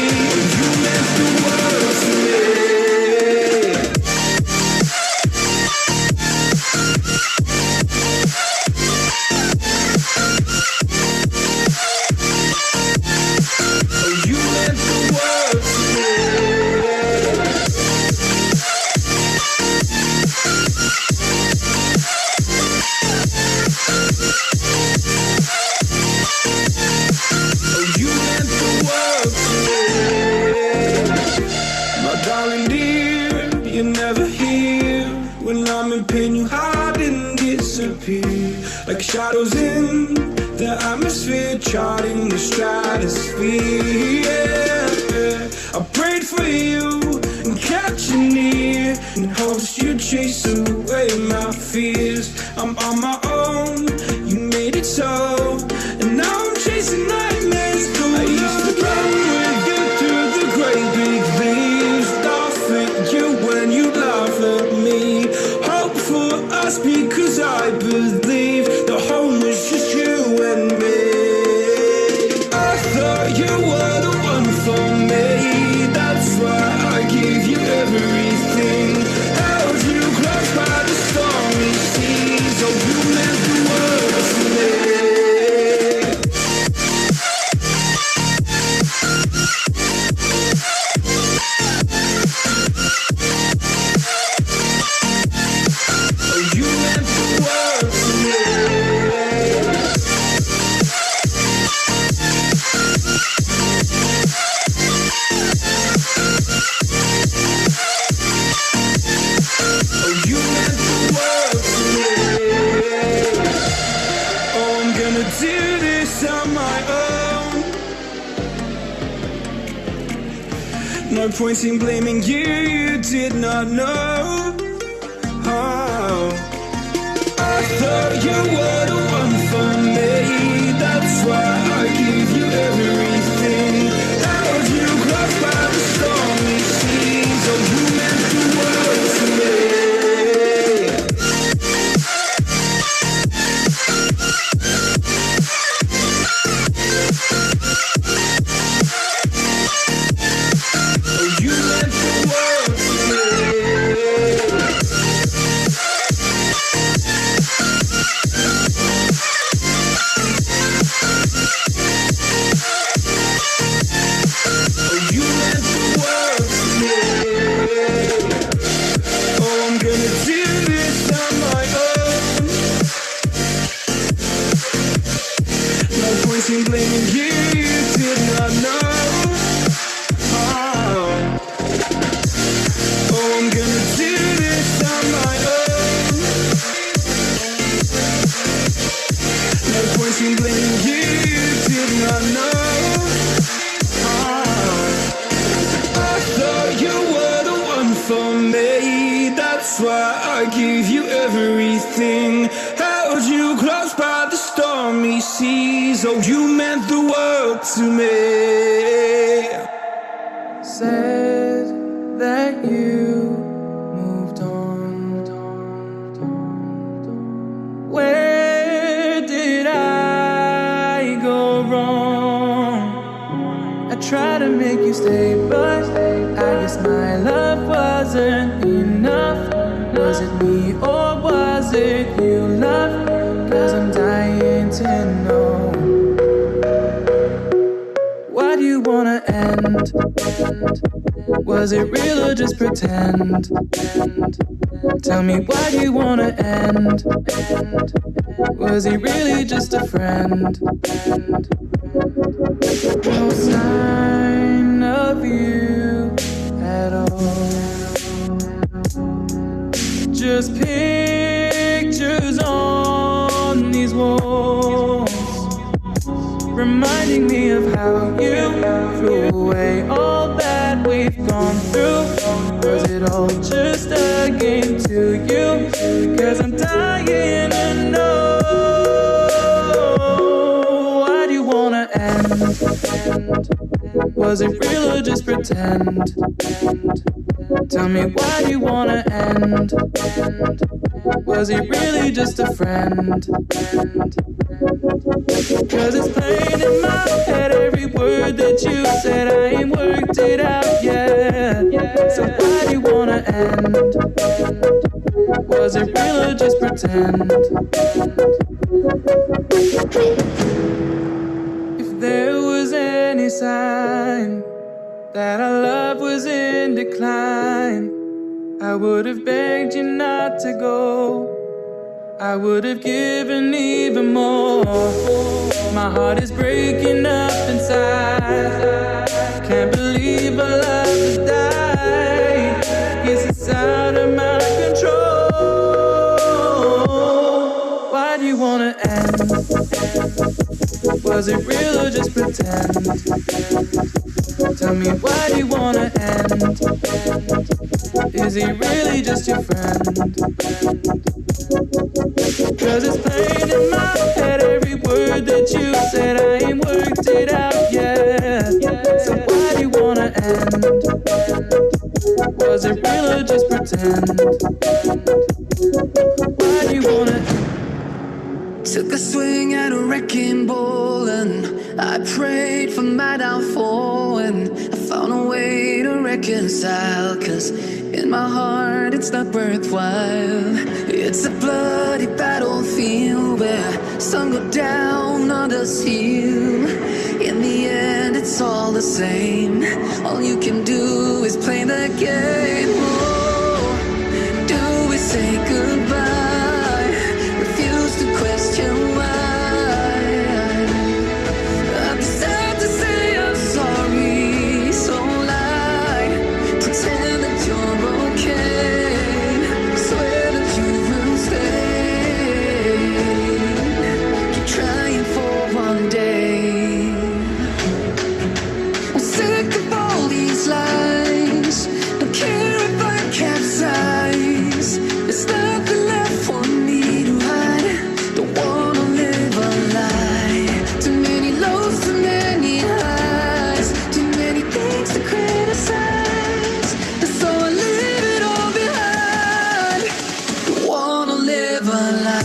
Speaker 6: You meant the world to me. Oh, you meant the world to me. Pain, you hide and disappear like shadows in the atmosphere, charting the stratosphere. Yeah. I prayed for you and kept you near in hopes you'd chase away my fears. I'm on my own, you made it so, and now I'm chasing nightmares. I used to run with you through the great big do this on my own. No point in blaming you, you did not know. Oh, I thought you were the one for me. That's why I give you everything. Held you close by the stormy seas. Oh, you meant the world to me. Blaming you, you did not know. Oh, I'm gonna do this on my own. No point in blaming you, you did not know. I thought you were the one for me. That's why I give you everything. Held you close by the stormy seas. Oh, you meant the world to me.
Speaker 8: Said that you moved on. Where did I go wrong? I tried to make you stay, but I guess my love wasn't enough. Was it me or was it you, love? 'Cause I'm dying to know. Why do you wanna end? Was it real or just pretend? Tell me, why do you wanna end? Was he really just a friend? No sign of you at all. Just pictures on these walls, reminding me of how you threw away all that we've gone through. Was it all just a game to you? 'Cause I'm dying to know. Why do you wanna end? Was it real or just pretend? Tell me, why do you wanna end? Was he really just a friend? 'Cause it's plain in my head, every word that you said, I ain't worked it out yet. So why do you wanna end? Was it real or just pretend? If there was any sign that our love was in decline, I would have begged you not to go. I would have given even more. My heart is breaking up inside. Can't believe our love has died. Guess it's out of my control. Why do you wanna end? Was it real or just pretend? Tell me, why do you wanna end? Is he really just your friend? 'Cause it's plain in my head, every word that you said, I ain't worked it out yet. So why do you wanna end? Was it real or just pretend? Why do you wanna end?
Speaker 9: Took a swing at a wrecking ball and I prayed for my downfall, and I found a way to reconcile, 'cause in my heart it's not worthwhile. It's a bloody battlefield where some go down, others heal. In the end it's all the same. All you can do is play the game. Oh, do we say goodbye? Refuse to question why. I deserve to say I'm sorry, so lie, pretend that you're okay, swear that you will stay, keep trying for one day. I'm sick of all these lies. Don't care if I capsize. There's nothing left for me to hide. Don't wanna live a lie. Too many lows, too many highs. Too many things to criticize. And so I leave it all behind. Don't wanna live a lie.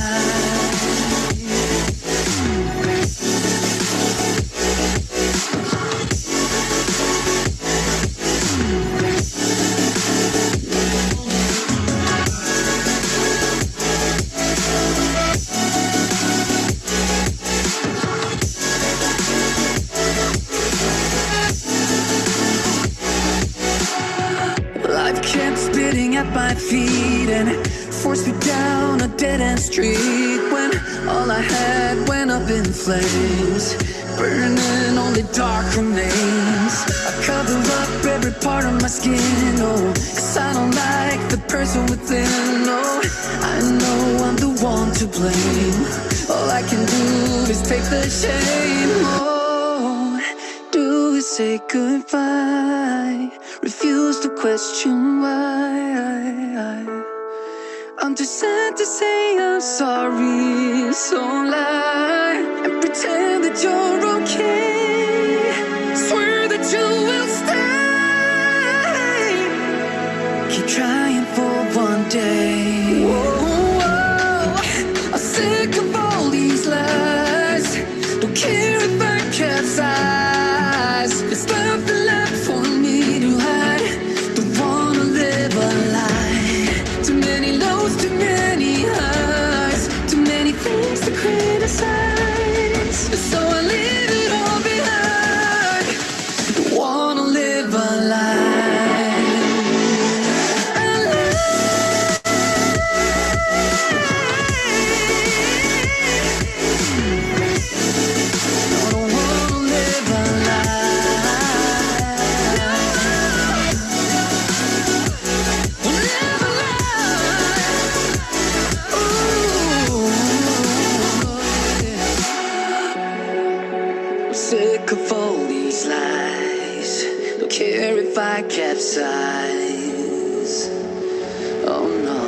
Speaker 9: Life kept spitting at my feet and forced me down a dead-end street when all I had went up in flames, burning only dark remains. I cover up every part of my skin, oh, 'cause I don't like the person within, oh. I know I'm the one to blame. All I can do is take the shame, oh. Do is say goodbye, refuse to question why. I'm too sad to say I'm sorry, so lie and pretend that you're okay. Swear that you will stay. Keep trying for one day. Whoa, whoa. I'm sick of all these lies. Don't care if I capsize. There's nothing left for me to hide. Don't wanna live a lie. Too many lows, too many highs. Too many things to criticize. So I leave it all behind. Don't wanna live a lie. A lie. I don't wanna live a lie. Live a lie. Ooh, yeah. I'm sick of all these lies. Don't care if I capsize. Oh no.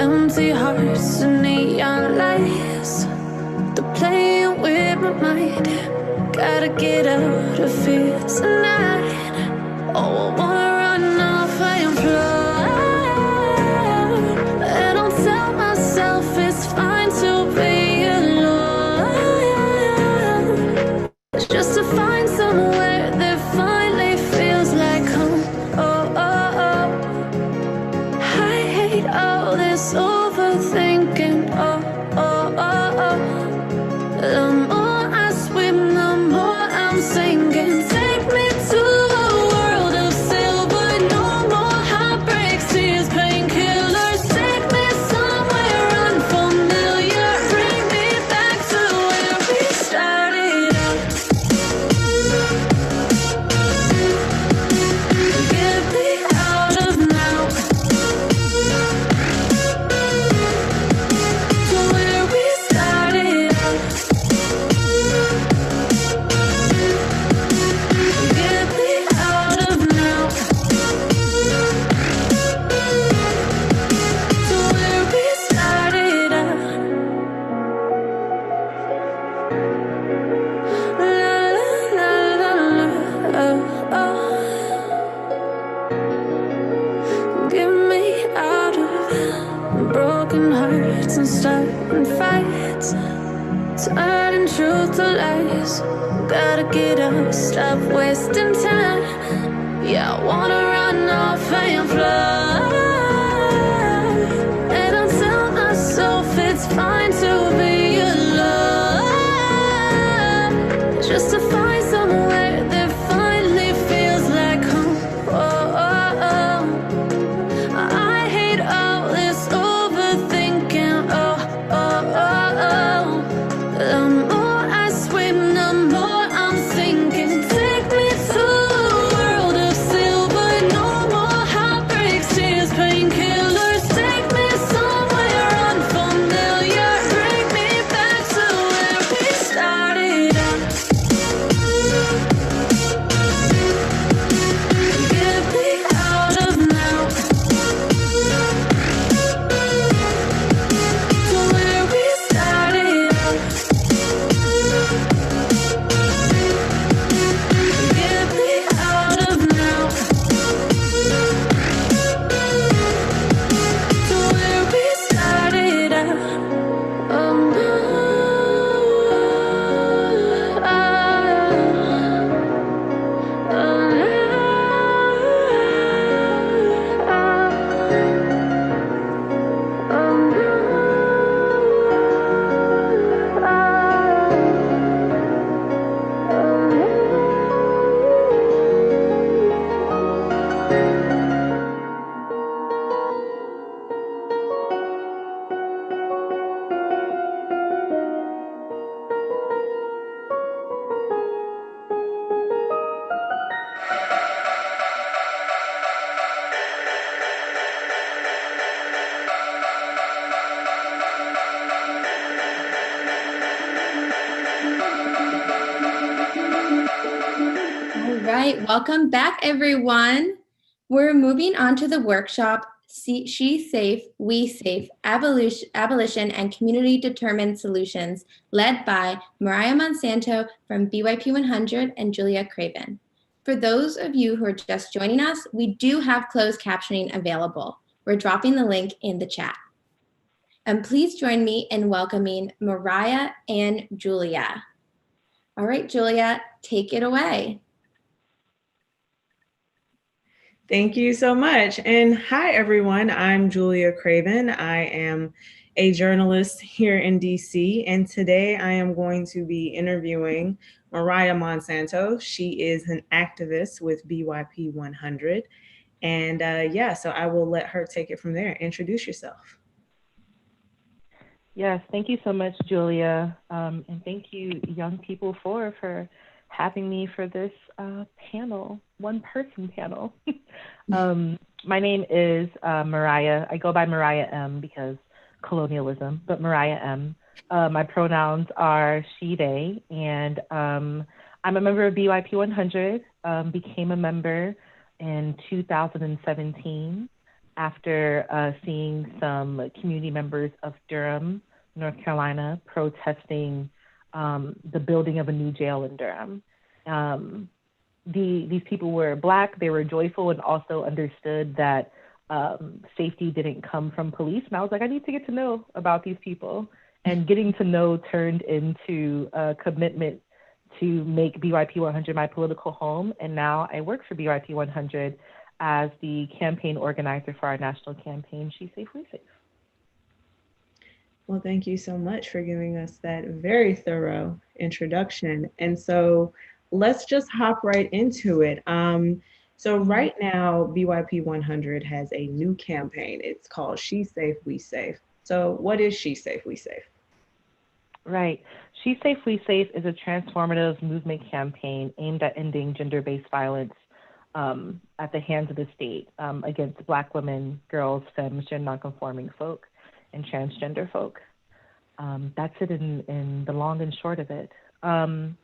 Speaker 1: Empty hearts and neon lights. They're playing with my mind. Gotta get out of here tonight. Oh, I wanna run off and fly. And I'll tell myself it's fine to be alone. Just to find somewhere that finally feels like home. Oh, oh, oh. I hate all this overthinking. Oh, oh, oh, oh. The more I swim, the more I'm sinking. Take me to a world of silver. No more heartbreaks, tears, painkillers. Take me somewhere unfamiliar. Bring me back to where we started out. Get me out of now. To where we started out. Get me out of now. To where we started out. La la la la la. Oh, oh. Get me out of broken hearts and starting fights, turning truth to lies. Gotta get up, stop wasting time. Yeah, I wanna run off and fly. And I'll tell myself it's fine to be alone. Just to find somewhere that finally feels like home. Oh, oh, oh. I hate all this overthinking. Oh, oh, oh, oh. The more I swim, the more I'm
Speaker 2: right, welcome back, everyone. We're moving on to the workshop, She Safe, We Safe, Abolition and Community Determined Solutions, led by Mariah Monsanto from BYP100 and Julia Craven. For those of you who are just joining us, we do have closed captioning available. We're dropping the link in the chat. And please join me in welcoming Mariah and Julia. All right, Julia, take it away.
Speaker 15: Thank you so much. And hi, everyone. I'm Julia Craven. I am a journalist here in DC. And today I am going to be interviewing Mariah Monsanto. She is an activist with BYP100. And yeah, so I will let her take it from there. Introduce yourself.
Speaker 16: Yes, thank you so much, Julia. And thank you, Young People 4, for having me for this panel, one-person panel. My name is Mariah. I go by Mariah M because colonialism, but Mariah M. My pronouns are she, they, and I'm a member of BYP100, became a member in 2017 after seeing some community members of Durham, North Carolina, protesting the building of a new jail in Durham. These people were Black, they were joyful, and also understood that safety didn't come from police. And I was like, I need to get to know about these people. And getting to know turned into a commitment to make BYP100 my political home. And now I work for BYP100 as the campaign organizer for our national campaign, She Safe, We Safe.
Speaker 15: Well, thank you so much for giving us that very thorough introduction. And so let's just hop right into it. So right now, BYP100 has a new campaign. It's called She Safe, We Safe. So what is She Safe, We Safe?
Speaker 16: Right. She Safe, We Safe is a transformative movement campaign aimed at ending gender-based violence at the hands of the state against Black women, girls, femmes, gender nonconforming folk, and transgender folk. That's it in the long and short of it. And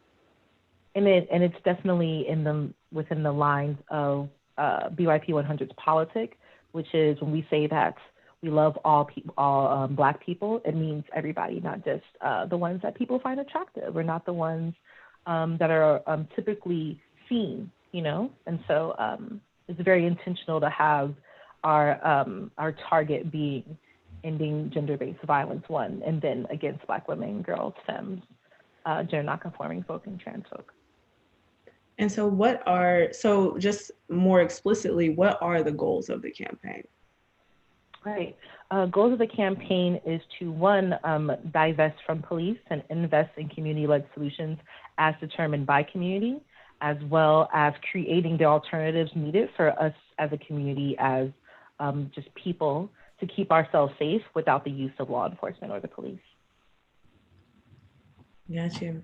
Speaker 16: it's definitely within the lines of BYP100's politic, which is when we say that we love all Black people, it means everybody, not just the ones that people find attractive or not the ones that are typically seen, you know? And so it's very intentional to have our target being ending gender-based violence, one, and then against Black women, girls, femmes, gender nonconforming folk, and trans folk.
Speaker 15: And so so just more explicitly, what are the goals of the campaign?
Speaker 16: Right. Goals of the campaign is to, one, divest from police and invest in community-led solutions as determined by community, as well as creating the alternatives needed for us as a community, as just people, to keep ourselves safe without the use of law enforcement or the police.
Speaker 15: Got you.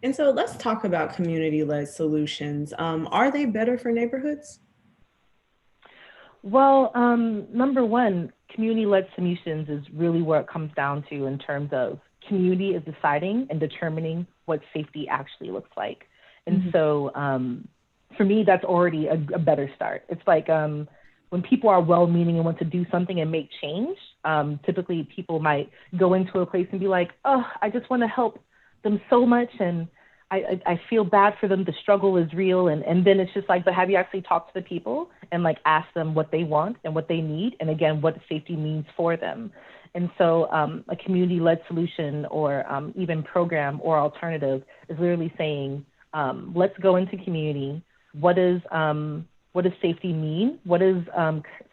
Speaker 15: And so let's talk about community-led solutions. Are they better for neighborhoods?
Speaker 16: Well, number one, community-led solutions is really what it comes down to in terms of community is deciding and determining what safety actually looks like. And so for me, that's already a better start. It's like when people are well-meaning and want to do something and make change, typically people might go into a place and be like, oh, I just want to help them so much, and I feel bad for them. The struggle is real. And then it's just like, but have you actually talked to the people and like asked them what they want and what they need? And again, what safety means for them. And so a community-led solution or even program or alternative is literally saying, let's go into community. What does safety mean? What does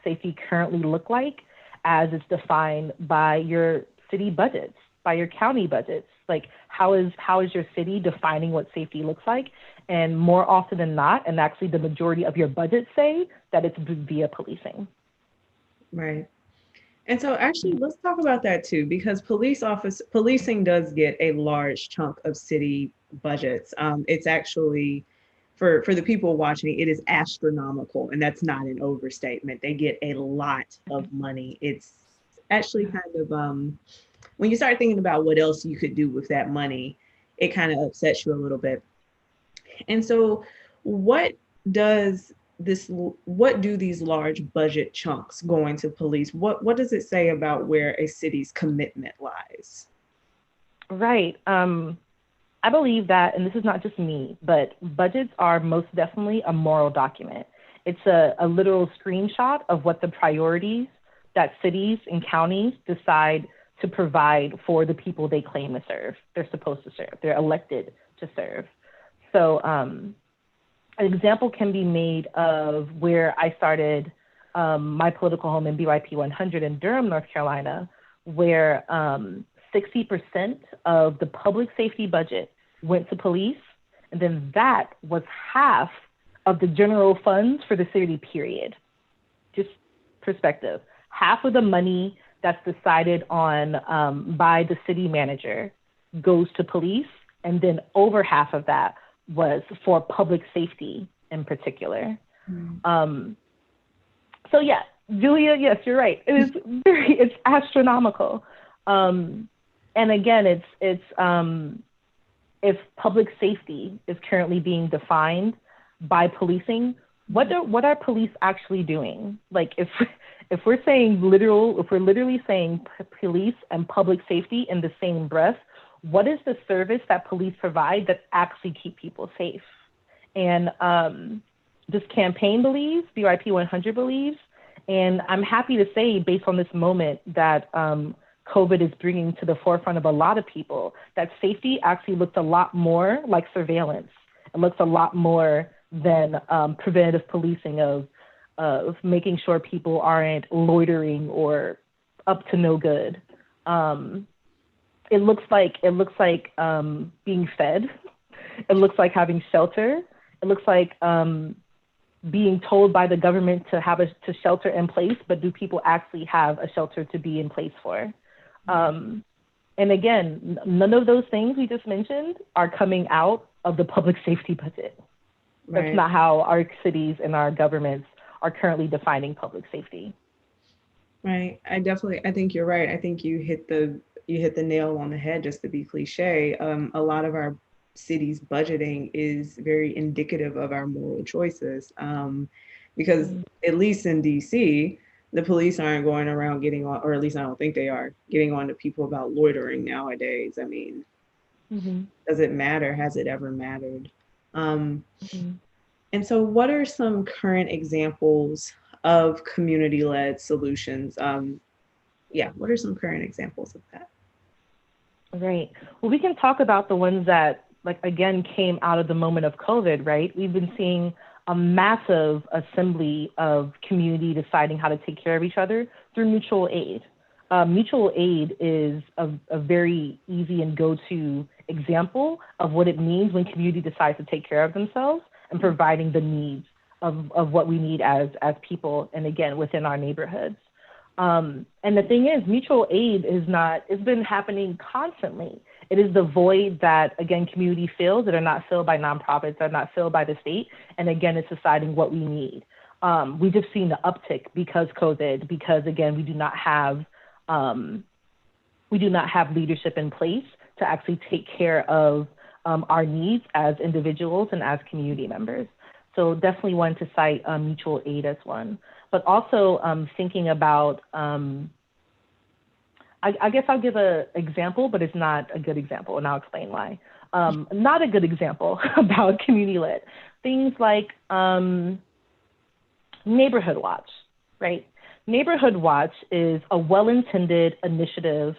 Speaker 16: safety currently look like as it's defined by your city budgets, by your county budgets? Like, how is your city defining what safety looks like? And more often than not, and actually the majority of your budgets say that it's via policing.
Speaker 15: Right. And so actually, let's talk about that too, because policing does get a large chunk of city budgets. It's actually, for the people watching, it is astronomical, and that's not an overstatement. They get a lot of money. It's actually kind of, when you start thinking about what else you could do with that money, it kind of upsets you a little bit. And so what do these large budget chunks going to police, what does it say about where a city's commitment lies?
Speaker 16: Right. I believe that, and this is not just me, but budgets are most definitely a moral document. It's a literal screenshot of what the priorities that cities and counties decide to provide for the people they claim to serve. They're supposed to serve. They're elected to serve. So an example can be made of where I started my political home in BYP 100 in Durham, North Carolina, where 60% of the public safety budget went to police, and then that was half of the general funds for the city, period. Just perspective. Half of the money that's decided on by the city manager goes to police, and then over half of that was for public safety in particular. So yeah, Julia, yes, you're right. It is it's astronomical. And again, it's if public safety is currently being defined by policing, what are police actually doing? Like if we're literally saying police and public safety in the same breath, what is the service that police provide that actually keep people safe? And this campaign believes, BYP 100 believes, and I'm happy to say, based on this moment that COVID is bringing to the forefront of a lot of people, that safety actually looks a lot more like surveillance. It looks a lot more than preventative policing of making sure people aren't loitering or up to no good. It looks like being fed. It looks like having shelter. It looks like being told by the government to shelter in place, but do people actually have a shelter to be in place for? And again, none of those things we just mentioned are coming out of the public safety budget. Right. That's not how our cities and our governments are currently defining public safety.
Speaker 15: Right. I think you're right. I think you hit the nail on the head, just to be cliche. A lot of our city's budgeting is very indicative of our moral choices. Because at least in DC, the police aren't going around getting on, or at least I don't think they are, getting on to people about loitering nowadays. I mean, does it matter? Has it ever mattered? And so what are some current examples of community-led solutions? What are some current examples of that?
Speaker 16: Right. Well, we can talk about the ones that, like, again, came out of the moment of COVID, right? We've been seeing a massive assembly of community deciding how to take care of each other through mutual aid. Mutual aid is a very easy and go-to example of what it means when community decides to take care of themselves and providing the needs of what we need as people, and again, within our neighborhoods. And the thing is, mutual aid it's been happening constantly. It is the void that, again, community fills that are not filled by nonprofits, that are not filled by the state. And again, it's deciding what we need. We've just seen the uptick because COVID, because again, we do not have leadership in place to actually take care of our needs as individuals and as community members. So definitely want to cite mutual aid as one, but also thinking about, I guess I'll give an example, but it's not a good example, and I'll explain why. Not a good example about community-led. Things like Neighborhood Watch, right? Neighborhood Watch is a well-intended initiative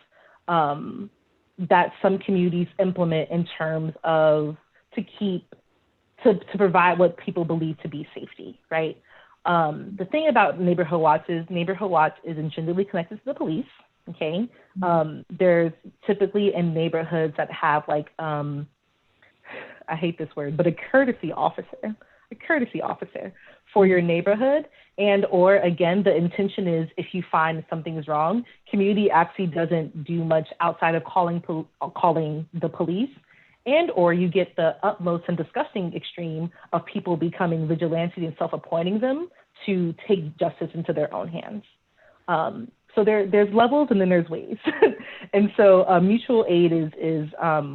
Speaker 16: that some communities implement in terms of to provide what people believe to be safety, right? The thing about Neighborhood Watch is intrinsically connected to the police, okay? There's typically in neighborhoods that have like, I hate this word, but a courtesy officer for your neighborhood. And or again, the intention is if you find something is wrong, community actually doesn't do much outside of calling the police. And or you get the utmost and disgusting extreme of people becoming vigilantes and self-appointing them to take justice into their own hands. So there's levels and then there's ways. And so mutual aid is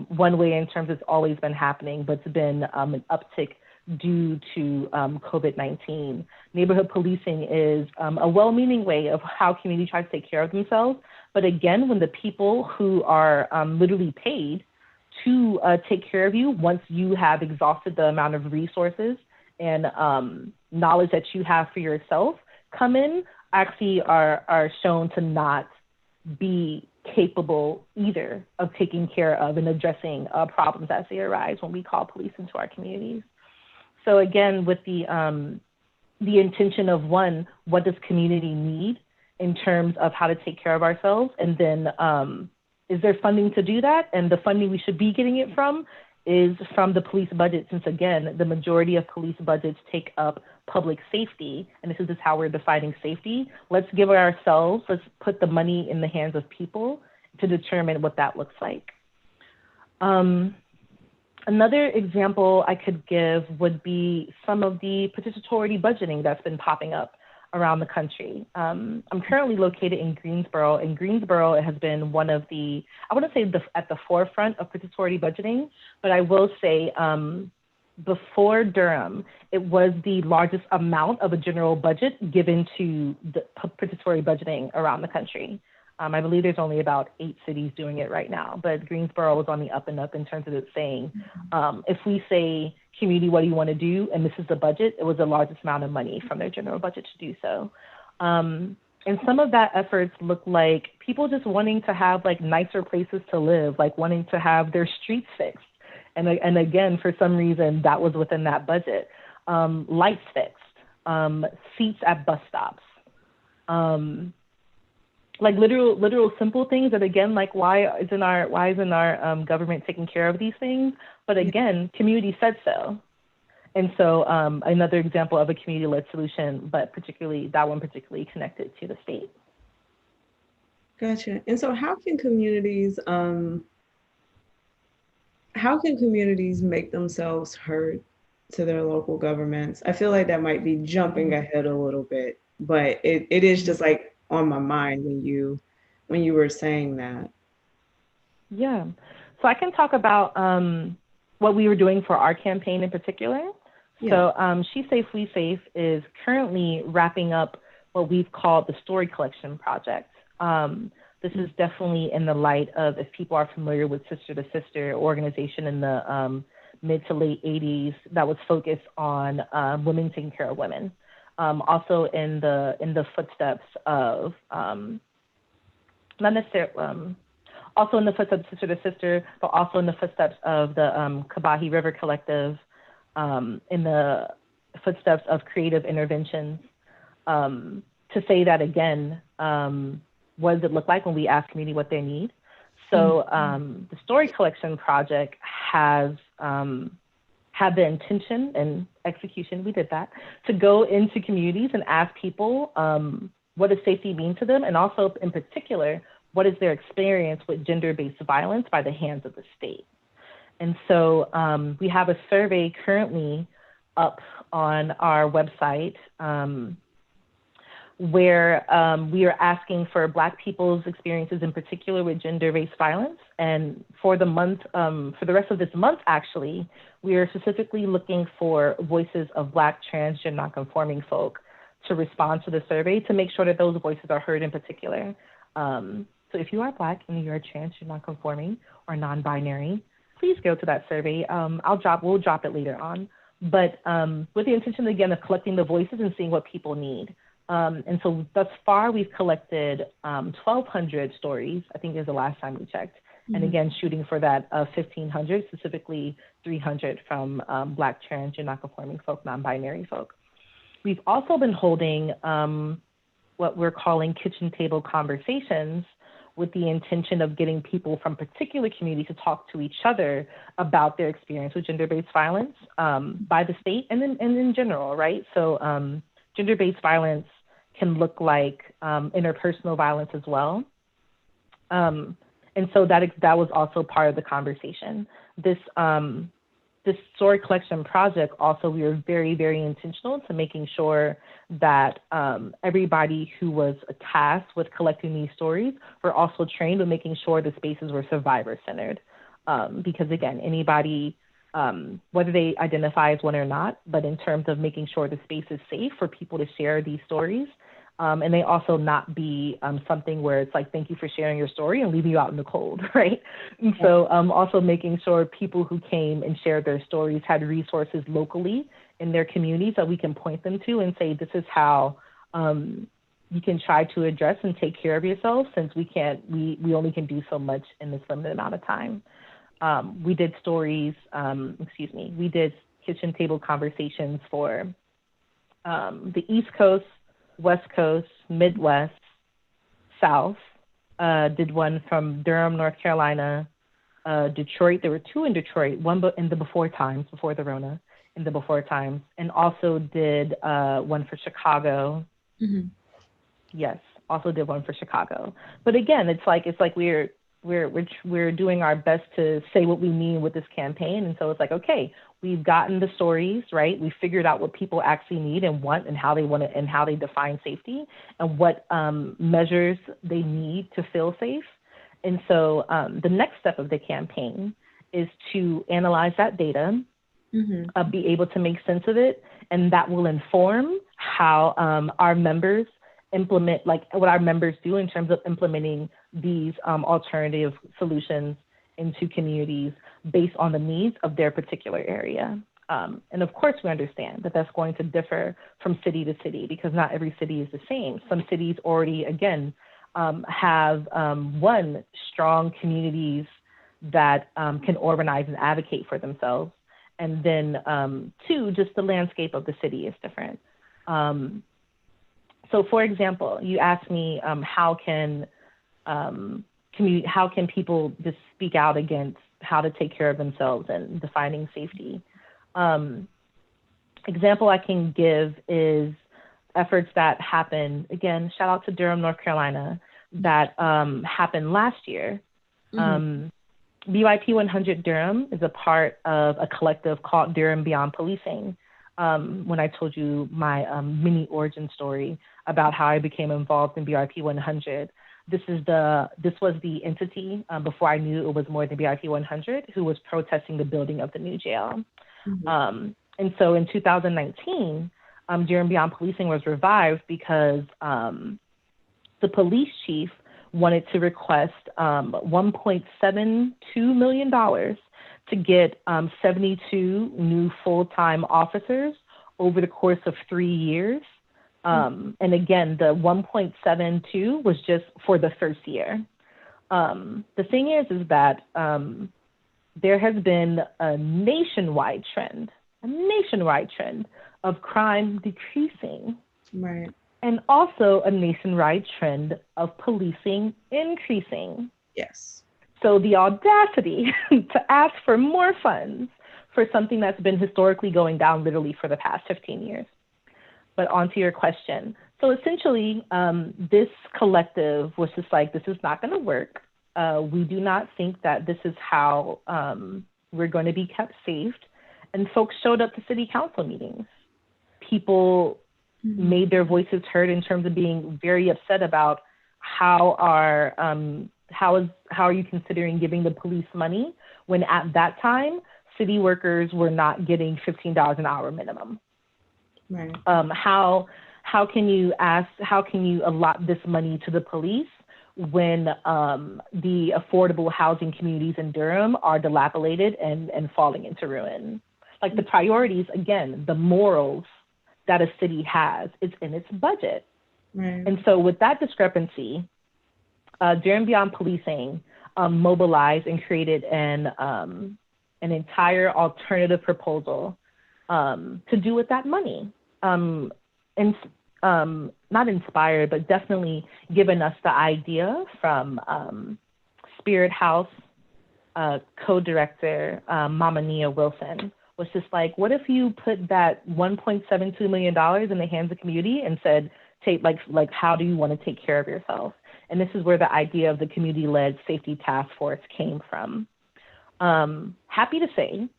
Speaker 16: one way in terms it's always been happening, but it's been an uptick due to COVID-19. Neighborhood policing is a well-meaning way of how community tries to take care of themselves. But again, when the people who are literally paid to take care of you, once you have exhausted the amount of resources and knowledge that you have for yourself, come in, actually are shown to not be capable either of taking care of and addressing problems as they arise when we call police into our communities. So again, with the intention of one, what does community need in terms of how to take care of ourselves? And then is there funding to do that? And the funding we should be getting it from is from the police budget, since again, the majority of police budgets take up public safety, and this is just how we're defining safety. Let's put the money in the hands of people to determine what that looks like. Another example I could give would be some of the participatory budgeting that's been popping up around the country. I'm currently located in Greensboro, and Greensboro has been one of the, I wouldn't say at the forefront of participatory budgeting, but I will say before Durham, it was the largest amount of a general budget given to the participatory budgeting around the country. I believe there's only about 8 cities doing it right now, but Greensboro was on the up and up in terms of it saying, if we say, community, what do you want to do? And this is the budget, it was the largest amount of money from their general budget to do so. And some of that efforts look like people just wanting to have like nicer places to live, like wanting to have their streets fixed. And again, for some reason, that was within that budget. Lights fixed, seats at bus stops. Like literal simple things that again, like why isn't our government taking care of these things? But again, community said so. And so another example of a community-led solution, but that one particularly connected to the state.
Speaker 15: Gotcha. And so how can communities make themselves heard to their local governments? I feel like that might be jumping ahead a little bit, but it is just like on my mind when you were saying that.
Speaker 16: Yeah. So I can talk about what we were doing for our campaign in particular. Yeah. So She Safe, We Safe is currently wrapping up what we've called the Story Collection Project. This is definitely in the light of, if people are familiar with Sister to Sister organization in the mid to late 80s that was focused on women taking care of women. Also in the footsteps of, not necessarily, also in the footsteps of Sister to Sister, but also in the footsteps of the Kabahi River Collective, in the footsteps of creative interventions. To say that again, what does it look like when we ask community what they need? So the Story Collection Project has had the intention and execution, we did that, to go into communities and ask people what does safety mean to them, and also in particular, what is their experience with gender-based violence by the hands of the state. And so we have a survey currently up on our website where we are asking for Black people's experiences in particular with gender-based violence. And for the month, for the rest of this month, actually, we are specifically looking for voices of Black, trans, and non-conforming folk to respond to the survey to make sure that those voices are heard in particular. So if you are Black and you're trans, you're non-conforming or non-binary, please go to that survey. We'll drop it later on. But with the intention, again, of collecting the voices and seeing what people need. And so thus far, we've collected 1,200 stories, I think is the last time we checked. Mm-hmm. And again, shooting for that 1,500, specifically 300 from Black, trans, and non-conforming folk, non-binary folk. We've also been holding what we're calling kitchen table conversations with the intention of getting people from particular communities to talk to each other about their experience with gender-based violence by the state and in general, right? So gender-based violence can look like interpersonal violence as well. And so that was also part of the conversation. This story collection project also, we were very, very intentional to making sure that everybody who was tasked with collecting these stories were also trained with making sure the spaces were survivor-centered. Because again, anybody whether they identify as one or not, but in terms of making sure the space is safe for people to share these stories. And they also not be something where it's like, thank you for sharing your story and leaving you out in the cold, right? And so also making sure people who came and shared their stories had resources locally in their communities that we can point them to and say, this is how you can try to address and take care of yourself, since we only can do so much in this limited amount of time. We did stories, we did kitchen table conversations for the East Coast, West Coast, Midwest, South. Did one from Durham, North Carolina, Detroit. There were 2 in Detroit, one in the before the Rona, in the before times, and also did one for Chicago.
Speaker 3: Mm-hmm.
Speaker 16: Yes, also did one for Chicago. But again, it's like we're doing our best to say what we mean with this campaign. And so it's like, okay, we've gotten the stories, right? We figured out what people actually need and want, and how they want it, and how they define safety, and what measures they need to feel safe. And so the next step of the campaign is to analyze that data, be able to make sense of it, and that will inform how our members implement, like what our members do in terms of implementing these alternative solutions into communities based on the needs of their particular area. And of course, we understand that that's going to differ from city to city, because not every city is the same. Some cities already, again, have one, strong communities that can organize and advocate for themselves. And then 2, just the landscape of the city is different. So for example, you asked me how can people just speak out against how to take care of themselves and defining safety. Example I can give is efforts that happened, again, shout out to Durham, North Carolina, that happened last year. BYP100 Durham is a part of a collective called Durham Beyond Policing. When I told you my mini origin story about how I became involved in BYP100, this was the entity before I knew it was more than BYP100 who was protesting the building of the new jail. And so in 2019, Durham Beyond Policing was revived because the police chief wanted to request $1.72 million to get 72 new full-time officers over the course of 3 years. And again, the 1.72 was just for the first year. The thing is that there has been a nationwide trend of crime decreasing.
Speaker 15: Right.
Speaker 16: And also a nationwide trend of policing increasing.
Speaker 15: Yes.
Speaker 16: So the audacity to ask for more funds for something that's been historically going down literally for the past 15 years. But onto your question. So essentially, this collective was just like, this is not going to work. We do not think that this is how we're going to be kept safe. And folks showed up to city council meetings. People made their voices heard in terms of being very upset about how are you considering giving the police money when at that time city workers were not getting $15 an hour minimum.
Speaker 15: Right.
Speaker 16: How can you allot this money to the police when the affordable housing communities in Durham are dilapidated and falling into ruin? Like the priorities, again, the morals that a city has, it's in its budget.
Speaker 15: Right.
Speaker 16: And so with that discrepancy, Durham Beyond Policing mobilized and created an entire alternative proposal to do with that money. And not inspired, but definitely given us the idea from Spirit House co-director Mama Nia Wilson, was just like, what if you put that $1.72 million in the hands of the community and said, like how do you want to take care of yourself? And this is where the idea of the community-led safety task force came from. Happy to say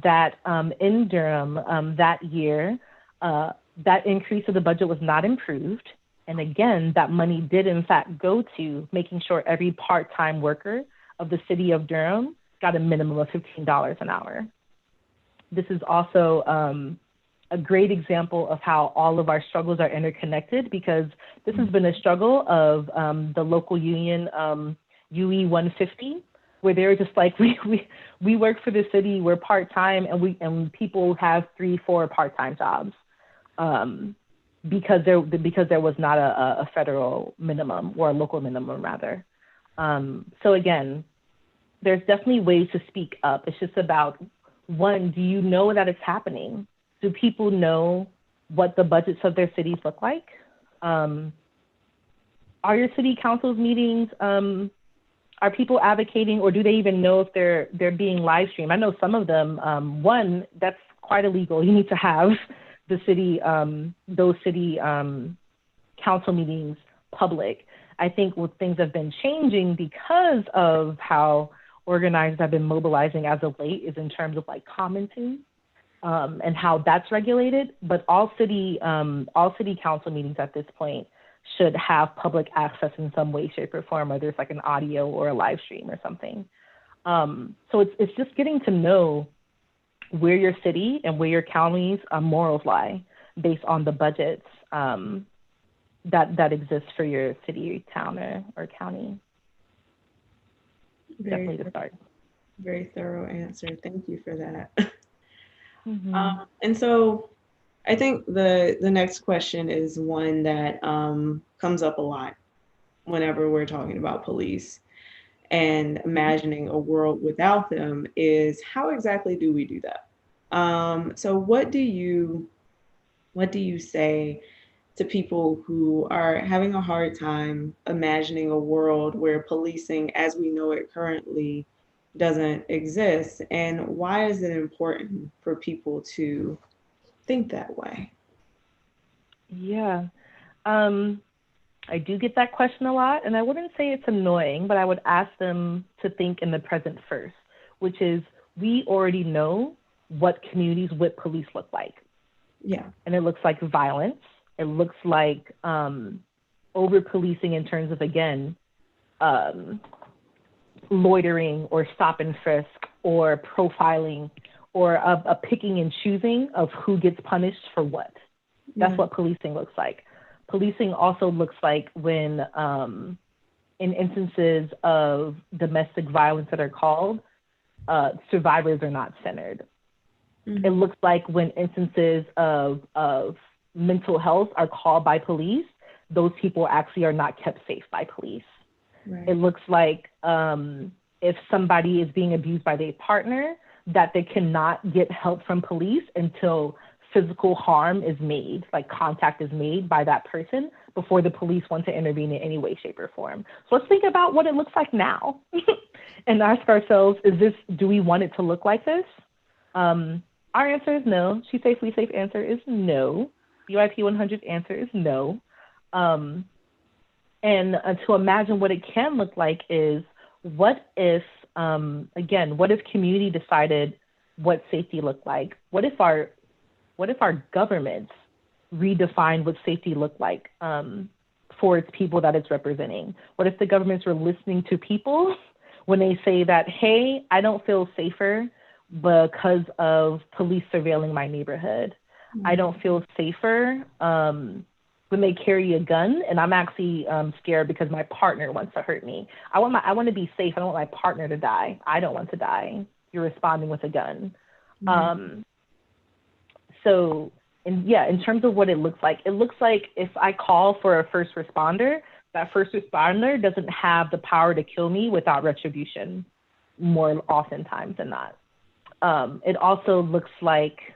Speaker 16: that in Durham that year, that increase of the budget was not improved. And again, that money did in fact go to making sure every part-time worker of the city of Durham got a minimum of $15 an hour. this is also a great example of how all of our struggles are interconnected, because this has been a struggle of the local union, UE 150, where they're just like, we work for the city, we're part-time, and people have 3-4 part-time jobs because there was not a federal minimum, or a local minimum rather. So again, there's definitely ways to speak up. It's just about, one, do you know that it's happening? Do people know what the budgets of their cities look like? Are your city councils meetings, are people advocating, or do they even know if they're being live streamed? I know some of them, one, that's quite illegal. You need to have the city, those city council meetings public. I think what things have been changing because of how organizers have been mobilizing as of late is in terms of like commenting and how that's regulated. But all city council meetings at this point should have public access in some way, shape, or form, whether it's like an audio or a live stream or something. So it's just getting to know where your city and where your county's morals lie based on the budgets that exist for your city, town, or county. Definitely to start.
Speaker 15: Very thorough answer. Thank you for that. And so I think the next question is one that comes up a lot whenever we're talking about police and imagining a world without them is, how exactly do we do that? So what do you say to people who are having a hard time imagining a world where policing as we know it currently doesn't exist? And why is it important for people to think that way?
Speaker 16: Yeah, I do get that question a lot, and I wouldn't say it's annoying, but I would ask them to think in the present first, which is, we already know what communities with police look like.
Speaker 15: Yeah.
Speaker 16: And it looks like violence. It looks like over-policing in terms of, again, loitering or stop and frisk or profiling or a picking and choosing of who gets punished for what. That's what policing looks like. Policing also looks like when, in instances of domestic violence that are called, survivors are not centered. It looks like when instances of mental health are called by police, those people actually are not kept safe by police. It looks like if somebody is being abused by their partner, that they cannot get help from police until physical harm is made, like contact is made by that person before the police want to intervene in any way, shape, or form. So let's think about what it looks like now and ask ourselves, do we want it to look like this? Our answer is no. She Safe, We Safe answer is no. YP 100 answer is no. And to imagine what it can look like is, what if, what if community decided what safety looked like? What if our governments redefine what safety looked like for its people that it's representing? What if the governments were listening to people when they say that, hey, I don't feel safer because of police surveilling my neighborhood. I don't feel safer when they carry a gun, and I'm actually scared because my partner wants to hurt me. I want to be safe. I don't want my partner to die. I don't want to die. You're responding with a gun. So, in terms of what it looks like if I call for a first responder, that first responder doesn't have the power to kill me without retribution, more oftentimes than not. It also looks like,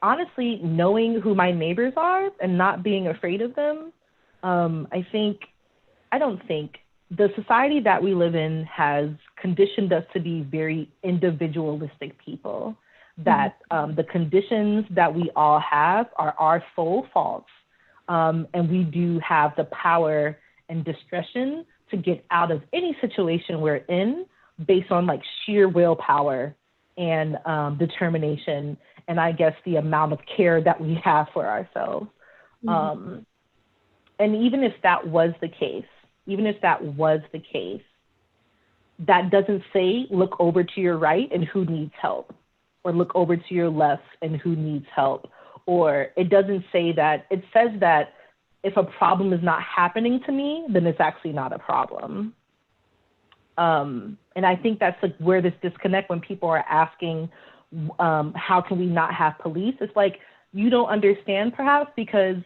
Speaker 16: honestly, knowing who my neighbors are and not being afraid of them. The society that we live in has conditioned us to be very individualistic people, that the conditions that we all have are our sole faults. And we do have the power and discretion to get out of any situation we're in based on like sheer willpower and determination, and I guess the amount of care that we have for ourselves. And even if that was the case, that doesn't say look over to your right and who needs help, or look over to your left and who needs help. Or it doesn't say that, it says that if a problem is not happening to me, then it's actually not a problem. And I think that's like where this disconnect, when people are asking, how can we not have police? It's like, you don't understand perhaps because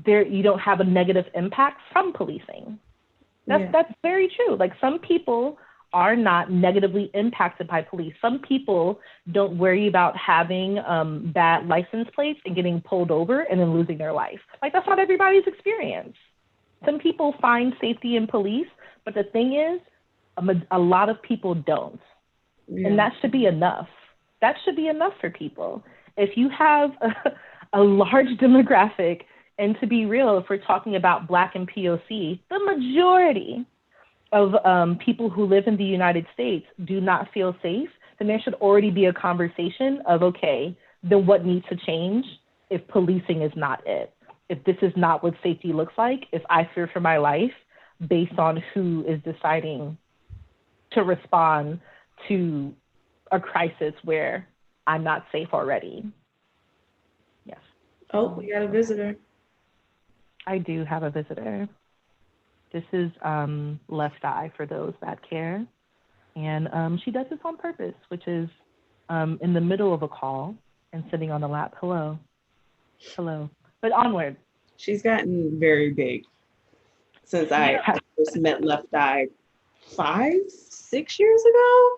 Speaker 16: you don't have a negative impact from policing. That's very true. Like, some people are not negatively impacted by police. Some people don't worry about having bad license plates and getting pulled over and then losing their life. Like, that's not everybody's experience. Some people find safety in police, but the thing is, a lot of people don't. And that should be enough. That should be enough for people. If you have a large demographic, and to be real, if we're talking about Black and POC, the majority of people who live in the United States do not feel safe, then there should already be a conversation of, okay, then what needs to change if policing is not it? If this is not what safety looks like, if I fear for my life based on who is deciding to respond to a crisis where I'm not safe already. Yes.
Speaker 15: Oh, we got a visitor.
Speaker 16: I do have a visitor. This is Left Eye, for those that care. And she does this on purpose, which is in the middle of a call and sitting on the lap. Hello. Hello. But onward.
Speaker 15: She's gotten very big since I first met Left Eye 5, 6 years ago?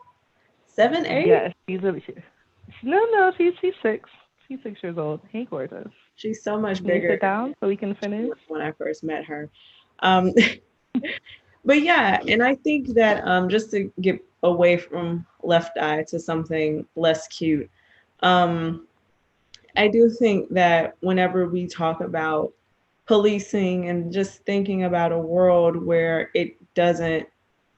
Speaker 15: 7, 8?
Speaker 16: Yes, she's 6. She's 6 years old. Hey, gorgeous.
Speaker 15: She's so much
Speaker 16: Can
Speaker 15: bigger.
Speaker 16: you sit down so we can finish?
Speaker 15: When I first met her. But yeah, and I think that just to get away from Left Eye to something less cute, I do think that whenever we talk about policing and just thinking about a world where it doesn't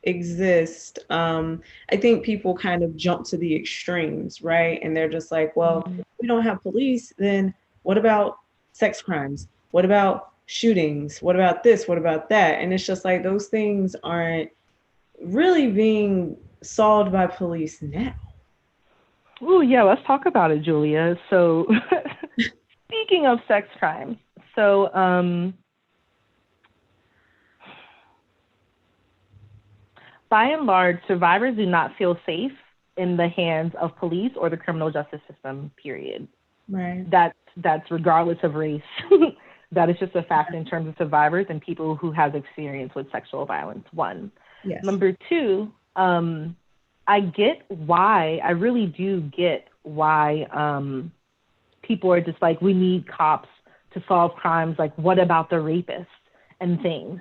Speaker 15: exist, I think people kind of jump to the extremes, right? And they're just like, well, if we don't have police, then what about sex crimes? What about shootings? What about this? What about that? And it's just like, those things aren't really being solved by police now.
Speaker 16: Oh, yeah, let's talk about it, Julia. So speaking of sex crimes, so by and large, survivors do not feel safe in the hands of police or the criminal justice system, period.
Speaker 15: Right.
Speaker 16: That's regardless of race. That is just a fact in terms of survivors and people who have experience with sexual violence, one.
Speaker 15: Yes.
Speaker 16: Number two, I get why, I really do get why people are just like, we need cops to solve crimes. Like, what about the rapists and things?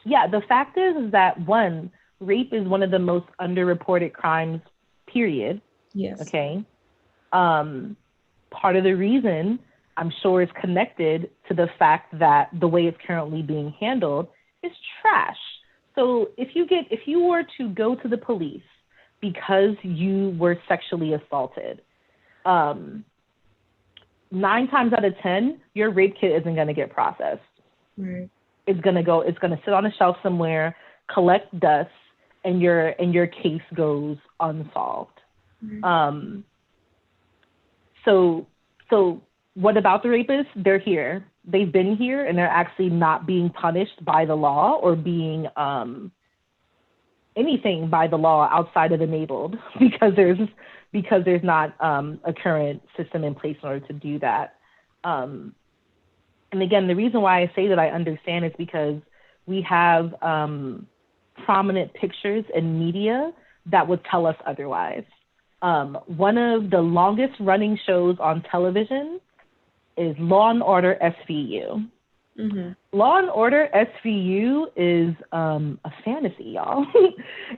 Speaker 16: Yeah, the fact is that, one, rape is one of the most underreported crimes, period.
Speaker 15: Yes.
Speaker 16: Okay. Part of the reason, I'm sure, is connected to the fact that the way it's currently being handled is trash. So if you were to go to the police because you were sexually assaulted, 9 times out of 10, your rape kit isn't going to get processed.
Speaker 15: Right. It's
Speaker 16: going to sit on a shelf somewhere, collect dust, and your case goes unsolved. Mm-hmm. So what about the rapists? They're here. They've been here, and they're actually not being punished by the law or being anything by the law outside of enabled, because there's not a current system in place in order to do that. And again, the reason why I say that I understand is because we have prominent pictures in media that would tell us otherwise. One of the longest running shows on television is Law and Order SVU. Mm-hmm. Law and Order SVU is a fantasy, y'all.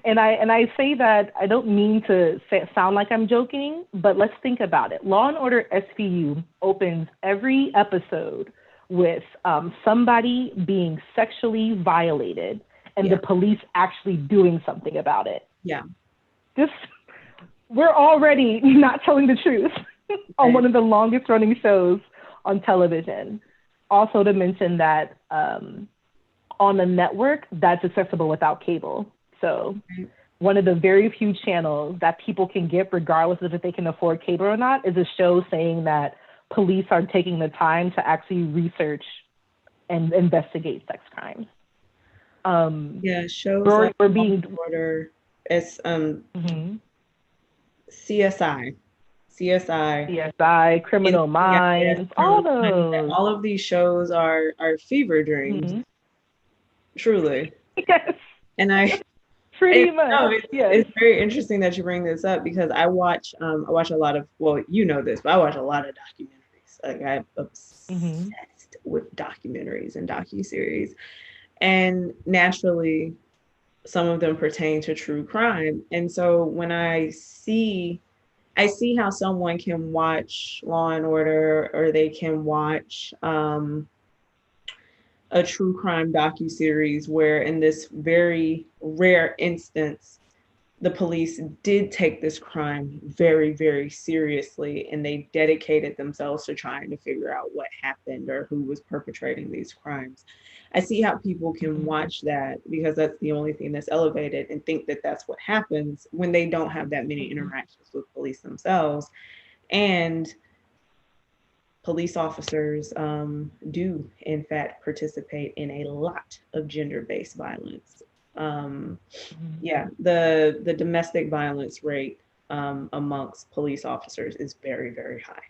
Speaker 16: and I say that, I don't mean to sound like I'm joking, but let's think about it. Law and Order SVU opens every episode with somebody being sexually violated and the police actually doing something about it.
Speaker 15: Yeah.
Speaker 16: We're already not telling the truth on one of the longest running shows on television. Also to mention that on a network that's accessible without cable. So one of the very few channels that people can get, regardless of if they can afford cable or not, is a show saying that police are taking the time to actually research and investigate sex crimes.
Speaker 15: Yeah, shows
Speaker 16: we're,
Speaker 15: like
Speaker 16: we're being
Speaker 15: Order. It's CSI,
Speaker 16: Criminal Minds, all those.
Speaker 15: All of these shows are fever dreams, truly.
Speaker 16: Yes.
Speaker 15: And
Speaker 16: Pretty much.
Speaker 15: No,
Speaker 16: yes.
Speaker 15: It's very interesting that you bring this up because I watch a lot of, well, you know this, but I watch a lot of documentaries. Like I'm obsessed with documentaries and docuseries. And naturally, some of them pertain to true crime. And so when I see how someone can watch Law and Order, or they can watch a true crime docuseries where, in this very rare instance, the police did take this crime very, very seriously, and they dedicated themselves to trying to figure out what happened or who was perpetrating these crimes. I see how people can watch that because that's the only thing that's elevated and think that that's what happens when they don't have that many interactions with police themselves. And police officers do, in fact, participate in a lot of gender-based violence. Yeah, the domestic violence rate amongst police officers is very, very high.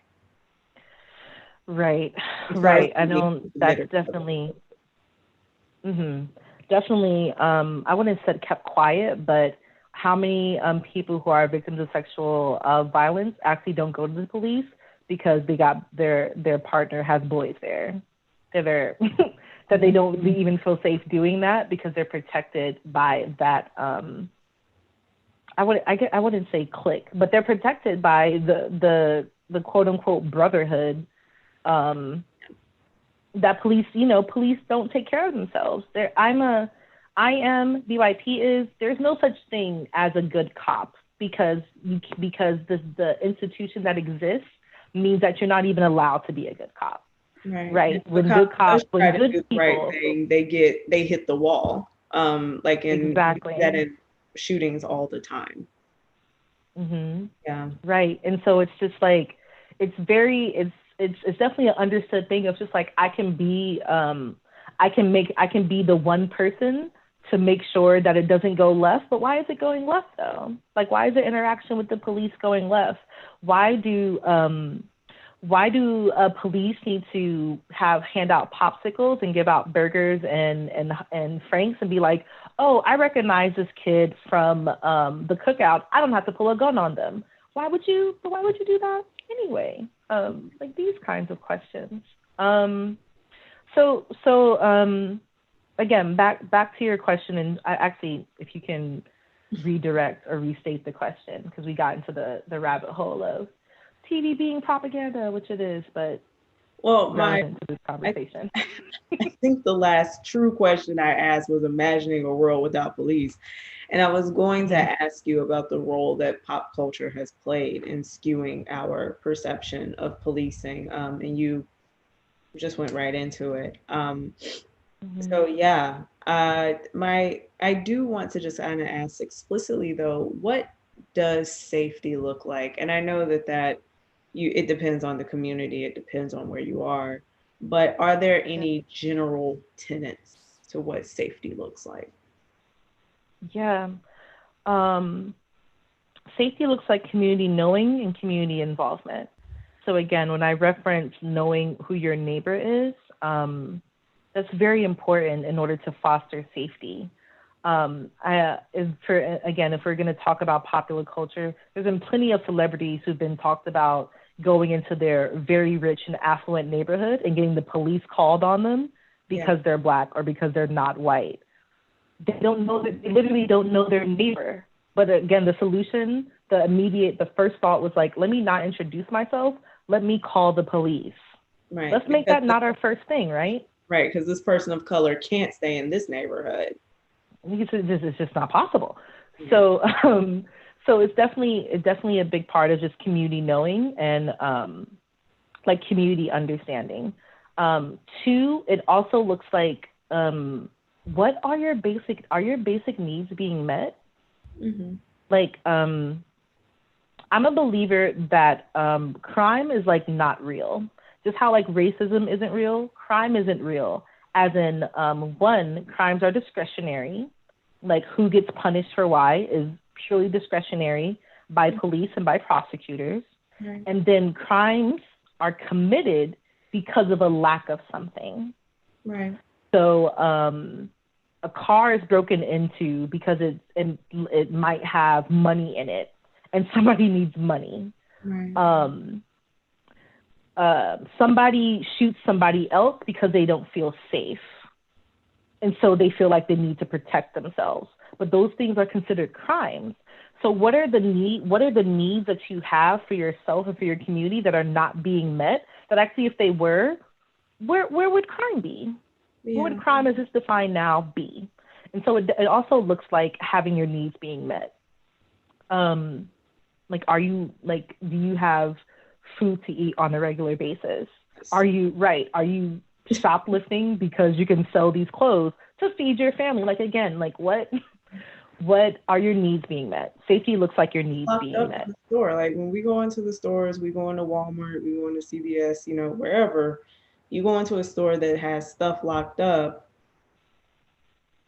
Speaker 16: Right. I know that's definitely, definitely, I wouldn't have said kept quiet, but how many people who are victims of sexual violence actually don't go to the police because they got their partner has boys there. They're that they don't even feel safe doing that because they're protected by that. I wouldn't say clique, but they're protected by the quote unquote brotherhood. That police don't take care of themselves. I am, BYP is, there's no such thing as a good cop because the institution that exists means that you're not even allowed to be a good cop. Right. When good people,
Speaker 15: right, they hit the wall. Like in that in shootings all the time. Yeah.
Speaker 16: Right. And so it's just like it's definitely an understood thing of just like I can be the one person to make sure that it doesn't go left. But why is it going left though? Like why is the interaction with the police going left? Why do police need to hand out popsicles and give out burgers and Franks and be like, oh, I recognize this kid from the cookout. I don't have to pull a gun on them. Why would you do that anyway? Like these kinds of questions. Again, back to your question, and actually, if you can redirect or restate the question, because we got into the rabbit hole of TV being propaganda, which it is, but relevant to this conversation.
Speaker 15: I think the last true question I asked was imagining a world without police. And I was going to ask you about the role that pop culture has played in skewing our perception of policing. And you just went right into it. So yeah, I do want to just kind of ask explicitly though, what does safety look like? And I know that it depends on the community, it depends on where you are, but are there any general tenets to what safety looks like?
Speaker 16: Yeah. Safety looks like community knowing and community involvement. So again, when I reference knowing who your neighbor is, that's very important in order to foster safety. If we're going to talk about popular culture, there's been plenty of celebrities who've been talked about going into their very rich and affluent neighborhood and getting the police called on them because they're Black or because they're not white. They literally don't know their neighbor. But again, the solution, the first thought was like, let me not introduce myself. Let me call the police.
Speaker 15: Right.
Speaker 16: Let's make that not our first thing, right?
Speaker 15: Right, because this person of color can't stay in this neighborhood.
Speaker 16: It's just not possible. So it's definitely a big part of just community knowing and like community understanding. Two, it also looks like what are your basic needs being met?
Speaker 15: Mm-hmm.
Speaker 16: Like, I'm a believer that crime is like not real. Just how like racism isn't real, crime isn't real. As in, one, crimes are discretionary. Like who gets punished for why is purely discretionary by police and by prosecutors.
Speaker 15: Right.
Speaker 16: And then crimes are committed because of a lack of something.
Speaker 15: Right.
Speaker 16: So a car is broken into because it might have money in it, and somebody needs money.
Speaker 15: Right.
Speaker 16: Somebody shoots somebody else because they don't feel safe, and so they feel like they need to protect themselves. But those things are considered crimes. So what are the needs that you have for yourself and for your community that are not being met? That actually, if they were, where would crime be?
Speaker 15: Yeah.
Speaker 16: What would crime as it's defined now be? And so it also looks like having your needs being met. Like, do you have food to eat on a regular basis? Are you shoplifting because you can sell these clothes to feed your family? Like, again, like what are your needs being met? Safety looks like your needs being met.
Speaker 15: The store. Like when we go into the stores, we go into Walmart, we go into CVS, wherever, you go into a store that has stuff locked up.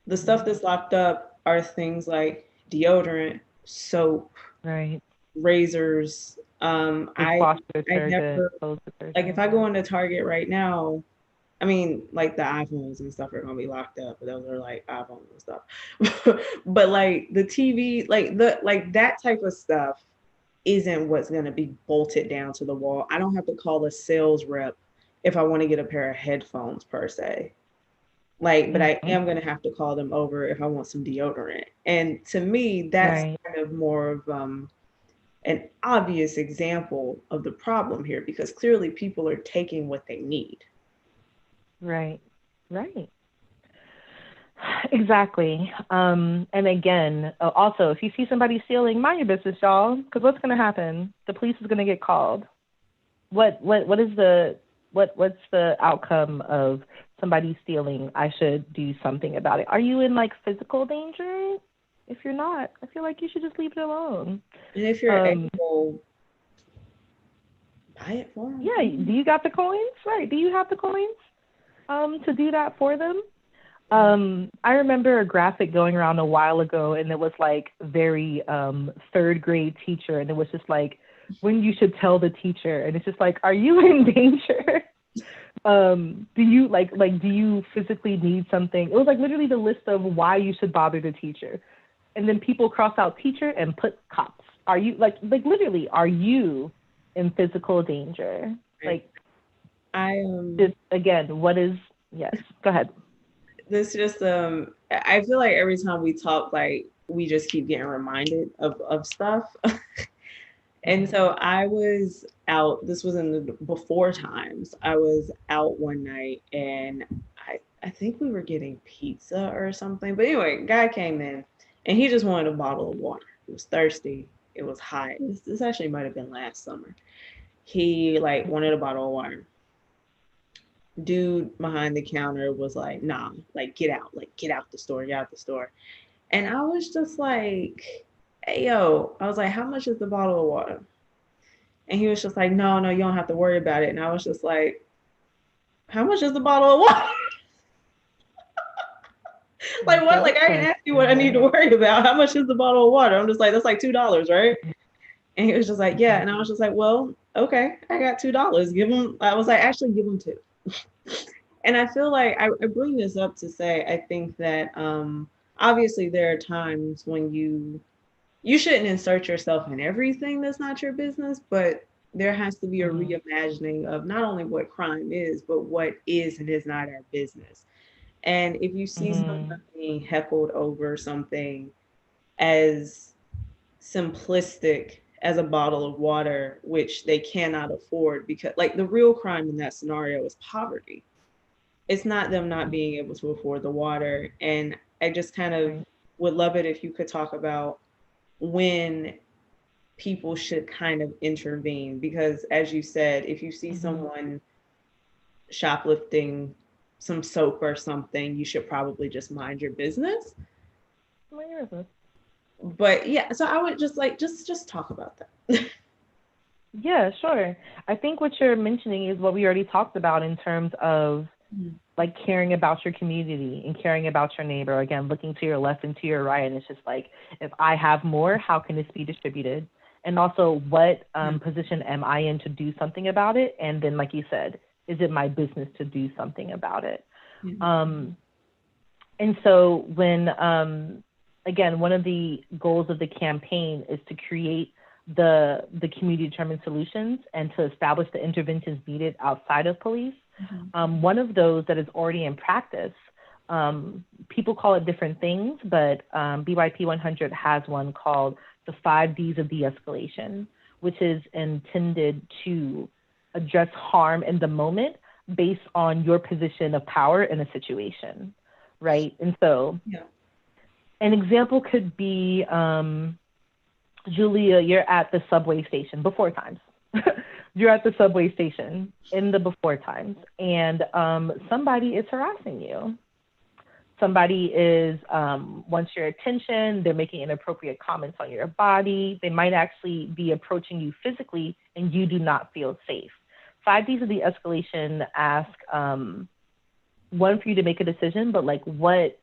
Speaker 15: The stuff that's locked up are things like deodorant, soap,
Speaker 16: right,
Speaker 15: razors. I never, like if I go into Target right now, I mean, like the iPhones and stuff are gonna be locked up, but those are like iPhones and stuff. But like the TV, like that type of stuff isn't what's gonna be bolted down to the wall. I don't have to call a sales rep if I want to get a pair of headphones per se. Like, but I am gonna have to call them over if I want some deodorant. And to me, that's kind of more of an obvious example of the problem here, because clearly people are taking what they need.
Speaker 16: Right. Exactly. And again, also, if you see somebody stealing, mind your business, y'all, because what's going to happen? The police is going to get called. What's the outcome of somebody stealing? I should do something about it. Are you in like physical danger? If you're not, I feel like you should just leave it alone.
Speaker 15: And if you're able, buy it for them.
Speaker 16: Yeah. Do you got the coins? Right. Do you have the coins to do that for them? I remember a graphic going around a while ago, and it was like very third grade teacher, and it was just like when you should tell the teacher, and it's just like, are you in danger? Do you physically need something? It was like literally the list of why you should bother the teacher, and then people cross out teacher and put cops. Are you like literally? Are you in physical danger? Like, again, what is? Yes, go ahead.
Speaker 15: This just I feel like every time we talk, like we just keep getting reminded of stuff. And so I was out, this was in the before times. I was out one night and I think we were getting pizza or something. But anyway, guy came in and he just wanted a bottle of water. He was thirsty. It was hot. This actually might have been last summer. He like wanted a bottle of water. Dude behind the counter was like, nah, like get out the store. And I was just like, hey, yo, I was like, how much is the bottle of water? And he was just like, no, you don't have to worry about it. And I was just like, how much is the bottle of water? Like what? Like I didn't ask you what I need to worry about. How much is the bottle of water? I'm just like, that's like $2, right? And he was just like, yeah. And I was just like, well, okay, I got $2. Give him. I was like, actually give him 2. And I feel like I bring this up to say, I think that obviously there are times when you shouldn't insert yourself in everything that's not your business, but there has to be a reimagining of not only what crime is, but what is and is not our business. And if you see someone being heckled over something as simplistic as a bottle of water, which they cannot afford, because like the real crime in that scenario is poverty. It's not them not being able to afford the water. And I just kind of would love it if you could talk about when people should kind of intervene, because as you said, if you see someone shoplifting some soap or something, you should probably just mind your business. But yeah, so I would just like, just talk about that.
Speaker 16: Yeah, sure. I think what you're mentioning is what we already talked about in terms of like caring about your community and caring about your neighbor. Again, looking to your left and to your right. And it's just like, if I have more, how can this be distributed? And also, what position am I in to do something about it? And then, like you said, is it my business to do something about it? And so when, again, one of the goals of the campaign is to create the community determined solutions and to establish the interventions needed outside of police. One of those that is already in practice, people call it different things, but BYP100 has one called the 5 Ds of de-escalation, which is intended to address harm in the moment based on your position of power in a situation, right? And so an example could be, Julia, you're at the subway station before times. You're at the subway station in the before times, and somebody is harassing you. Somebody is, wants your attention, they're making inappropriate comments on your body. They might actually be approaching you physically and you do not feel safe. 5 Ds of the escalation ask, one, for you to make a decision, but like what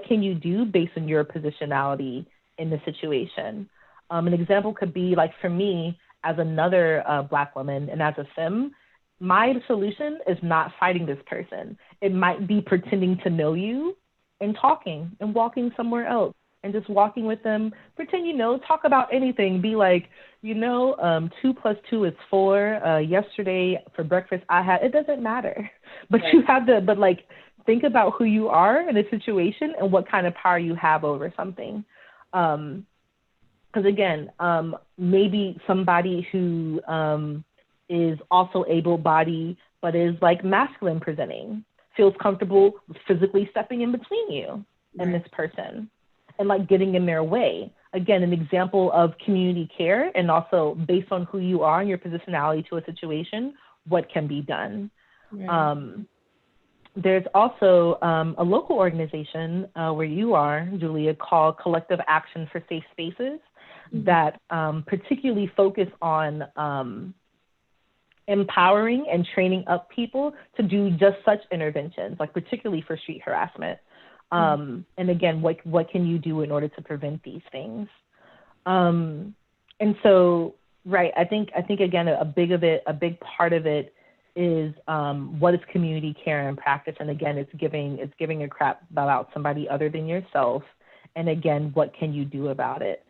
Speaker 16: can you do based on your positionality in the situation? An example could be like for me, as another Black woman and as a femme, my solution is not fighting this person. It might be pretending to know you and talking and walking somewhere else and just walking with them, pretend you know, talk about anything, be like, 2 + 2 is 4. Yesterday for breakfast I had, it doesn't matter. But you have to, but like, think about who you are in a situation and what kind of power you have over something. Because again, maybe somebody who is also able-bodied, but is like masculine presenting, feels comfortable physically stepping in between you and this person and like getting in their way. Again, an example of community care and also based on who you are and your positionality to a situation, what can be done. There's also a local organization where you are, Julia, called Collective Action for Safe Spaces that particularly focus on empowering and training up people to do just such interventions, like particularly for street harassment. And again, what can you do in order to prevent these things? And so, I think again, a big part of it is what is community care in practice. And again, it's giving a crap about somebody other than yourself. And again, what can you do about it?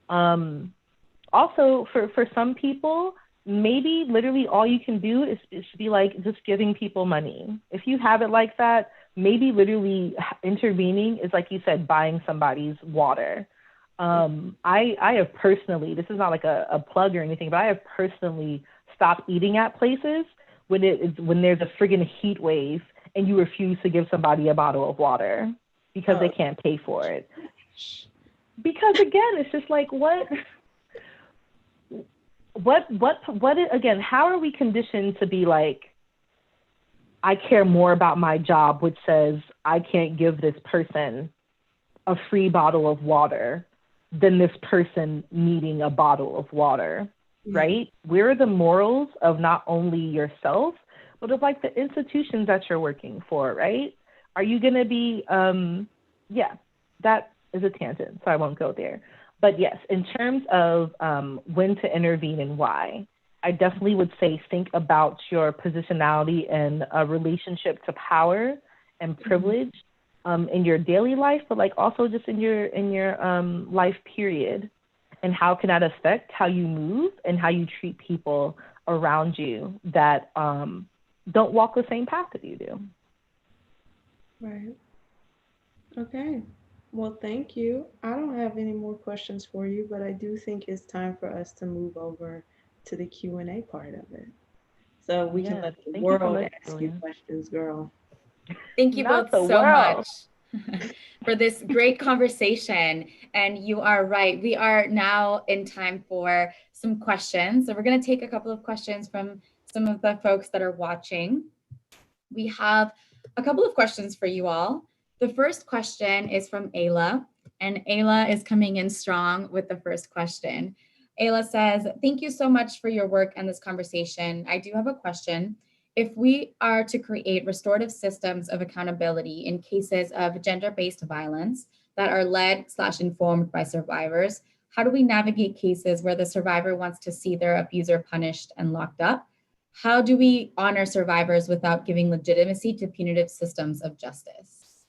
Speaker 16: Also, for some people, maybe literally all you can do is be like just giving people money. If you have it like that, maybe literally intervening is, like you said, buying somebody's water. I have personally, this is not like a plug or anything, but I have personally stopped eating at places when there's a friggin' heat wave and you refuse to give somebody a bottle of water because they can't pay for it. Because again, it's just like, again, how are we conditioned to be like, I care more about my job, which says I can't give this person a free bottle of water than this person needing a bottle of water, right? Where are the morals of not only yourself, but of like the institutions that you're working for, right? Are you gonna be, that is a tangent, so I won't go there. But yes, in terms of when to intervene and why, I definitely would say think about your positionality and a relationship to power and privilege in your daily life, but like also just in your life period, and how can that affect how you move and how you treat people around you that don't walk the same path that you do.
Speaker 15: Right. Okay. Well, thank you. I don't have any more questions for you, but I do think it's time for us to move over to the Q&A part of it. So we can let the world ask you questions, girl.
Speaker 2: Thank you both so much for this great conversation. And you are right. We are now in time for some questions. So we're going to take a couple of questions from some of the folks that are watching. We have a couple of questions for you all. The first question is from Ayla, and Ayla is coming in strong with the first question. Ayla says, thank you so much for your work and this conversation. I do have a question. If we are to create restorative systems of accountability in cases of gender-based violence that are led/informed by survivors, how do we navigate cases where the survivor wants to see their abuser punished and locked up? How do we honor survivors without giving legitimacy to punitive systems of justice?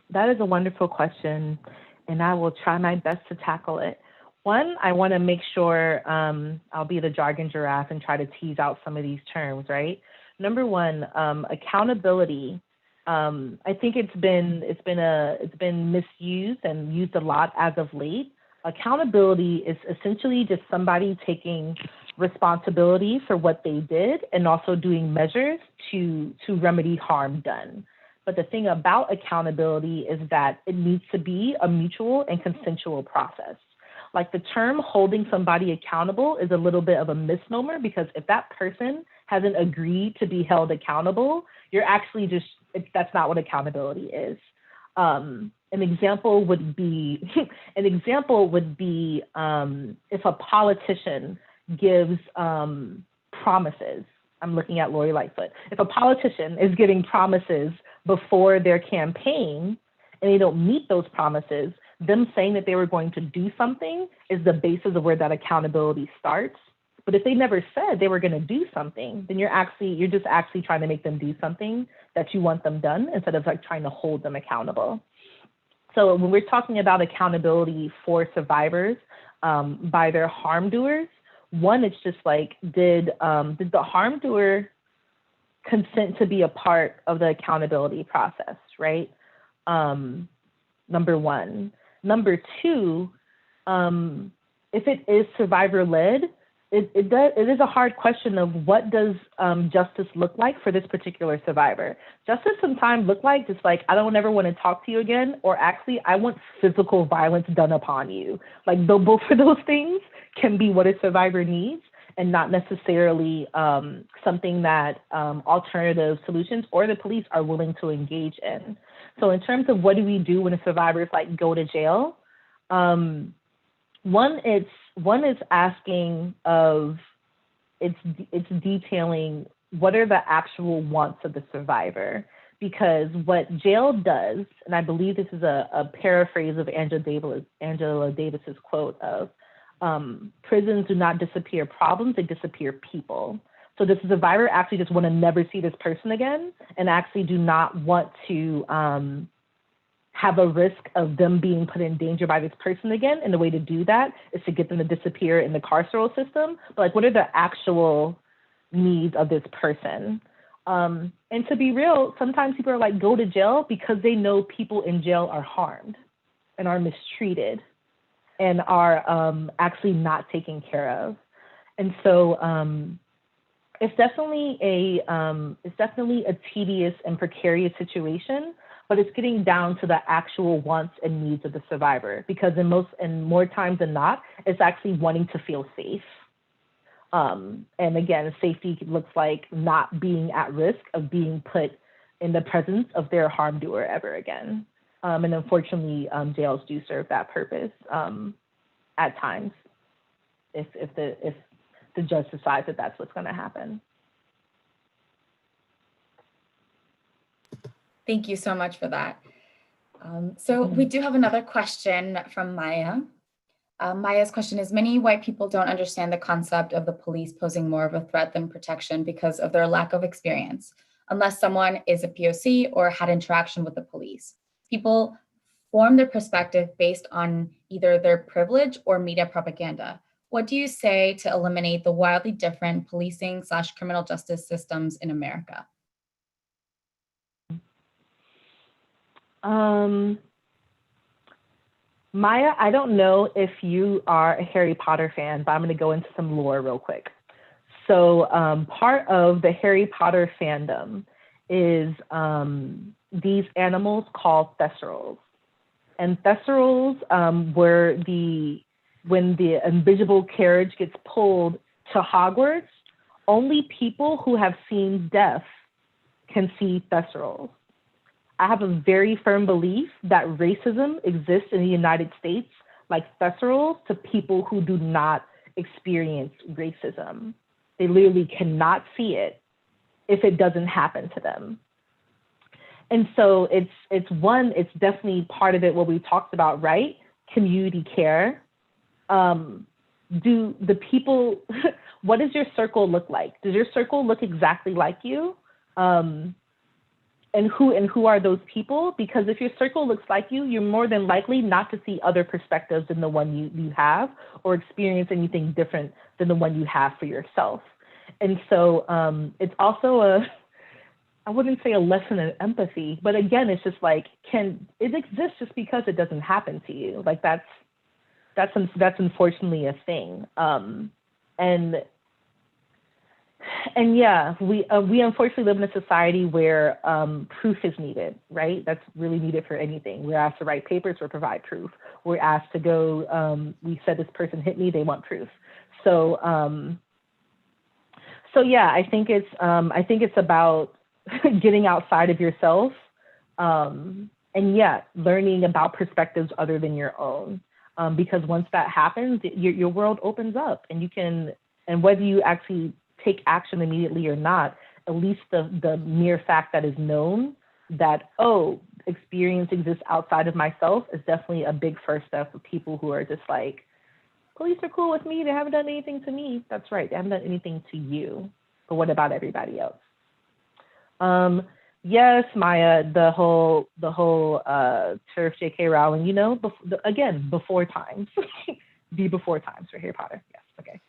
Speaker 16: That is a wonderful question, and I will try my best to tackle it. One, I want to make sure I'll be the jargon giraffe and try to tease out some of these terms, right? Number one, accountability. I think it's been misused and used a lot as of late. Accountability is essentially just somebody taking responsibility for what they did and also doing measures to remedy harm done. But the thing about accountability is that it needs to be a mutual and consensual process. Like the term holding somebody accountable is a little bit of a misnomer, because if that person hasn't agreed to be held accountable, you're actually just, that's not what accountability is. An example would be if a politician gives promises. I'm looking at Lori Lightfoot. If a politician is giving promises before their campaign and they don't meet those promises, them saying that they were going to do something is the basis of where that accountability starts. But if they never said they were going to do something, then you're just actually trying to make them do something that you want them done instead of like trying to hold them accountable. So when we're talking about accountability for survivors by their harm doers, one, it's just like, did the harm doer consent to be a part of the accountability process, right? Number one. Number two, if it is survivor-led, it is a hard question of what does justice look like for this particular survivor. Justice sometimes look like just like, I don't ever want to talk to you again, or actually I want physical violence done upon you. Like both of those things can be what a survivor needs, and not necessarily something that alternative solutions or the police are willing to engage in. So in terms of what do we do when a survivor is like go to jail, one is asking of, it's detailing what are the actual wants of the survivor, because what jail does, and I believe this is a paraphrase of Angela Davis's quote of, prisons do not disappear problems, they disappear people. So the survivor actually just want to never see this person again, and actually do not want to have a risk of them being put in danger by this person again. And the way to do that is to get them to disappear in the carceral system. But like, what are the actual needs of this person? And to be real, sometimes people are like, go to jail because they know people in jail are harmed and are mistreated and are actually not taken care of. And so it's definitely a tedious and precarious situation, but it's getting down to the actual wants and needs of the survivor, because in more times than not, it's actually wanting to feel safe. And again, safety looks like not being at risk of being put in the presence of their harm doer ever again. And unfortunately, jails do serve that purpose at times, if the judge decides that that's what's going to happen.
Speaker 2: Thank you so much for that. So we do have another question from Maya. Maya's question is, many white people don't understand the concept of the police posing more of a threat than protection because of their lack of experience, unless someone is a POC or had interaction with the police. People form their perspective based on either their privilege or media propaganda. What do you say to eliminate the wildly different policing/criminal justice systems in America?
Speaker 16: Maya, I don't know if you are a Harry Potter fan, but I'm going to go into some lore real quick. So part of the Harry Potter fandom is these animals called Thesserals. And Thesserals when the invisible carriage gets pulled to Hogwarts, only people who have seen death can see thesserals. I have a very firm belief that racism exists in the United States like thesserals to people who do not experience racism. They literally cannot see it if it doesn't happen to them. And so it's definitely part of it, what we talked about, right? Community care. Do the people, what does your circle look like? Does your circle look exactly like you? And who are those people? Because if your circle looks like you, you're more than likely not to see other perspectives than the one you have, or experience anything different than the one you have for yourself. And so it's also I wouldn't say a lesson in empathy, but again, it's just like, can it exist just because it doesn't happen to you? Like that's unfortunately a thing. And yeah, we unfortunately live in a society where proof is needed, right? That's really needed for anything. We're asked to write papers or provide proof. We're asked to go, we said this person hit me, they want proof. So yeah, I think it's about getting outside of yourself, and yeah, learning about perspectives other than your own. Because once that happens, your world opens up, and you can, and whether you actually take action immediately or not, at least the mere fact that is known that, oh, experience exists outside of myself is definitely a big first step for people who are just like, police are cool with me, they haven't done anything to me. That's right, they haven't done anything to you, but what about everybody else? Yes, Maya, the whole Turf J.K. Rowling, you know, again, before times, be before times for Harry Potter. Yes, okay.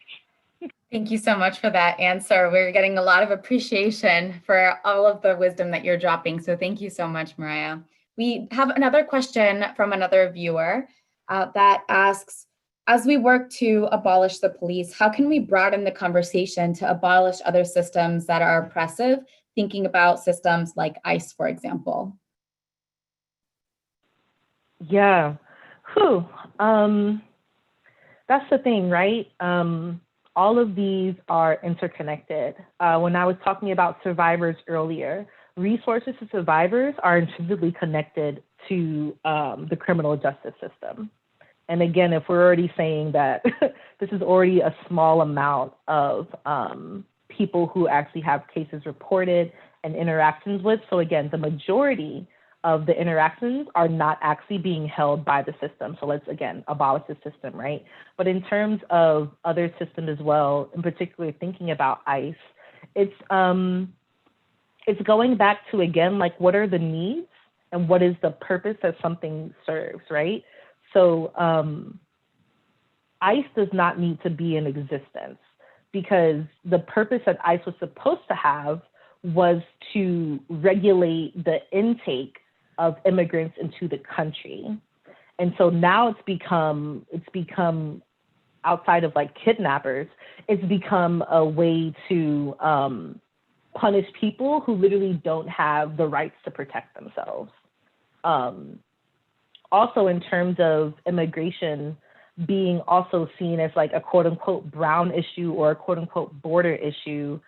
Speaker 2: Thank you so much for that answer. We're getting a lot of appreciation for all of the wisdom that you're dropping. So thank you so much, Mariah. We have another question from another viewer that asks, as we work to abolish the police, how can we broaden the conversation to abolish other systems that are oppressive, thinking about systems like ICE, for example?
Speaker 16: Yeah, that's the thing, right? All of these are interconnected. When I was talking about survivors earlier, resources to survivors are intrinsically connected to the criminal justice system. And again, if we're already saying that this is already a small amount of people who actually have cases reported and interactions with. So again, the majority of the interactions are not actually being held by the system. So let's, again, abolish the system, right? But in terms of other systems as well, in particular thinking about ICE, it's going back to, again, like, what are the needs and what is the purpose that something serves, right? So ICE does not need to be in existence, because the purpose that ICE was supposed to have was to regulate the intake of immigrants into the country. And so now it's become outside of like kidnappers, it's become a way to punish people who literally don't have the rights to protect themselves. Also, in terms of immigration being also seen as like a quote unquote brown issue or a quote unquote border issue,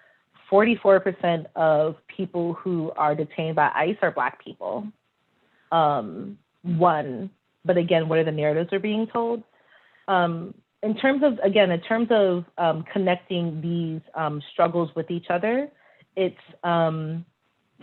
Speaker 16: 44% of people who are detained by ICE are Black people. But again, what are the narratives are being told? In terms of connecting these struggles with each other, it's, for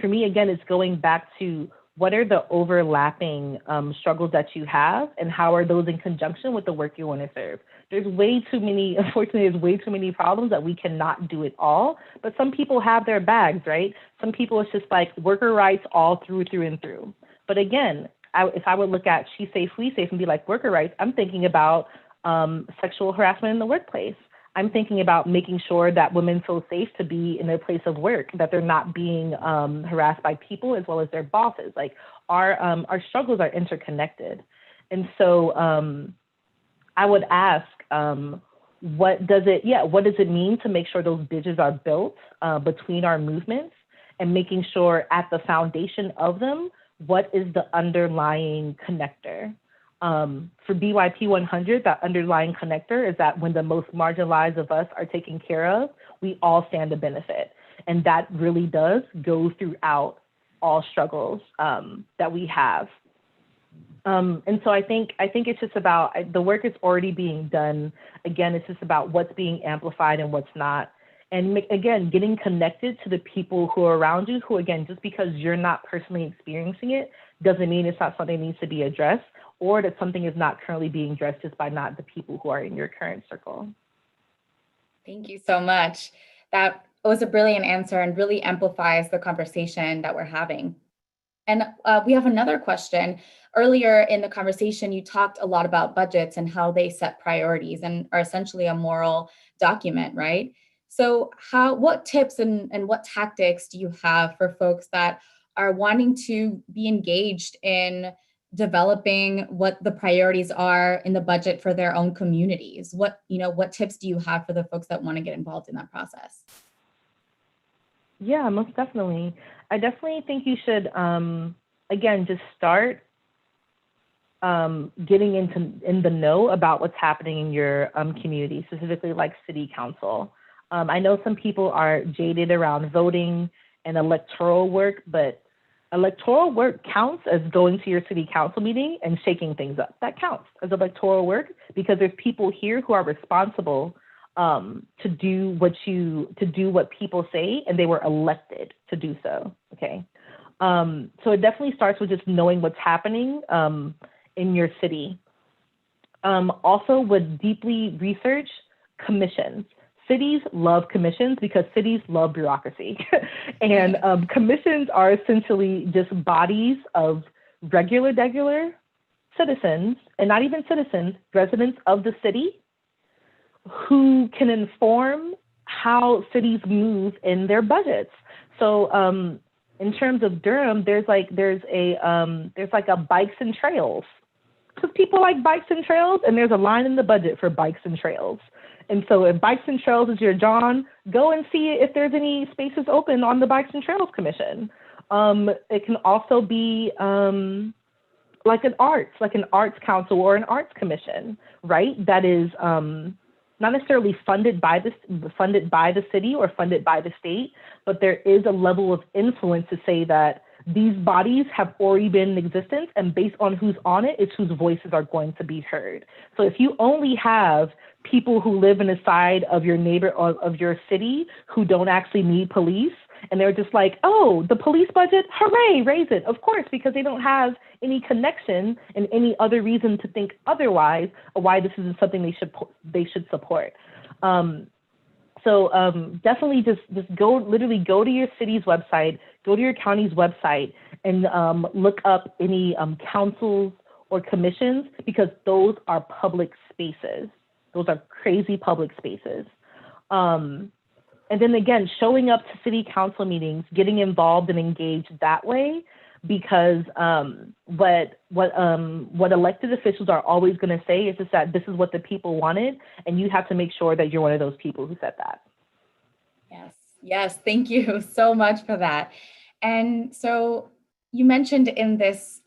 Speaker 16: me, again, it's going back to what are the overlapping struggles that you have, and how are those in conjunction with the work you want to serve? There's way too many, unfortunately, there's way too many problems that we cannot do it all, but some people have their bags, right? Some people, it's just like worker rights all through and through. But again, if I would look at She Safe, We Safe and be like worker rights, I'm thinking about sexual harassment in the workplace. I'm thinking about making sure that women feel safe to be in their place of work, that they're not being harassed by people as well as their bosses. Like our struggles are interconnected. And so I would ask, what does it mean to make sure those bridges are built between our movements, and making sure at the foundation of them, what is the underlying connector? For BYP 100, that underlying connector is that when the most marginalized of us are taken care of, we all stand to benefit. And that really does go throughout all struggles that we have. And so I think it's just about, the work is already being done. Again, it's just about what's being amplified and what's not. And again, getting connected to the people who are around you, who again, just because you're not personally experiencing it, doesn't mean it's not something that needs to be addressed, or that something is not currently being addressed just by not the people who are in your current circle.
Speaker 2: Thank you so much. That was a brilliant answer and really amplifies the conversation that we're having. And we have another question. Earlier in the conversation, you talked a lot about budgets and how they set priorities and are essentially a moral document, right? So what tips and what tactics do you have for folks that are wanting to be engaged in developing what the priorities are in the budget for their own communities? What tips do you have for the folks that want to get involved in that process?
Speaker 16: Yeah, most definitely. I definitely think you should, again, just start getting in the know about what's happening in your community, specifically like city council. I know some people are jaded around voting and electoral work, but electoral work counts as going to your city council meeting and shaking things up. That counts as electoral work because there's people here who are responsible to do what people say, and they were elected to do so. Okay, so it definitely starts with just knowing what's happening in your city. Also, would deeply research commissions. Cities love commissions because cities love bureaucracy. And commissions are essentially just bodies of regular citizens, and not even citizens, residents of the city, who can inform how cities move in their budgets. So in terms of Durham, there's like a bikes and trails, because people like bikes and trails, and there's a line in the budget for bikes and trails. And so if Bikes and Trails is your John, go and see if there's any spaces open on the Bikes and Trails Commission. It can also be like an arts council or an arts commission, right? That is not necessarily funded by the city or funded by the state, but there is a level of influence to say that these bodies have already been in existence, and based on who's on it is whose voices are going to be heard. So if you only have people who live in a side of your of your city who don't actually need police, and they're just like, oh, the police budget, hooray, raise it. Of course, because they don't have any connection and any other reason to think otherwise of why this is something they should support. So definitely just go to your city's website, go to your county's website, and look up any councils or commissions, because those are public spaces. Those are crazy public spaces. And then again, showing up to city council meetings, getting involved and engaged that way, because what elected officials are always going to say is just that this is what the people wanted, and you have to make sure that you're one of those people who said that.
Speaker 2: Yes, thank you so much for that. And so you mentioned in this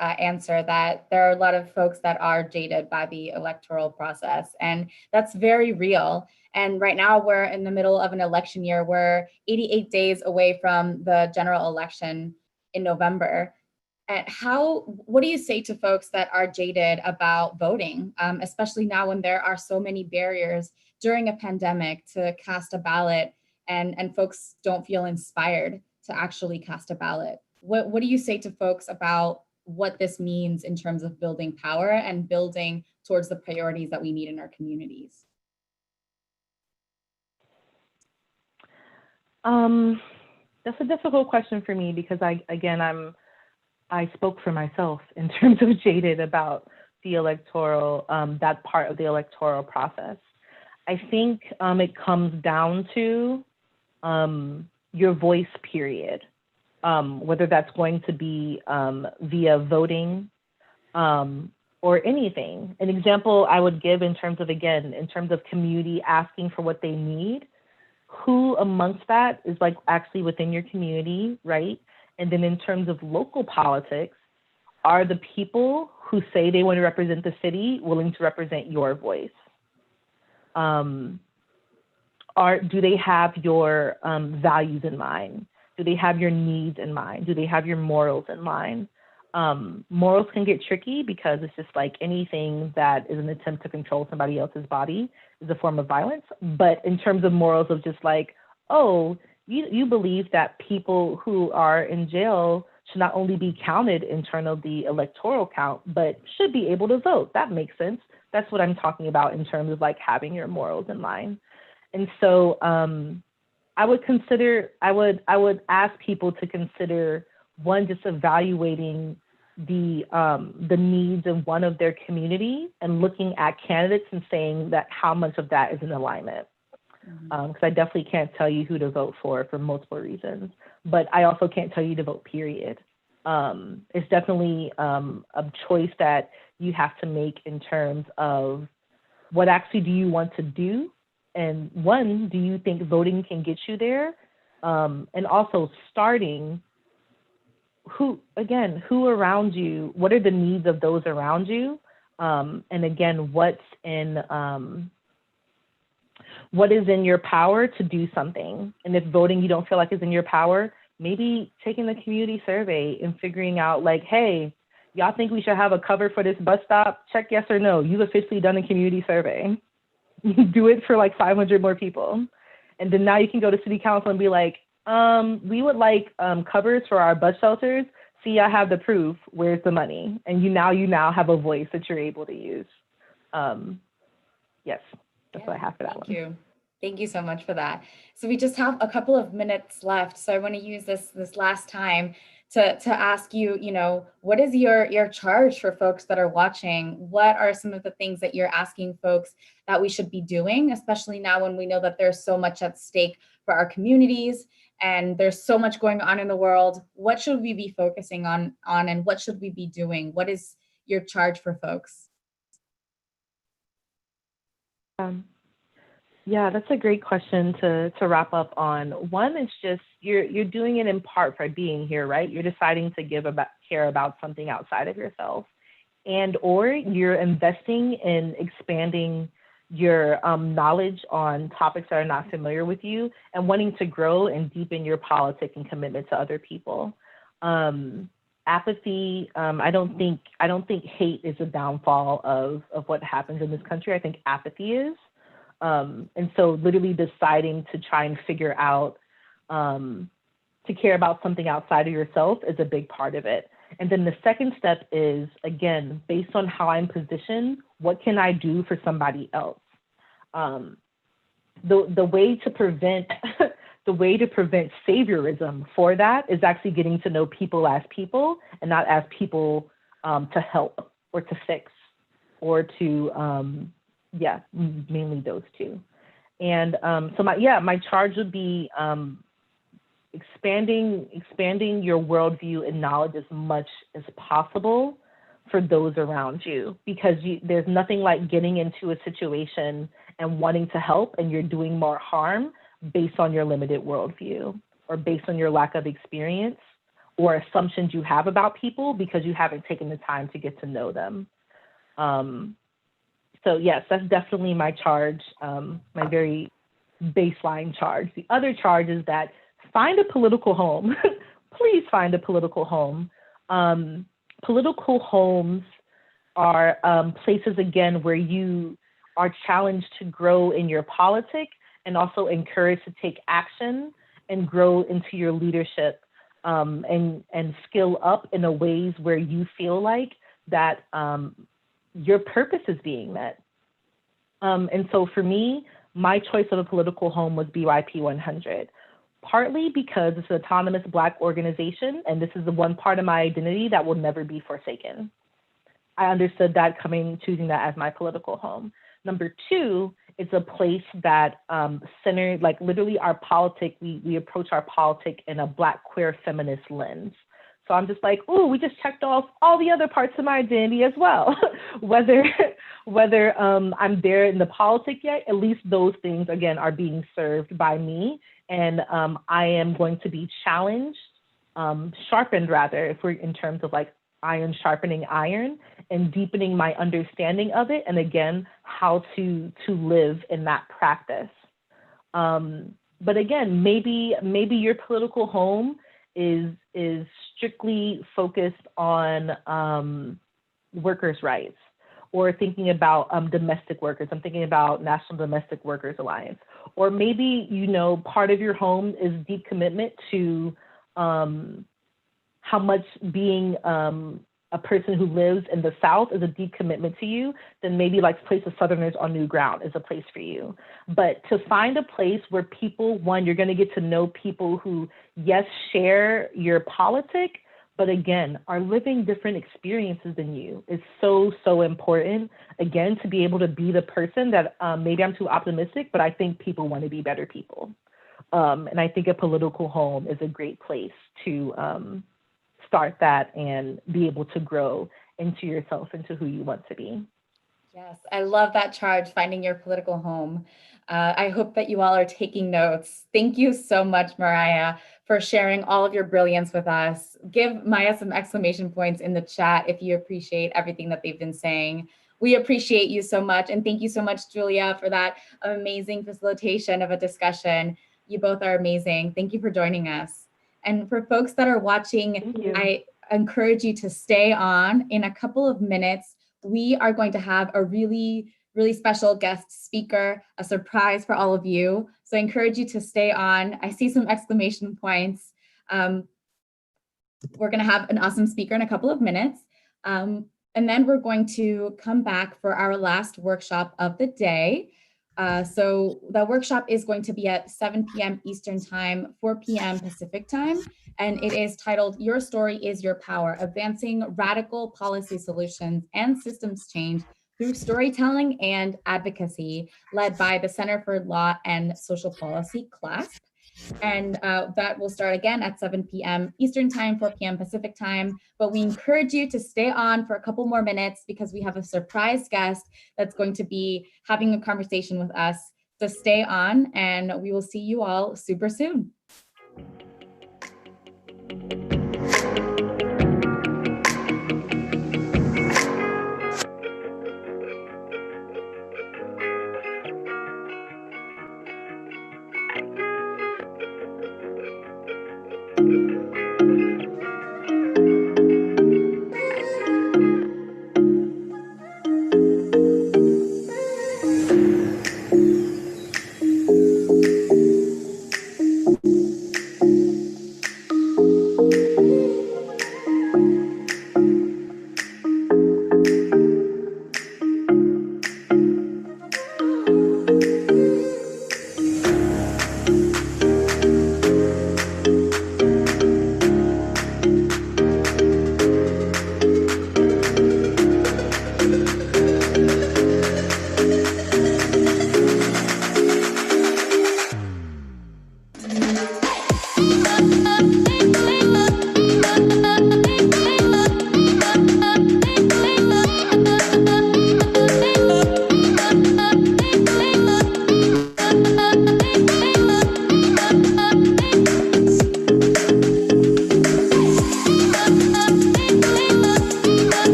Speaker 2: answer that there are a lot of folks that are jaded by the electoral process, and that's very real. And right now we're in the middle of an election year. We're 88 days away from the general election in November. And what do you say to folks that are jaded about voting, especially now when there are so many barriers during a pandemic to cast a ballot, and folks don't feel inspired to actually cast a ballot? What do you say to folks about what this means in terms of building power and building towards the priorities that we need in our communities?
Speaker 16: That's a difficult question for me, because I spoke for myself in terms of jaded about the electoral, that part of the electoral process. I think it comes down to your voice, period. Whether that's going to be via voting or anything. An example I would give in terms of community asking for what they need, who amongst that is like actually within your community, right? And then in terms of local politics, are the people who say they want to represent the city willing to represent your voice? Do they have your values in mind? Do they have your needs in mind? Do they have your morals in mind? Morals can get tricky because it's just like anything that is an attempt to control somebody else's body is a form of violence. But in terms of morals of just like, oh, you believe that people who are in jail should not only be counted in terms of the electoral count, but should be able to vote. That makes sense. That's what I'm talking about in terms of like having your morals in line. And so I would ask people to consider, one, just evaluating the needs of one of their community and looking at candidates and saying that how much of that is in alignment. Because I definitely can't tell you who to vote for multiple reasons, but I also can't tell you to vote, period. It's definitely a choice that you have to make in terms of what actually do you want to do? And one, do you think voting can get you there? And also starting, who around you, what are the needs of those around you? And again, what is in your power to do something? And if voting you don't feel like is in your power, maybe taking the community survey and figuring out like, hey, y'all think we should have a cover for this bus stop? Check yes or no. You've officially done a community survey. You do it for like 500 more people. And then now you can go to city council and be like, we would like covers for our bus shelters. See, I have the proof. Where's the money? And you now have a voice that you're able to use. Yes, that's what I have for that one.
Speaker 2: Thank you. Thank you so much for that. So we just have a couple of minutes left. So I want to use this last time to ask you, what is your charge for folks that are watching? What are some of the things that you're asking folks that we should be doing, especially now when we know that there's so much at stake for our communities and there's so much going on in the world? What should we be focusing on and what should we be doing? What is your charge for folks?
Speaker 16: Yeah, that's a great question to wrap up on. One is just you're doing it in part by being here, right? You're deciding to care about something outside of yourself, and or you're investing in expanding your knowledge on topics that are not familiar with you and wanting to grow and deepen your politics and commitment to other people. Apathy, I don't think hate is a downfall of what happens in this country. I think apathy is. And so literally deciding to try and figure out, to care about something outside of yourself is a big part of it. And then the second step is, again, based on how I'm positioned, what can I do for somebody else? The way to prevent saviorism for that is actually getting to know people as people and not as people to help or to fix or to mainly those two. And so my charge would be expanding your worldview and knowledge as much as possible for those around you, because there's nothing like getting into a situation and wanting to help and you're doing more harm based on your limited worldview or based on your lack of experience or assumptions you have about people because you haven't taken the time to get to know them. So yes, that's definitely my charge, my very baseline charge. The other charge is that find a political home. Please find a political home. Political homes are places, again, where you are challenged to grow in your politics and also encouraged to take action and grow into your leadership and skill up in a ways where you feel like that your purpose is being met. And so for me, my choice of a political home was YP100, partly because it's an autonomous Black organization, and this is the one part of my identity that will never be forsaken. I understood that choosing that as my political home. Number two, it's a place that centered, like literally our politic, we approach our politic in a Black queer feminist lens. So I'm just like, ooh, we just checked off all the other parts of my identity as well. whether I'm there in the politic yet, at least those things, again, are being served by me. And I am going to be challenged, sharpened rather, if we're in terms of like iron sharpening iron and deepening my understanding of it, and again, how to live in that practice. But again, maybe your political home is strictly focused on workers' rights, or thinking about domestic workers. I'm thinking about National Domestic Workers Alliance. Or maybe, you know, part of your home is deep commitment to how much being a person who lives in the South is a deep commitment to you, then maybe like Place of Southerners on New Ground is a place for you. But to find a place where people, one, you're gonna get to know people who, yes, share your politic, but again, are living different experiences than you is so, so important, again, to be able to be the person that maybe I'm too optimistic, but I think people want to be better people. And I think a political home is a great place to start that and be able to grow into yourself, into who you want to be.
Speaker 2: Yes, I love that charge, finding your political home. I hope that you all are taking notes. Thank you so much, Mariah, for sharing all of your brilliance with us. Give Maya some exclamation points in the chat if you appreciate everything that they've been saying. We appreciate you so much. And thank you so much, Julia, for that amazing facilitation of a discussion. You both are amazing. Thank you for joining us. And for folks that are watching, I encourage you to stay on. In a couple of minutes, we are going to have a really special guest speaker, a surprise for all of you. So I encourage you to stay on. I see some exclamation points. We're gonna have an awesome speaker in a couple of minutes. And then we're going to come back for our last workshop of the day. So the workshop is going to be at 7 p.m. Eastern Time, 4 p.m. Pacific Time, and it is titled Your Story is Your Power, Advancing Radical Policy Solutions and Systems Change through Storytelling and Advocacy, led by the Center for Law and Social Policy, CLASP. And that will start again at 7 p.m. Eastern Time, 4 p.m. Pacific Time. But we encourage you to stay on for a couple more minutes because we have a surprise guest that's going to be having a conversation with us. So stay on, and we will see you all super soon.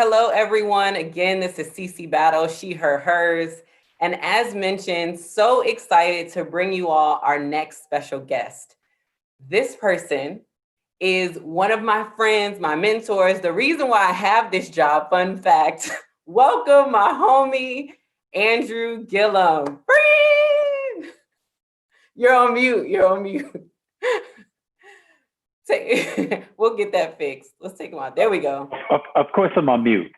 Speaker 13: Hello, everyone. Again, this is CC Battle, she, her, hers. And as mentioned, so excited to bring you all our next special guest. This person is one of my friends, my mentors, the reason why I have this job, fun fact. Welcome my homie, Andrew Gillum. Friend! You're on mute. We'll get that fixed. Let's take him out. There we go.
Speaker 17: Of course I'm on mute.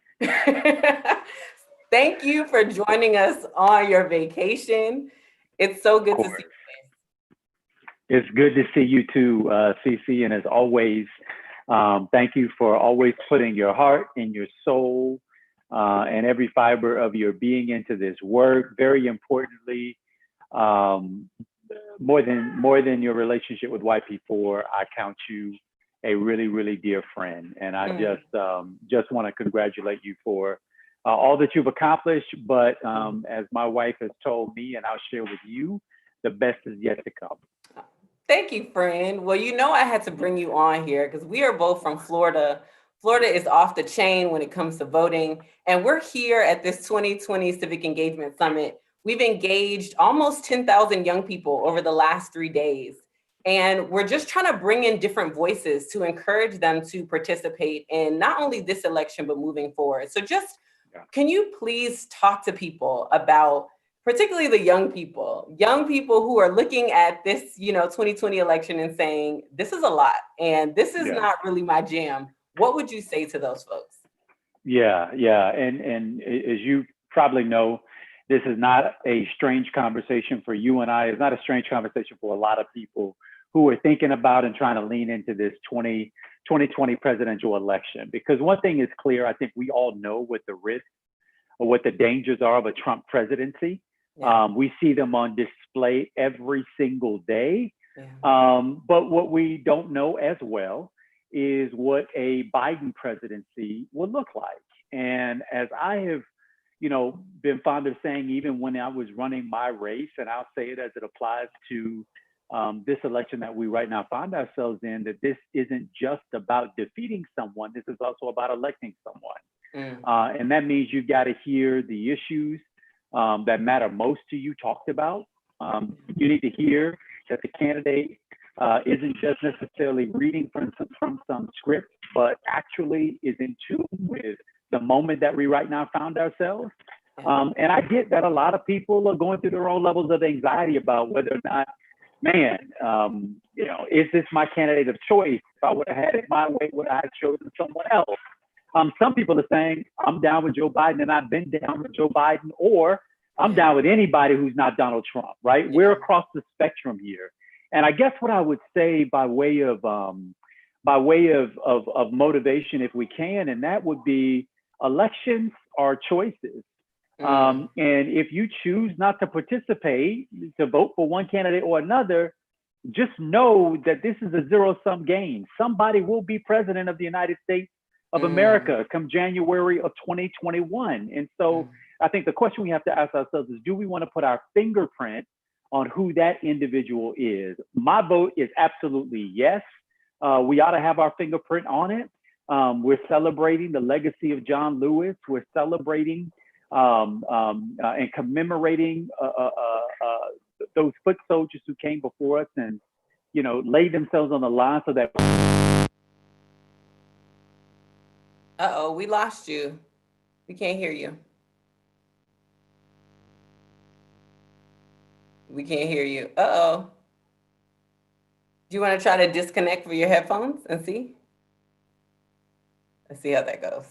Speaker 13: Thank you for joining us on your vacation. It's so good to see you.
Speaker 17: It's good to see you too, Cece. And as always, thank you for always putting your heart and your soul and every fiber of your being into this work. Very importantly, more than your relationship with YP4, I count you a really, really dear friend. And I just want to congratulate you for all that you've accomplished. But as my wife has told me, and I'll share with you, the best is yet to come.
Speaker 13: Thank you, friend. Well, you know I had to bring you on here because we are both from Florida. Florida is off the chain when it comes to voting. And we're here at this 2020 Civic Engagement Summit. We've engaged almost 10,000 young people over the last 3 days. And we're just trying to bring in different voices to encourage them to participate in not only this election, but moving forward. So just, can you please talk to people about, particularly the young people who are looking at this, 2020 election and saying, this is a lot and this is not really my jam. What would you say to those folks?
Speaker 17: Yeah. And as you probably know, this is not a strange conversation for you and I. It's not a strange conversation for a lot of people who are thinking about and trying to lean into this 2020 presidential election. Because one thing is clear, I think we all know what the risks or what the dangers are of a Trump presidency. Yeah. We see them on display every single day. Yeah. But what we don't know as well is what a Biden presidency will look like. And as I have, been fond of saying, even when I was running my race, and I'll say it as it applies to this election that we right now find ourselves in, that this isn't just about defeating someone, this is also about electing someone. And that means you've got to hear the issues that matter most to you talked about. You need to hear that the candidate isn't just necessarily reading from some script, but actually is in tune with the moment that we right now found ourselves. And I get that a lot of people are going through their own levels of anxiety about whether or not, is this my candidate of choice? If I would have had it my way, would I have chosen someone else? Some people are saying, I'm down with Joe Biden and I've been down with Joe Biden, or I'm down with anybody who's not Donald Trump, right? We're across the spectrum here. And I guess what I would say by way of motivation, if we can, and that would be, elections are choices. And if you choose not to participate, to vote for one candidate or another, just know that this is a zero-sum game. Somebody will be president of the United States of America come January of 2021. And so I think the question we have to ask ourselves is, do we want to put our fingerprint on who that individual is? My vote is absolutely yes. We ought to have our fingerprint on it. We're celebrating the legacy of John Lewis. We're celebrating and commemorating those foot soldiers who came before us and, laid themselves on the line so that.
Speaker 13: Uh-oh, we lost you. We can't hear you. We can't hear you. Uh-oh. Do you want to try to disconnect for your headphones and see? Let's see how that goes.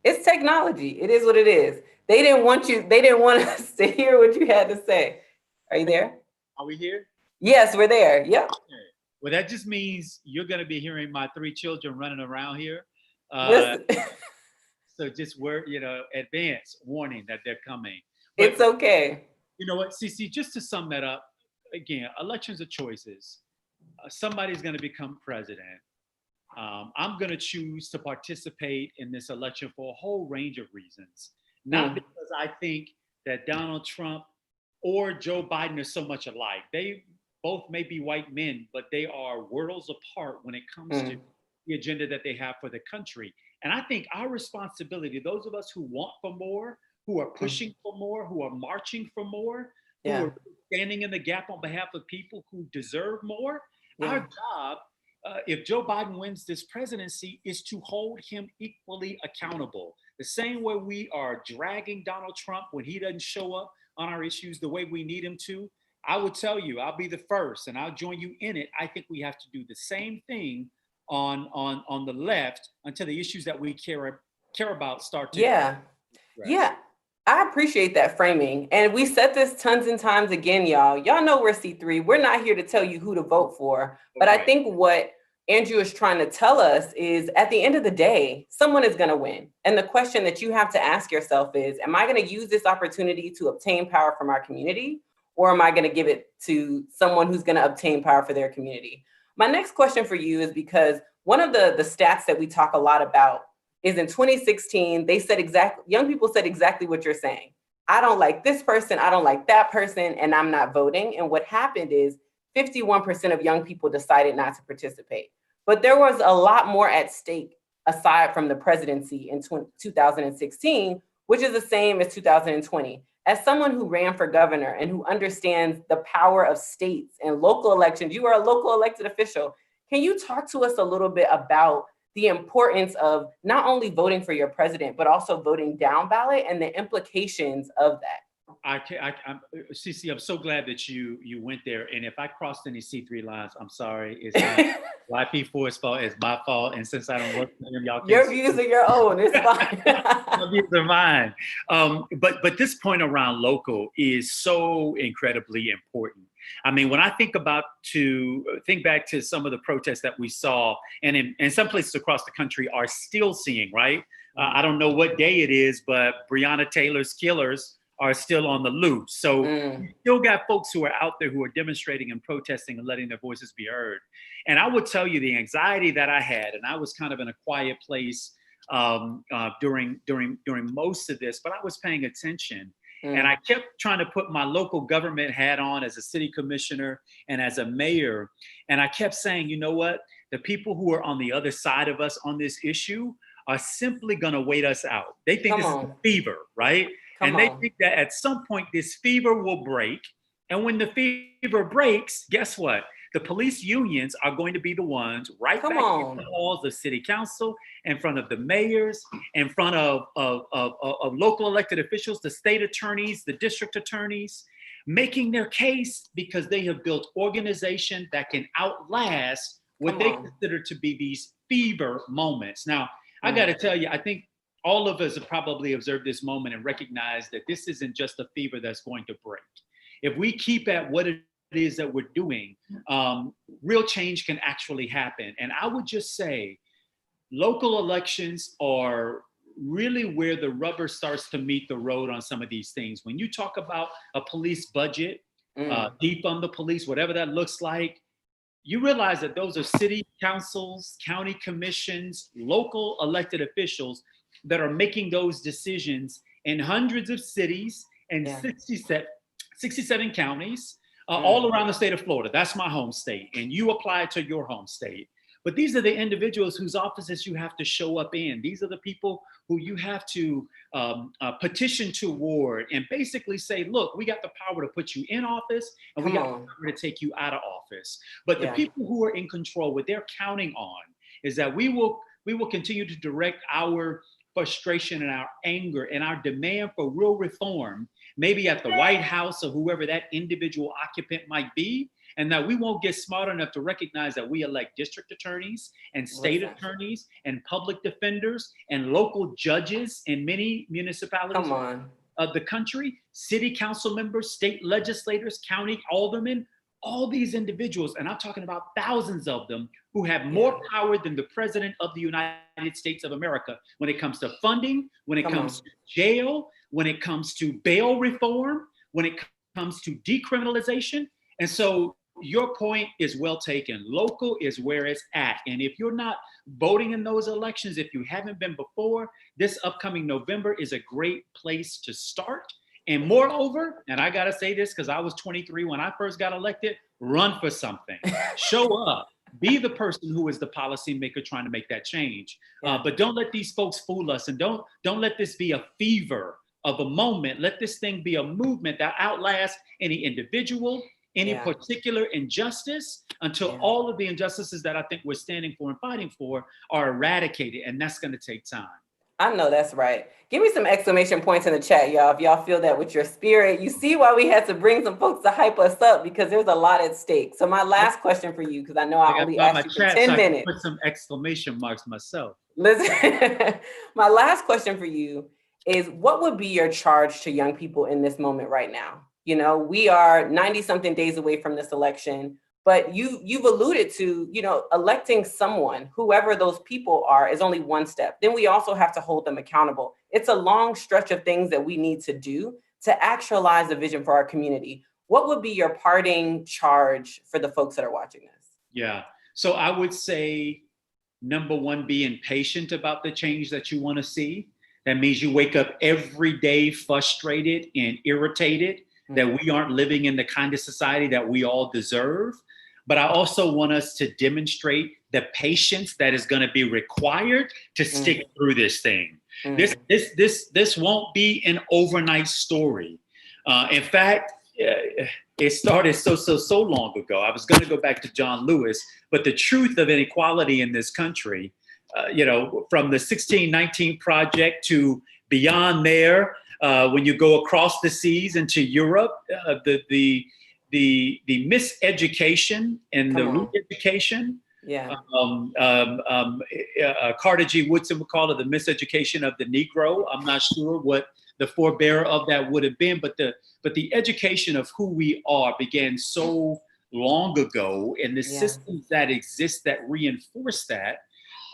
Speaker 13: It's technology. It is what it is. They didn't want us to hear what you had to say. Are you there?
Speaker 18: Are we here?
Speaker 13: Yes, we're there. Yep.
Speaker 18: Okay. Well, that just means you're going to be hearing my 3 children running around here. So just advance warning that they're coming. But,
Speaker 13: it's okay.
Speaker 18: You know what, Cece, just to sum that up, again, elections are choices. Somebody's going to become president. I'm going to choose to participate in this election for a whole range of reasons. Not because I think that Donald Trump or Joe Biden are so much alike. They both may be white men, but they are worlds apart when it comes to the agenda that they have for the country. And I think our responsibility, those of us who want for more, who are pushing for more, who are marching for more, who are standing in the gap on behalf of people who deserve more, our job, if Joe Biden wins this presidency, is to hold him equally accountable. The same way we are dragging Donald Trump when he doesn't show up on our issues the way we need him to, I would tell you, I'll be the first and I'll join you in it. I think we have to do the same thing on the left until the issues that we care about start to.
Speaker 13: Yeah. I appreciate that framing. And we said this tons and times again, y'all. Y'all know we're C3. We're not here to tell you who to vote for. But I think what Andrew is trying to tell us is at the end of the day, someone is going to win. And the question that you have to ask yourself is, am I going to use this opportunity to obtain power from our community? Or am I going to give it to someone who's going to obtain power for their community? My next question for you is because one of the stats that we talk a lot about is in 2016, young people said exactly what you're saying. I don't like this person, I don't like that person, and I'm not voting. And what happened is 51% of young people decided not to participate. But there was a lot more at stake aside from the presidency in 2016, which is the same as 2020. As someone who ran for governor and who understands the power of states and local elections, you are a local elected official. Can you talk to us a little bit about the importance of not only voting for your president, but also voting down ballot and the implications of that?
Speaker 18: CC, I'm so glad that you went there. And if I crossed any C3 lines, I'm sorry. It's not YP4's fault. It's my fault. And since I don't work for them, y'all can
Speaker 13: your views are your own. It's fine.
Speaker 18: My views are mine. But this point around local is so incredibly important. I mean, when I think back to some of the protests that we saw, and in some places across the country are still seeing, right? I don't know what day it is, but Breonna Taylor's killers are still on the loose. So you still got folks who are out there who are demonstrating and protesting and letting their voices be heard. And I would tell you the anxiety that I had, and I was kind of in a quiet place during most of this, but I was paying attention. And I kept trying to put my local government hat on as a city commissioner and as a mayor. And I kept saying, you know what? The people who are on the other side of us on this issue are simply going to wait us out. They think this is a fever, right? They think that at some point this fever will break. And when the fever breaks, guess what? The police unions are going to be the ones right back in the halls of city council, in front of the mayors, in front of local elected officials, the state attorneys, the district attorneys, making their case because they have built organization that can outlast what they consider to be these fever moments. Now, I got to tell you, I think all of us have probably observed this moment and recognized that this isn't just a fever that's going to break. If we keep at what it is that we're doing, real change can actually happen. And I would just say local elections are really where the rubber starts to meet the road on some of these things. When you talk about a police budget, defund the police, whatever that looks like, you realize that those are city councils, county commissions, local elected officials that are making those decisions in hundreds of cities and 67 counties all around the state of Florida. That's my home state. And you apply it to your home state. But these are the individuals whose offices you have to show up in. These are the people who you have to petition toward and basically say, look, we got the power to put you in office and we got the power to take you out of office. But the people who are in control, what they're counting on is that we will continue to direct our frustration and our anger and our demand for real reform, maybe at the White House or whoever that individual occupant might be, and that we won't get smart enough to recognize that we elect district attorneys and state attorneys and public defenders and local judges in many municipalities of the country, city council members, state legislators, county aldermen, all these individuals, and I'm talking about thousands of them, who have more power than the president of the United States of America when it comes to funding, when it comes to jail, when it comes to bail reform, when it comes to decriminalization. And so your point is well taken. Local is where it's at. And if you're not voting in those elections, if you haven't been before, this upcoming November is a great place to start. And moreover, and I got to say this because I was 23 when I first got elected, run for something, show up, be the person who is the policymaker trying to make that change. But don't let these folks fool us, and don't let this be a fever of a moment. Let this thing be a movement that outlasts any individual, any particular injustice, until all of the injustices that I think we're standing for and fighting for are eradicated. And that's going to take time.
Speaker 13: I know that's right. Give me some exclamation points in the chat, y'all, if y'all feel that with your spirit. You see why we had to bring some folks to hype us up, because there's a lot at stake. So my last question for you, because I know I only asked you for 10 minutes.
Speaker 18: Put some exclamation marks myself.
Speaker 13: Listen, my last question for you is what would be your charge to young people in this moment right now? You know, we are 90 something days away from this election, but you've alluded to, you know, electing someone, whoever those people are, is only one step. Then we also have to hold them accountable. It's a long stretch of things that we need to do to actualize the vision for our community. What would be your parting charge for the folks that are watching this?
Speaker 18: Yeah, so I would say, number one, being patient about the change that you want to see. That means you wake up every day frustrated and irritated that we aren't living in the kind of society that we all deserve. But I also want us to demonstrate the patience that is going to be required to stick through this thing. This won't be an overnight story. In fact, it started so long ago. I was going to go back to John Lewis, but the truth of inequality in this country, you know, from the 1619 Project to beyond there, when you go across the seas into Europe, the miseducation and the re-education.
Speaker 13: Yeah.
Speaker 18: Carter G. Woodson would call it the miseducation of the Negro. I'm not sure what the forebearer of that would have been, but the education of who we are began so long ago, and the systems that exist that reinforce that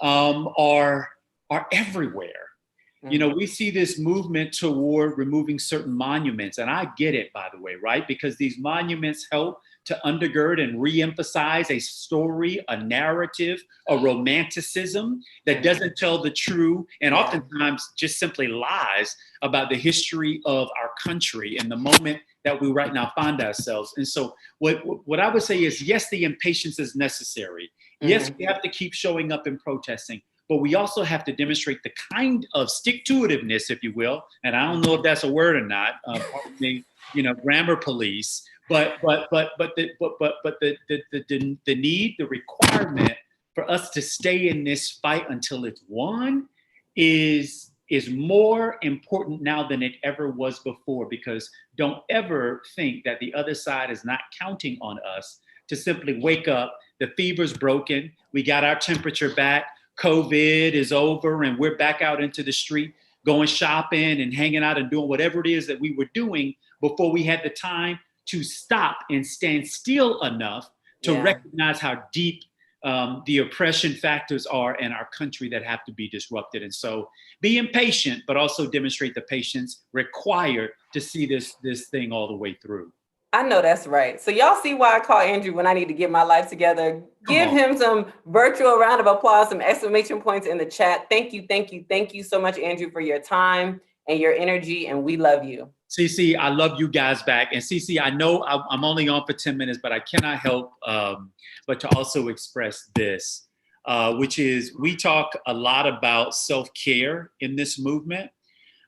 Speaker 18: are everywhere. You know, we see this movement toward removing certain monuments, and I get it, by the way, right? Because these monuments help to undergird and reemphasize a story, a narrative, a romanticism that doesn't tell the true and oftentimes just simply lies about the history of our country and the moment that we right now find ourselves. And so what I would say is, yes, the impatience is necessary. Yes, we have to keep showing up and protesting, but we also have to demonstrate the kind of stick-to-itiveness, if you will, and I don't know if that's a word or not, you know, grammar police, but the need, the requirement for us to stay in this fight until it's won is more important now than it ever was before, because don't ever think that the other side is not counting on us to simply wake up. The fever's broken, we got our temperature back, COVID is over, and we're back out into the street, going shopping and hanging out and doing whatever it is that we were doing before we had the time to stop and stand still enough to recognize how deep the oppression factors are in our country that have to be disrupted. And so be impatient, but also demonstrate the patience required to see this thing all the way through.
Speaker 13: I know that's right. So y'all see why I call Andrew when I need to get my life together. Give him some virtual round of applause, some exclamation points in the chat. Thank you, thank you, thank you so much, Andrew, for your time and your energy, and we love you.
Speaker 18: CC, I love you guys back. And CC, I know I'm only on for 10 minutes, but I cannot help but to also express this, which is we talk a lot about self-care in this movement.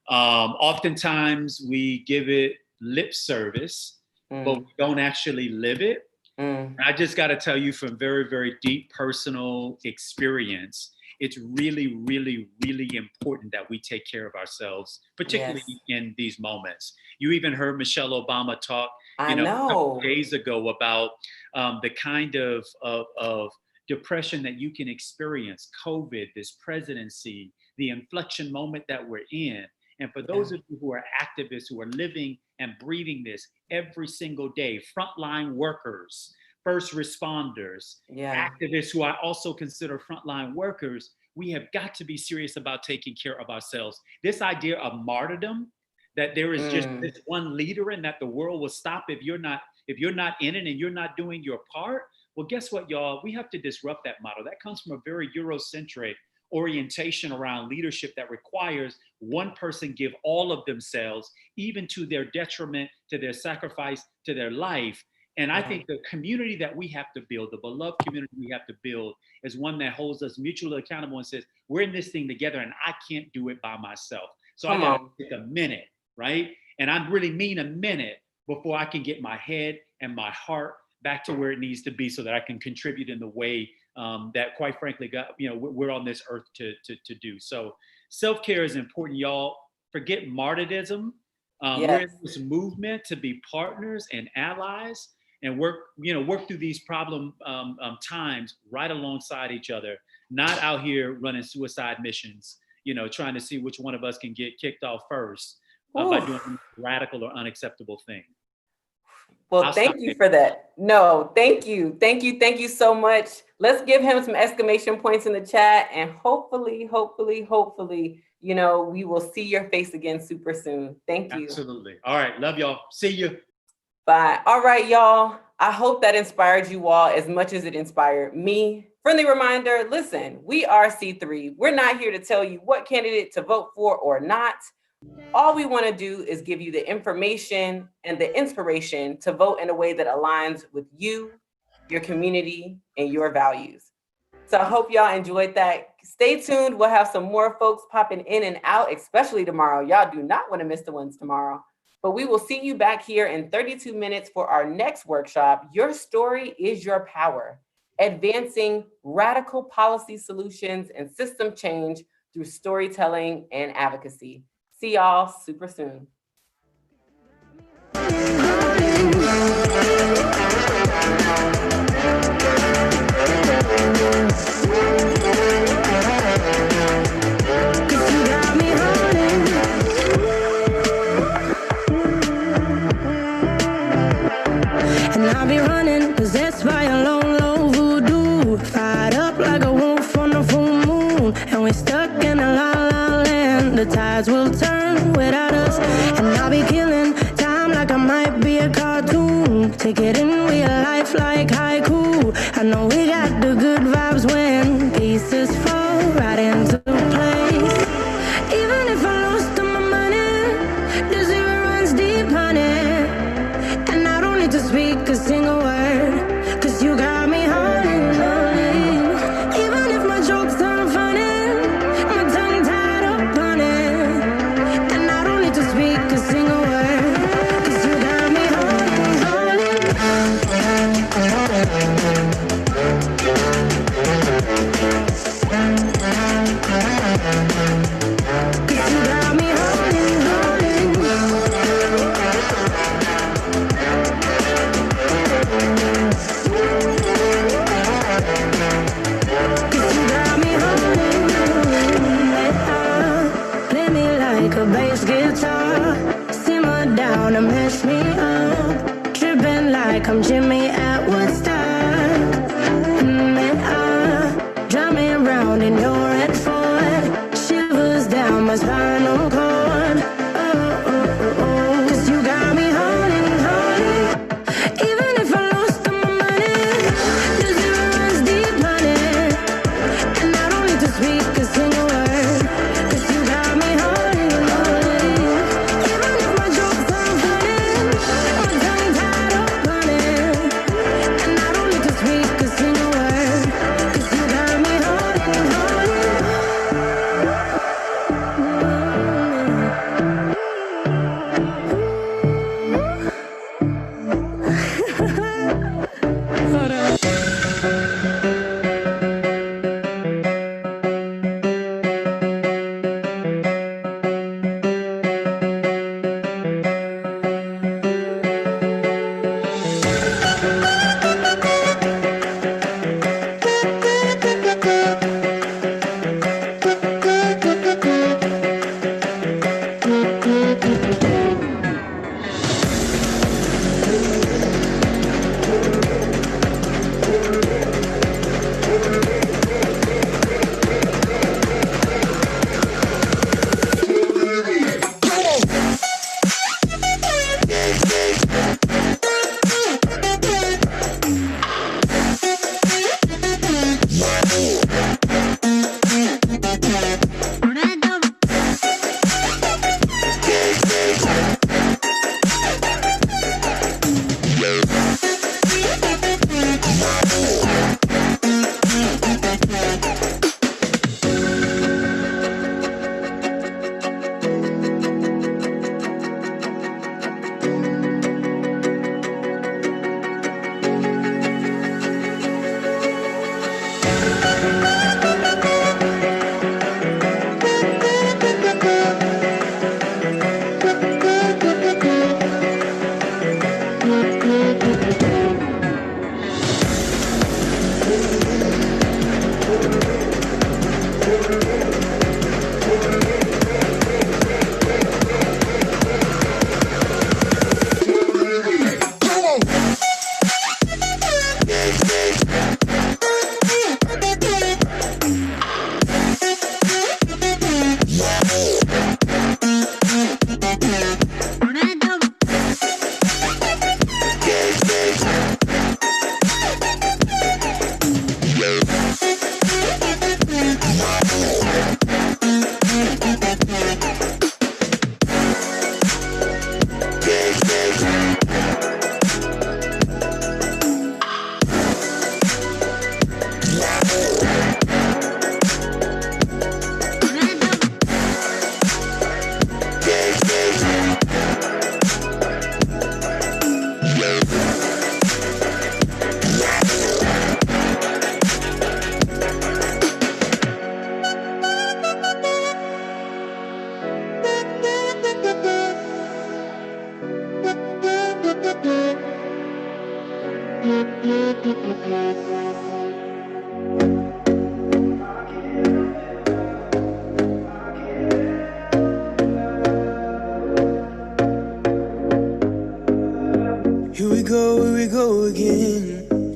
Speaker 18: Oftentimes we give it lip service, but we don't actually live it. I just got to tell you from very, very deep personal experience, it's really, really, really important that we take care of ourselves, particularly in these moments. You even heard Michelle Obama talk, a couple days ago about the kind of depression that you can experience, COVID, this presidency, the inflection moment that we're in. And for those of you who are activists, who are living and breathing this every single day, frontline workers, first responders, activists who I also consider frontline workers, we have got to be serious about taking care of ourselves. This idea of martyrdom, that there is just this one leader and that the world will stop if you're not in it and you're not doing your part. Well, guess what, y'all? We have to disrupt that model. That comes from a very Eurocentric orientation around leadership that requires one person give all of themselves, even to their detriment, to their sacrifice, to their life. And I think the community that we have to build, the beloved community we have to build, is one that holds us mutually accountable and says, we're in this thing together and I can't do it by myself. So I gotta take a minute, right? And I really mean a minute before I can get my head and my heart back to where it needs to be so that I can contribute in the way that, quite frankly, we're on this earth to do. So self-care is important, y'all. Forget martyrdom. We're in this movement to be partners and allies and work through these problem times right alongside each other, not out here running suicide missions, trying to see which one of us can get kicked off first by doing a radical or unacceptable thing.
Speaker 13: Well, thank you for that. No, thank you. Thank you so much. Let's give him some exclamation points in the chat, and hopefully, we will see your face again super soon. Thank you.
Speaker 18: Absolutely. All right. Love y'all. See you.
Speaker 13: Bye. All right, y'all. I hope that inspired you all as much as it inspired me. Friendly reminder, listen, we are C3. We're not here to tell you what candidate to vote for or not. All we want to do is give you the information and the inspiration to vote in a way that aligns with you, your community, and your values. So I hope y'all enjoyed that. Stay tuned. We'll have some more folks popping in and out, especially tomorrow. Y'all do not want to miss the ones tomorrow. But we will see you back here in 32 minutes for our next workshop. Your story is your power. Advancing radical policy solutions and system change through storytelling and advocacy. See y'all super soon.
Speaker 7: And I'll be running, possessed by a lone, low voodoo. Fired up like a wolf on the full moon. And we're stuck in a la-la land. The tides will turn without us. And I'll be killing time like I might be a cartoon. Take it in real life like haiku. I know we got the good vibes when pieces fall right into place. Even if I lost all my money, the zero runs deep, honey. And I don't need to speak a single word, 'cause you got me holding, holding. Even if my jokes aren't funny, my tongue tied up on it. And I don't need to speak a single word, 'cause you got me holding, holding. 'Cause you got me holding, holding. Play me like a bass guitar, simmer down and mess me up, tripping like I'm Jimmy at Woodstock. Drive me around in your red Ford, shivers down my spinal cord. Oh, oh, oh, oh. 'Cause you got me holding, holding. Even if I lost all my money, the zero runs deep, honey. And I don't need to speak a single word, 'cause you got me holding, holding. Even if my jokes aren't funny, my tongue tied up on it. And I don't need to speak a single word, 'cause you got me holding, holding.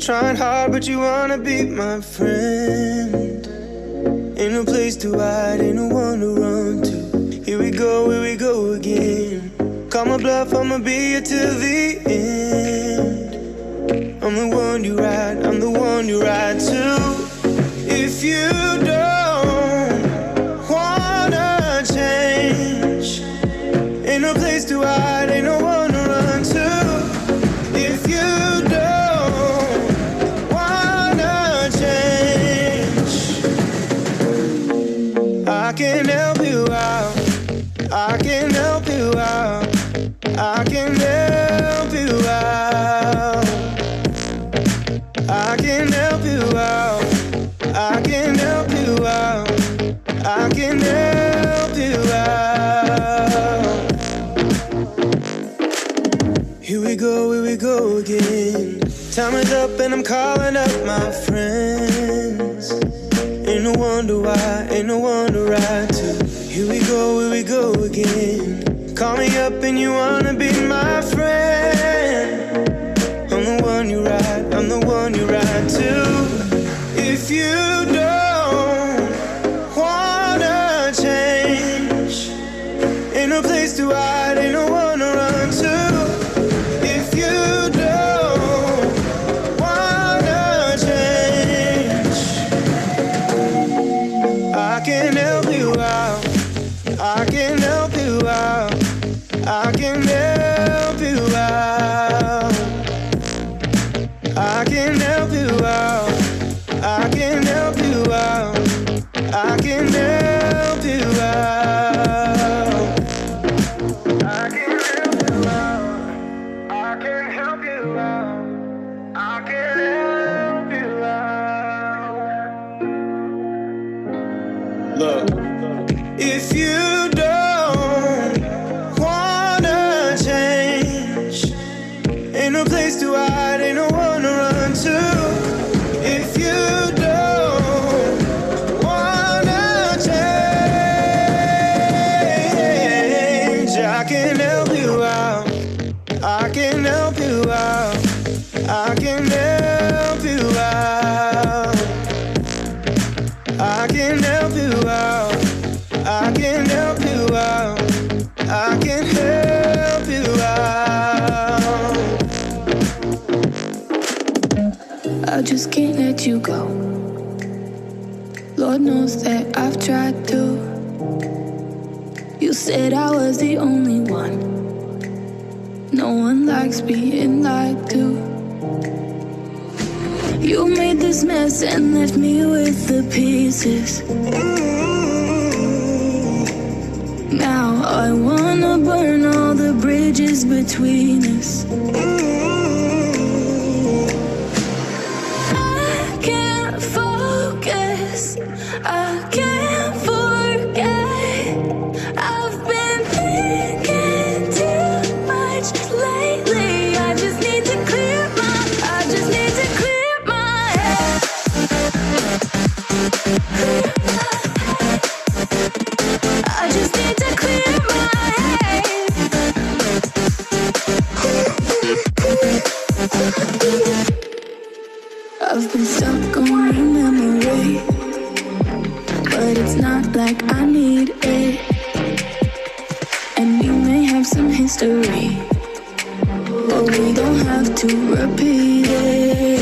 Speaker 6: trying hard, but you wanna be my friend. Ain't no place to hide, ain't no one to run to. Here we go again. Call my bluff, I'ma be here till the end. I'm the one you ride, I'm the one you ride to. If you don't wanna change, ain't no place to hide, ain't no one to run to. If you don't wanna change, I can help you out, I can help you out, I can help you out, I can help you out, I can help you out, I can help you out. Here we go again. Time is up and I'm calling up my friends. Ain't no wonder why, ain't no one to ride to. Here we go again. Call me up and you wanna be my friend. I'm the one you ride, I'm the one you ride to. If you don't wanna change, ain't no place to hide, ain't no one to run to. If you don't wanna change, I can help you out, I can help you out, I can help you out, I can help you out, I can help you out, I can help you out, I can help you out, I can help you out, I can help you out. Look, if you don't wanna change, ain't no place to hide, ain't no one to run to. If you don't wanna change, I can help you out, I can help you out, I can help you out, I can help you out, I can help you out, I can help you out.
Speaker 1: I just can't let you go. Lord knows that I've tried to. You said I was the only one. No one likes being lied to. You made this mess and left me with the pieces. Now I wanna burn all the bridges between us. I can't focus, I can't forget. I've been thinking too much lately. I just need to clear my, I just need to clear my head. I just need to clear my head. I've been stuck on your memory, but it's not like I need it. And we may have some history, but we don't have to repeat it.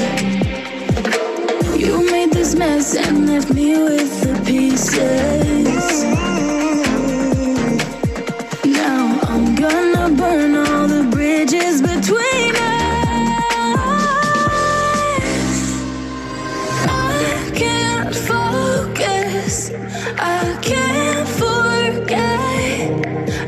Speaker 1: You made this mess and left me with the pieces. Now I'm gonna burn all the bridges between us. I can't focus, I can't forget.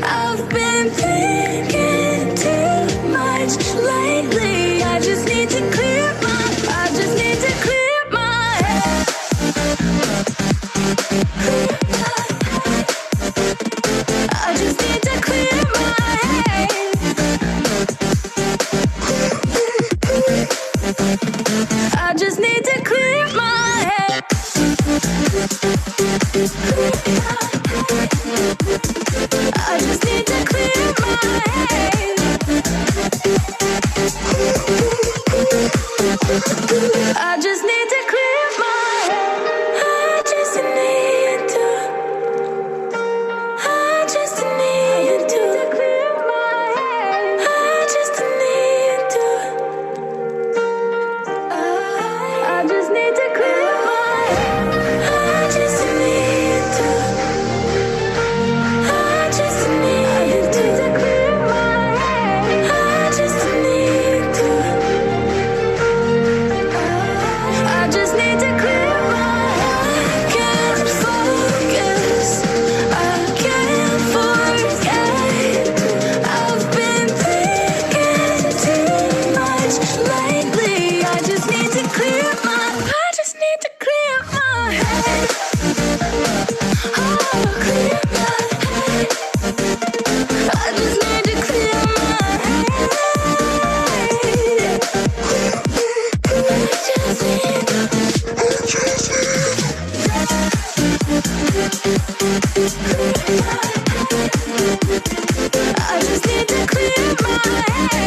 Speaker 1: I've been thinking too much lately. I just need to clear my, I just need to clear my head. I just need to clear my head. I just need to clear my head.
Speaker 5: I just need to clear my head.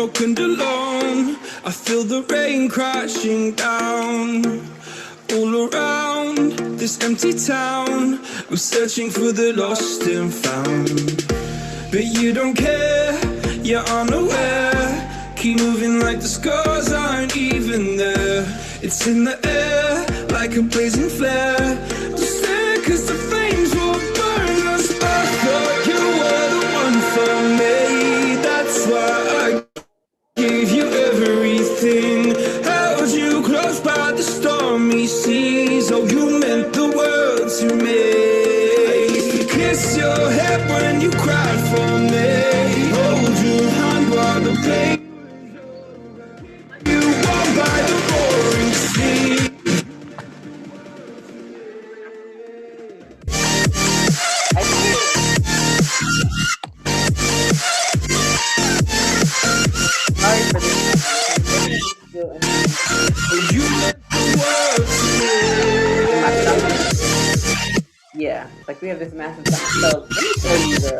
Speaker 6: broken alone. I feel the rain crashing down all around this empty town. I'm searching for the lost and found, but you don't care, you're unaware. Keep moving like the scars aren't even there. It's in the air like a blazing flare. Don't stare 'cause the flames will burn us. I thought you were the one for me. That's why I gave you everything. Held you close by the stormy seas. Oh, you meant the world to me. I used to kiss your head when you cried for me. Hold your hand while the pain you walk by the roaring sea.
Speaker 13: Yeah, like we have this massive stomach. So let me show you the.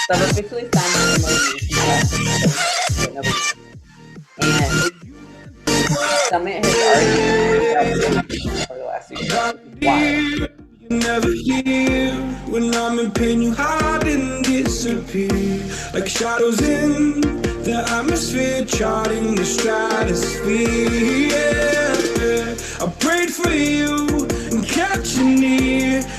Speaker 13: So I've officially signed my emojis and Summit has already for the last 2 years. Why?
Speaker 6: Never here when I'm in pain, you hide and disappear like shadows in the atmosphere, charting the stratosphere. Yeah, I prayed for you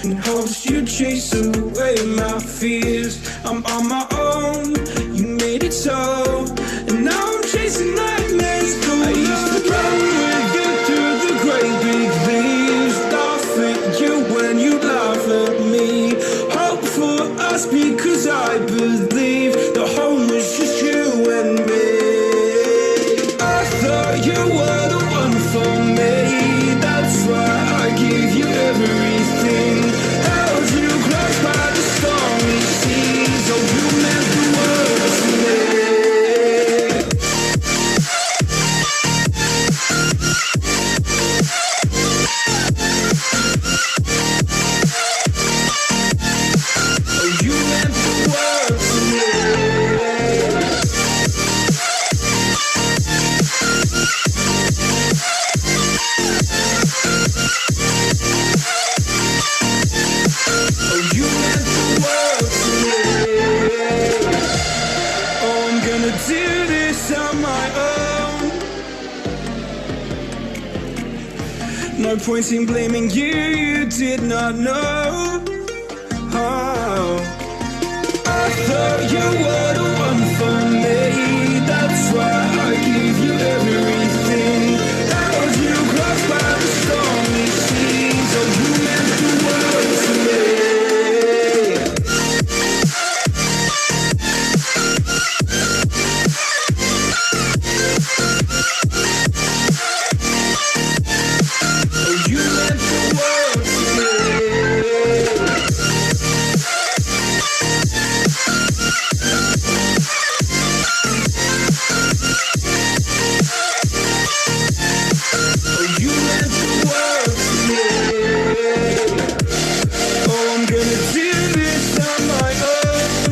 Speaker 6: in hopes you chase away my fears. I'm on my own, you made it so, and now I'm chasing nightmares. I used to run with you through the great big leaves, laugh at you when you laugh at me, hope for us because I believe the home was just you and me. I thought you were the one for me, that's why I gave you everything, held you close by the stormy seas. Oh, you meant the world to me. Oh, you meant the world to me. Oh, you meant the world to me. Oh, I'm gonna do this on my own. No point in blaming you, you did not know. Oh, I thought you were the one for me, that's why I gave you everything, held you close by the stormy seas. Oh, you meant the world to me. Oh, you meant the world to me. Oh, you meant the world to me. Oh, I'm gonna do this on my own.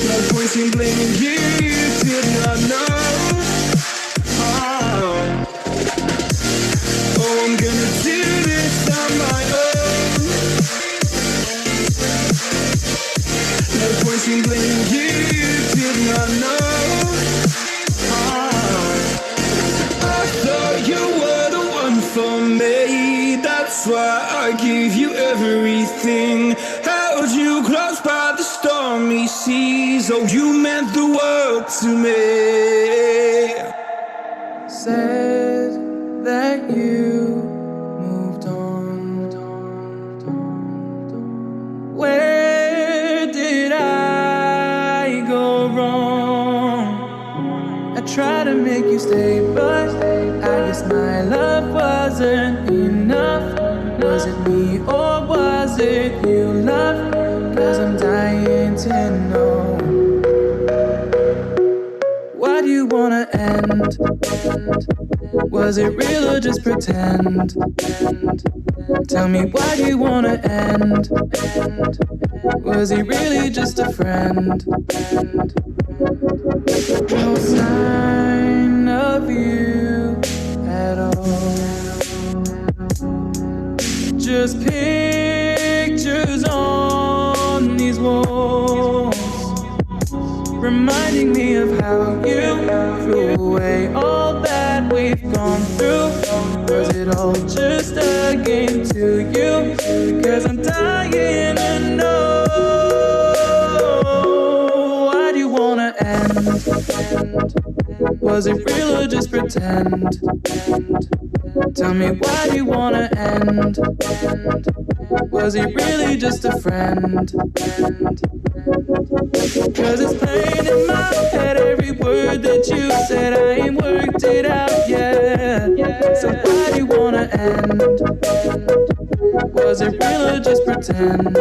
Speaker 6: No point in blaming you, you did not know. Oh, oh, I'm gonna do this on my own. No point in blaming you, you did not know. I thought you were the one for me, that's why I gave you everything, held you close by the stormy seas. Oh, you meant the world to me.
Speaker 8: Said that you moved on. Where did I go wrong? I tried to make you stay, but I guess my love wasn't enough. Was it me or was it you, love? 'Cause I'm dying to know. Why do you wanna end? Was it real or just pretend? Tell me, why do you wanna end? Was he really just a friend? No sign of you at all. Just pictures on these walls, reminding me of how you threw away all that we've gone through. Was it all just a game to you? Because I'm dying to know. Why do you wanna end? Was it real or just pretend? Tell me, why do you wanna end? Was he really just a friend? Cause it's playing in my head, every word that you said, I ain't worked it out yet. So why do you wanna end? Was it real or just pretend?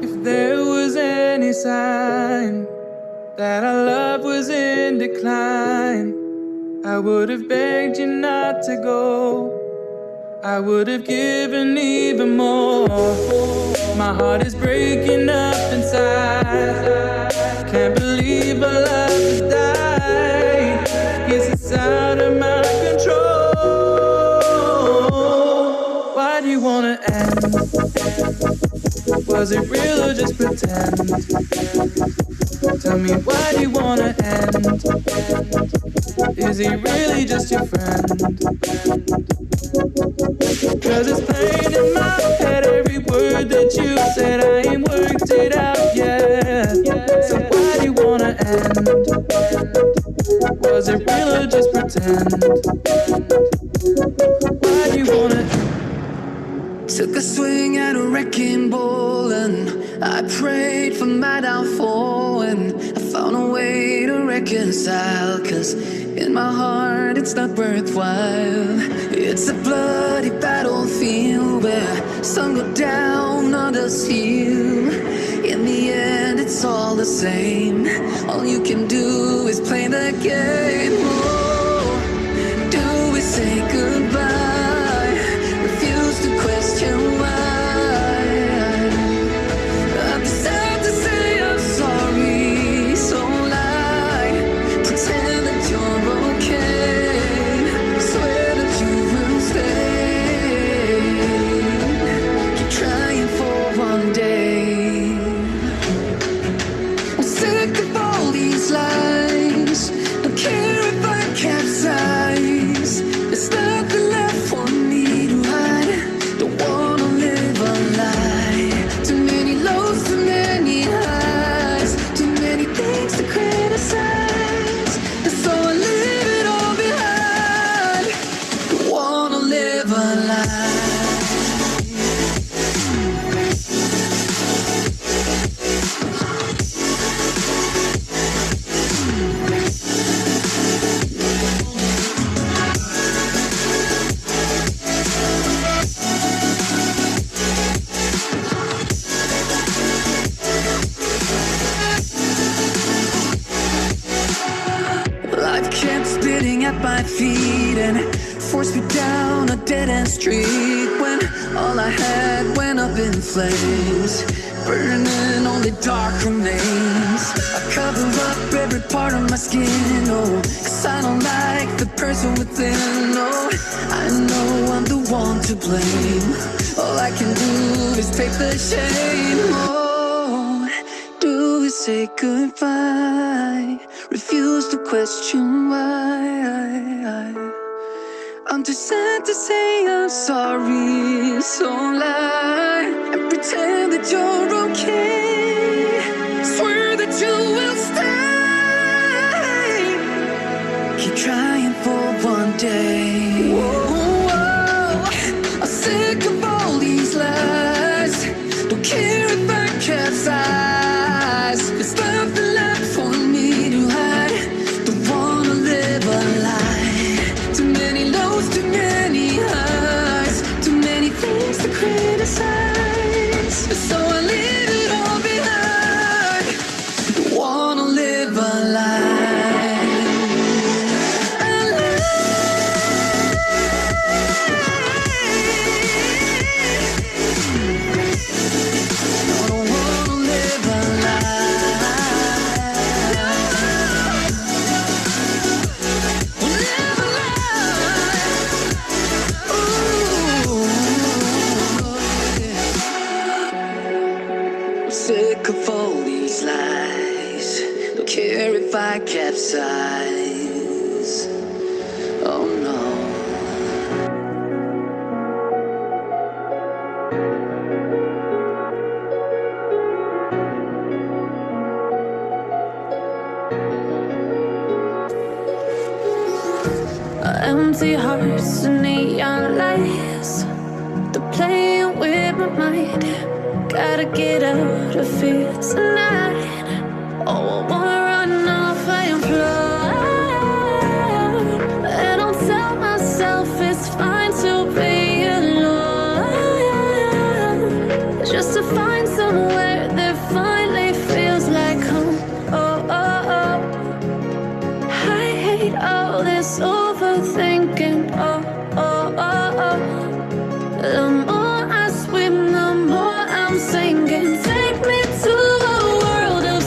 Speaker 8: If there was any sign that our love was in decline, I would have begged you not to go. I would have given even more. My heart is breaking up inside. Can't believe our love has died. Guess it's out of my control. Why do you wanna end? Was it real or just pretend? Tell me, why do you wanna end? Is he really just your friend? Cause it's playing in my head every word that you said. I ain't worked it out yet. So why do you wanna end? Was it real or just pretend? Why do you wanna?
Speaker 9: Took a swing at a wrecking ball and I prayed for my downfall, and I found a way to reconcile, cause in my heart it's not worthwhile. It's a bloody battlefield where some go down, others heal. In the end it's all the same. All you can do is play the game. Oh, do we say goodbye? Refuse to question why. I'm sad to say I'm sorry, so lie. Pretend that you're okay. Swear that you will stay. Keep trying for one day. I'm sick of all these lies. Don't care if I capsize. There's nothing left for me to hide. Don't wanna live a lie. Too many lows, too many highs. Too many things to criticize. And so I leave it all behind. Don't wanna live a lie. Life kept spitting at my feet and forced me down a dead-end street when all I had went up in flames, burning only dark remains. I cover up every part of my skin, oh, cause I don't like the person within. Oh, I know I'm the one to blame. All I can do is take the shame. Oh, do we say goodbye? Refuse to question why. I'm too sad to say I'm sorry, so lie and pretend that you're okay. Swear that you will stay. Keep trying for one day. Whoa, I'm sick of all these lies. Don't care if I capsize. There's nothing left for me to hide. Don't wanna live a lie. Too many lows, too many highs. Too many things to criticize. So I leave it all behind. Don't wanna live a lie. Sick of all these lies. Don't care if I capsize. Oh no.
Speaker 5: Empty hearts and neon lights. They're playing with my mind. Gotta get out of here tonight. Oh, I wanna run off and fly. And I'll tell myself it's fine to be alone. Just to find somewhere that finally feels like home. Oh, oh, oh. I hate all this overthinking. Oh, oh, oh, oh. The more I swim, the more I'm sinking. Take me to a world of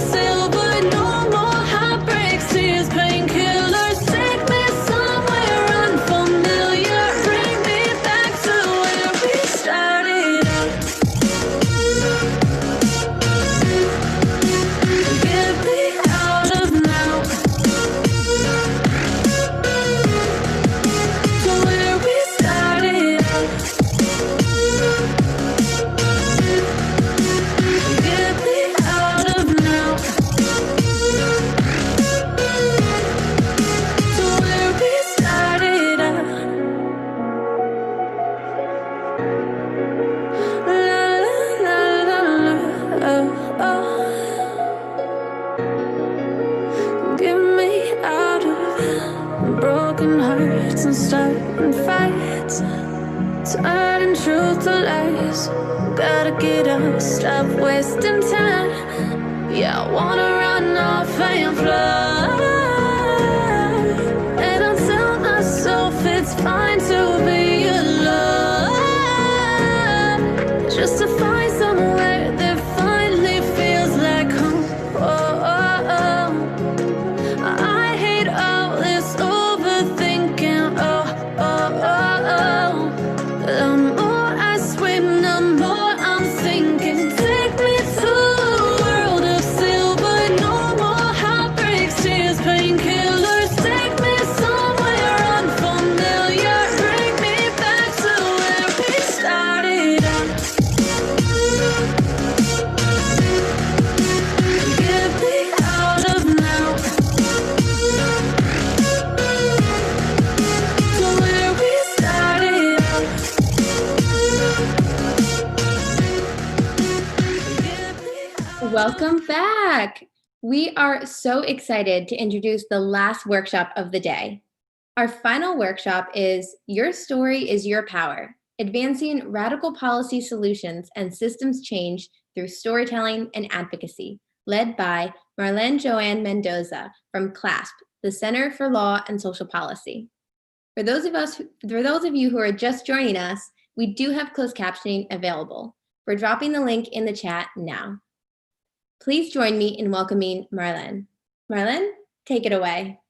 Speaker 5: and fights, turning truth to lies. Gotta get up, stop wasting time. Yeah, I wanna run off and fly. And I tell myself it's fine to be alone, just to find somewhere that finally feels like home. I hate all this overthinking. The more I swim, the more I'm sinking. Take me to a world of silver, no more heartbreaks, tears, painkillers. Take me somewhere unfamiliar, bring me back to where we started out. Get me out of now, to where we started out.
Speaker 2: Welcome back. We are so excited to introduce the last workshop of the day. Our final workshop is Your Story is Your Power, Advancing Radical Policy Solutions and Systems Change Through Storytelling and Advocacy, led by Marlen Joanne Mendoza from CLASP, the Center for Law and Social Policy. For those of you who are just joining us, we do have closed captioning available. We're dropping the link in the chat now. Please join me in welcoming Marlen. Marlen, take it away.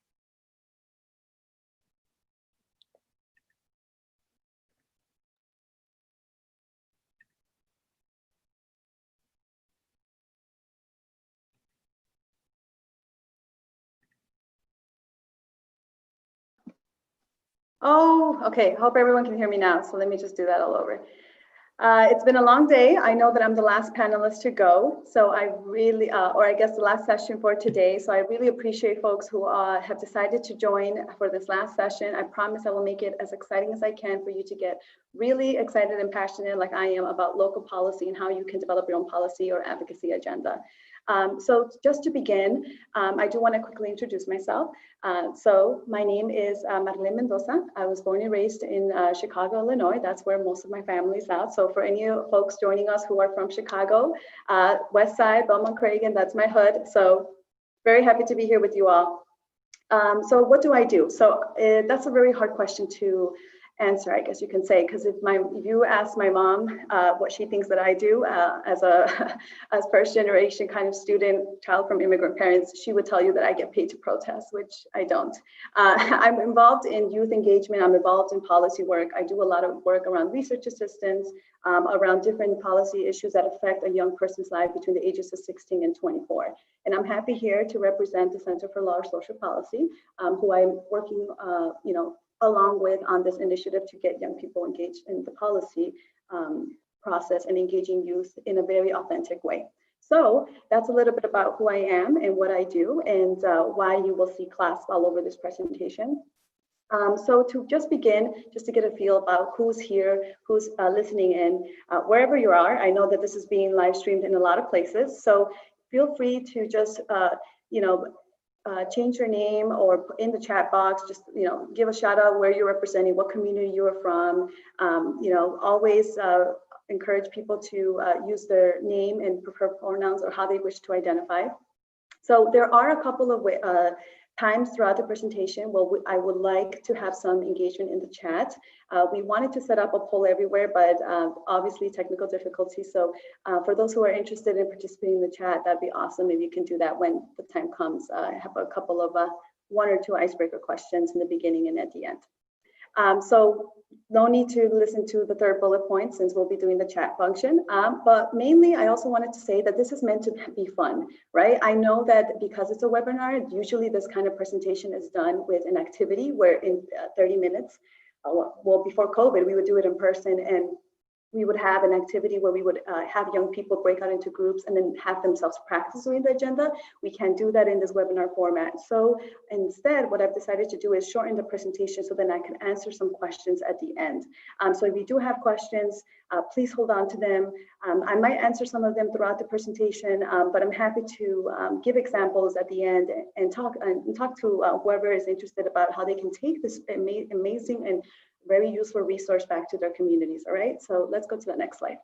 Speaker 19: Oh, okay. Hope everyone can hear me now. So let me just do that all over. It's been a long day. I know that I'm the last panelist to go. So I really, or I guess the last session for today. So I really appreciate folks who have decided to join for this last session. I promise I will make it as exciting as I can for you to get really excited and passionate like I am about local policy and how you can develop your own policy or advocacy agenda. So just to begin, I do want to quickly introduce myself. So my name is Mariah Mendoza. I was born and raised in Chicago, Illinois. That's where most of my family is at. So for any folks joining us who are from Chicago, West Side, Belmont Cragen, that's my hood. So very happy to be here with you all. So what do I do? So that's a very hard question to answer, I guess you can say, because if you ask my mom what she thinks that I do as first generation kind of student, child from immigrant parents, she would tell you that I get paid to protest, which I don't. I'm involved in youth engagement. I'm involved in policy work. I do a lot of work around research assistance, around different policy issues that affect a young person's life between the ages of 16 and 24. And I'm happy here to represent the Center for Law and Social Policy, who I'm working, along with on this initiative to get young people engaged in the policy process and engaging youth in a very authentic way. So that's a little bit about who I am and what I do and why you will see CLASP all over this presentation. So to just begin, just to get a feel about who's here, who's listening in, wherever you are. I know that this is being live streamed in a lot of places, so feel free to just, change your name or in the chat box, just, give a shout out where you're representing, what community you are from. Always encourage people to use their name and preferred pronouns or how they wish to identify. So there are a couple of times throughout the presentation where I would like to have some engagement in the chat. We wanted to set up a poll everywhere, but obviously technical difficulties. So for those who are interested in participating in the chat, that'd be awesome if you can do that when the time comes. I have a couple of one or two icebreaker questions in the beginning and at the end. So no need to listen to the third bullet point since we'll be doing the chat function. But mainly, I also wanted to say that this is meant to be fun, right? I know that because it's a webinar, usually this kind of presentation is done with an activity where in 30 minutes, well, before COVID, we would do it in person and we would have an activity where we would have young people break out into groups and then have themselves practice doing the agenda. We can't do that in this webinar format. So instead, what I've decided to do is shorten the presentation so then I can answer some questions at the end. So if you do have questions, please hold on to them. I might answer some of them throughout the presentation, but I'm happy to give examples at the end and talk to whoever is interested about how they can take this amazing and very useful resource back to their communities. All right, so let's go to the next slide.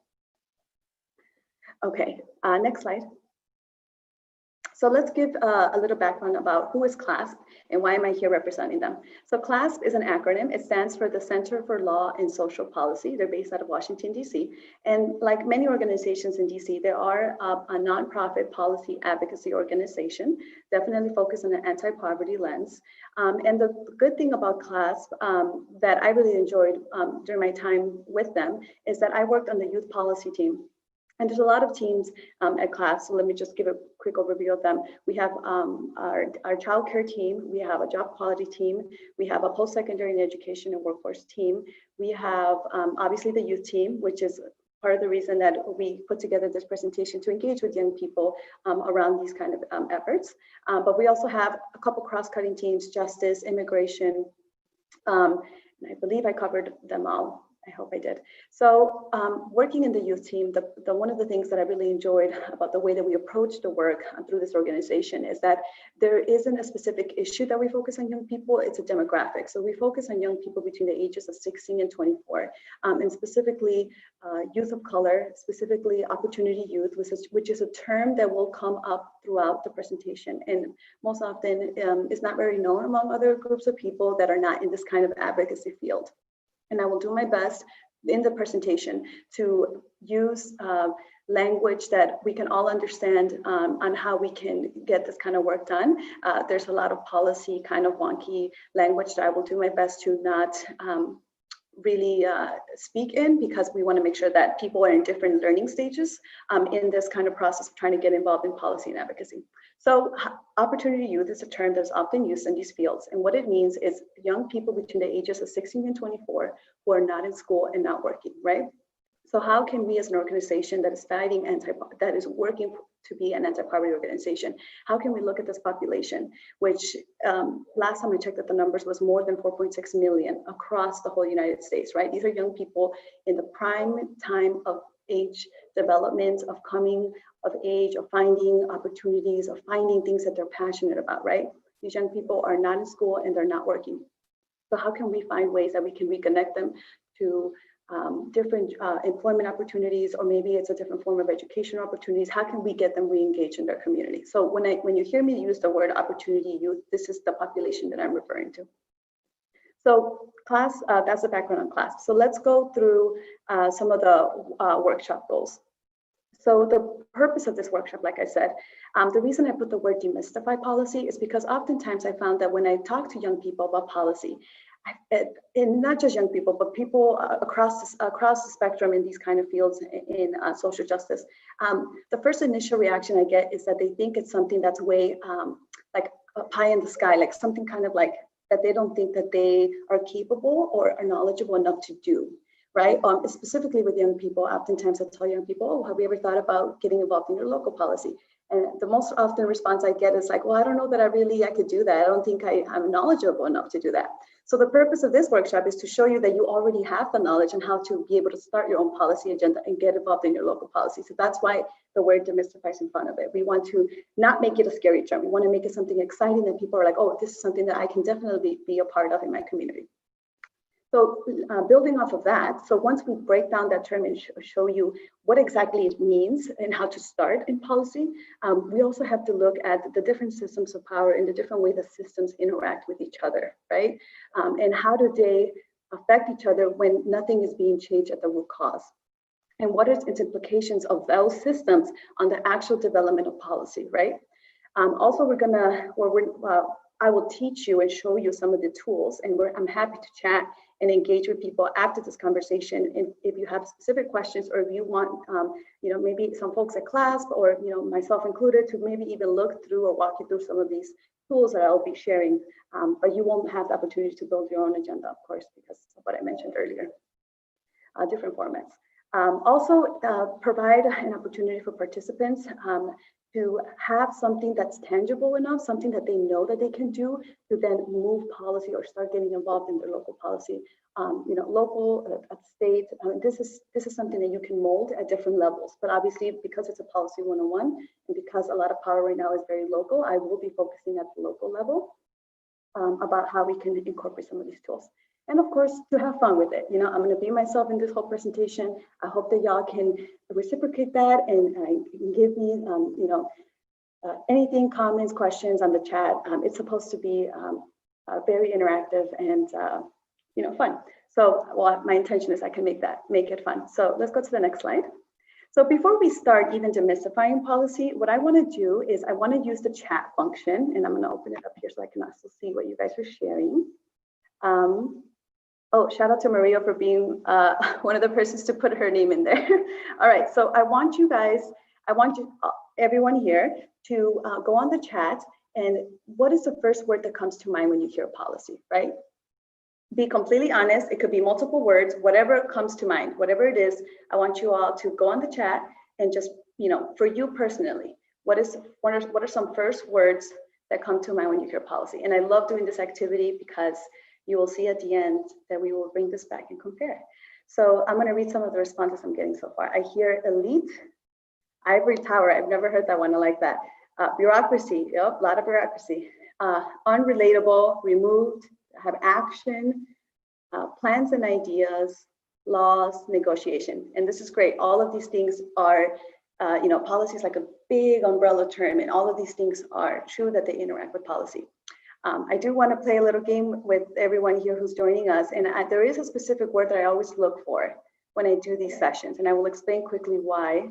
Speaker 19: Okay, next slide. So let's give a little background about who is CLASP and why am I here representing them. So CLASP is an acronym. It stands for the Center for Law and Social Policy. They're based out of Washington, D.C. And like many organizations in D.C., they are a nonprofit policy advocacy organization, definitely focused on an anti-poverty lens. And the good thing about CLASP that I really enjoyed during my time with them is that I worked on the youth policy team. And there's a lot of teams at CLASP, so let me just give a quick overview of them. We have our child care team, we have a job quality team, we have a post-secondary education and workforce team, we have obviously the youth team, which is part of the reason that we put together this presentation to engage with young people around these kind of efforts. But we also have a couple cross-cutting teams, justice, immigration, and I believe I covered them all. I hope I did. So working in the youth team, one of the things that I really enjoyed about the way that we approach the work through this organization is that there isn't a specific issue that we focus on young people, it's a demographic. So we focus on young people between the ages of 16 and 24, and specifically youth of color, specifically opportunity youth, which is a term that will come up throughout the presentation. And most often is not very known among other groups of people that are not in this kind of advocacy field. And I will do my best in the presentation to use language that we can all understand on how we can get this kind of work done. There's a lot of policy kind of wonky language that I will do my best to not really speak in, because we want to make sure that people are in different learning stages in this kind of process of trying to get involved in policy and advocacy. So opportunity youth is a term that's often used in these fields. And what it means is young people between the ages of 16 and 24 who are not in school and not working, right? So how can we as an organization that is fighting that is working to be an anti-poverty organization, how can we look at this population, which last time I checked that the numbers was more than 4.6 million across the whole United States, right? These are young people in the prime time of age development, of coming of age, of finding opportunities, of finding things that they're passionate about, right? These young people are not in school and they're not working. So how can we find ways that we can reconnect them to different employment opportunities, or maybe it's a different form of education opportunities? How can we get them re-engaged in their community? So when you hear me use the word opportunity youth, this is the population that I'm referring to. So CLASP, that's the background on CLASP. So let's go through some of the workshop goals. So the purpose of this workshop, like I said, the reason I put the word demystify policy is because oftentimes I found that when I talk to young people about policy, and not just young people, but people across the spectrum in these kind of fields in social justice, the first initial reaction I get is that they think it's something that's way like a pie in the sky, like something kind of like that they don't think that they are capable or are knowledgeable enough to do, right? Specifically with young people, oftentimes I tell young people, oh, have you ever thought about getting involved in your local policy? And the most often response I get is like, well, I don't know that I could do that. I don't think I'm knowledgeable enough to do that. So the purpose of this workshop is to show you that you already have the knowledge and how to be able to start your own policy agenda and get involved in your local policy. So that's why the word demystify is in front of it. We want to not make it a scary term. We want to make it something exciting that people are like, oh, this is something that I can definitely be a part of in my community. So building off of that, so once we break down that term and show you what exactly it means and how to start in policy, we also have to look at the different systems of power and the different way the systems interact with each other, right? And how do they affect each other when nothing is being changed at the root cause? And what is its implications of those systems on the actual development of policy, right? Also, I will teach you and show you some of the tools, and I'm happy to chat and engage with people after this conversation. And if you have specific questions, or if you want, maybe some folks at CLASP, or myself included, to maybe even look through or walk you through some of these tools that I'll be sharing, but you won't have the opportunity to build your own agenda, of course, because of what I mentioned earlier, different formats. Also, provide an opportunity for participants to have something that's tangible enough, something that they know that they can do to then move policy or start getting involved in their local policy, local, at state. This is something that you can mold at different levels, but obviously because it's a policy 101 and because a lot of power right now is very local, I will be focusing at the local level about how we can incorporate some of these tools. And of course, to have fun with it. You know, I'm going to be myself in this whole presentation. I hope that y'all can reciprocate that and give me, you know, anything, comments, questions on the chat. It's supposed to be very interactive and, you know, fun. So, well, my intention is I can make it fun. So let's go to the next slide. So before we start even demystifying policy, what I want to do is I want to use the chat function, and I'm going to open it up here so I can also see what you guys are sharing. Oh, shout out to Maria for being one of the persons to put her name in there. All right, so I want you, everyone here, to go on the chat, and what is the first word that comes to mind when you hear policy, right? Be completely honest. It could be multiple words, whatever comes to mind, whatever it is. I want you all to go on the chat and just, you know, for you personally, what are some first words that come to mind when you hear policy? And I love doing this activity because you will see at the end that we will bring this back and compare. So I'm going to read some of the responses I'm getting so far. I hear elite, ivory tower. I've never heard that one. I like that. Bureaucracy. Yep, a lot of bureaucracy. Unrelatable, removed. Have action, plans and ideas, laws, negotiation. And this is great. All of these things are, you know, policy is like a big umbrella term, and all of these things are true that they interact with policy. I do want to play a little game with everyone here who's joining us. And there is a specific word that I always look for when I do these sessions. And I will explain quickly why.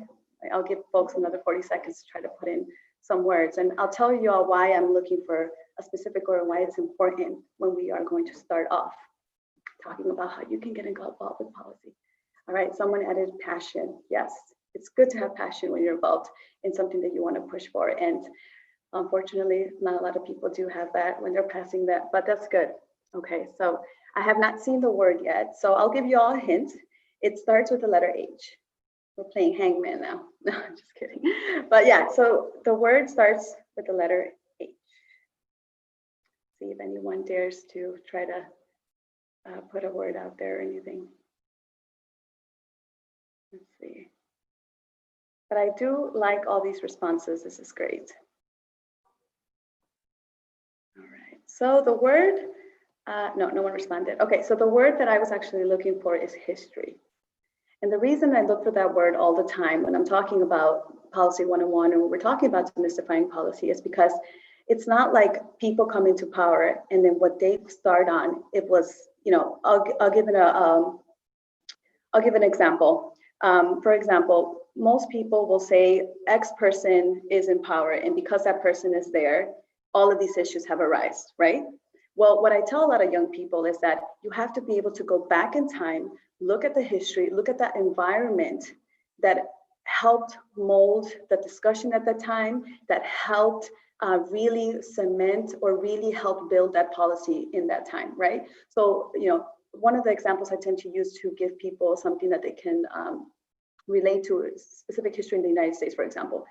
Speaker 19: I'll give folks another 40 seconds to try to put in some words. And I'll tell you all why I'm looking for a specific word and why it's important when we are going to start off talking about how you can get involved with policy. All right, someone added passion. Yes, it's good to have passion when you're involved in something that you want to push for. And unfortunately, not a lot of people do have that when they're passing that, but that's good. Okay, so I have not seen the word yet, so I'll give you all a hint. It starts with the letter H. We're playing hangman now. No, I'm just kidding. But yeah, so the word starts with the letter H. See if anyone dares to try to put a word out there or anything. Let's see. But I do like all these responses. This is great. All right, so the word, no one responded. Okay, so the word that I was actually looking for is history. And the reason I look for that word all the time when I'm talking about Policy 101 and when we're talking about demystifying policy is because it's not like people come into power and then what they start on, it was, you know, I'll give an example. For example, most people will say X person is in power, and because that person is there, all of these issues have arisen, right? Well, what I tell a lot of young people is that you have to be able to go back in time, look at the history, look at that environment that helped mold the discussion at that time, that helped really cement or really help build that policy in that time, right? So, you know, one of the examples I tend to use to give people something that they can relate to specific history in the United States, for example.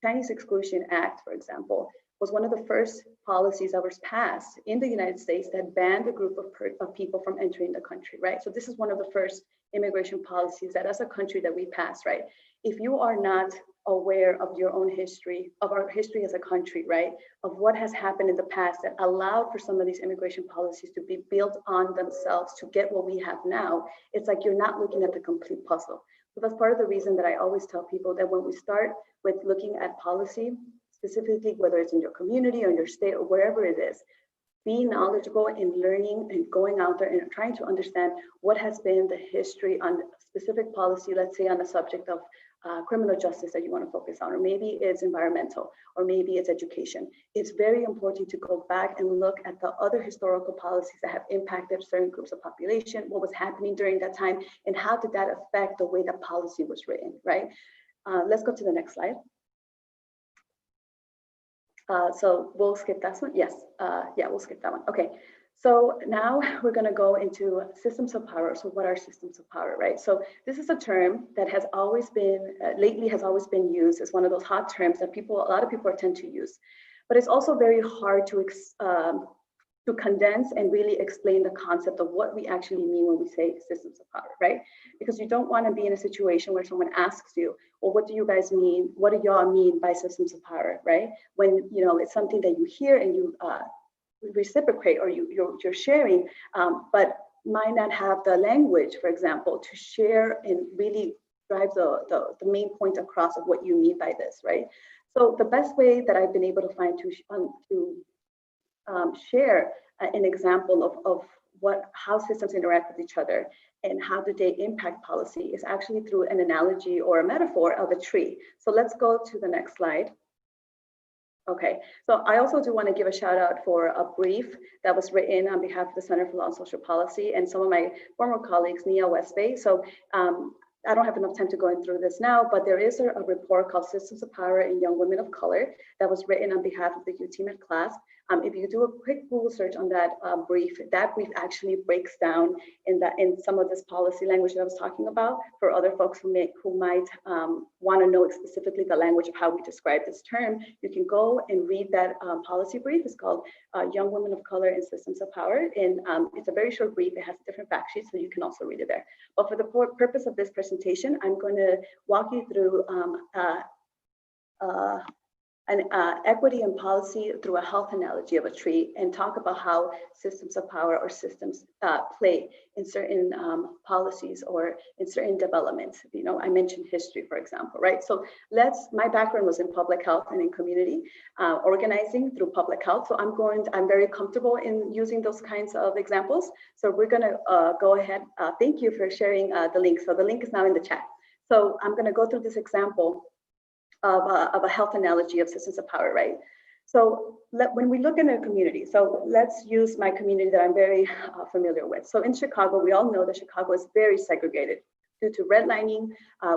Speaker 19: Chinese Exclusion Act, for example, was one of the first policies that was passed in the United States that banned a group of people from entering the country, right? So this is one of the first immigration policies that as a country that we passed, right? If you are not aware of your own history, of our history as a country, right? Of what has happened in the past that allowed for some of these immigration policies to be built on themselves to get what we have now, it's like you're not looking at the complete puzzle. So that's part of the reason that I always tell people that when we start with looking at policy, specifically whether it's in your community or in your state or wherever it is, be knowledgeable in learning and going out there and trying to understand what has been the history on specific policy, let's say on the subject of criminal justice that you want to focus on, or maybe it's environmental, or maybe it's education. It's very important to go back and look at the other historical policies that have impacted certain groups of population, what was happening during that time, and how did that affect the way that policy was written, right? Let's go to the next slide. So we'll skip that one. Yes, yeah, we'll skip that one. Okay, so now we're gonna go into systems of power. So what are systems of power, right? So this is a term that has always been, lately has always been used as one of those hot terms that a lot of people tend to use. But it's also very hard to condense and really explain the concept of what we actually mean when we say systems of power, right? Because you don't want to be in a situation where someone asks you, well, what do you guys mean? What do y'all mean by systems of power, right? When, you know, it's something that you hear and you reciprocate, or you're sharing, but might not have the language, for example, to share and really drive the main point across of what you mean by this, right? So the best way that I've been able to find to share an example of how systems interact with each other and how do they impact policy is actually through an analogy or a metaphor of a tree. So let's go to the next slide. Okay, so I also do want to give a shout out for a brief that was written on behalf of the Center for Law and Social Policy and some of my former colleagues, Nia Westbay. So I don't have enough time to go through this now, but there is a report called Systems of Power in Young Women of Color that was written on behalf of the UTMED class. If you do a quick Google search on that brief actually breaks down in some of this policy language that I was talking about for other folks who might want to know specifically the language of how we describe this term. You can go and read that policy brief. It's called Young Women of Color in Systems of Power. And it's a very short brief. It has different fact sheets, so you can also read it there. But for the purpose of this presentation, I'm going to walk you through equity and policy through a health analogy of a tree and talk about how systems of power or systems play in certain policies or in certain developments. You know, I mentioned history, for example, right? So my background was in public health and in community organizing through public health. So I'm very comfortable in using those kinds of examples. So we're gonna go ahead. Thank you for sharing the link. So the link is now in the chat. So I'm gonna go through this example of a health analogy of systems of power, right? So when we look in a community, so let's use my community that I'm very familiar with. So in Chicago, we all know that Chicago is very segregated due to redlining,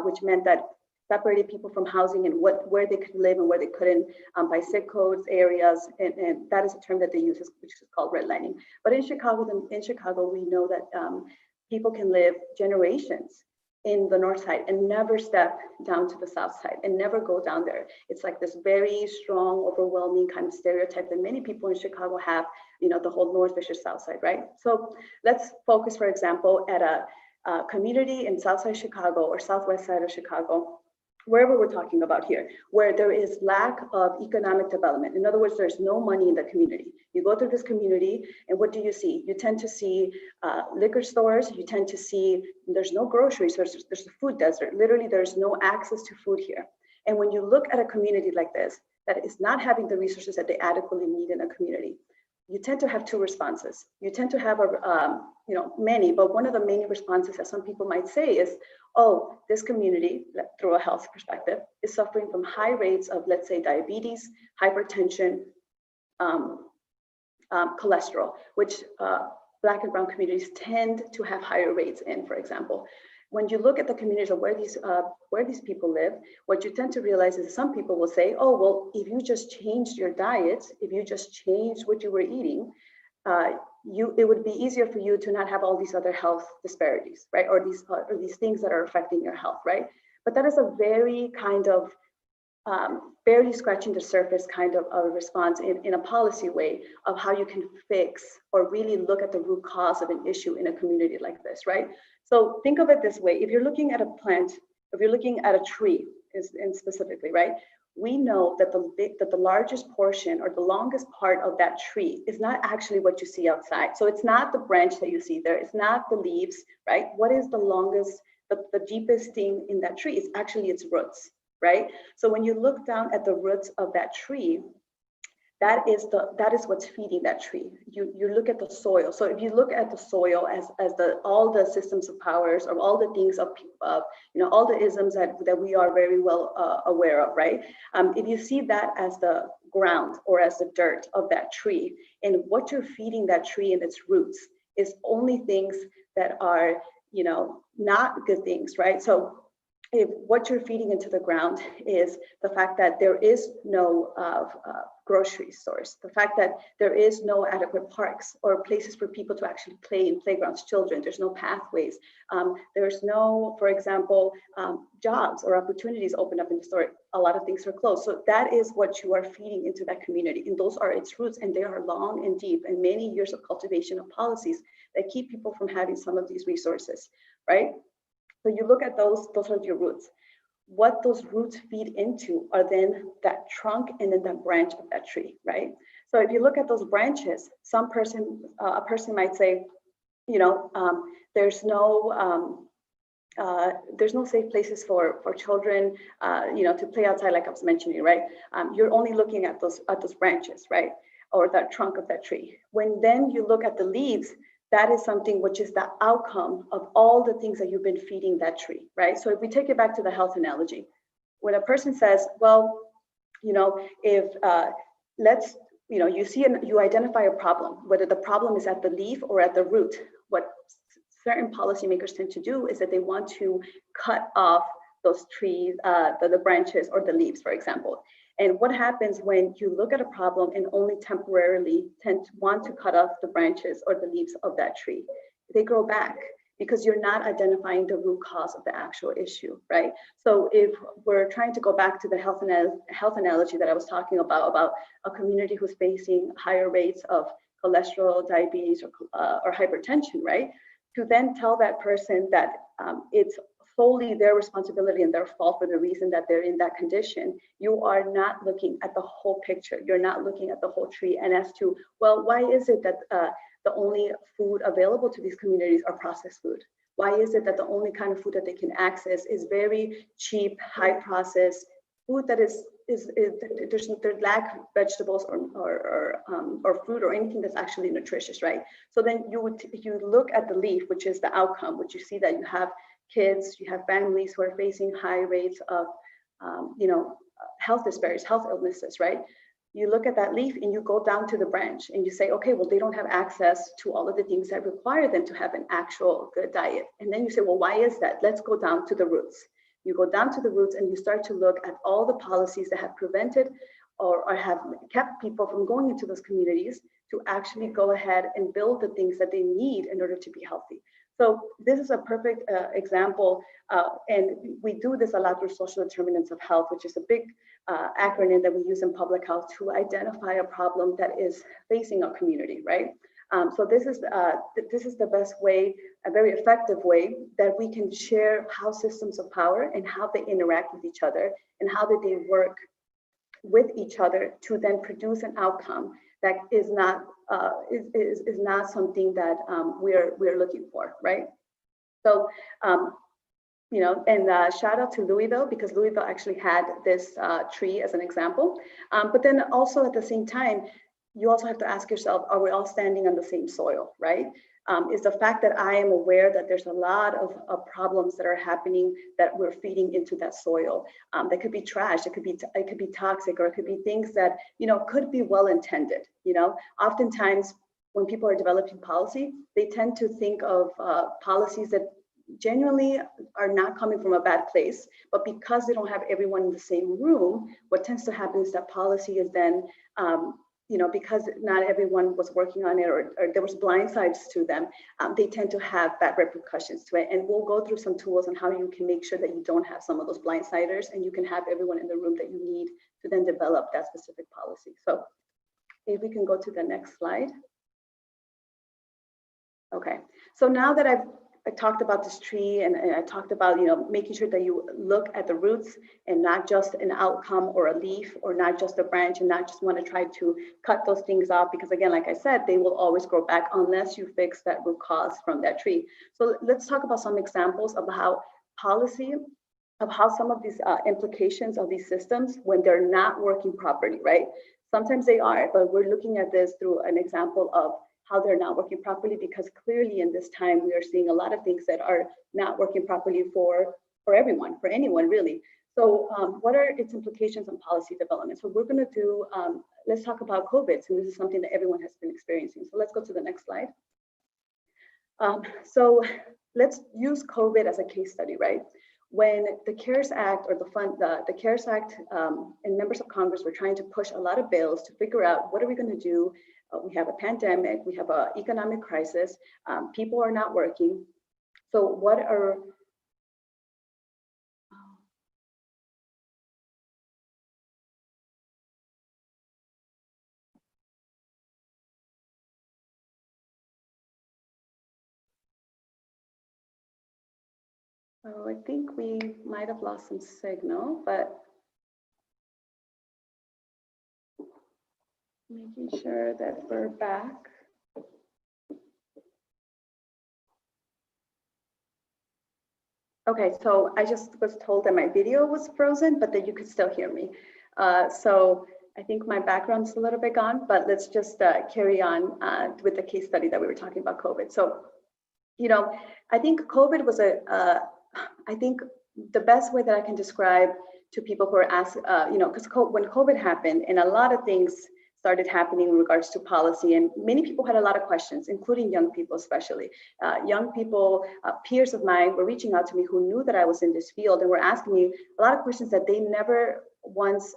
Speaker 19: which meant that separated people from housing and where they could live and where they couldn't by zip codes, areas, and that is a term that they use, which is called redlining. But in Chicago, we know that people can live generations in the north side and never step down to the south side and never go down there. It's like this very strong, overwhelming kind of stereotype that many people in Chicago have, you know, the whole north versus south side, right? So let's focus, for example, at a community in south side Chicago or southwest side of Chicago, wherever we're talking about here, where there is lack of economic development. In other words, there's no money in the community. You go through this community and what do you see? You tend to see liquor stores. You tend to see there's no grocery stores. There's a food desert. Literally, there's no access to food here. And when you look at a community like this, that is not having the resources that they adequately need in a community, you tend to have two responses. You tend to have many, but one of the many responses that some people might say is, oh, this community, through a health perspective, is suffering from high rates of, let's say, diabetes, hypertension, cholesterol, which Black and brown communities tend to have higher rates in, for example. When you look at the communities of where these people live, what you tend to realize is some people will say, oh, well, if you just changed your diet, if you just changed what you were eating, it would be easier for you to not have all these other health disparities, right? Or these things that are affecting your health, right? But that is a very kind of barely scratching the surface kind of a response in a policy way of how you can fix or really look at the root cause of an issue in a community like this, right? So think of it this way. If you're looking at a plant, if you're looking at a tree, and specifically, right? We know that the largest portion or the longest part of that tree is not actually what you see outside. So it's not the branch that you see there. It's not the leaves, right? What is the longest, the deepest thing in that tree? It's actually its roots, right? So when you look down at the roots of that tree, that is what's feeding that tree. You look at the soil. So if you look at the soil as all the systems of powers or all the things of all the isms that we are very well aware of, right? If you see that as the ground or as the dirt of that tree, and what you're feeding that tree and its roots is only things that are not good things, right? So if what you're feeding into the ground is the fact that there is no grocery stores, the fact that there is no adequate parks or places for people to actually play in playgrounds, children, there's no pathways, there's no, for example, jobs or opportunities open up in the store, a lot of things are closed. So that is what you are feeding into that community. And those are its roots, and they are long and deep and many years of cultivation of policies that keep people from having some of these resources, right? So you look at those are your roots. What those roots feed into are then that trunk and then that branch of that tree, right? So if you look at those branches, a person might say, there's no safe places for children, to play outside, like I was mentioning, right? You're only looking at those branches, right? Or that trunk of that tree. When then you look at the leaves, that is something which is the outcome of all the things that you've been feeding that tree, right? So if we take it back to the health analogy, when a person says, well, if you identify a problem, whether the problem is at the leaf or at the root, what certain policymakers tend to do is that they want to cut off those trees, the branches or the leaves, for example. And what happens when you look at a problem and only temporarily tend to want to cut off the branches or the leaves of that tree? They grow back because you're not identifying the root cause of the actual issue, right? So if we're trying to go back to the health analogy that I was talking about a community who's facing higher rates of cholesterol, diabetes, or hypertension, right? To then tell that person that it's solely their responsibility and their fault for the reason that they're in that condition, you are not looking at the whole picture. You're not looking at the whole tree. And as to, well, why is it that the only food available to these communities are processed food? Why is it that the only kind of food that they can access is very cheap, high processed food that there's lack vegetables or fruit or anything that's actually nutritious, right? So then you look at the leaf, which is the outcome, which you see that you have kids, you have families who are facing high rates of, health disparities, health illnesses, right? You look at that leaf and you go down to the branch and you say, okay, well, they don't have access to all of the things that require them to have an actual good diet. And then you say, well, why is that? Let's go down to the roots. You go down to the roots and you start to look at all the policies that have prevented or have kept people from going into those communities to actually go ahead and build the things that they need in order to be healthy. So this is a perfect example, and we do this a lot through social determinants of health, which is a big acronym that we use in public health to identify a problem that is facing our community, right? So this is the best way, a very effective way that we can share how systems of power and how they interact with each other and how that they work with each other to then produce an outcome that is not something that we're looking for, right? So, shout out to Louisville, because Louisville actually had this tree as an example. But then also at the same time, you also have to ask yourself, are we all standing on the same soil, right? Is the fact that I am aware that there's a lot of problems that are happening that we're feeding into that soil. That could be trash, it could be toxic, or it could be things that, could be well-intended. Oftentimes when people are developing policy, they tend to think of policies that genuinely are not coming from a bad place, but because they don't have everyone in the same room, what tends to happen is that policy is then, because not everyone was working on it or there was blind sides to them, they tend to have bad repercussions to it. And we'll go through some tools on how you can make sure that you don't have some of those blindsiders and you can have everyone in the room that you need to then develop that specific policy. So if we can go to the next slide. Okay, so now that I talked about this tree and I talked about, making sure that you look at the roots and not just an outcome or a leaf or not just a branch and not just want to try to cut those things off, because again, like I said, they will always grow back unless you fix that root cause from that tree. So let's talk about some examples of how some of these implications of these systems when they're not working properly, right? Sometimes they are, but we're looking at this through an example of how they're not working properly, because clearly in this time we are seeing a lot of things that are not working properly for everyone, for anyone really. So what are its implications on policy development? So we're going to do, let's talk about COVID, and this is something that everyone has been experiencing. So let's go to the next slide. So let's use COVID as a case study, right? When the CARES Act or the CARES Act and members of Congress were trying to push a lot of bills to figure out what are we going to do. We have a pandemic, we have an economic crisis, people are not working. So what are, well, I think we might have lost some signal, but Making sure that we're back. Okay, so I just was told that my video was frozen, but that you could still hear me. So I think my background's a little bit gone, but let's just carry on with the case study that we were talking about COVID. So, you know, I think COVID was I think the best way that I can describe to people who are asked, you know, because when COVID happened and a lot of things started happening in regards to policy, and many people had a lot of questions, including young people, especially. Young people, peers of mine were reaching out to me who knew that I was in this field and were asking me a lot of questions that they never once,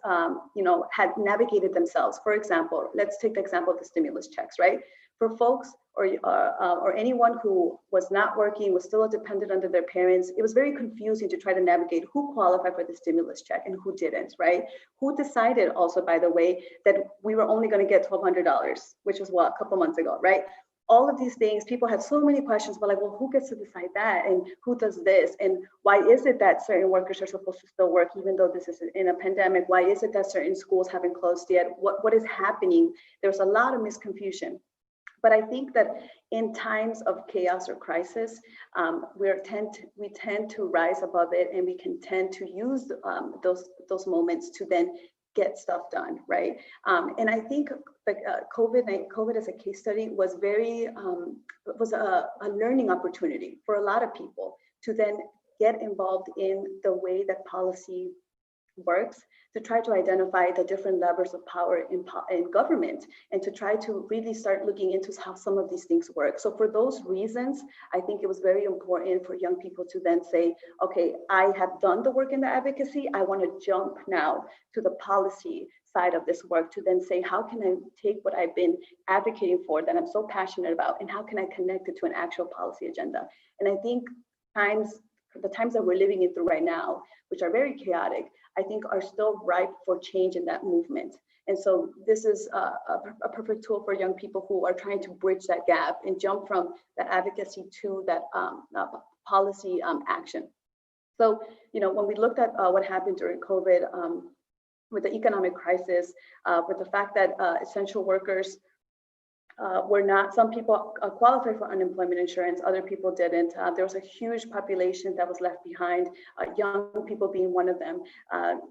Speaker 19: you know, had navigated themselves. For example, let's take the example of the stimulus checks, right? For folks or anyone who was not working, was still dependent under their parents, it was very confusing to try to navigate who qualified for the stimulus check and who didn't, right? Who decided also, by the way, that we were only going to get $1,200, which was what, a couple months ago, right? All of these things, people had so many questions, but like, well, who gets to decide that? And who does this? And why is it that certain workers are supposed to still work, even though this is in a pandemic? Why is it that certain schools haven't closed yet? What is happening? There's a lot of misconfusion. But I think that in times of chaos or crisis, we tend to rise above it, and we can tend to use those moments to then get stuff done, right? And I think COVID as a case study was was a learning opportunity for a lot of people to then get involved in the way that policy works, to try to identify the different levers of power in government, and to try to really start looking into how some of these things work. So for those reasons, I think it was very important for young people to then say, okay, I have done the work in the advocacy, I want to jump now to the policy side of this work, to then say, how can I take what I've been advocating for that I'm so passionate about, and how can I connect it to an actual policy agenda? And I think the times that we're living in through right now, which are very chaotic, I think are still ripe for change in that movement. And so this is a perfect tool for young people who are trying to bridge that gap and jump from that advocacy to that policy action. So, you know, when we looked at what happened during COVID, with the economic crisis, with the fact that essential workers were not, some people qualified for unemployment insurance, other people didn't. There was a huge population that was left behind, young people being one of them.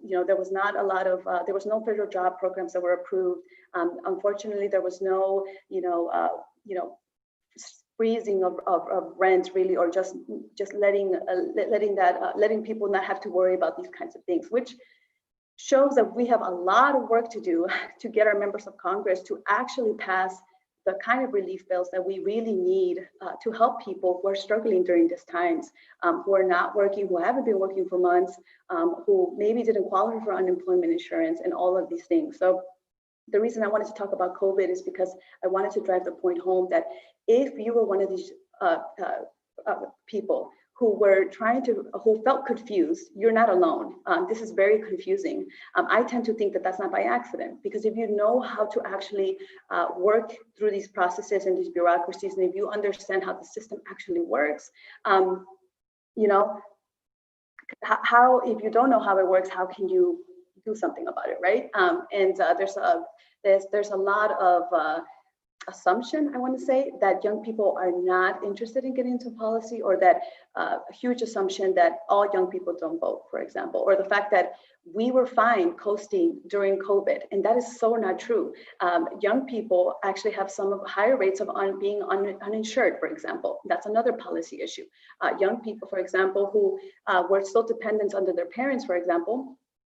Speaker 19: You know, there was not a lot of, there was no federal job programs that were approved. Unfortunately, there was no, freezing of rent really, or just letting people not have to worry about these kinds of things, which shows that we have a lot of work to do to get our members of Congress to actually pass the kind of relief bills that we really need to help people who are struggling during these times, who are not working, who haven't been working for months, who maybe didn't qualify for unemployment insurance, and all of these things. So the reason I wanted to talk about COVID is because I wanted to drive the point home that if you were one of these people who felt confused, you're not alone. This is very confusing. I tend to think that that's not by accident, because if you know how to actually work through these processes and these bureaucracies, and if you understand how the system actually works, you know, how, if you don't know how it works, how can you do something about it, right? There's a lot of assumption, I want to say, that young people are not interested in getting into policy, or that a huge assumption that all young people don't vote, for example, or the fact that we were fine coasting during COVID, and that is so not true. Young people actually have some of higher rates of being uninsured, for example. That's another policy issue. Young people, for example, who were still dependent under their parents, for example,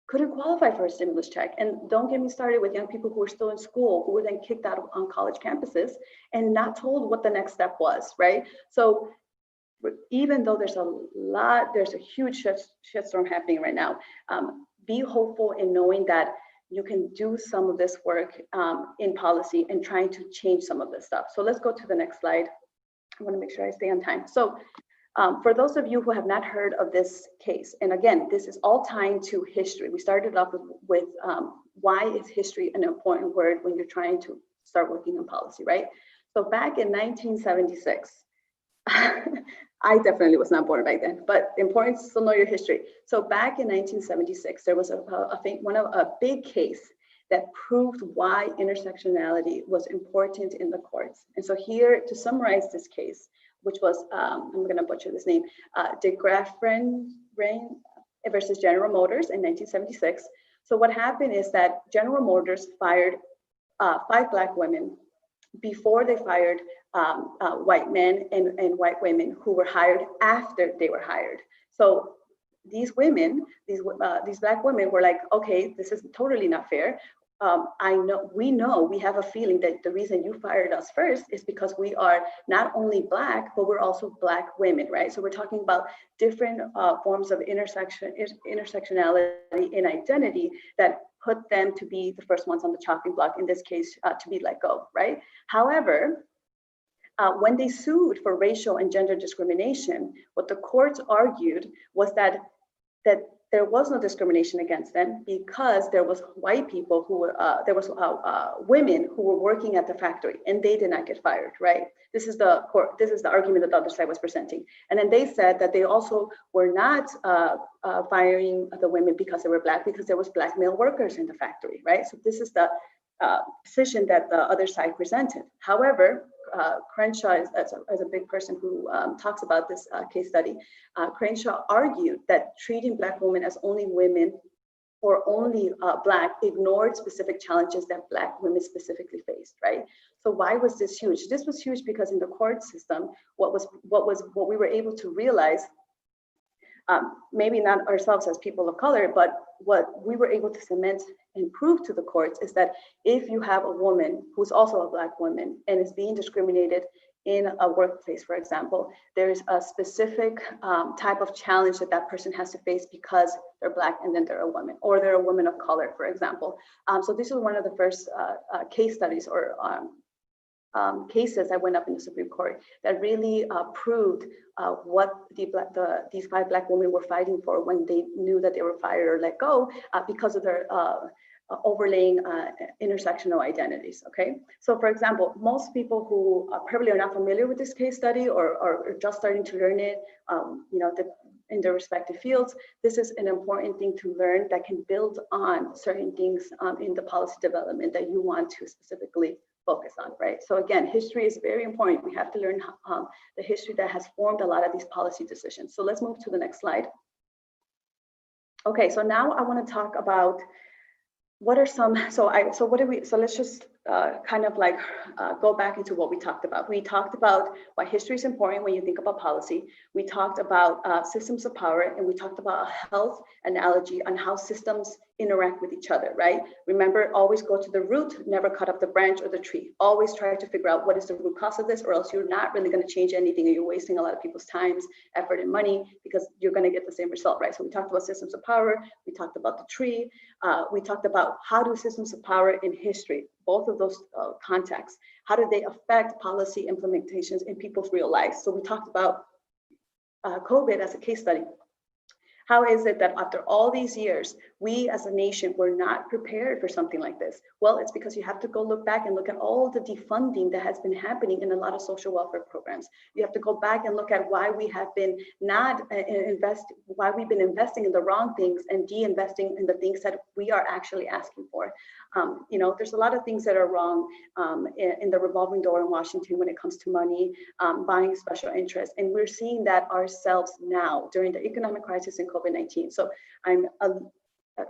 Speaker 19: couldn't qualify for a stimulus check. And don't get me started with young people who were still in school, who were then kicked out on college campuses and not told what the next step was, right? So even though there's a huge shitstorm happening right now, be hopeful in knowing that you can do some of this work in policy and trying to change some of this stuff. So let's go to the next slide. I want to make sure I stay on time. So for those of you who have not heard of this case, and again, this is all tying to history. We started off with why is history an important word when you're trying to start working on policy, right? So back in 1976, I definitely was not born back then, but important to still know your history. So back in 1976, there was a big case that proved why intersectionality was important in the courts. And so here, to summarize this case, which was, I'm going to butcher this name, de Graffren versus General Motors in 1976. So what happened is that General Motors fired 5 Black women before they fired white men and white women who were hired after they were hired. So these women, these Black women were like, okay, this is totally not fair. We have a feeling that the reason you fired us first is because we are not only Black, but we're also Black women, right? So we're talking about different forms of intersectionality in identity that put them to be the first ones on the chopping block, in this case, to be let go, right? However, when they sued for racial and gender discrimination, what the courts argued was that there was no discrimination against them because there was white people who were, women who were working at the factory and they did not get fired, right? This is the argument that the other side was presenting. And then they said that they also were not firing the women because they were Black, because there was Black male workers in the factory, right? So this is the position that the other side presented. However, Crenshaw is a big person who talks about this case study. Crenshaw argued that treating Black women as only women or only Black ignored specific challenges that Black women specifically faced, right? So why was this huge? This was huge because in the court system, what we were able to realize, maybe not ourselves as people of color, but what we were able to cement and prove to the courts is that if you have a woman who's also a Black woman and is being discriminated in a workplace, for example, there's a specific type of challenge that that person has to face because they're Black and then they're a woman, or they're a woman of color, for example. So this was one of the first case studies or cases that went up in the Supreme Court that really proved what these 5 Black women were fighting for when they knew that they were fired or let go because of their overlaying intersectional identities, okay? So for example, most people who probably are not familiar with this case study or are just starting to learn it, in their respective fields, this is an important thing to learn that can build on certain things in the policy development that you want to specifically focus on, right? So again, history is very important. We have to learn the history that has formed a lot of these policy decisions. So let's move to the next slide. Okay, so now I want to talk about what are some, so let's just kind of like go back into what we talked about. We talked about why history is important when you think about policy. We talked about systems of power, and we talked about a health analogy on how systems interact with each other, right? Remember, always go to the root, never cut up the branch or the tree. Always try to figure out what is the root cause of this, or else you're not really going to change anything, and you're wasting a lot of people's times, effort, and money, because you're going to get the same result, right? So we talked about systems of power, we talked about the tree, we talked about how do systems of power in history, both of those contexts, how do they affect policy implementations in people's real lives? So we talked about COVID as a case study. How is it that after all these years, we as a nation were not prepared for something like this? Well, it's because you have to go look back and look at all the defunding that has been happening in a lot of social welfare programs. You have to go back and look at why we have been why we've been investing in the wrong things and de-investing in the things that we are actually asking for. There's a lot of things that are wrong in the revolving door in Washington when it comes to money, buying special interests. And we're seeing that ourselves now during the economic crisis in COVID-19. So I'm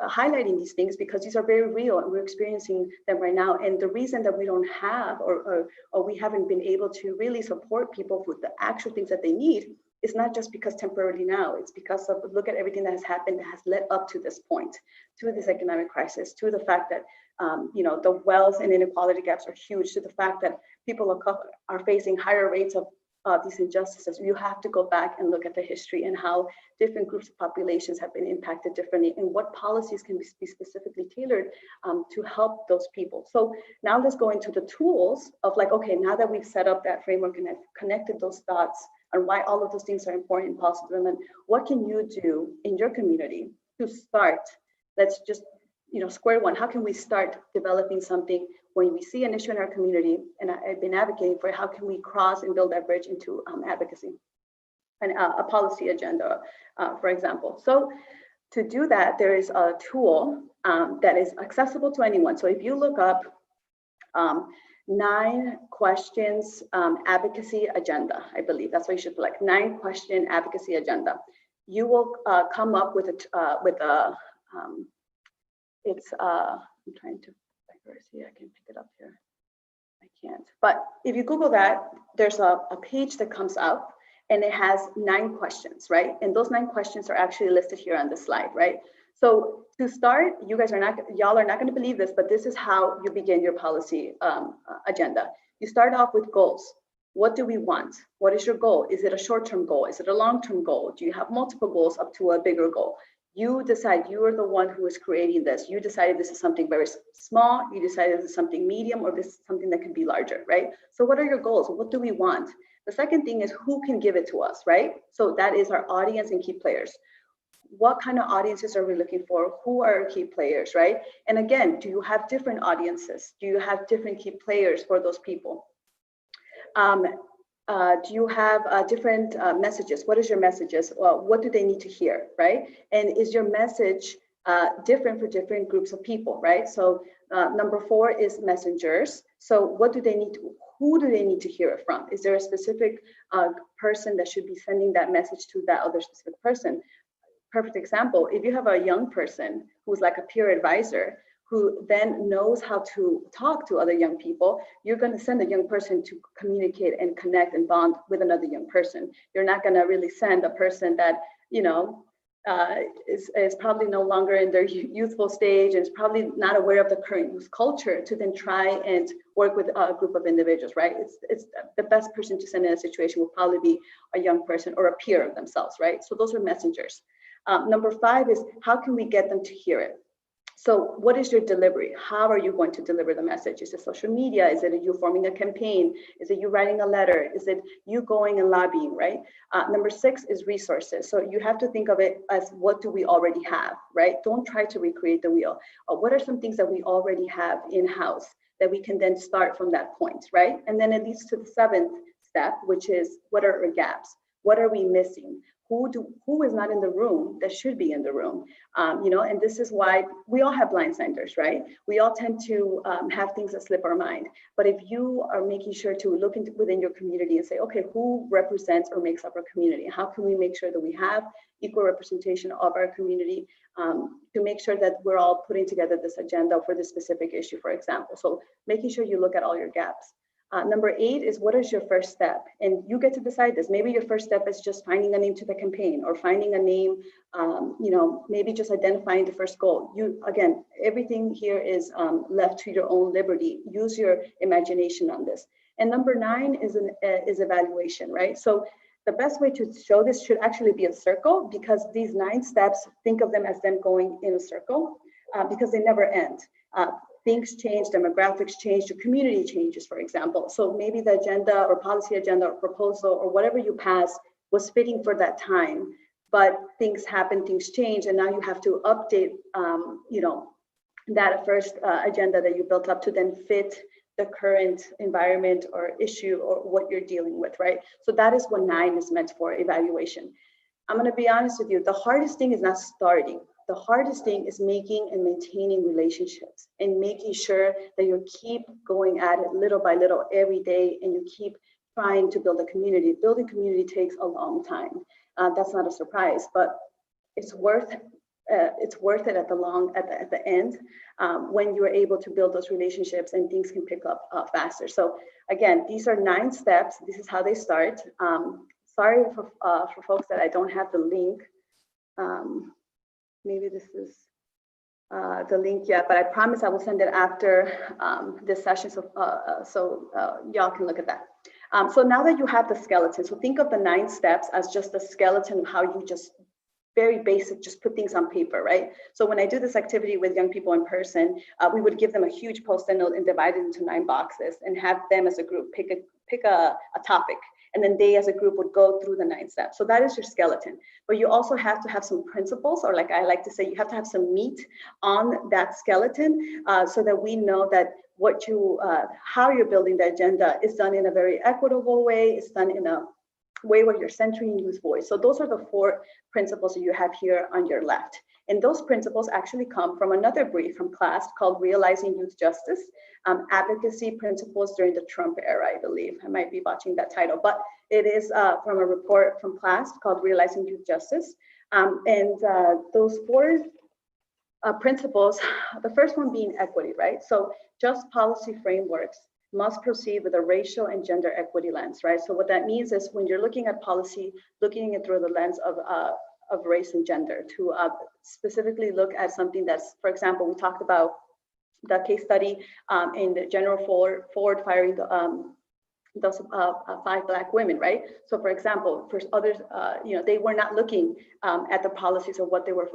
Speaker 19: highlighting these things because these are very real and we're experiencing them right now. And the reason that we don't have or we haven't been able to really support people with the actual things that they need is not just because temporarily now, it's because of look at everything that has happened that has led up to this point, to this economic crisis, to the fact that the wealth and inequality gaps are huge, to the fact that people of color are facing higher rates of these injustices. You have to go back and look at the history and how different groups of populations have been impacted differently and what policies can be specifically tailored to help those people. So now let's go into the tools of like, okay, now that we've set up that framework and have connected those dots and why all of those things are important in policy development, what can you do in your community to start? Let's just, square one, how can we start developing something when we see an issue in our community, and I've been advocating for it, how can we cross and build that bridge into advocacy and a policy agenda, for example. So to do that, there is a tool that is accessible to anyone. So if you look up 9 questions advocacy agenda, I believe that's what you should put, like 9 question advocacy agenda. You will come up with a I'm trying to see, I can pick it up here. I can't, but if you Google that, there's a page that comes up and it has 9 questions, right? And those 9 questions are actually listed here on the slide, right? So to start, y'all are not going to believe this, but this is how you begin your policy agenda. You start off with goals. What do we want? What is your goal? Is it a short-term goal? Is it a long-term goal? Do you have multiple goals up to a bigger goal? You decide. You are the one who is creating this. You decided this is something very small. You decided this is something medium, or this is something that can be larger, right? So what are your goals? What do we want? The second thing is who can give it to us, right? So that is our audience and key players. What kind of audiences are we looking for? Who are our key players, right? And again, do you have different audiences? Do you have different key players for those people? Do you have different messages? What is your messages? What do they need to hear, right? And is your message different for different groups of people, right? So number 4 is messengers. So what do they need to, who do they need to hear it from? Is there a specific person that should be sending that message to that other specific person? Perfect example, if you have a young person who's like a peer advisor, who then knows how to talk to other young people, you're going to send a young person to communicate and connect and bond with another young person. You're not going to really send a person that, you know, is probably no longer in their youthful stage and is probably not aware of the current youth culture to then try and work with a group of individuals, right? It's the best person to send in a situation will probably be a young person or a peer of themselves, right? So those are messengers. Number 5 is how can we get them to hear it? So what is your delivery? How are you going to deliver the message? Is it social media? Is it you forming a campaign? Is it you writing a letter? Is it you going and lobbying, right? Number 6 is resources. So you have to think of it as what do we already have, right? Don't try to recreate the wheel. What are some things that we already have in-house that we can then start from that point, right? And then it leads to the 7th step, which is what are our gaps? What are we missing? Who is not in the room that should be in the room? You know, and this is why we all have blindsiders, right? We all tend to have things that slip our mind. But if you are making sure to look within your community and say, okay, who represents or makes up our community? How can we make sure that we have equal representation of our community to make sure that we're all putting together this agenda for this specific issue, for example? So making sure you look at all your gaps. Number 8 is what is your first step? And you get to decide this. Maybe your first step is just finding a name to the campaign or finding a name, you know, maybe just identifying the first goal. Again, everything here is left to your own liberty. Use your imagination on this. And number 9 is evaluation, right? So the best way to show this should actually be a circle, because these 9 steps, think of them as them going in a circle because they never end. Things change, demographics change, your community changes, for example. So maybe the agenda or policy agenda or proposal or whatever you pass was fitting for that time, but things happen, things change, and now you have to update, you know, that first agenda that you built up to then fit the current environment or issue or what you're dealing with, right? So that is what 9 is meant for, evaluation. I'm gonna be honest with you, the hardest thing is not starting. The hardest thing is making and maintaining relationships and making sure that you keep going at it little by little every day, and you keep trying to build a community. Building community takes a long time. That's not a surprise, but it's worth it at the end when you're able to build those relationships and things can pick up faster. So again, these are 9 steps. This is how they start. Sorry for folks that I don't have the link. Maybe this is the link yet, but I promise I will send it after this session so y'all can look at that. So now that you have the skeleton, so think of the 9 steps as just a skeleton of how you just very basic, just put things on paper, right? So when I do this activity with young people in person, we would give them a huge post-it note and divide it into 9 boxes and have them as a group pick a topic. And then they as a group would go through the 9 steps. So that is your skeleton. But you also have to have some principles, or like I like to say, you have to have some meat on that skeleton so that we know that how you're building the agenda is done in a very equitable way. It's done in a way where you're centering youth voice. So those are the 4 principles that you have here on your left. And those principles actually come from another brief from class called Realizing Youth Justice, Advocacy Principles During the Trump Era, I believe. I might be botching that title, but it is from a report from class called Realizing Youth Justice. Those four principles, the first one being equity, right? So just policy frameworks must proceed with a racial and gender equity lens, right? So what that means is when you're looking at policy, looking at through the lens of race and gender to specifically look at something that's, for example, we talked about the case study in the General Ford firing those 5 Black women, right? So for example, for others, they were not looking at the policies of what they were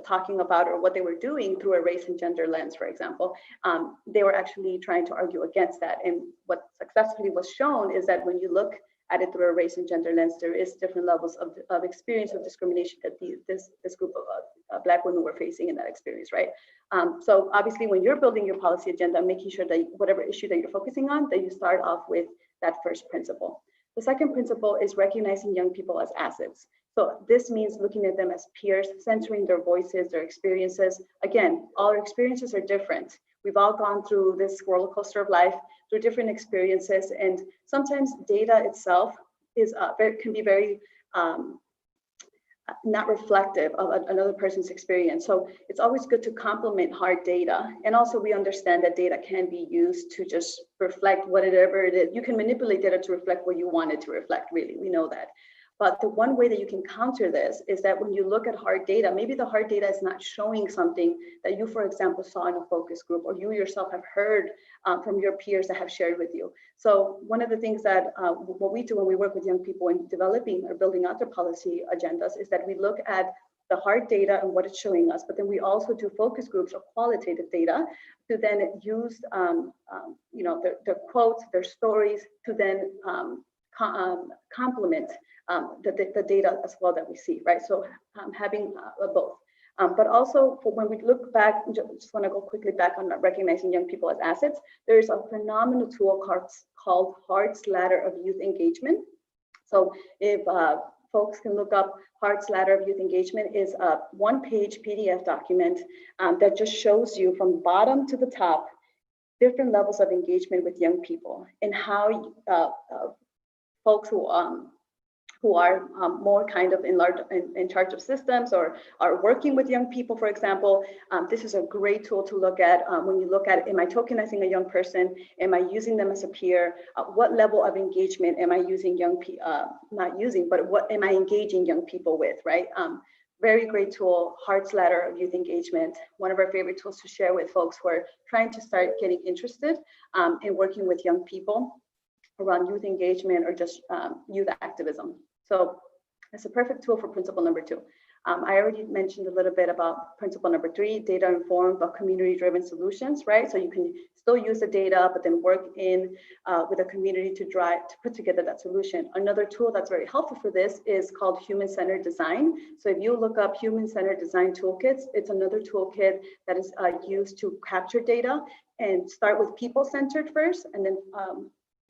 Speaker 19: talking about or what they were doing through a race and gender lens, for example. They were actually trying to argue against that. And what successfully was shown is that when you look at it through a race and gender lens, there is different levels of experience of discrimination that this group of Black women were facing in that experience, right? So obviously when you're building your policy agenda, making sure that whatever issue that you're focusing on, that you start off with that first principle. The second principle is recognizing young people as assets. So this means looking at them as peers, centering their voices, their experiences. Again, all our experiences are different. We've all gone through this roller coaster of life, through different experiences, and sometimes data itself is can be very not reflective of another person's experience. So it's always good to complement hard data. And also we understand that data can be used to just reflect whatever it is. You can manipulate data to reflect what you want it to reflect, really, we know that. But the one way that you can counter this is that when you look at hard data, maybe the hard data is not showing something that you, for example, saw in a focus group, or you yourself have heard from your peers that have shared with you. So one of the things that what we do when we work with young people in developing or building out their policy agendas is that we look at the hard data and what it's showing us, but then we also do focus groups or qualitative data to then use their quotes, their stories to then complement the data as well that we see, right? So having both. But also when we look back, just want to go quickly back on recognizing young people as assets, there's a phenomenal tool called Hart's Ladder of Youth Engagement. So if folks can look up Hart's Ladder of Youth Engagement, is a one-page PDF document that just shows you from bottom to the top different levels of engagement with young people and how folks who are more kind of in charge of systems or are working with young people, for example, this is a great tool to look at when you look at, am I tokenizing a young person? Am I using them as a peer? What level of engagement am I using not using, but what am I engaging young people with, right? Very great tool, Hart's Ladder of Youth Engagement, one of our favorite tools to share with folks who are trying to start getting interested in working with young people around youth engagement or just youth activism. So it's a perfect tool for principle number 2. I already mentioned a little bit about principle number 3, data informed but community-driven solutions, right? So you can still use the data, but then work in with a community to put together that solution. Another tool that's very helpful for this is called human-centered design. So if you look up human-centered design toolkits, it's another toolkit that is used to capture data and start with people-centered first, and then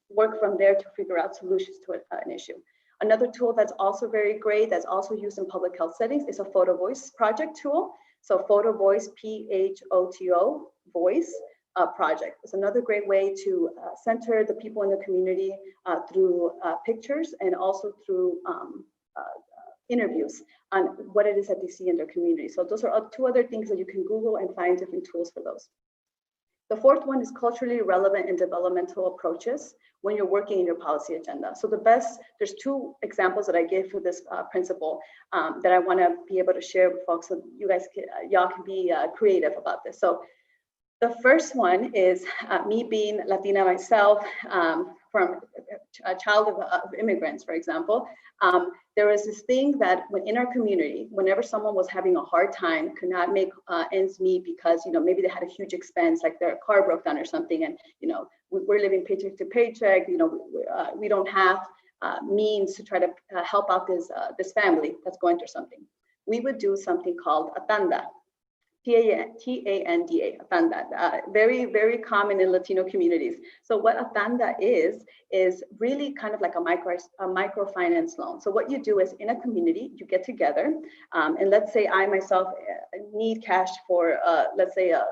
Speaker 19: work from there to figure out solutions to an issue. Another tool that's also very great, that's also used in public health settings, is a photo voice project tool. So photo voice, PHOTO, voice project. It's another great way to center the people in the community through pictures and also through interviews on what it is that they see in their community. So those are 2 other things that you can Google and find different tools for those. The fourth one is culturally relevant and developmental approaches when you're working in your policy agenda. So there's 2 examples that I gave for this principle that I want to be able to share with folks so you guys y'all can be creative about this. So the first one is me being Latina myself, from a child of immigrants, for example. There was this thing that in our community, whenever someone was having a hard time, could not make ends meet because maybe they had a huge expense, like their car broke down or something, and we're living paycheck to paycheck. We don't have means to try to help out this family that's going through something. We would do something called a tanda. T-A-N-D-A, Tanda, very, very common in Latino communities. So what a Tanda is really kind of like a microfinance loan. So what you do is in a community, you get together, and let's say I myself need cash for, let's say a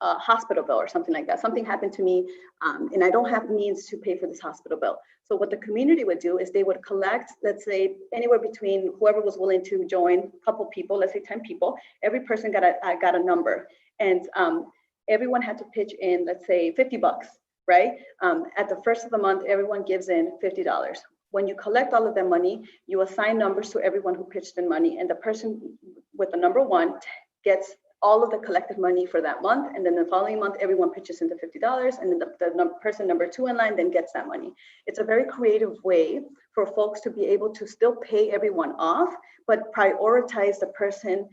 Speaker 19: hospital bill or something like that. Something happened to me and I don't have means to pay for this hospital bill. So what the community would do is they would collect, let's say anywhere between whoever was willing to join, a couple people, let's say 10 people, every person got a number. And everyone had to pitch in, let's say $50, right? At the first of the month, everyone gives in $50. When you collect all of that money, you assign numbers to everyone who pitched in money, and the person with the number 1 gets all of the collected money for that month, and then the following month everyone pitches into $50, and then the person number 2 in line then gets that money. It's a very creative way for folks to be able to still pay everyone off, but prioritize the person,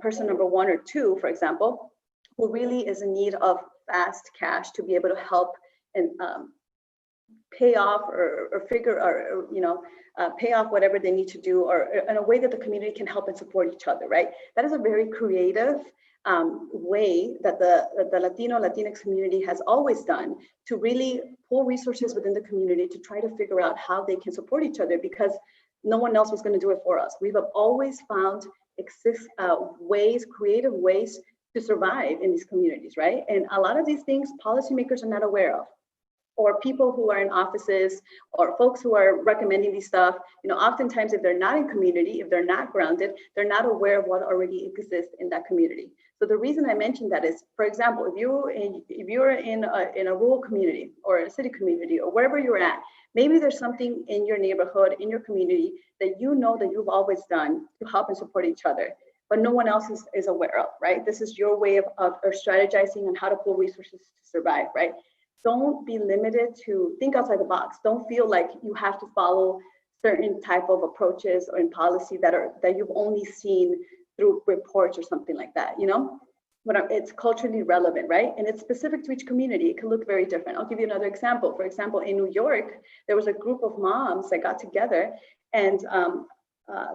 Speaker 19: person number 1 or 2, for example, who really is in need of fast cash to be able to help and pay off or pay off whatever they need to do, or in a way that the community can help and support each other, right? That is a very creative way that the Latinx community has always done to really pull resources within the community to try to figure out how they can support each other, because no one else was going to do it for us. We've always found creative ways to survive in these communities, right? And a lot of these things policymakers are not aware of, or people who are in offices, or folks who are recommending these stuff. Oftentimes if they're not in community, if they're not grounded, they're not aware of what already exists in that community. So the reason I mentioned that is, for example, if you're in a rural community or a city community or wherever you're at, maybe there's something in your neighborhood, in your community that you know that you've always done to help and support each other, but no one else is aware of, right? This is your way of strategizing on how to pull resources to survive, right? Don't be limited to think outside the box. Don't feel like you have to follow certain type of approaches or in policy that you've only seen through reports or something like that, But it's culturally relevant, right? And it's specific to each community. It can look very different. I'll give you another example. For example, in New York, there was a group of moms that got together, and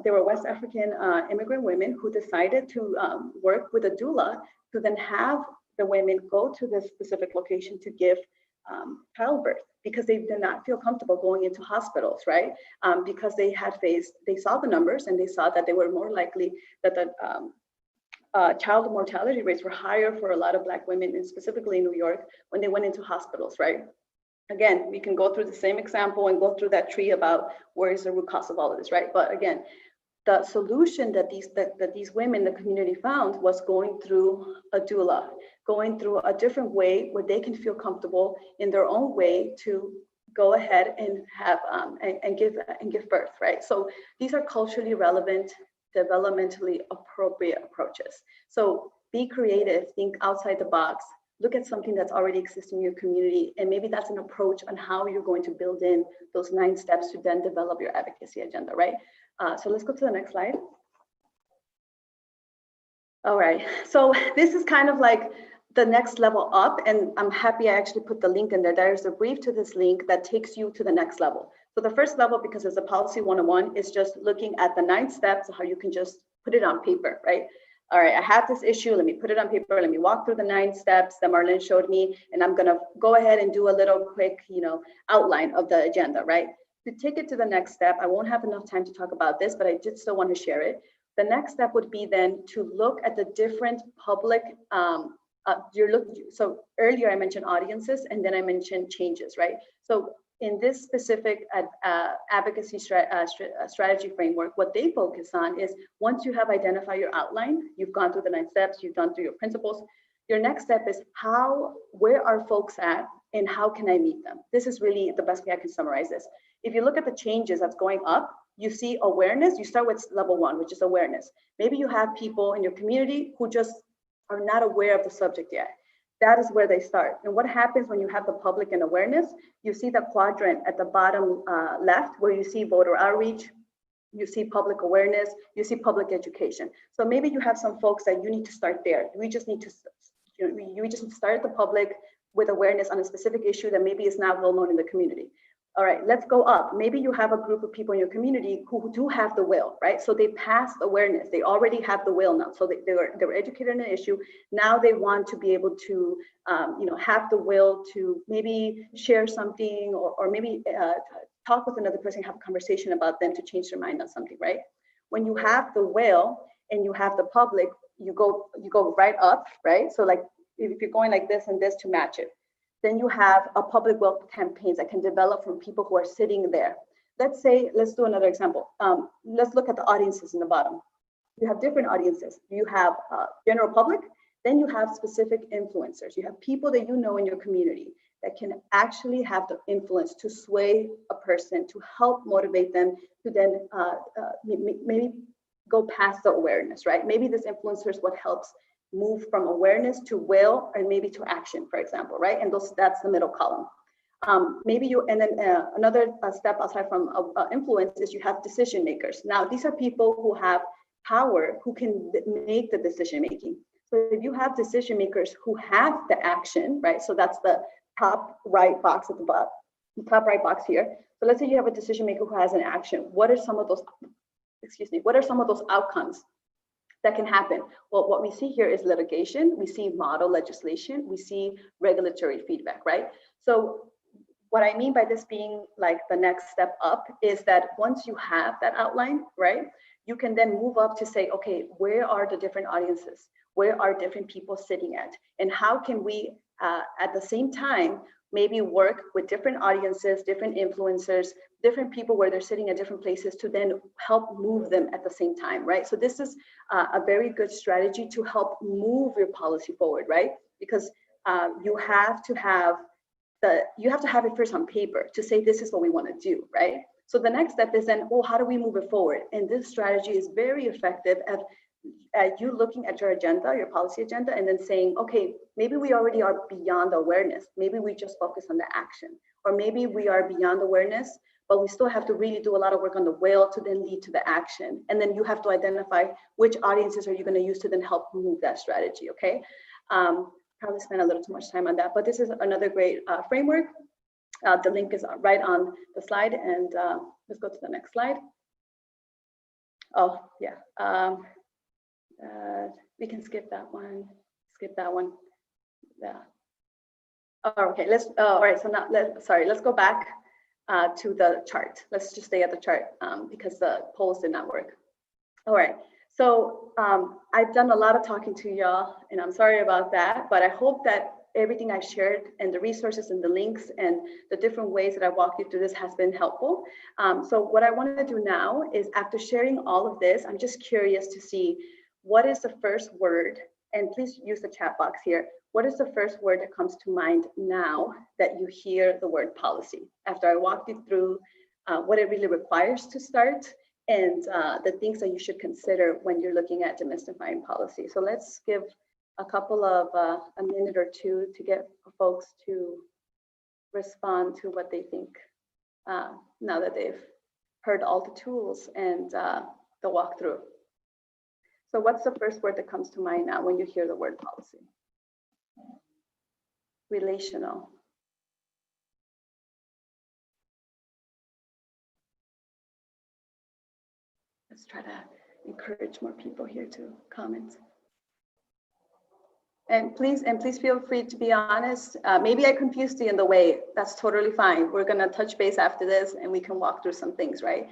Speaker 19: they were West African immigrant women who decided to work with a doula to then have the women go to this specific location to give childbirth, because they did not feel comfortable going into hospitals, right? Because they saw the numbers and they saw that they were more likely that the child mortality rates were higher for a lot of Black women, and specifically in New York, when they went into hospitals, right? Again, we can go through the same example and go through that tree about where is the root cause of all of this, right? But again, the solution that these women in the community found was going through a doula, going through a different way where they can feel comfortable in their own way to go ahead and have and give birth, right? So these are culturally relevant, developmentally appropriate approaches. So be creative, think outside the box, look at something that's already existing in your community, and maybe that's an approach on how you're going to build in those 9 steps to then develop your advocacy agenda, right? So let's go to the next slide. All right, so this is kind of like the next level up, and I'm happy I actually put the link in there. There's a brief to this link that takes you to the next level. So the first level, because it's a policy 101, is just looking at the 9 steps, how you can just put it on paper, right? All right, I have this issue, let me put it on paper, let me walk through the 9 steps that Marlen showed me, and I'm gonna go ahead and do a little quick, outline of the agenda, right? To take it to the next step, I won't have enough time to talk about this, but I did still want to share it. The next step would be then to look at the different public, so earlier I mentioned audiences, and then I mentioned changes, right? So in this specific advocacy strategy framework, what they focus on is, once you have identified your outline, you've gone through the 9 steps, you've gone through your principles, your next step is where are folks at and how can I meet them? This is really the best way I can summarize this. If you look at the changes that's going up, you see awareness. You start with level 1, which is awareness. Maybe you have people in your community who just are not aware of the subject yet. That is where they start. And what happens when you have the public and awareness? You see the quadrant at the bottom left, where you see voter outreach, you see public awareness, you see public education. So maybe you have some folks that you need to start there. We just need to, you just need to start at the public with awareness on a specific issue that maybe is not well known in the community. All right, let's go up. Maybe you have a group of people in your community who do have the will, right? So they passed awareness. They already have the will now. So they were educated on an issue. Now they want to be able to, have the will to maybe share something or maybe talk with another person, have a conversation about them to change their mind on something, right? When you have the will and you have the public, you go right up, right? So like if you're going like this and this to match it. Then you have a public will campaigns that can develop from people who are sitting there. Let's do another example. Let's look at the audiences in the bottom. You have different audiences. You have general public, then you have specific influencers. You have people that you know in your community that can actually have the influence to sway a person, to help motivate them to then maybe go past the awareness, right? Maybe this influencer is what helps move from awareness to will and maybe to action, for example, right? And that's the middle column. Another step aside from influence is you have decision makers. Now, these are people who have power, who can make the decision making. So if you have decision makers who have the action, right? So that's the top right box at the bottom, the top right box here. So let's say you have a decision maker who has an action. What are some of those, what are some of those outcomes that can happen? Well, what we see here is litigation, we see model legislation, we see regulatory feedback, right? So what I mean by this being like the next step up is that once you have that outline, right, you can then move up to say, okay, where are the different audiences? Where are different people sitting at? And how can we, at the same time, maybe work with different audiences, different influencers, different people where they're sitting at different places to then help move them at the same time, right? So this is a very good strategy to help move your policy forward, right? Because you have to have it first on paper to say this is what we want to do, right? So the next step is then, how do we move it forward? And this strategy is very effective at you looking at your agenda, your policy agenda, and then saying, okay, maybe we already are beyond awareness. Maybe we just focus on the action, or maybe we are beyond awareness, but we still have to really do a lot of work on the will to then lead to the action. And then you have to identify which audiences are you going to use to then help move that strategy, okay? Probably spent a little too much time on that, but this is another great framework. The link is right on the slide, and let's go to the next slide. Oh, yeah. We can skip that one. Yeah. Oh, okay. All right. So now, let's go back to the chart. Let's just stay at the chart because the polls did not work. All right. So I've done a lot of talking to y'all, and I'm sorry about that, but I hope that everything I've shared and the resources and the links and the different ways that I walk you through this has been helpful. So what I want to do now is, after sharing all of this, I'm just curious to see what is the first word, and please use the chat box here. What is the first word that comes to mind now that you hear the word policy? After I walk you through what it really requires to start and the things that you should consider when you're looking at demystifying policy. So let's give a couple of a minute or two to get folks to respond to what they think now that they've heard all the tools and the walkthrough. So what's the first word that comes to mind now when you hear the word policy? Relational. Let's try to encourage more people here to comment. And please feel free to be honest. Maybe I confused you in the way. That's totally fine. We're gonna touch base after this, and we can walk through some things, right?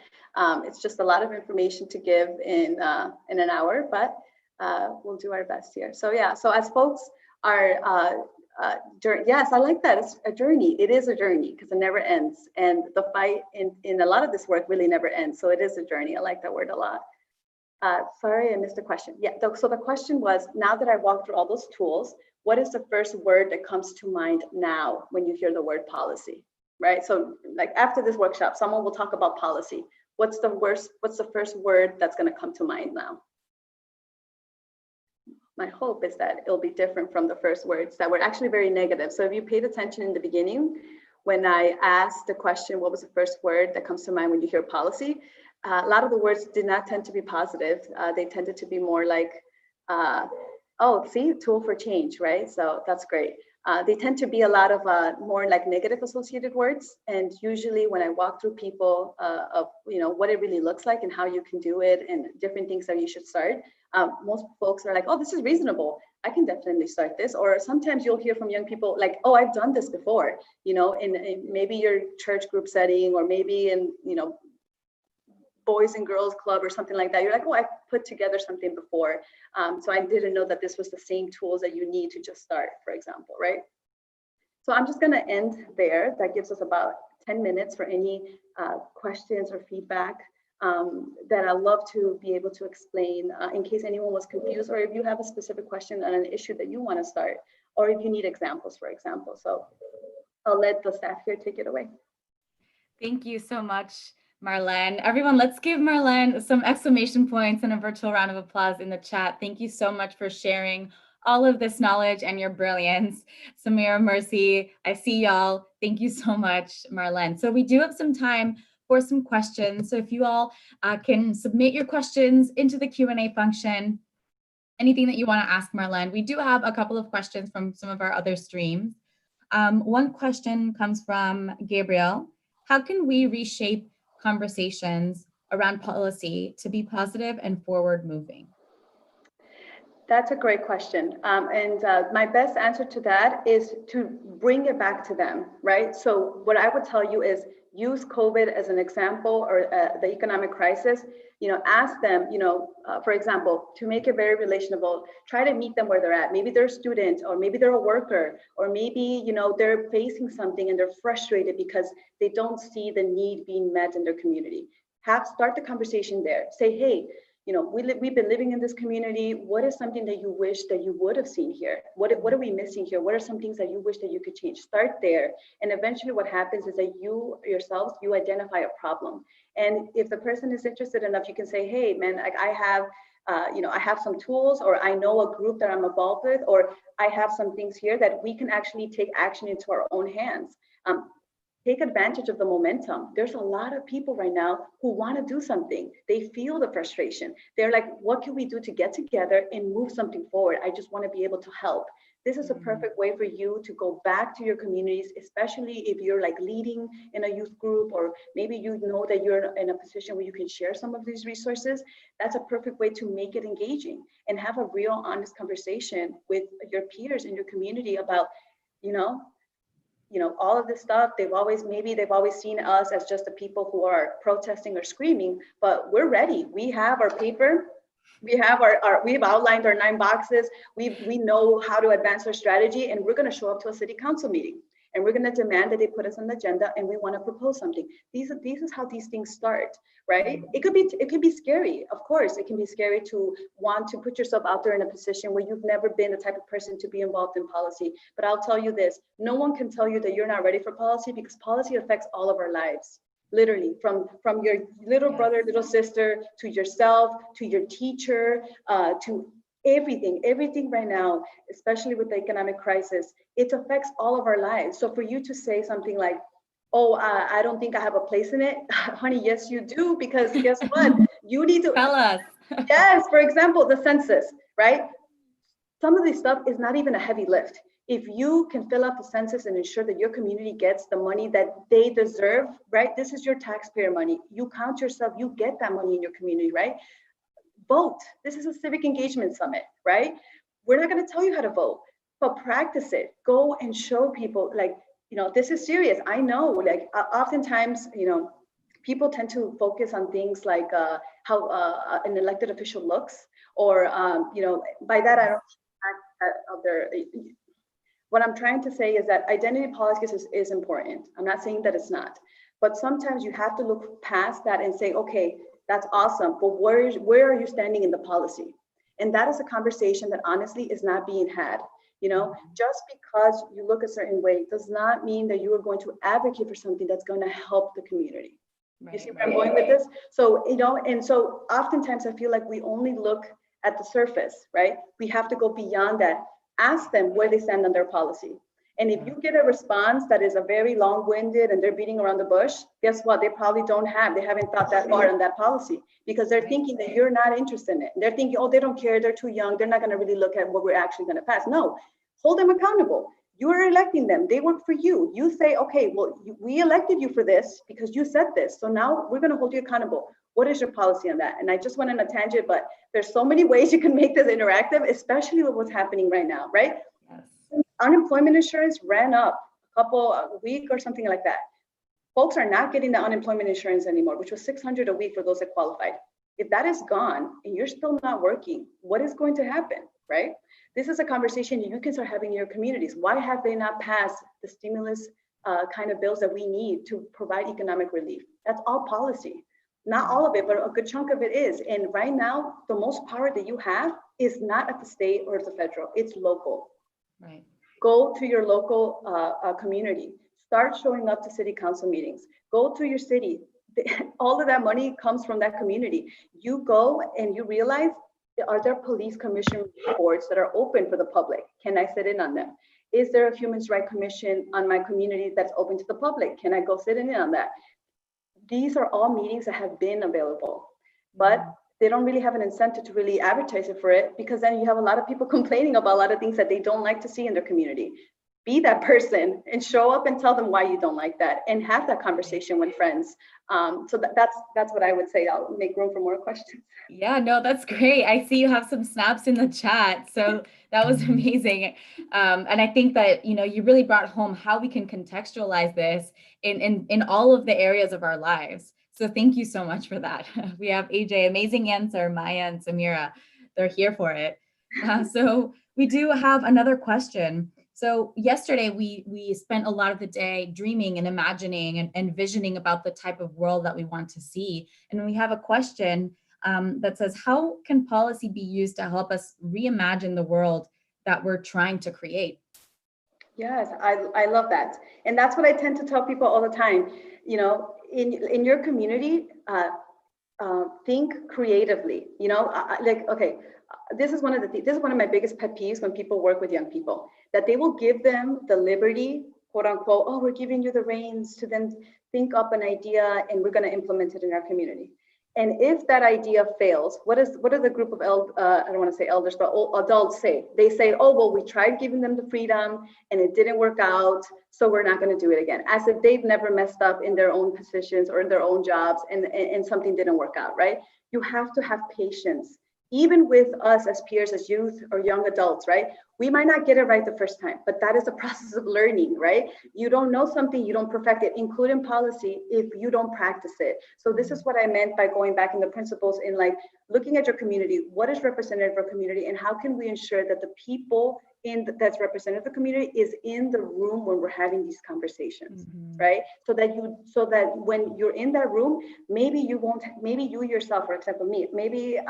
Speaker 19: It's just a lot of information to give in an hour, but we'll do our best here. So yeah, so as folks are, yes, I like that. It's a journey. It is a journey because it never ends, and the fight in a lot of this work really never ends. So it is a journey. I like that word a lot. Sorry, I missed the question. Yeah, so the question was, now that I walked through all those tools, what is the first word that comes to mind now when you hear the word policy, right? So like after this workshop, someone will talk about policy. What's the first word that's gonna come to mind now? My hope is that it'll be different from the first words that were actually very negative. So if you paid attention in the beginning, when I asked the question, what was the first word that comes to mind when you hear policy? A lot of the words did not tend to be positive. They tended to be more like, oh, see, tool for change, right? So that's great. They tend to be a lot of more like negative associated words. And usually when I walk through people of, what it really looks like and how you can do it and different things that you should start, most folks are like, oh, this is reasonable. I can definitely start this. Or sometimes you'll hear from young people like, oh, I've done this before, in maybe your church group setting, or maybe in, Boys and Girls Club or something like that. You're like, oh, I put together something before. So I didn't know that this was the same tools that you need to just start, for example, right? So I'm just gonna end there. That gives us about 10 minutes for any questions or feedback that I'd love to be able to explain in case anyone was confused, or if you have a specific question on an issue that you wanna start, or if you need examples, for example. So I'll let the staff here take it away.
Speaker 2: Thank you so much, Marlen. Everyone, let's give Marlen some exclamation points and a virtual round of applause in the chat. Thank you so much for sharing all of this knowledge and your brilliance. Samira, Mercy, I see y'all. Thank you so much, Marlen. So we do have some time for some questions. So if you all can submit your questions into the Q&A function, anything that you want to ask Marlen. We do have a couple of questions from some of our other streams. One question comes from Gabriel. How can we reshape conversations around policy to be positive and forward moving?
Speaker 19: That's a great question. And my best answer to that is to bring it back to them, right? So what I would tell you is use COVID as an example, or the economic crisis, ask them, for example, to make it very relationable, try to meet them where they're at. Maybe they're a student, or maybe they're a worker, or maybe, they're facing something and they're frustrated because they don't see the need being met in their community. Start the conversation there. Say, hey, we've been living in this community. What is something that you wish that you would have seen here? What are we missing here? What are some things that you wish that you could change? Start there. And eventually what happens is that you identify a problem. And if the person is interested enough, you can say, hey, man, like I have some tools, or I know a group that I'm involved with, or I have some things here that we can actually take action into our own hands. Take advantage of the momentum. There's a lot of people right now who want to do something. They feel the frustration. They're like, what can we do to get together and move something forward? I just want to be able to help. This is a perfect way for you to go back to your communities, especially if you're like leading in a youth group, or maybe you know that you're in a position where you can share some of these resources. That's a perfect way to make it engaging and have a real honest conversation with your peers in your community about, all of this stuff. They've always seen us as just the people who are protesting or screaming, but we're ready. We have our paper. We have we've outlined our 9 boxes. We know how to advance our strategy, and we're going to show up to a city council meeting, and we're going to demand that they put us on the agenda, and we want to propose something. This is how these things start, right? It could be scary. Of course, it can be scary to want to put yourself out there in a position where you've never been the type of person to be involved in policy. But I'll tell you this, no one can tell you that you're not ready for policy, because policy affects all of our lives. Literally, from your little brother, little sister, to yourself, to your teacher, to everything right now, especially with the economic crisis, it affects all of our lives. So for you to say something like, oh, I don't think I have a place in it, honey, yes, you do, because guess what? You need to
Speaker 2: tell us.
Speaker 19: Yes, for example, the census, right? Some of this stuff is not even a heavy lift. If you can fill out the census and ensure that your community gets the money that they deserve, right? This is your taxpayer money. You count yourself, you get that money in your community, right? Vote. This is a civic engagement summit, right? We're not going to tell you how to vote, but practice it. Go and show people, like, this is serious. I know, like, oftentimes, people tend to focus on things like how an elected official looks, or, by that, I don't of their. What I'm trying to say is that identity politics is important. I'm not saying that it's not, but sometimes you have to look past that and say, okay, that's awesome, but where are you standing in the policy? And that is a conversation that honestly is not being had. Just because you look a certain way does not mean that you are going to advocate for something that's going to help the community. Right. You see where I'm going with this? So, and so oftentimes I feel like we only look at the surface, right? We have to go beyond that. Ask them where they stand on their policy. And if you get a response that is a very long-winded and they're beating around the bush, guess what? They probably they haven't thought that far on that policy, because they're thinking that you're not interested in it. They're thinking, oh, they don't care, they're too young, they're not gonna really look at what we're actually gonna pass. No, hold them accountable. You are electing them. They work for you. You say, okay, well, we elected you for this because you said this. So now we're going to hold you accountable. What is your policy on that? And I just went on a tangent, but there's so many ways you can make this interactive, especially with what's happening right now, right? Yes. Unemployment insurance ran up a week or something like that. Folks are not getting the unemployment insurance anymore, which was $600 a week for those that qualified. If that is gone and you're still not working, what is going to happen, right? This is a conversation you can start having in your communities. Why have they not passed the stimulus kind of bills that we need to provide economic relief? That's all policy. Not all of it, but a good chunk of it is. And right now, the most power that you have is not at the state or the federal, it's local.
Speaker 2: Right.
Speaker 19: Go to your local community. Start showing up to city council meetings. Go to your city. All of that money comes from that community. You go and you realize, are there police commission reports that are open for the public? Can I sit in on them? Is there a human rights commission on my community that's open to the public? Can I go sit in on that? These are all meetings that have been available, but they don't really have an incentive to really advertise it for it, because then you have a lot of people complaining about a lot of things that they don't like to see in their community. Be that person and show up and tell them why you don't like that, and have that conversation with friends. So that's what I would say. I'll make room for more questions.
Speaker 2: Yeah, no, that's great. I see you have some snaps in the chat. So that was amazing. And I think that, you really brought home how we can contextualize this in all of the areas of our lives. So thank you so much for that. We have AJ, amazing answer, Maya and Samira, they're here for it. So we do have another question. So yesterday we spent a lot of the day dreaming and imagining and envisioning about the type of world that we want to see. And we have a question that says, how can policy be used to help us reimagine the world that we're trying to create?
Speaker 19: Yes, I love that. And that's what I tend to tell people all the time. In your community, think creatively, this is one of my biggest pet peeves when people work with young people, that they will give them the liberty, quote unquote, oh, we're giving you the reins to then think up an idea and we're going to implement it in our community. And if that idea fails, what do the group of I don't want to say elders, but adults say? They say, oh, well, we tried giving them the freedom and it didn't work out, so we're not going to do it again, as if they've never messed up in their own positions or in their own jobs and something didn't work out, right? You have to have patience. Even with us as peers, as youth or young adults, right? We might not get it right the first time, but that is a process of learning, right? You don't know something, you don't perfect it, including policy, if you don't practice it. So this is what I meant by going back in the principles in looking at your community, what is representative of our community, and how can we ensure that the people that's representative of the community is in the room when we're having these conversations, right? So that when you're in that room, maybe you yourself, for example, maybe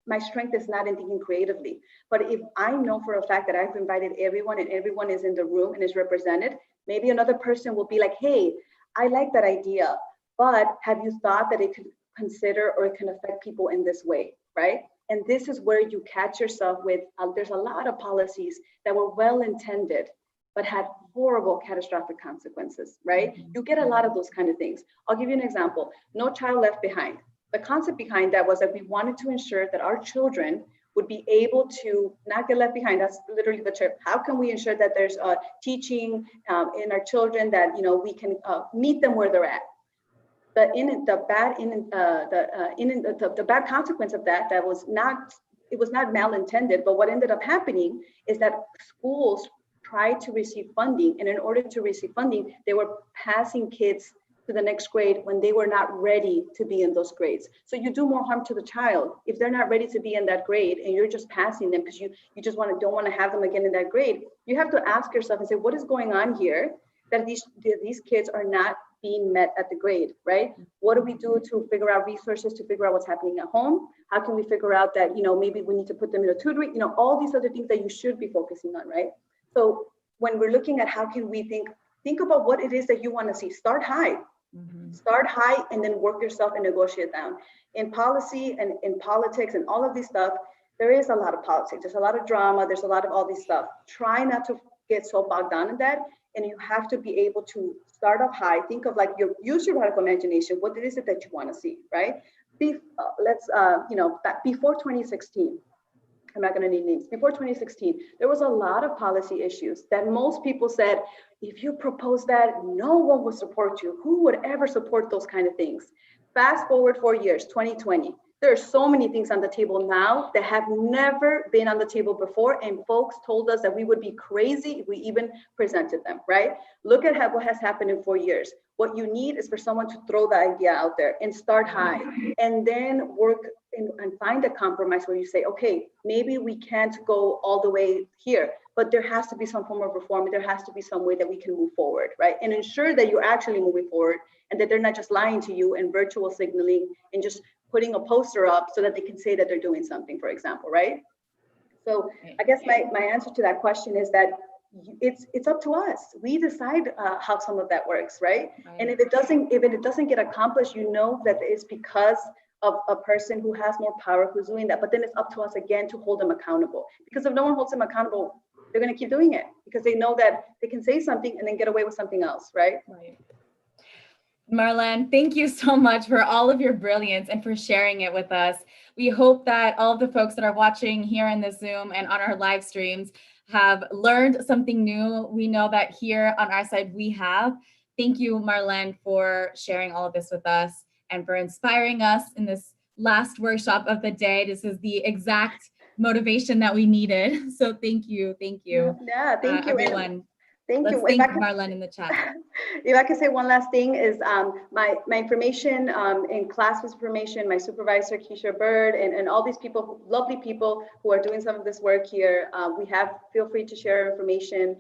Speaker 19: my strength is not in thinking creatively, but if I know for a fact that I've invited everyone and everyone is in the room and is represented, maybe another person will be like, hey, I like that idea, but have you thought that it could consider or it can affect people in this way, right? And this is where you catch yourself with, there's a lot of policies that were well-intended, but had horrible catastrophic consequences, right? You get a lot of those kind of things. I'll give you an example. No Child Left Behind. The concept behind that was that we wanted to ensure that our children would be able to not get left behind. That's literally the term. How can we ensure that there's teaching in our children, that we can meet them where they're at? The bad consequence of that was not malintended, but what ended up happening is that schools tried to receive funding, and in order to receive funding, they were passing kids to the next grade when they were not ready to be in those grades. So you do more harm to the child if they're not ready to be in that grade and you're just passing them because you just don't want to have them again in that grade. You have to ask yourself and say, what is going on here that these kids are not being met at the grade, right? What do we do to figure out resources, to figure out what's happening at home? How can we figure out that, maybe we need to put them in a tutoring, all these other things that you should be focusing on, right? So when we're looking at how can we think about what it is that you want to see, start high. Start high and then work yourself and negotiate down. In policy and in politics and all of this stuff, there is a lot of politics. There's a lot of drama. There's a lot of all this stuff. Try not to get so bogged down in that. And you have to be able to start up high. Think of use your radical imagination. What is it that you want to see, right? Before 2016, I'm not going to name names, before 2016, there was a lot of policy issues that most people said, if you propose that, no one will support you. Who would ever support those kind of things? Fast forward 4 years, 2020. There are so many things on the table now that have never been on the table before, and folks told us that we would be crazy if we even presented them, right? Look at what has happened in 4 years. What you need is for someone to throw the idea out there and start high, and then work and find a compromise where you say, okay, maybe we can't go all the way here, but there has to be some form of reform. There has to be some way that we can move forward, right? And ensure that you're actually moving forward and that they're not just lying to you and virtual signaling and just putting a poster up so that they can say that they're doing something, for example, right? So I guess my answer to that question is that it's up to us. We decide how some of that works, right? And if it doesn't get accomplished, you know that it's because of a person who has more power who's doing that. But then it's up to us again to hold them accountable. Because if no one holds them accountable, they're going to keep doing it because they know that they can say something and then get away with something else, right?
Speaker 2: Right. Marlen, thank you so much for all of your brilliance and for sharing it with us. We hope that all of the folks that are watching here in the Zoom and on our live streams have learned something new. We know that here on our side we have. Thank you, Marlen, for sharing all of this with us and for inspiring us in this last workshop of the day. This is the exact motivation that we needed. So thank you.
Speaker 19: Yeah, thank you,
Speaker 2: everyone.
Speaker 19: Thank you.
Speaker 2: Let's thank Marlen in the chat.
Speaker 19: If I could say one last thing is my information in class information, my supervisor, Keisha Bird, and all these people, lovely people who are doing some of this work here. Feel free to share information.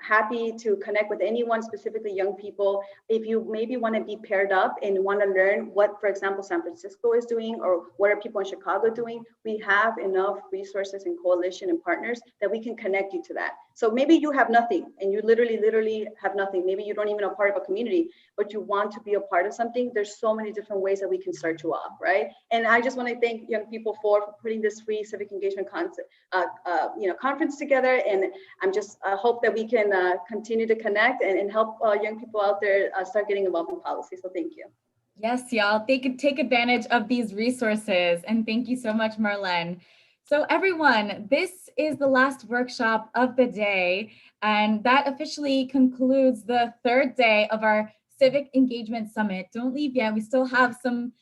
Speaker 19: Happy to connect with anyone, specifically young people. If you maybe want to be paired up and want to learn what, for example, San Francisco is doing or what are people in Chicago doing, we have enough resources and coalition and partners that we can connect you to that. So maybe you have nothing and you literally have nothing. Maybe you don't even a part of a community, but you want to be a part of something. There's so many different ways that we can start you off, right? And I just want to thank young people for putting this free civic engagement conference together. And I'm just hope that we can continue to connect and help young people out there start getting involved in policy. So thank you.
Speaker 2: Yes, y'all, take advantage of these resources. And thank you so much, Marlen. So everyone, this is the last workshop of the day, and that officially concludes the third day of our Civic Engagement Summit. Don't leave yet. We still have some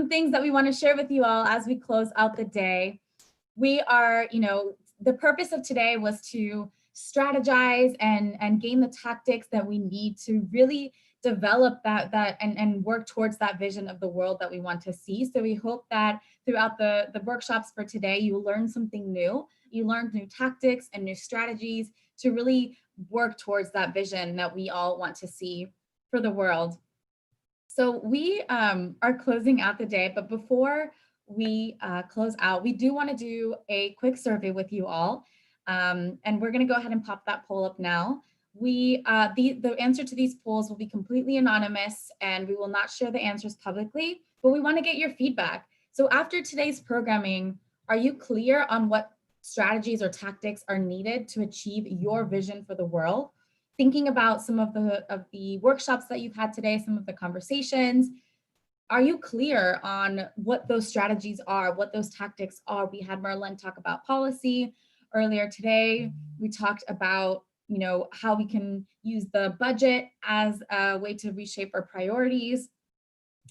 Speaker 2: things that we want to share with you all as we close out the day. We are, the purpose of today was to strategize and gain the tactics that we need to really develop that and work towards that vision of the world that we want to see. So we hope that throughout the workshops for today, you learn something new. You learned new tactics and new strategies to really work towards that vision that we all want to see for the world. So we are closing out the day, but before we close out, we do want to do a quick survey with you all. And we're going to go ahead and pop that poll up now. The answer to these polls will be completely anonymous and we will not share the answers publicly, but we want to get your feedback. So after today's programming, are you clear on what strategies or tactics are needed to achieve your vision for the world? Thinking about some of the workshops that you've had today, some of the conversations, are you clear on what those strategies are, what those tactics are? We had Marlen talk about policy earlier today. We talked about how we can use the budget as a way to reshape our priorities.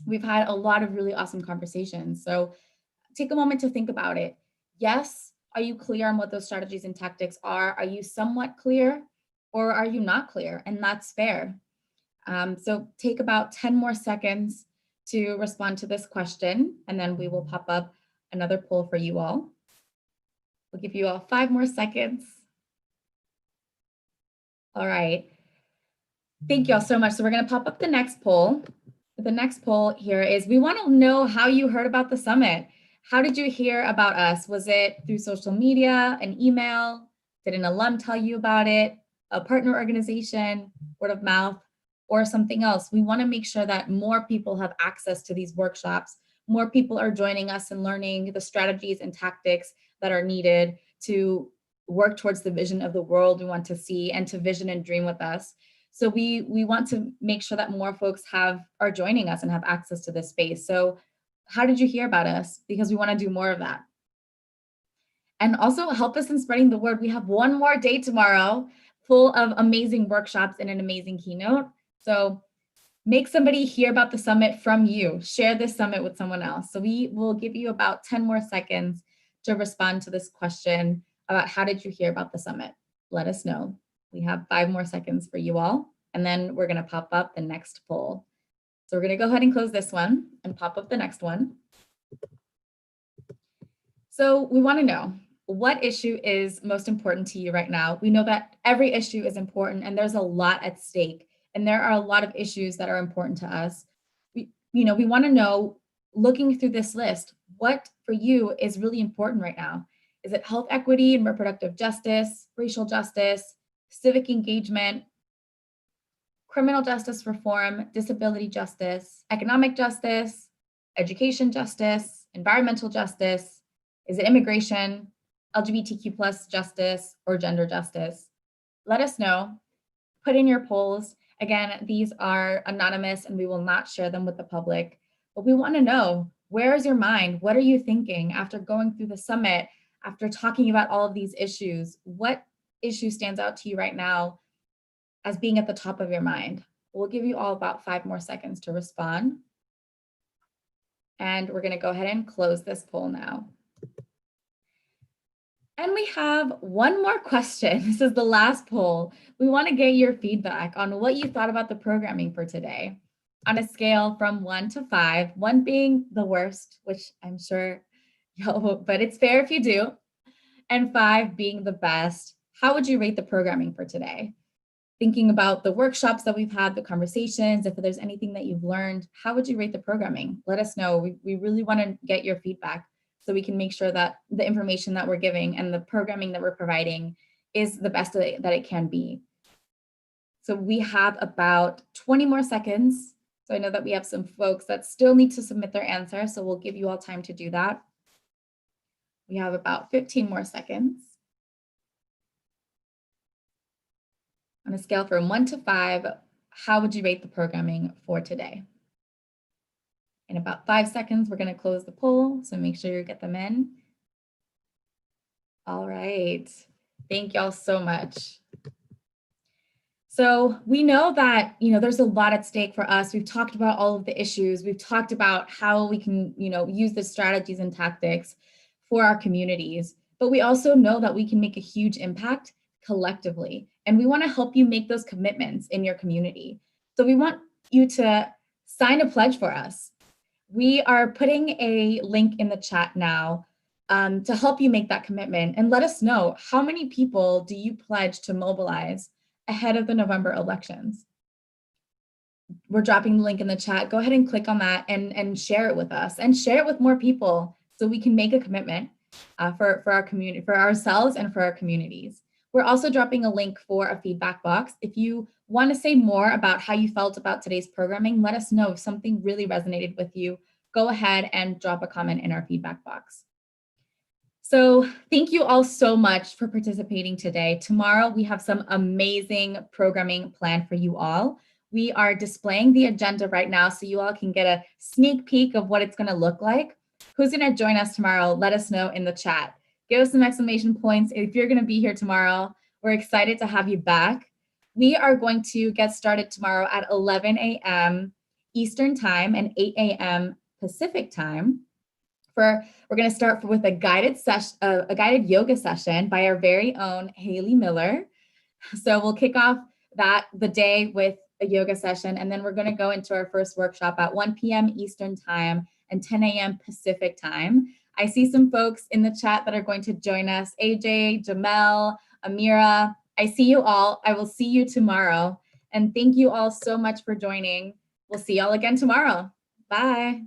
Speaker 2: We've had a lot of really awesome conversations. So take a moment to think about it. Yes, are you clear on what those strategies and tactics are? Are you somewhat clear or are you not clear? And that's fair. So take about 10 more seconds to respond to this question, and then we will pop up another poll for you all. We'll give you all 5 more seconds. All right. Thank you all so much. So we're going to pop up the next poll. The next poll here is, we want to know how you heard about the summit. How did you hear about us? Was it through social media, an email? Did an alum tell you about it? A partner organization, word of mouth, or something else? We want to make sure that more people have access to these workshops. More people are joining us and learning the strategies and tactics that are needed to work towards the vision of the world we want to see and to vision and dream with us. So we want to make sure that more folks are joining us and have access to this space. So how did you hear about us? Because we want to do more of that. And also help us in spreading the word. We have one more day tomorrow full of amazing workshops and an amazing keynote. So make somebody hear about the summit from you. Share this summit with someone else. So we will give you about 10 more seconds to respond to this question about how did you hear about the summit? Let us know. We have 5 more seconds for you all, and then we're gonna pop up the next poll. So we're gonna go ahead and close this one and pop up the next one. So we wanna know, what issue is most important to you right now? We know that every issue is important and there's a lot at stake, and there are a lot of issues that are important to us. We wanna know, looking through this list, what for you is really important right now? Is it health equity and reproductive justice, racial justice, civic engagement, criminal justice reform, disability justice, economic justice, education justice, environmental justice? Is it immigration, LGBTQ plus justice, or gender justice? Let us know. Put in your polls. Again, these are anonymous and we will not share them with the public, but we want to know, where is your mind? What are you thinking after going through the summit, after talking about all of these issues? What issue stands out to you right now as being at the top of your mind? We'll give you all about 5 more seconds to respond. And we're going to go ahead and close this poll now. And we have one more question. This is the last poll. We want to get your feedback on what you thought about the programming for today. On a scale from 1 to 5, 1 being the worst, which I'm sure y'all, but it's fair if you do, and 5 being the best, how would you rate the programming for today? Thinking about the workshops that we've had, the conversations, if there's anything that you've learned, how would you rate the programming? Let us know. We really want to get your feedback so we can make sure that the information that we're giving and the programming that we're providing is the best that it can be. So we have about 20 more seconds. So I know that we have some folks that still need to submit their answer, so we'll give you all time to do that. We have about 15 more seconds. On a scale from 1 to 5, how would you rate the programming for today? In about 5 seconds, we're going to close the poll, so make sure you get them in. All right. Thank y'all so much. So we know that, there's a lot at stake for us. We've talked about all of the issues. We've talked about how we can, use the strategies and tactics for our communities. But we also know that we can make a huge impact collectively. And we want to help you make those commitments in your community. So we want you to sign a pledge for us. We are putting a link in the chat now to help you make that commitment, and let us know, how many people do you pledge to mobilize ahead of the November elections? We're dropping the link in the chat. Go ahead and click on that and share it with us, and share it with more people so we can make a commitment for our community, for ourselves and for our communities. We're also dropping a link for a feedback box. If you want to say more about how you felt about today's programming, let us know if something really resonated with you. Go ahead and drop a comment in our feedback box. So thank you all so much for participating today. Tomorrow, we have some amazing programming planned for you all. We are displaying the agenda right now so you all can get a sneak peek of what it's going to look like. Who's going to join us tomorrow? Let us know in the chat. Give us some exclamation points if you're going to be here tomorrow. We're excited to have you back. We are going to get started tomorrow at 11 a.m. Eastern Time and 8 a.m. Pacific Time. We're going to start with a guided yoga session by our very own Haley Miller. So we'll kick off the day with a yoga session, and then we're going to go into our first workshop at 1 p.m. Eastern Time and 10 a.m. Pacific Time. I see some folks in the chat that are going to join us: AJ, Jamel, Amira. I see you all. I will see you tomorrow. And thank you all so much for joining. We'll see y'all again tomorrow. Bye.